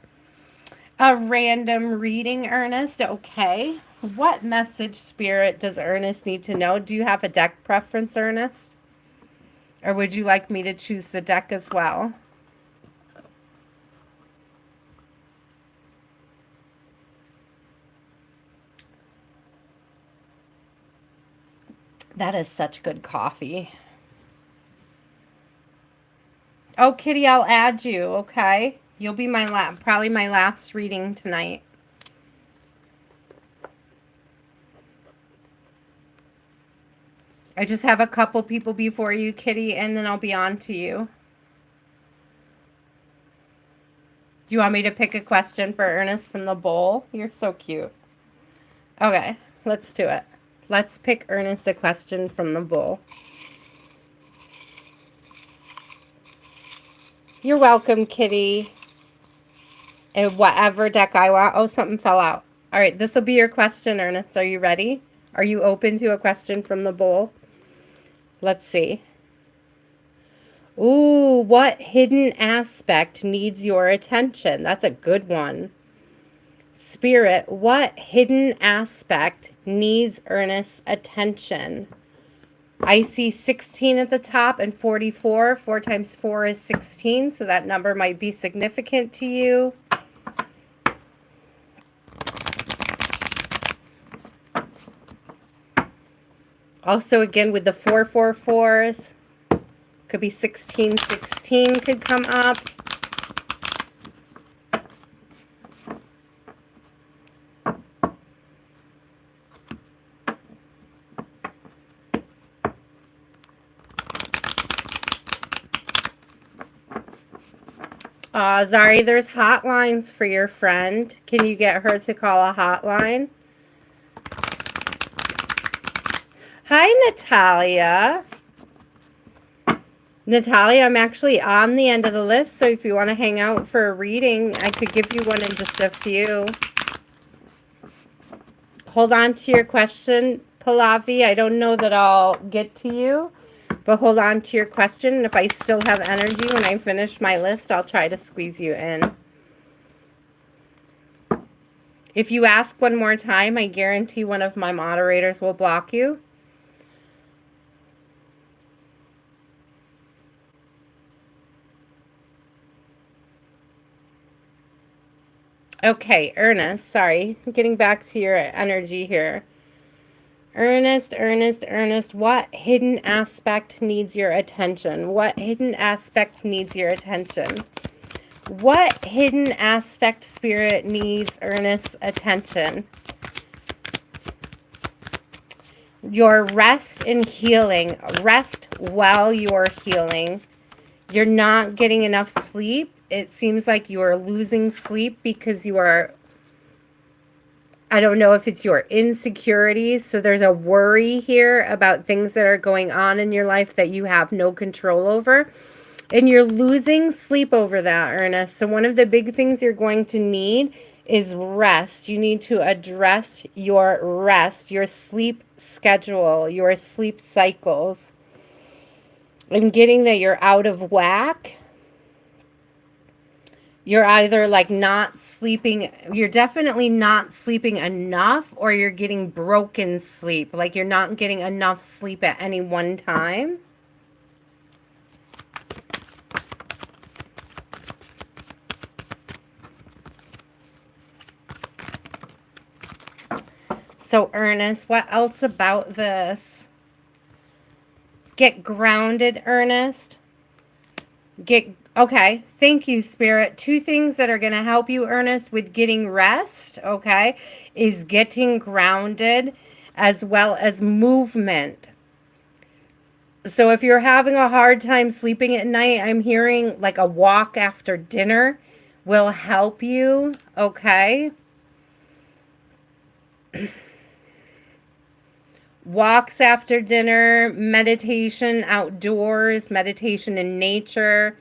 A random reading, Ernest. Okay. What message, Spirit, does Ernest need to know? Do you have a deck preference, Ernest? Or would you like me to choose the deck as well? That is such good coffee. Oh, Kitty, I'll add you, okay? You'll be probably my last reading tonight. I just have a couple people before you, Kitty, and then I'll be on to you. Do you want me to pick a question for Ernest from the bowl? You're so cute. Okay, let's do it. Let's pick Ernest a question from the bowl. You're welcome, Kitty. And whatever deck I want. Oh, something fell out. All right, this will be your question, Ernest. Are you ready? Are you open to a question from the bowl? Let's see. Ooh, what hidden aspect needs your attention? That's a good one. Spirit, what hidden aspect needs Ernest's attention? I see 16 at the top and 44. 4 times 4 is 16, so that number might be significant to you. Also, again, with the 444s, could be 1616 could come up. Zari, there's hotlines for your friend. Can you get her to call a hotline? Hi, Natalia. Natalia, I'm actually on the end of the list, so if you want to hang out for a reading, I could give you one in just a few. Hold on to your question, Pallavi. I don't know that I'll get to you, but hold on to your question. And if I still have energy when I finish my list, I'll try to squeeze you in. If you ask one more time, I guarantee one of my moderators will block you. Okay, Ernest, sorry. Getting back to your energy here. Ernest, what hidden aspect needs your attention? What hidden aspect needs your attention? What hidden aspect, Spirit, needs Ernest's attention? Your rest and healing. Rest while you're healing. You're not getting enough sleep. It seems like you are losing sleep because you are, I don't know if it's your insecurities. So there's a worry here about things that are going on in your life that you have no control over. And you're losing sleep over that, Ernest. So one of the big things you're going to need is rest. You need to address your rest, your sleep schedule, your sleep cycles. I'm getting that you're out of whack. You're either like not sleeping, you're definitely not sleeping enough, or you're getting broken sleep. Like you're not getting enough sleep at any one time. So Ernest, what else about this? Get grounded, Ernest. Okay, thank you, Spirit. Two things that are going to help you, Ernest, with getting rest, okay, is getting grounded as well as movement. So if you're having a hard time sleeping at night, I'm hearing like a walk after dinner will help you, okay? Walks after dinner, meditation outdoors, meditation in nature,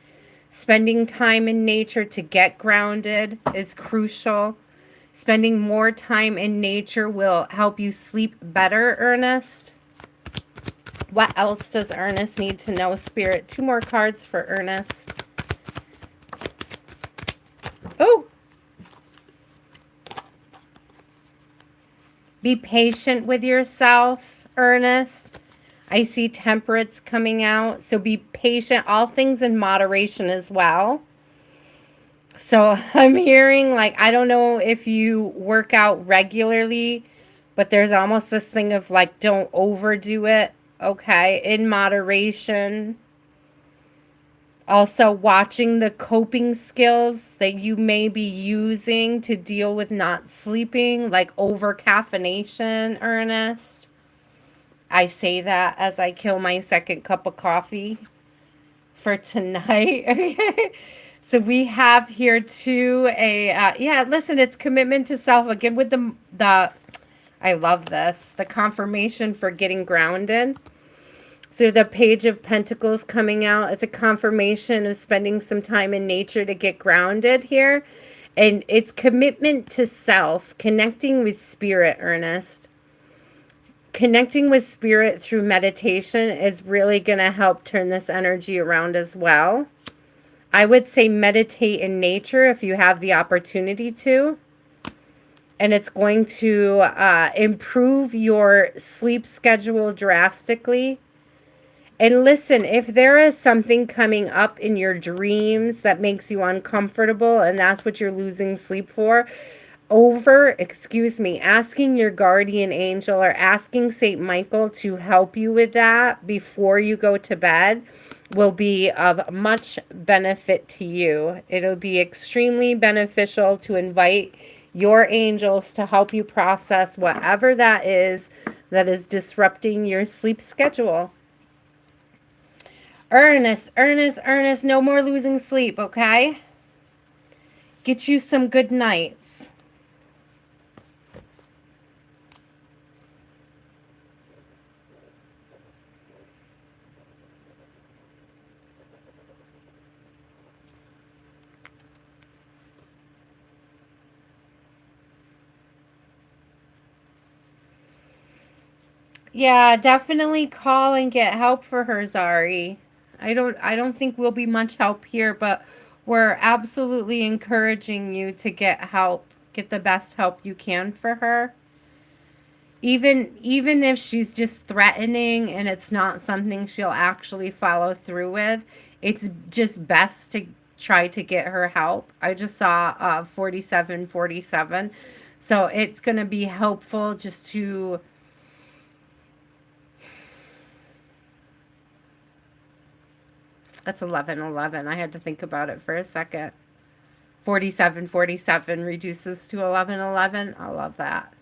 spending time in nature to get grounded is crucial. Spending more time in nature will help you sleep better, Ernest. What else does Ernest need to know, Spirit? Two more cards for Ernest. Oh! Be patient with yourself, Ernest. I see temperance coming out. So be patient. All things in moderation as well. So I'm hearing, like, I don't know if you work out regularly, but there's almost this thing of like, don't overdo it. Okay. In moderation. Also watching the coping skills that you may be using to deal with not sleeping, like over caffeination, Ernest. I say that as I kill my second cup of coffee for tonight. Okay. So we have here too yeah, listen, it's commitment to self. Again, with the I love this, the confirmation for getting grounded. So the Page of Pentacles coming out, it's a confirmation of spending some time in nature to get grounded here. And it's commitment to self, connecting with spirit, Ernest. Connecting with spirit through meditation is really going to help turn this energy around as well. I would say meditate in nature if you have the opportunity to. And it's going to improve your sleep schedule drastically. And listen, if there is something coming up in your dreams that makes you uncomfortable and that's what you're losing sleep for, asking your guardian angel or asking Saint Michael to help you with that before you go to bed will be of much benefit to you. It'll be extremely beneficial to invite your angels to help you process whatever that is disrupting your sleep schedule. Ernest, no more losing sleep, okay? Get you some good nights. Yeah, definitely call and get help for her, Zari. I don't think we'll be much help here, but we're absolutely encouraging you to get help. Get the best help you can for her. Even if she's just threatening and it's not something she'll actually follow through with, it's just best to try to get her help. I just saw 4747. So it's going to be helpful just to That's 1111. I had to think about it for a second. 4747 reduces to 1111. I love that.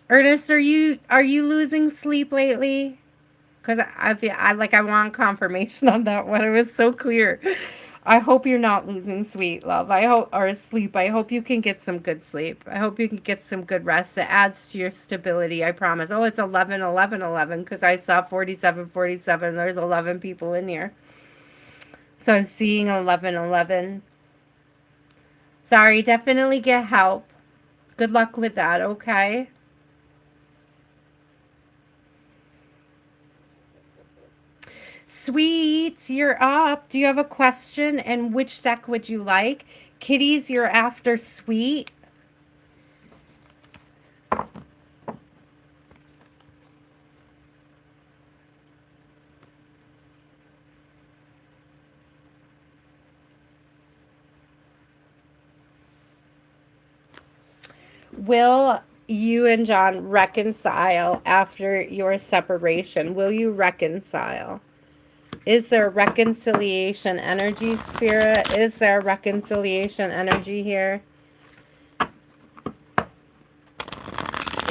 Ernest, are you losing sleep lately? Because I want confirmation on that one. It was so clear. I hope you're not losing sweet love. I hope or sleep. I hope you can get some good sleep. I hope you can get some good rest. It adds to your stability, I promise. Oh, it's 1111 because I saw 4747. There's 11 people in here. So I'm seeing 1111. Sorry, definitely get help. Good luck with that, okay? Sweets, you're up. Do you have a question? And which deck would you like? Kitties, you're after Sweet. Will you and John reconcile after your separation? Will you reconcile? Is there reconciliation energy, Spirit? Is there reconciliation energy here?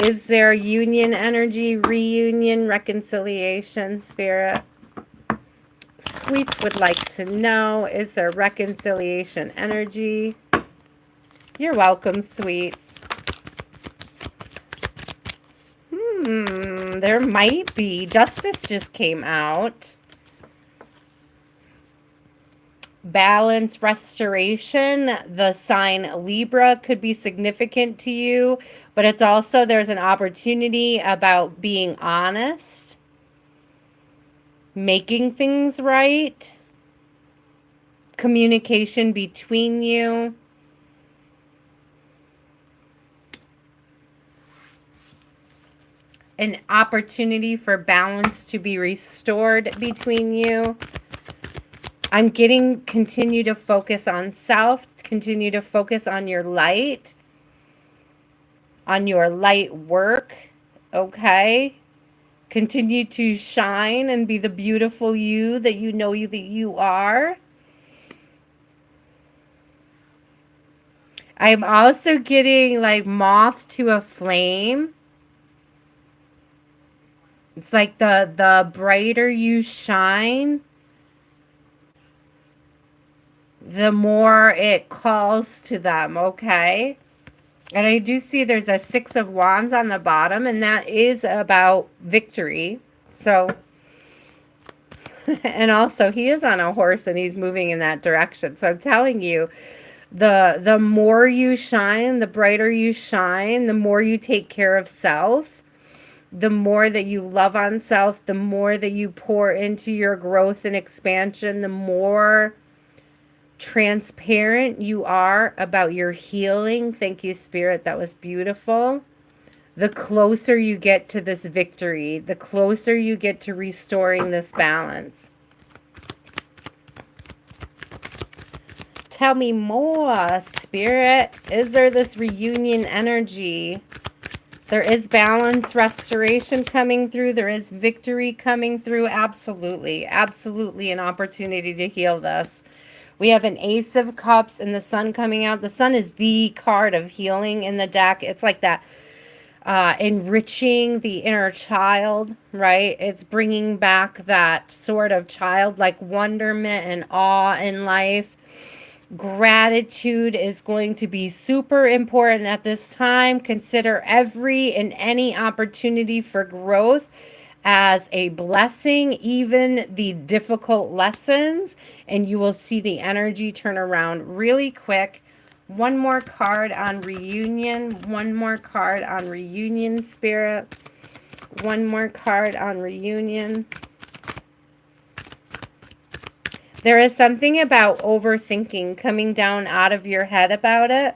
Is there union energy, reunion, reconciliation, Spirit? Sweets would like to know, is there reconciliation energy? You're welcome, Sweets. There might be. Justice just came out. Balance, restoration. The sign Libra could be significant to you, but it's also there's an opportunity about being honest, making things right, communication between you. An opportunity for balance to be restored between you. I'm getting continue to focus on self, continue to focus on your light work, okay? Continue to shine and be the beautiful you that you know that you are. I'm also getting like moth to a flame. It's like the brighter you shine, the more it calls to them, okay? And I do see there's a 6 of Wands on the bottom, and that is about victory. So, and also he is on a horse and he's moving in that direction. So I'm telling you, the more you shine, the brighter you shine, the more you take care of self, the more that you love on self, the more that you pour into your growth and expansion, the more transparent you are about your healing. Thank you, Spirit. That was beautiful. The closer you get to this victory, the closer you get to restoring this balance. Tell me more, Spirit. Is there this reunion energy? There is balance, restoration coming through. There is victory coming through. Absolutely. Absolutely an opportunity to heal this. We have an Ace of Cups and the Sun coming out. The Sun is the card of healing in the deck. It's like that enriching the inner child, right? It's bringing back that sort of childlike wonderment and awe in life. Gratitude is going to be super important at this time. Consider every and any opportunity for growth as a blessing, even the difficult lessons, and you will see the energy turn around really quick. One more card on reunion. One more card on reunion, Spirit. One more card on reunion. There is something about overthinking, coming down out of your head about it.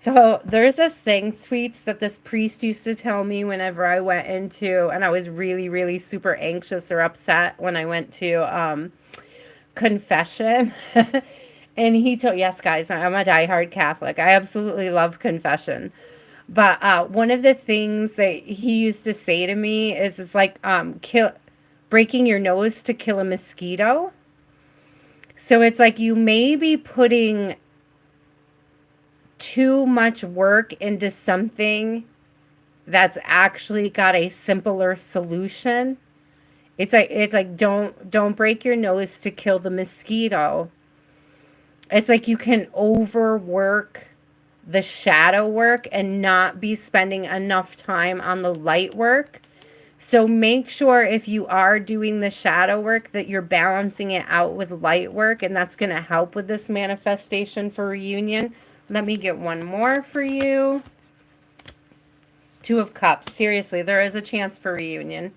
So there's this thing, sweets, that this priest used to tell me whenever I went into, and I was really, really super anxious or upset when I went to confession. And he told, yes, guys, I'm a diehard Catholic. I absolutely love confession. But one of the things that he used to say to me is it's like breaking your nose to kill a mosquito. So it's like you may be putting too much work into something that's actually got a simpler solution. It's like don't break your nose to kill the mosquito. It's like you can overwork the shadow work and not be spending enough time on the light work. So make sure if you are doing the shadow work that you're balancing it out with light work, and that's going to help with this manifestation for reunion. Let me get one more for you. Two of Cups. Seriously, there is a chance for reunion.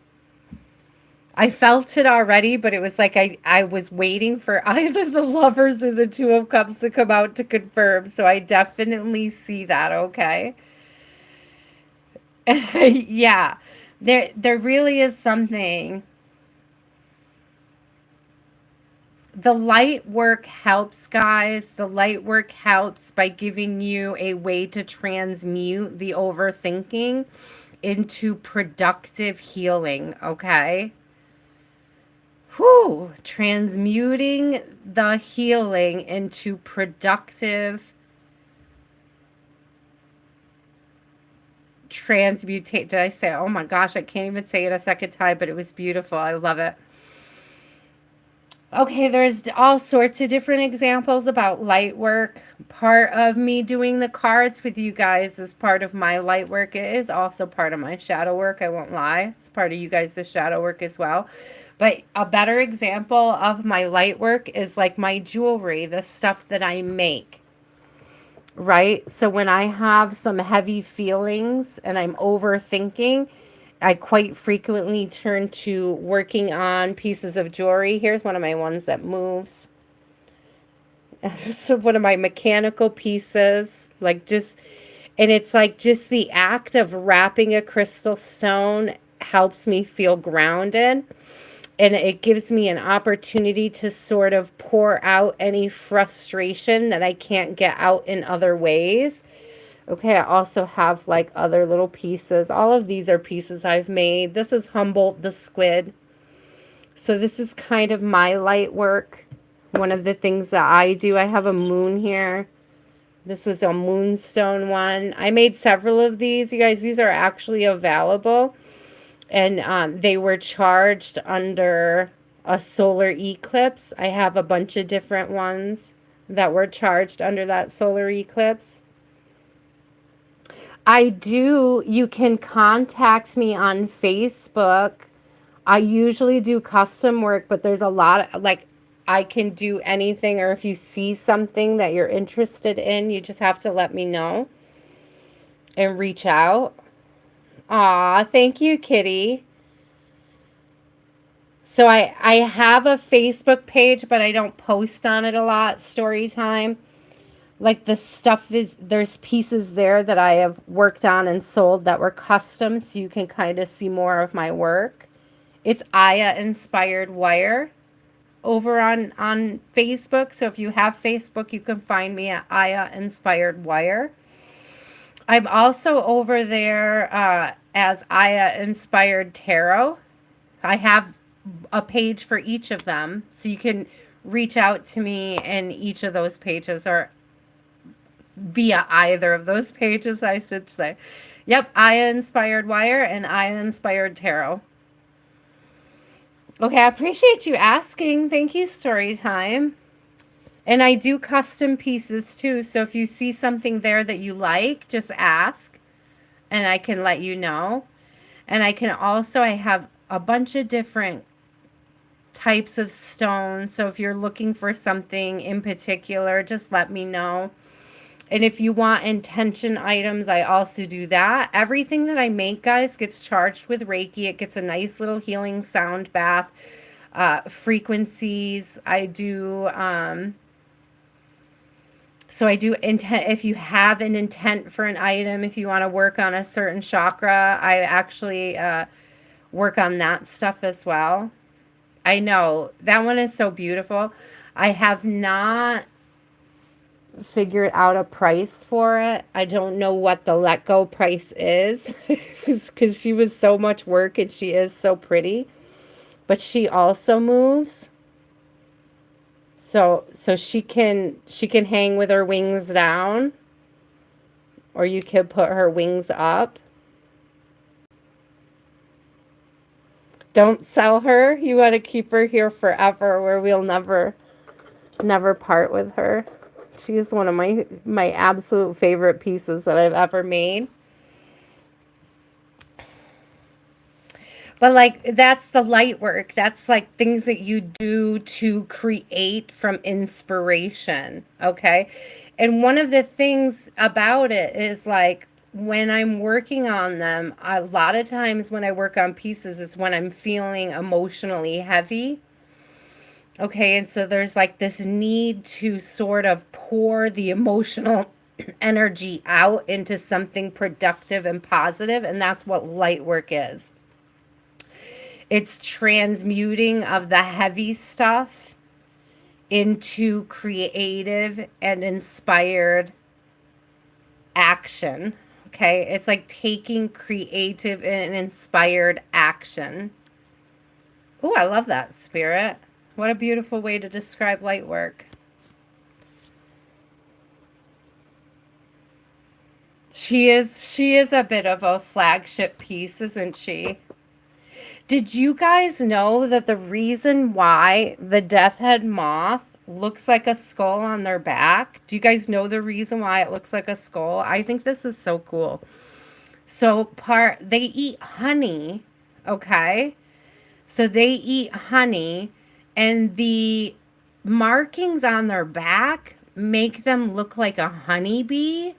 I felt it already, but it was like I was waiting for either the Lovers or the Two of Cups to come out to confirm. So I definitely see that, okay? Yeah. There really is something. The light work helps, guys. The light work helps by giving you a way to transmute the overthinking into productive healing, okay? Whew, transmuting the healing into productive transmutate. Did I say, oh my gosh, I can't even say it a second time, but it was beautiful. I love it. Okay, there's all sorts of different examples about light work. Part of me doing the cards with you guys is part of my light work. It is also part of my shadow work. I won't lie. It's part of you guys' shadow work as well. But a better example of my light work is like my jewelry, the stuff that I make. Right? So when I have some heavy feelings and I'm overthinking, I quite frequently turn to working on pieces of jewelry. Here's one of my ones that moves. So one of my mechanical pieces, like just, and it's like just the act of wrapping a crystal stone helps me feel grounded. And it gives me an opportunity to sort of pour out any frustration that I can't get out in other ways. Okay, I also have like other little pieces. All of these are pieces I've made. This is Humboldt the squid. So this is kind of my light work. One of the things that I do. I have a moon here. This was a moonstone one. I made several of these. You guys, these are actually available. And they were charged under a solar eclipse. I have a bunch of different ones that were charged under that solar eclipse. You can contact me on Facebook. I usually do custom work, but there's a lot of, like, I can do anything, or if you see something that you're interested in, you just have to let me know and reach out. Aw, thank you, Kitty. So I have a Facebook page, but I don't post on it a lot. Story time. Like the stuff is, there's pieces there that I have worked on and sold that were custom, so you can kind of see more of my work. It's Aya Inspired Wire over on Facebook. So if you have Facebook, you can find me at Aya Inspired Wire. I'm also over there as Aya Inspired Tarot. I have a page for each of them, so you can reach out to me in each of those pages, or via either of those pages, I should say. Yep, Aya Inspired Wire and Aya Inspired Tarot. Okay, I appreciate you asking. Thank you, Storytime. And I do custom pieces too, so if you see something there that you like, just ask, and I can let you know. And I can also, I have a bunch of different types of stones, so if you're looking for something in particular, just let me know. And if you want intention items, I also do that. Everything that I make, guys, gets charged with Reiki. It gets a nice little healing sound bath, frequencies. I do, so I do intent. If you have an intent for an item, if you want to work on a certain chakra, I actually work on that stuff as well. I know that one is so beautiful. I have not figured out a price for it. I don't know what the let go price is because she was so much work and she is so pretty, but she also moves. So she can hang with her wings down, or you could put her wings up. Don't sell her. You want to keep her here forever where we'll never part with her. She is one of my absolute favorite pieces that I've ever made. But like that's the light work. That's like things that you do to create from inspiration, okay? And one of the things about it is like when I'm working on them, a lot of times when I work on pieces, it's when I'm feeling emotionally heavy. Okay, and so there's like this need to sort of pour the emotional energy out into something productive and positive, and that's what light work is. It's transmuting of the heavy stuff into creative and inspired action. Okay, it's like taking creative and inspired action. Oh, I love that, Spirit. What a beautiful way to describe light work. She is a bit of a flagship piece, isn't she? Did you guys know that the reason why the death head moth looks like a skull on their back? Do you guys know the reason why it looks like a skull? I think this is so cool. So they eat honey, okay? So they eat honey, and the markings on their back make them look like a honeybee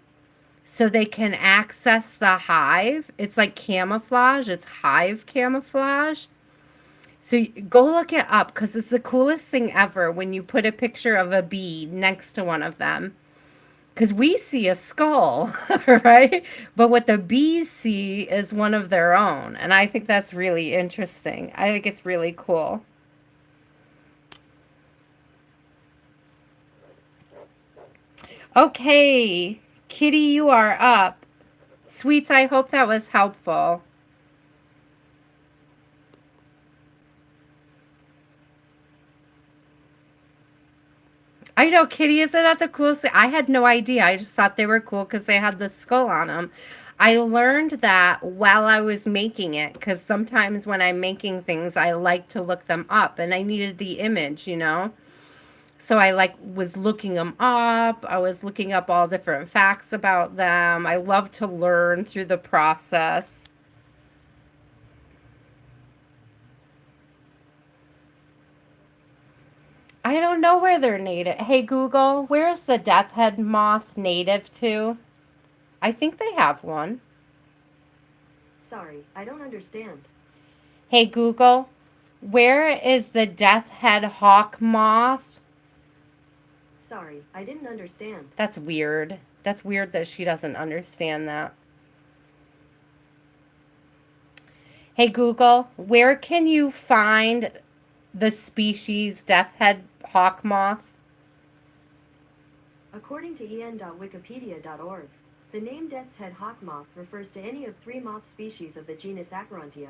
so they can access the hive. It's like camouflage, it's hive camouflage. So go look it up because it's the coolest thing ever when you put a picture of a bee next to one of them. Because we see a skull, right? But what the bees see is one of their own. And I think that's really interesting. I think it's really cool. Okay, Kitty, you are up. Sweets, I hope that was helpful. I know, Kitty, isn't that the coolest thing? I had no idea. I just thought they were cool because they had the skull on them. I learned that while I was making it because sometimes when I'm making things, I like to look them up and I needed the image, you know? So I like was looking them up. I was looking up all different facts about them. I love to learn through the process. I don't know where they're native. Hey Google, where is the death head moth native to? I think they have one. Sorry, I don't understand. Hey Google, where is the death head hawk moth? Sorry, I didn't understand. That's weird. That's weird that she doesn't understand that. Hey Google, where can you find the species death head hawk moth? According to en.wikipedia.org, the name death's head hawk moth refers to any of 3 moth species of the genus Acherontia.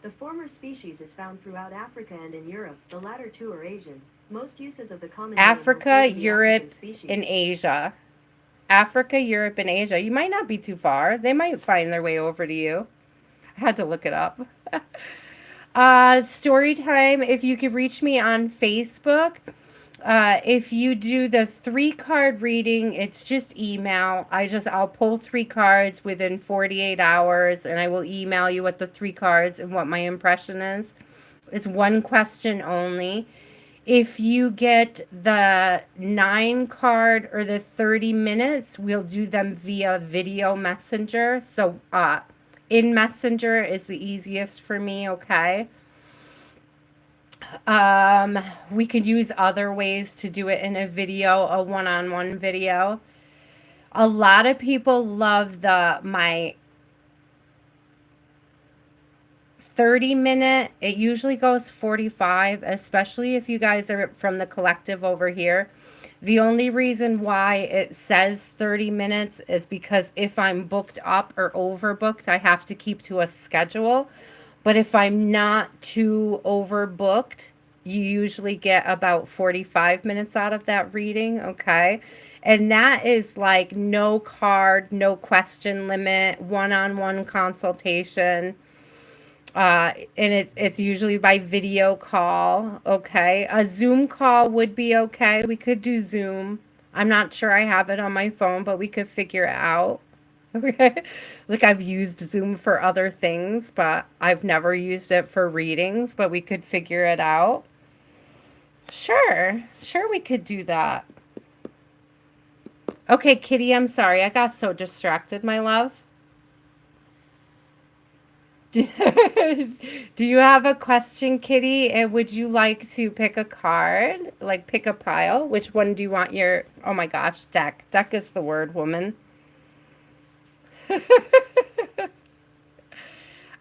The former species is found throughout Africa and in Europe. The latter 2 are Asian. Most uses of the common name Africa, refer to the Europe, African species. and Asia. Africa, Europe, and Asia. You might not be too far. They might find their way over to you. I had to look it up. Story time. If you could reach me on Facebook. If you do the 3-card reading, it's just email. I'll pull 3 cards within 48 hours and I will email you what the 3 cards and what my impression is. It's 1 question only. If you get the 9 card or the 30 minutes, we'll do them via video messenger. So in messenger is the easiest for me, okay? We could use other ways to do it in a video, a one-on-one video. A lot of people love my 30-minute. It usually goes 45, especially if you guys are from the collective over here. The only reason why it says 30 minutes is because if I'm booked up or overbooked, I have to keep to a schedule. But if I'm not too overbooked, you usually get about 45 minutes out of that reading, okay? And that is like no card, no question limit, one-on-one consultation. And it's usually by video call, okay? A Zoom call would be okay. We could do Zoom. I'm not sure I have it on my phone, but we could figure it out. Okay. Like I've used Zoom for other things, but I've never used it for readings, but we could figure it out. Sure. Sure, we could do that. Okay, Kitty, I'm sorry. I got so distracted, my love. Do you have a question, Kitty? And would you like to pick a card? Like pick a pile? Which one do you want your, oh my gosh, deck. Deck is the word, woman.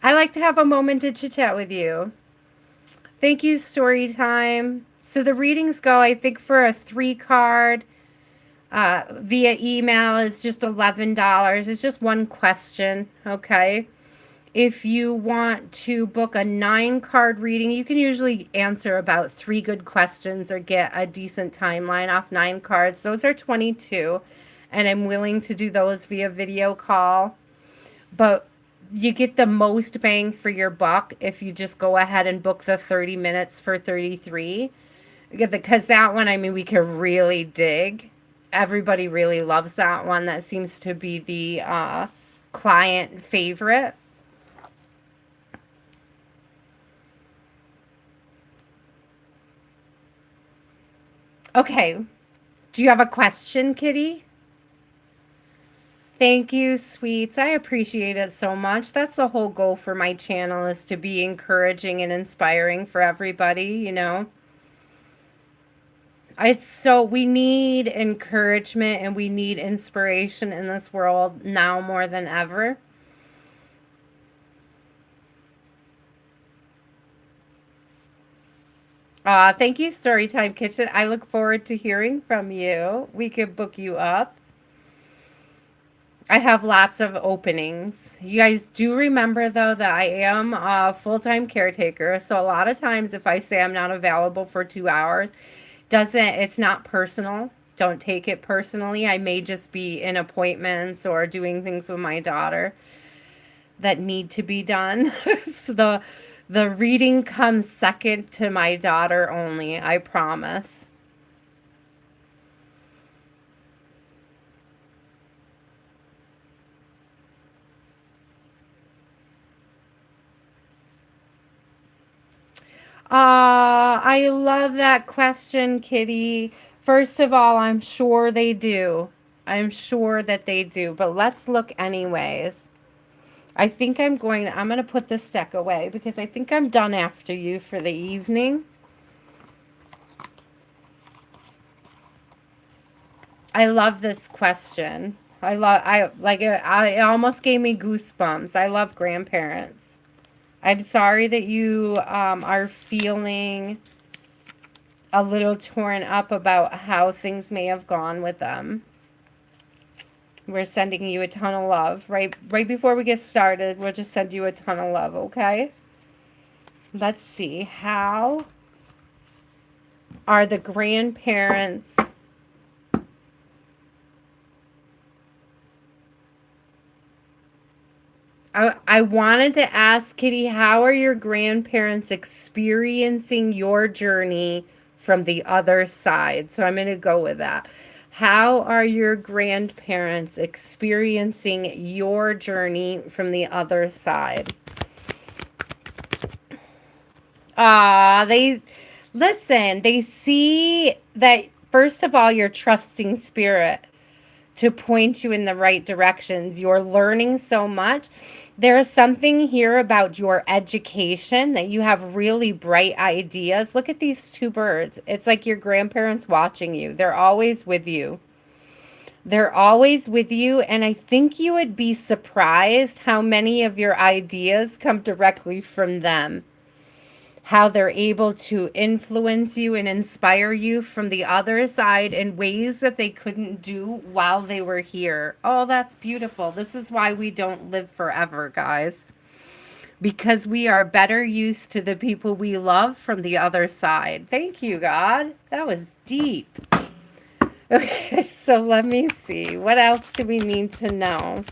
I like to have a moment to chit chat with you. Thank you, story time. So the readings go, I think, for a 3 card via email is just $11. It's just one question, okay? If you want to book a 9 card reading, you can usually answer about 3 good questions or get a decent timeline off 9 cards. Those are 22, and I'm willing to do those via video call. But you get the most bang for your buck if you just go ahead and book the 30 minutes for 33. Because that one, I mean, we can really dig. Everybody really loves that one. That seems to be the client favorite. Okay. Do you have a question, Kitty? Thank you, sweets. I appreciate it so much. That's the whole goal for my channel, is to be encouraging and inspiring for everybody, you know. We need encouragement and we need inspiration in this world now more than ever. Thank you, Storytime Kitchen. I look forward to hearing from you. We could book you up. I have lots of openings. You guys do remember, though, that I am a full-time caretaker. So a lot of times if I say I'm not available for 2 hours, it's not personal. Don't take it personally. I may just be in appointments or doing things with my daughter that need to be done. So the reading comes second to my daughter only, I promise. I love that question, Kitty. First of all, I'm sure they do. I'm sure that they do, but let's look anyways. I think I'm going to put this deck away because I think I'm done after you for the evening. I love this question. It almost gave me goosebumps. I love grandparents. I'm sorry that you are feeling a little torn up about how things may have gone with them. We're sending you a ton of love. Right before we get started, we'll just send you a ton of love, okay? Let's see. How are the grandparents... I wanted to ask, Kitty, how are your grandparents experiencing your journey from the other side? So I'm going to go with that. How are your grandparents experiencing your journey from the other side? Listen, they see that, first of all, you're trusting spirit to point you in the right directions. You're learning so much. There is something here about your education that you have really bright ideas. Look at these two birds. It's like your grandparents watching you. They're always with you. They're always with you. And I think you would be surprised how many of your ideas come directly from them, how they're able to influence you and inspire you from the other side in ways that they couldn't do while they were here. Oh, that's beautiful. This is why we don't live forever, guys. Because we are better used to the people we love from the other side. Thank you, God. That was deep. Okay, so let me see. What else do we need to know?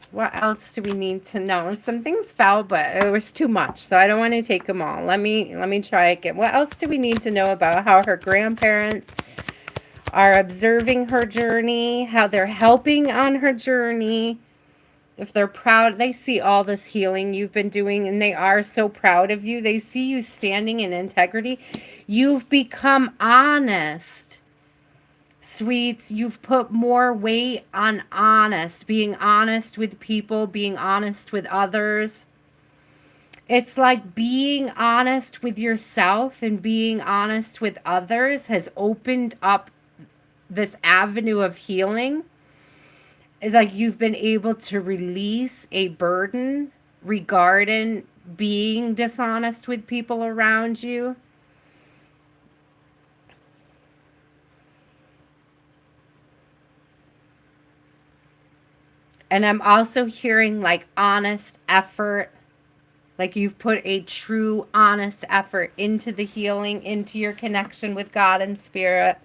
What else do we need to know? And some things fell, but it was too much, so I don't want to take them all. Let me try again. What else do we need to know about how her grandparents are observing her journey, how they're helping on her journey? If they're proud, they see all this healing you've been doing, and they are so proud of you. They see you standing in integrity. You've become honest. Sweets, you've put more weight on honest, being honest with people, being honest with others. It's like being honest with yourself and being honest with others has opened up this avenue of healing. It's like you've been able to release a burden regarding being dishonest with people around you. And I'm also hearing like honest effort, like you've put a true honest effort into the healing, into your connection with God and spirit.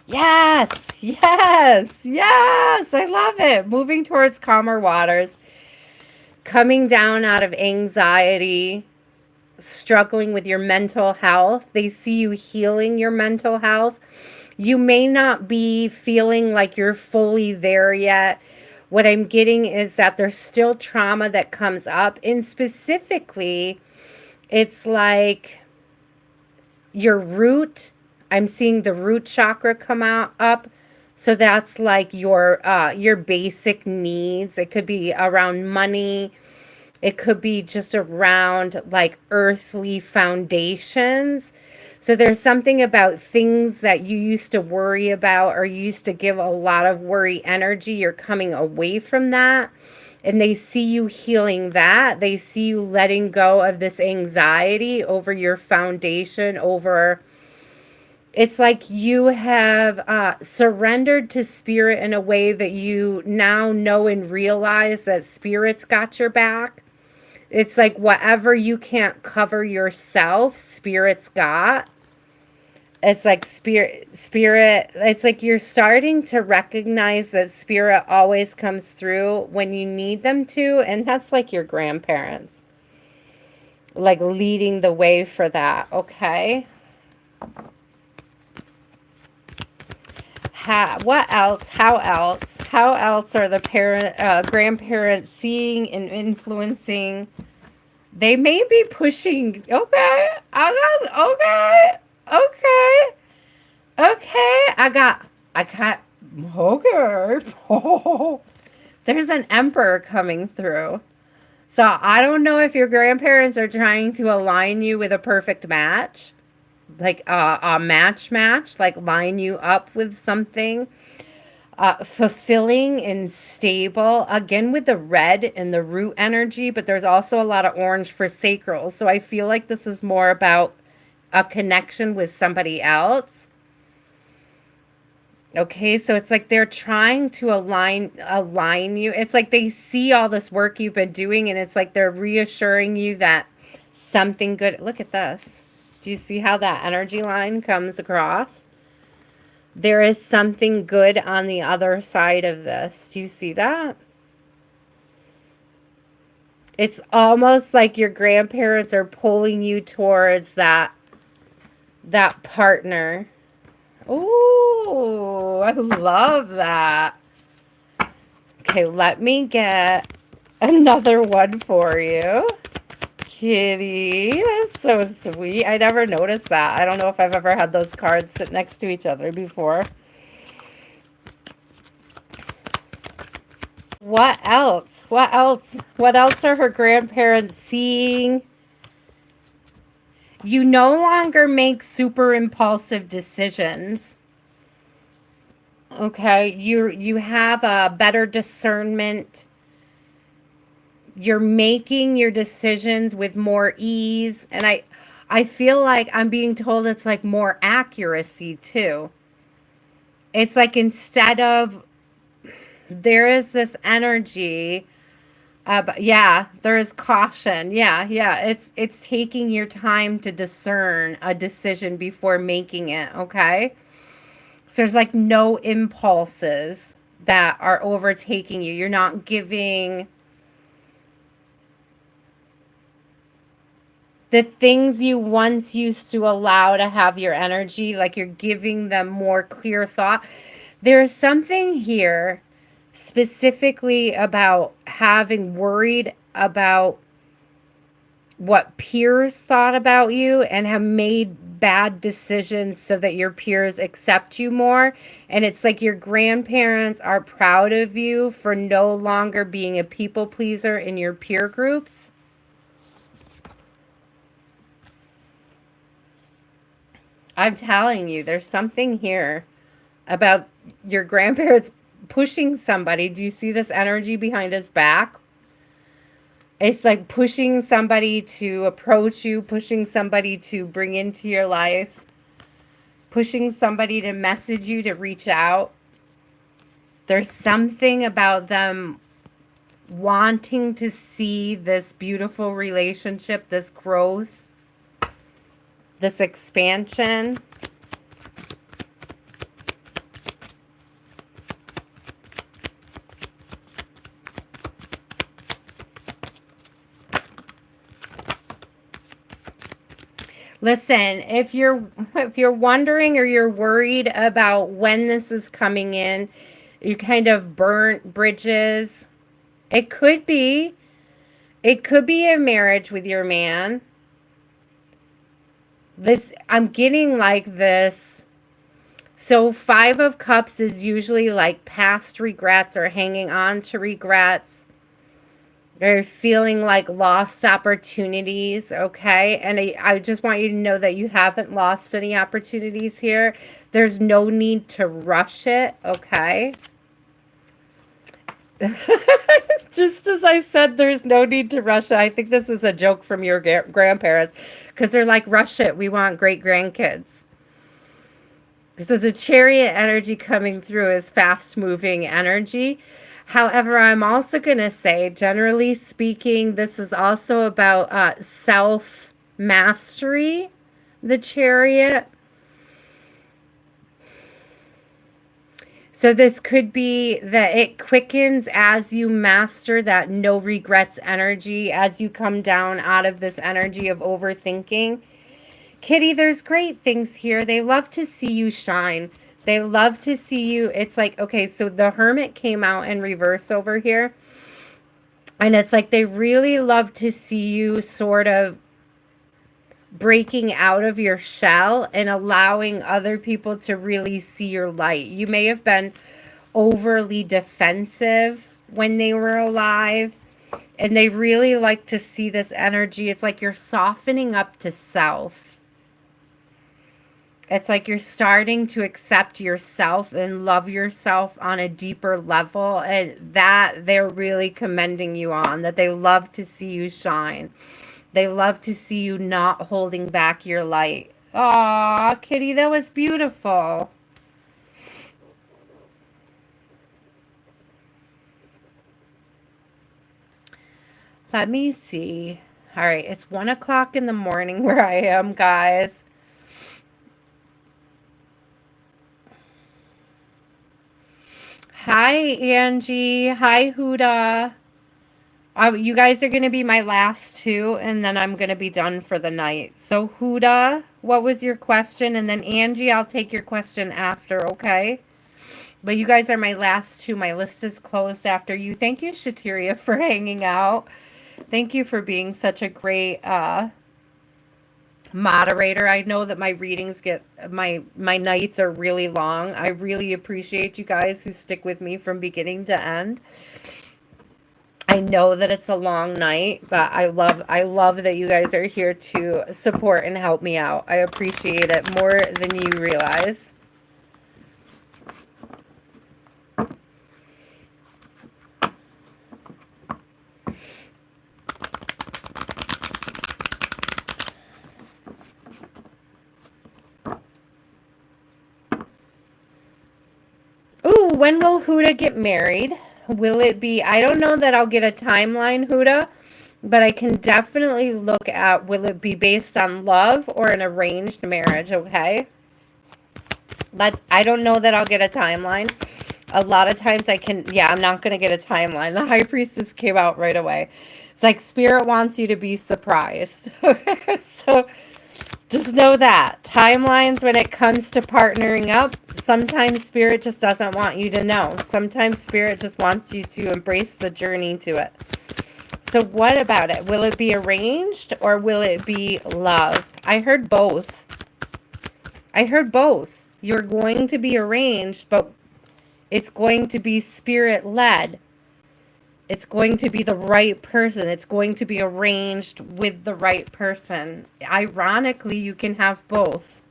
Yes, yes, yes. I love it. Moving towards calmer waters, coming down out of anxiety, struggling with your mental health. They see you healing your mental health. You may not be feeling like you're fully there yet. What I'm getting is that there's still trauma that comes up. And specifically, it's like your root. I'm seeing the root chakra come out up. So that's like your basic needs. It could be around money. It could be just around like earthly foundations. So there's something about things that you used to worry about or you used to give a lot of worry energy. You're coming away from that. And they see you healing that. They see you letting go of this anxiety over your foundation, over... It's like you have surrendered to spirit in a way that you now know and realize that spirit's got your back. It's like whatever you can't cover yourself, spirit's got. It's like spirit, it's like you're starting to recognize that spirit always comes through when you need them to. And that's like your grandparents, like leading the way for that. Okay. What else? How else? How else are the grandparents seeing and influencing? They may be pushing. Okay, okay, okay. There's an emperor coming through. So I don't know if your grandparents are trying to align you with a perfect match. Like a match, like line you up with something fulfilling and stable, again with the red and the root energy, but there's also a lot of orange for sacral. So I feel like this is more about a connection with somebody else. Okay, so it's like they're trying to align you. It's like they see all this work you've been doing, and it's like they're reassuring you that something good. Look at this. Do you see how that energy line comes across? There is something good on the other side of this. Do you see that? It's almost like your grandparents are pulling you towards that partner. Ooh, I love that. Okay, let me get another one for you. Kitty, that's so sweet. I never noticed that. I don't know if I've ever had those cards sit next to each other before. What else? What else? What else are her grandparents seeing? You no longer make super impulsive decisions. Okay, you have a better discernment. You're making your decisions with more ease, and I feel like I'm being told it's like more accuracy too. It's like instead of there is this energy, but yeah, there is caution. Yeah, it's taking your time to discern a decision before making it, okay? So there's like no impulses that are overtaking you. You're not giving the things you once used to allow to have your energy, like you're giving them more clear thought. There's something here specifically about having worried about what peers thought about you and have made bad decisions so that your peers accept you more. And it's like your grandparents are proud of you for no longer being a people pleaser in your peer groups. I'm telling you, there's something here about your grandparents pushing somebody. Do you see this energy behind his back? It's like pushing somebody to approach you, pushing somebody to bring into your life, pushing somebody to message you, to reach out. There's something about them wanting to see this beautiful relationship, this growth, this expansion. Listen, if you're wondering or you're worried about when this is coming in, you kind of burnt bridges. It could be a marriage with your man. I'm getting like this. So 5 of Cups is usually like past regrets or hanging on to regrets. Or feeling like lost opportunities, okay? And I just want you to know that you haven't lost any opportunities here. There's no need to rush it, okay? Just as I said, there's no need to rush it. I think this is a joke from your grandparents because they're like, rush it. We want great grandkids. So the Chariot energy coming through is fast-moving energy. However, I'm also going to say, generally speaking, this is also about self-mastery, the Chariot. So this could be that it quickens as you master that no regrets energy, as you come down out of this energy of overthinking. Kitty, there's great things here. They love to see you shine. They love to see you. It's like, okay, so the Hermit came out in reverse over here. And it's like they really love to see you sort of breaking out of your shell and allowing other people to really see your light. You may have been overly defensive when they were alive. And they really like to see this energy. It's like you're softening up to self. It's like you're starting to accept yourself and love yourself on a deeper level. And that they're really commending you on. That they love to see you shine. They love to see you not holding back your light. Aw, Kitty, that was beautiful. Let me see. All right, it's 1 o'clock in the morning where I am, guys. Hi, Angie. Hi, Huda. You guys are going to be my last 2, and then I'm going to be done for the night. So, Huda, what was your question? And then, Angie, I'll take your question after, okay? But you guys are my last two. My list is closed after you. Thank you, Shatiria, for hanging out. Thank you for being such a great moderator. I know that my readings get my nights are really long. I really appreciate you guys who stick with me from beginning to end. I know that it's a long night, but I love that you guys are here to support and help me out. I appreciate it more than you realize. Ooh, when will Huda get married? Will it be, I don't know that I'll get a timeline, Huda, but I can definitely look at, will it be based on love or an arranged marriage, okay? I don't know that I'll get a timeline. A lot of times I'm not going to get a timeline. The High Priestess came out right away. It's like Spirit wants you to be surprised. So just know that. Timelines when it comes to partnering up, sometimes Spirit just doesn't want you to know. Sometimes Spirit just wants you to embrace the journey to it. So what about it? Will it be arranged or will it be love? I heard both. I heard both. You're going to be arranged, but it's going to be Spirit-led. It's going to be the right person. It's going to be arranged with the right person. Ironically, you can have both.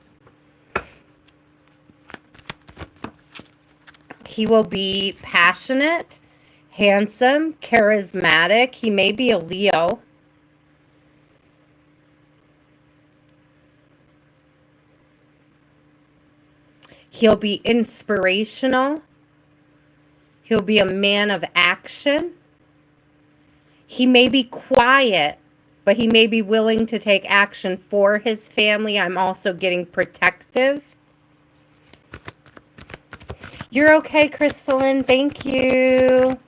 He will be passionate, handsome, charismatic. He may be a Leo. He'll be inspirational. He'll be a man of action. He may be quiet, but he may be willing to take action for his family. I'm also getting protective. You're okay, Crystalline. Thank you.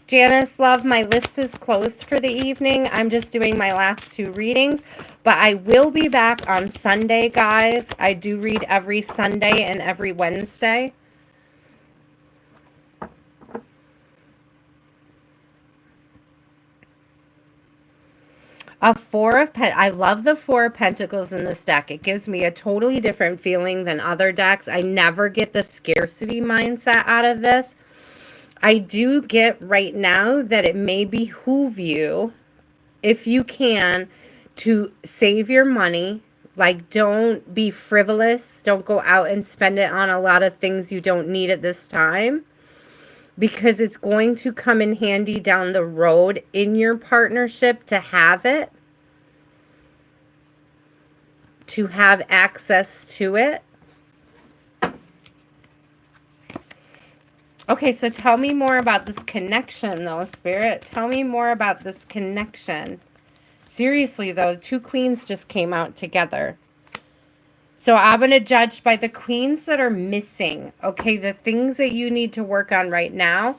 Janice, love, my list is closed for the evening. I'm just doing my last two readings, but I will be back on Sunday, guys. I do read every Sunday and every Wednesday. A Four of Pentacles. I love the Four of Pentacles in this deck. It gives me a totally different feeling than other decks. I never get the scarcity mindset out of this. I do get right now that it may behoove you, if you can, to save your money. Like, don't be frivolous. Don't go out and spend it on a lot of things you don't need at this time, because it's going to come in handy down the road in your partnership to have it, to have access to it. Okay, so tell me more about this connection, though, Spirit. Tell me more about this connection. Seriously, though, two queens just came out together. So I'm going to judge by the queens that are missing. Okay, the things that you need to work on right now.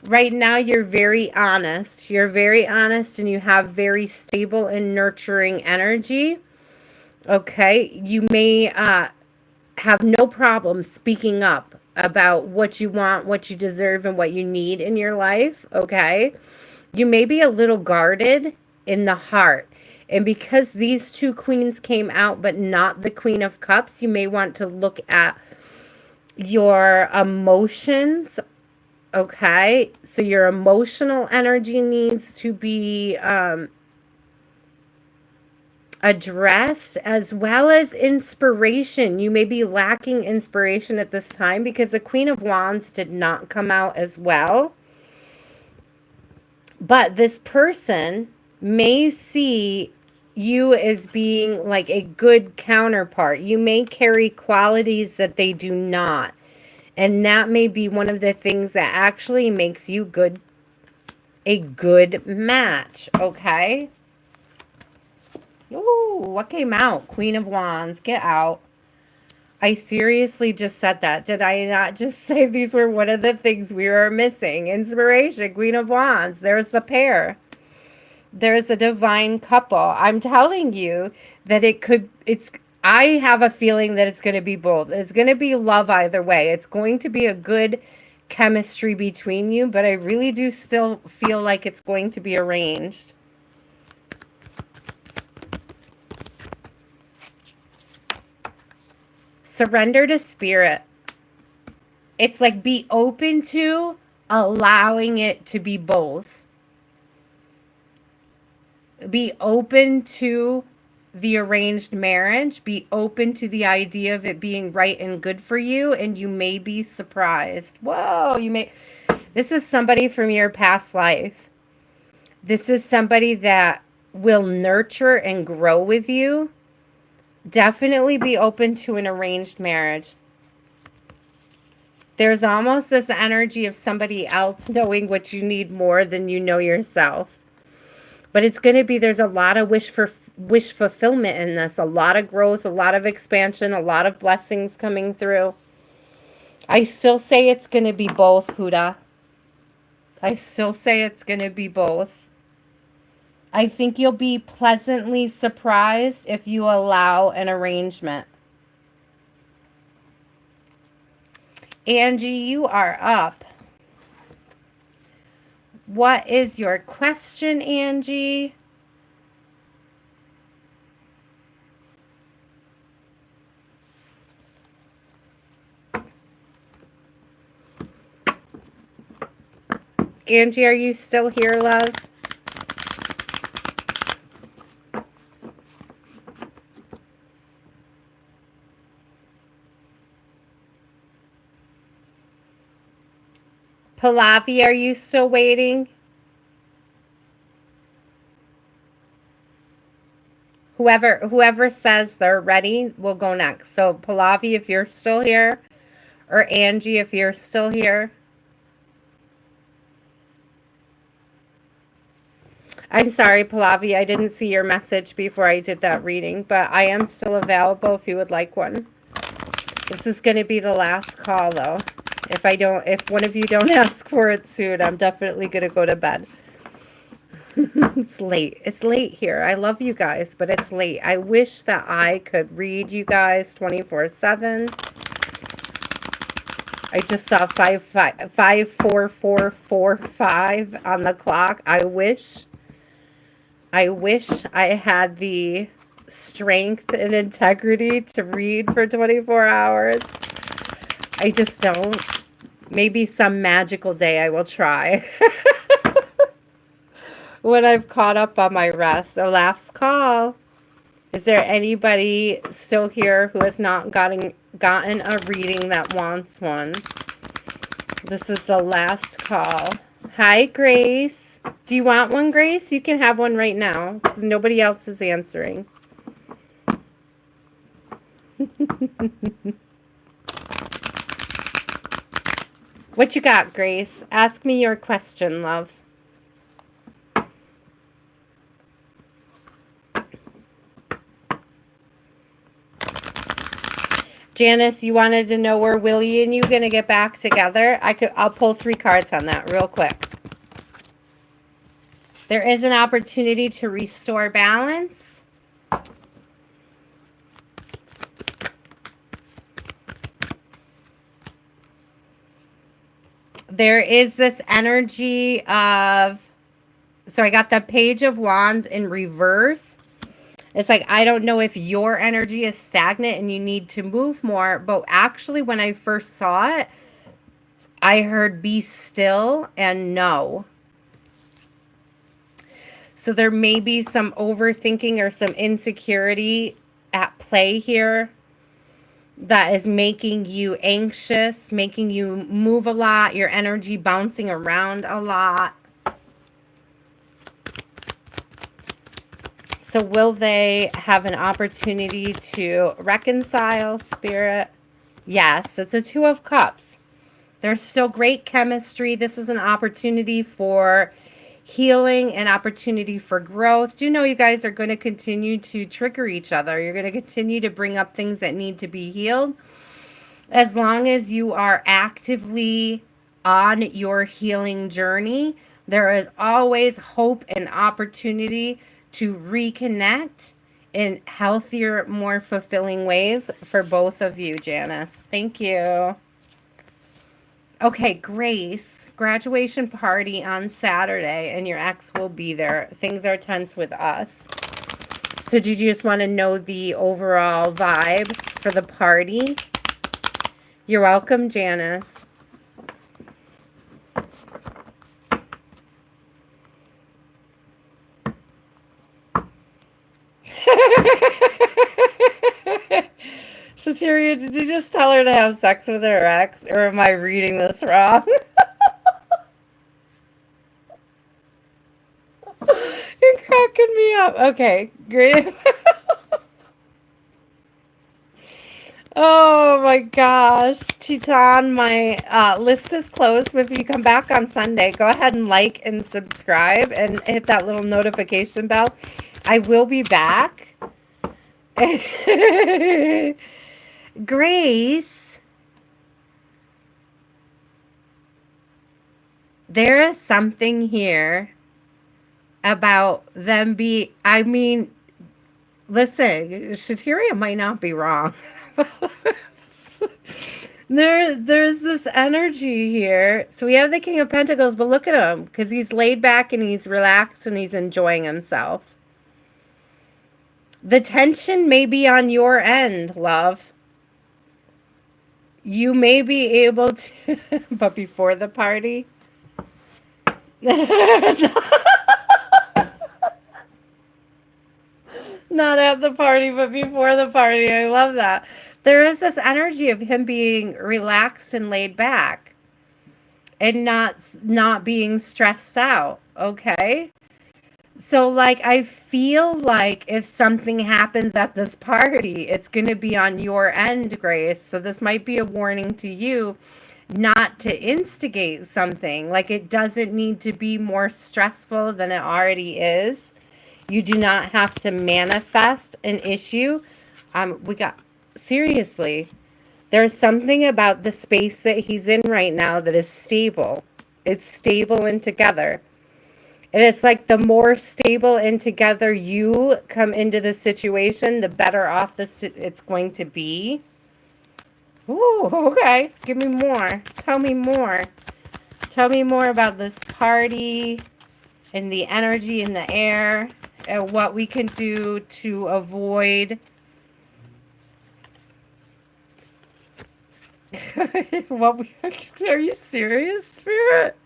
Right now, you're very honest. You're very honest and you have very stable and nurturing energy. Okay, you may have no problem speaking up about what you want, what you deserve, and what you need in your life. Okay, you may be a little guarded in the heart. And because these two queens came out, but not the Queen of Cups, you may want to look at your emotions. Okay, so your emotional energy needs to be addressed, as well as inspiration. You may be lacking inspiration at this time because the Queen of Wands did not come out as well. But this person may see you as being like a good counterpart. You may carry qualities that they do not. And that may be one of the things that actually makes you a good match, okay? Ooh, what came out? Queen of Wands, get out. I seriously just said that. Did I not just say these were one of the things we were missing? Inspiration, Queen of Wands. There's the pair. There's a divine couple. I'm telling you that I have a feeling that it's going to be both. It's going to be love either way. It's going to be a good chemistry between you, but I really do still feel like it's going to be arranged. Surrender to spirit. It's like be open to allowing it to be both. Be open to the arranged marriage. Be open to the idea of it being right and good for you, and you may be surprised. Whoa, you may. This is somebody from your past life. This is somebody that will nurture and grow with you. Definitely be open to an arranged marriage. There's almost this energy of somebody else knowing what you need more than you know yourself. But it's going to be, there's a lot of wish fulfillment in this. A lot of growth, a lot of expansion, a lot of blessings coming through. I still say it's going to be both, Huda. I still say it's going to be both. I think you'll be pleasantly surprised if you allow an arrangement. Angie, you are up. What is your question, Angie? Angie, are you still here, love? Pallavi, are you still waiting? Whoever says they're ready will go next. So Pallavi, if you're still here, or Angie, if you're still here. I'm sorry, Pallavi, I didn't see your message before I did that reading, but I am still available if you would like one. This is going to be the last call, though. If one of you don't ask for it soon, I'm definitely going to go to bed. It's late. It's late here. I love you guys, but it's late. I wish that I could read you guys 24/7. I just saw 54445 on the clock. I wish I had the strength and integrity to read for 24 hours. I just don't. Maybe some magical day I will try. When I've caught up on my rest. So last call. Is there anybody still here who has not gotten a reading that wants one? This is the last call. Hi, Grace. Do you want one, Grace? You can have one right now. Nobody else is answering. What you got, Grace? Ask me your question, love. Janice, you wanted to know where Willie and you going to get back together? I'll pull 3 cards on that real quick. There is an opportunity to restore balance. There is this energy of, so I got the Page of Wands in reverse. It's like, I don't know if your energy is stagnant and you need to move more, but actually when I first saw it, I heard be still and no. So there may be some overthinking or some insecurity at play here that is making you anxious, making you move a lot, your energy bouncing around a lot. So will they have an opportunity to reconcile, Spirit? Yes, it's a 2 of Cups. There's still great chemistry. This is an opportunity for healing, an opportunity for growth. Do know you guys are going to continue to trigger each other. You're going to continue to bring up things that need to be healed. As long as you are actively on your healing journey, there is always hope and opportunity to reconnect in healthier, more fulfilling ways for both of you, Janice. Thank you. Okay, Grace, graduation party on Saturday, and your ex will be there. Things are tense with us. So did you just want to know the overall vibe for the party? You're welcome, Janice. Shateria, did you just tell her to have sex with her ex, or am I reading this wrong? You're cracking me up. Okay, great. Oh my gosh. Titan, my list is closed. But if you come back on Sunday, go ahead and like and subscribe and hit that little notification bell. I will be back. Grace, there is something here about them I mean, listen, Shateria might not be wrong. There's this energy here. So we have the King of Pentacles, but look at him, because he's laid back and he's relaxed and he's enjoying himself. The tension may be on your end, love. You may be able to, but before the party. Not at the party, but before the party. I love that. There is this energy of him being relaxed and laid back and not being stressed out, okay? So, like, I feel like if something happens at this party, it's going to be on your end, Grace. So this might be a warning to you not to instigate something. Like, it doesn't need to be more stressful than it already is. You do not have to manifest an issue. Seriously, there's something about the space that he's in right now that is stable. It's stable and together. And it's like the more stable and together you come into the situation, the better off it's going to be. Ooh, okay. Give me more. Tell me more. Tell me more about this party and the energy in the air and what we can do to avoid. Are you serious, Spirit?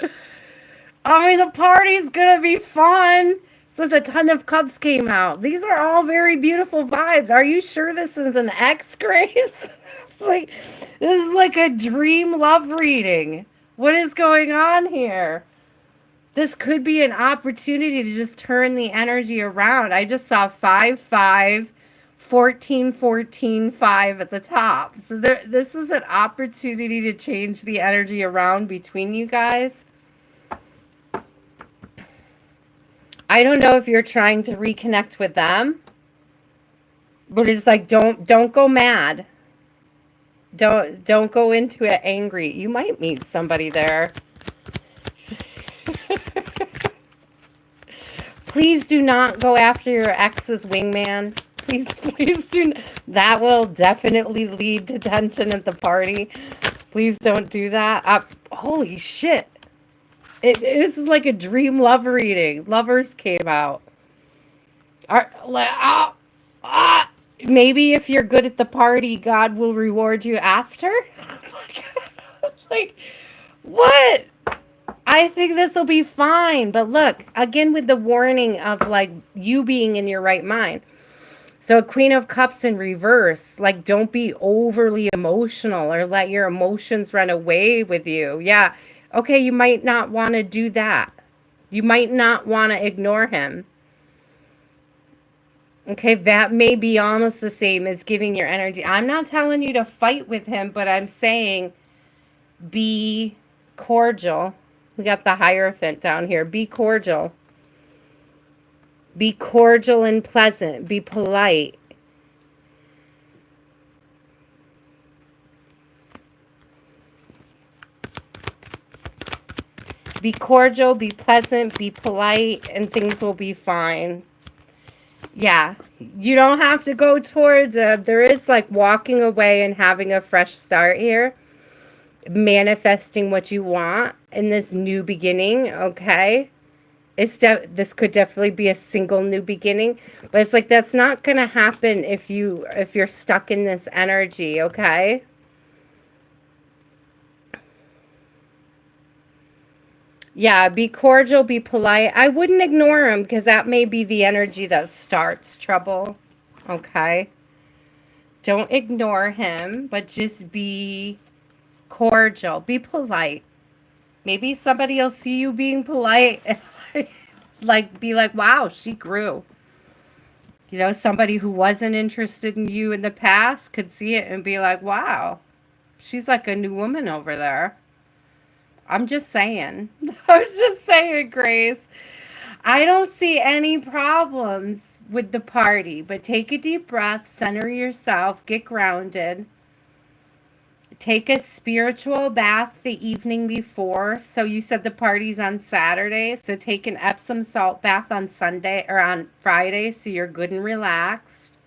I mean, the party's gonna be fun. So the Ton of Cups came out. These are all very beautiful vibes. Are you sure this is an X, Grace? This is like a dream love reading. What is going on here? This could be an opportunity to just turn the energy around. I just saw 5, 5, 14, 14, 5 at the top. So this is an opportunity to change the energy around between you guys. I don't know if you're trying to reconnect with them, but it's like don't go mad. Don't go into it angry. You might meet somebody there. Please do not go after your ex's wingman. Please do not. That will definitely lead to tension at the party. Please don't do that. Holy shit. This is like a dream love reading. Lovers came out. Maybe if you're good at the party, God will reward you after. Like, what? I think this will be fine. But look, again, with the warning of like you being in your right mind. So a Queen of Cups in reverse, like don't be overly emotional or let your emotions run away with you. Yeah. Okay, you might not want to do that. You might not want to ignore him. Okay, that may be almost the same as giving your energy. I'm not telling you to fight with him, but I'm saying be cordial. We got the Hierophant down here. Be cordial. Be cordial and pleasant. Be polite. Be cordial, be pleasant, be polite, and things will be fine. Yeah, you don't have to go towards there is like walking away and having a fresh start here, manifesting what you want in this new beginning, okay? This could definitely be a single new beginning, but it's like that's not going to happen if you're stuck in this energy, okay? Yeah, be cordial, be polite. I wouldn't ignore him because that may be the energy that starts trouble. Okay? Don't ignore him, but just be cordial, be polite. Maybe somebody will see you being polite and like be like, "Wow, she grew." You know, somebody who wasn't interested in you in the past could see it and be like, "Wow, she's like a new woman over there." I'm just saying. I'm just saying, Grace. I don't see any problems with the party, but take a deep breath, center yourself, get grounded. Take a spiritual bath the evening before. So you said the party's on Saturday, so take an Epsom salt bath on Sunday or on Friday so you're good and relaxed.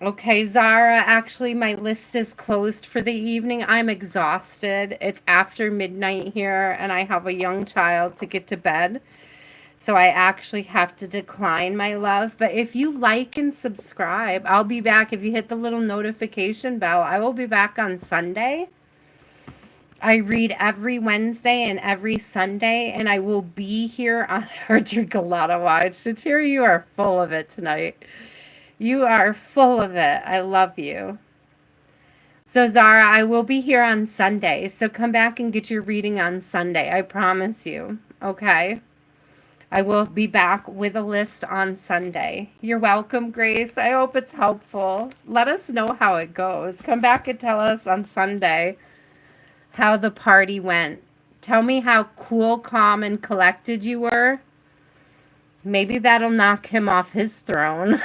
Okay, Zara, actually, my list is closed for the evening. I'm exhausted. It's after midnight here, and I have a young child to get to bed. So I actually have to decline, my love. But if you like and subscribe, I'll be back. If you hit the little notification bell, I will be back on Sunday. I read every Wednesday and every Sunday, and I will be here on or drink a lot of wine. Shatira, you are full of it tonight. You are full of it. I love you. So, Zara, I will be here on Sunday. So come back and get your reading on Sunday. I promise you. Okay? I will be back with a list on Sunday. You're welcome, Grace. I hope it's helpful. Let us know how it goes. Come back and tell us on Sunday how the party went. Tell me how cool, calm, and collected you were. Maybe that'll knock him off his throne.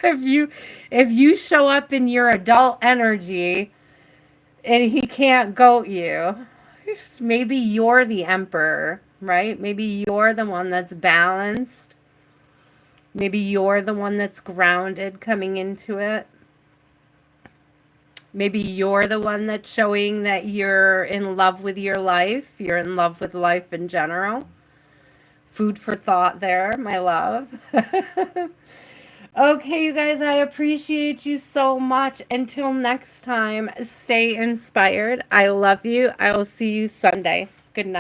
if you show up in your adult energy and he can't goat you, maybe you're the emperor, right? Maybe you're the one that's balanced. Maybe you're the one that's grounded coming into it. Maybe you're the one that's showing that you're in love with your life. You're in love with life in general. Food for thought there, my love. Okay, you guys, I appreciate you so much. Until next time, stay inspired. I love you. I will see you Sunday.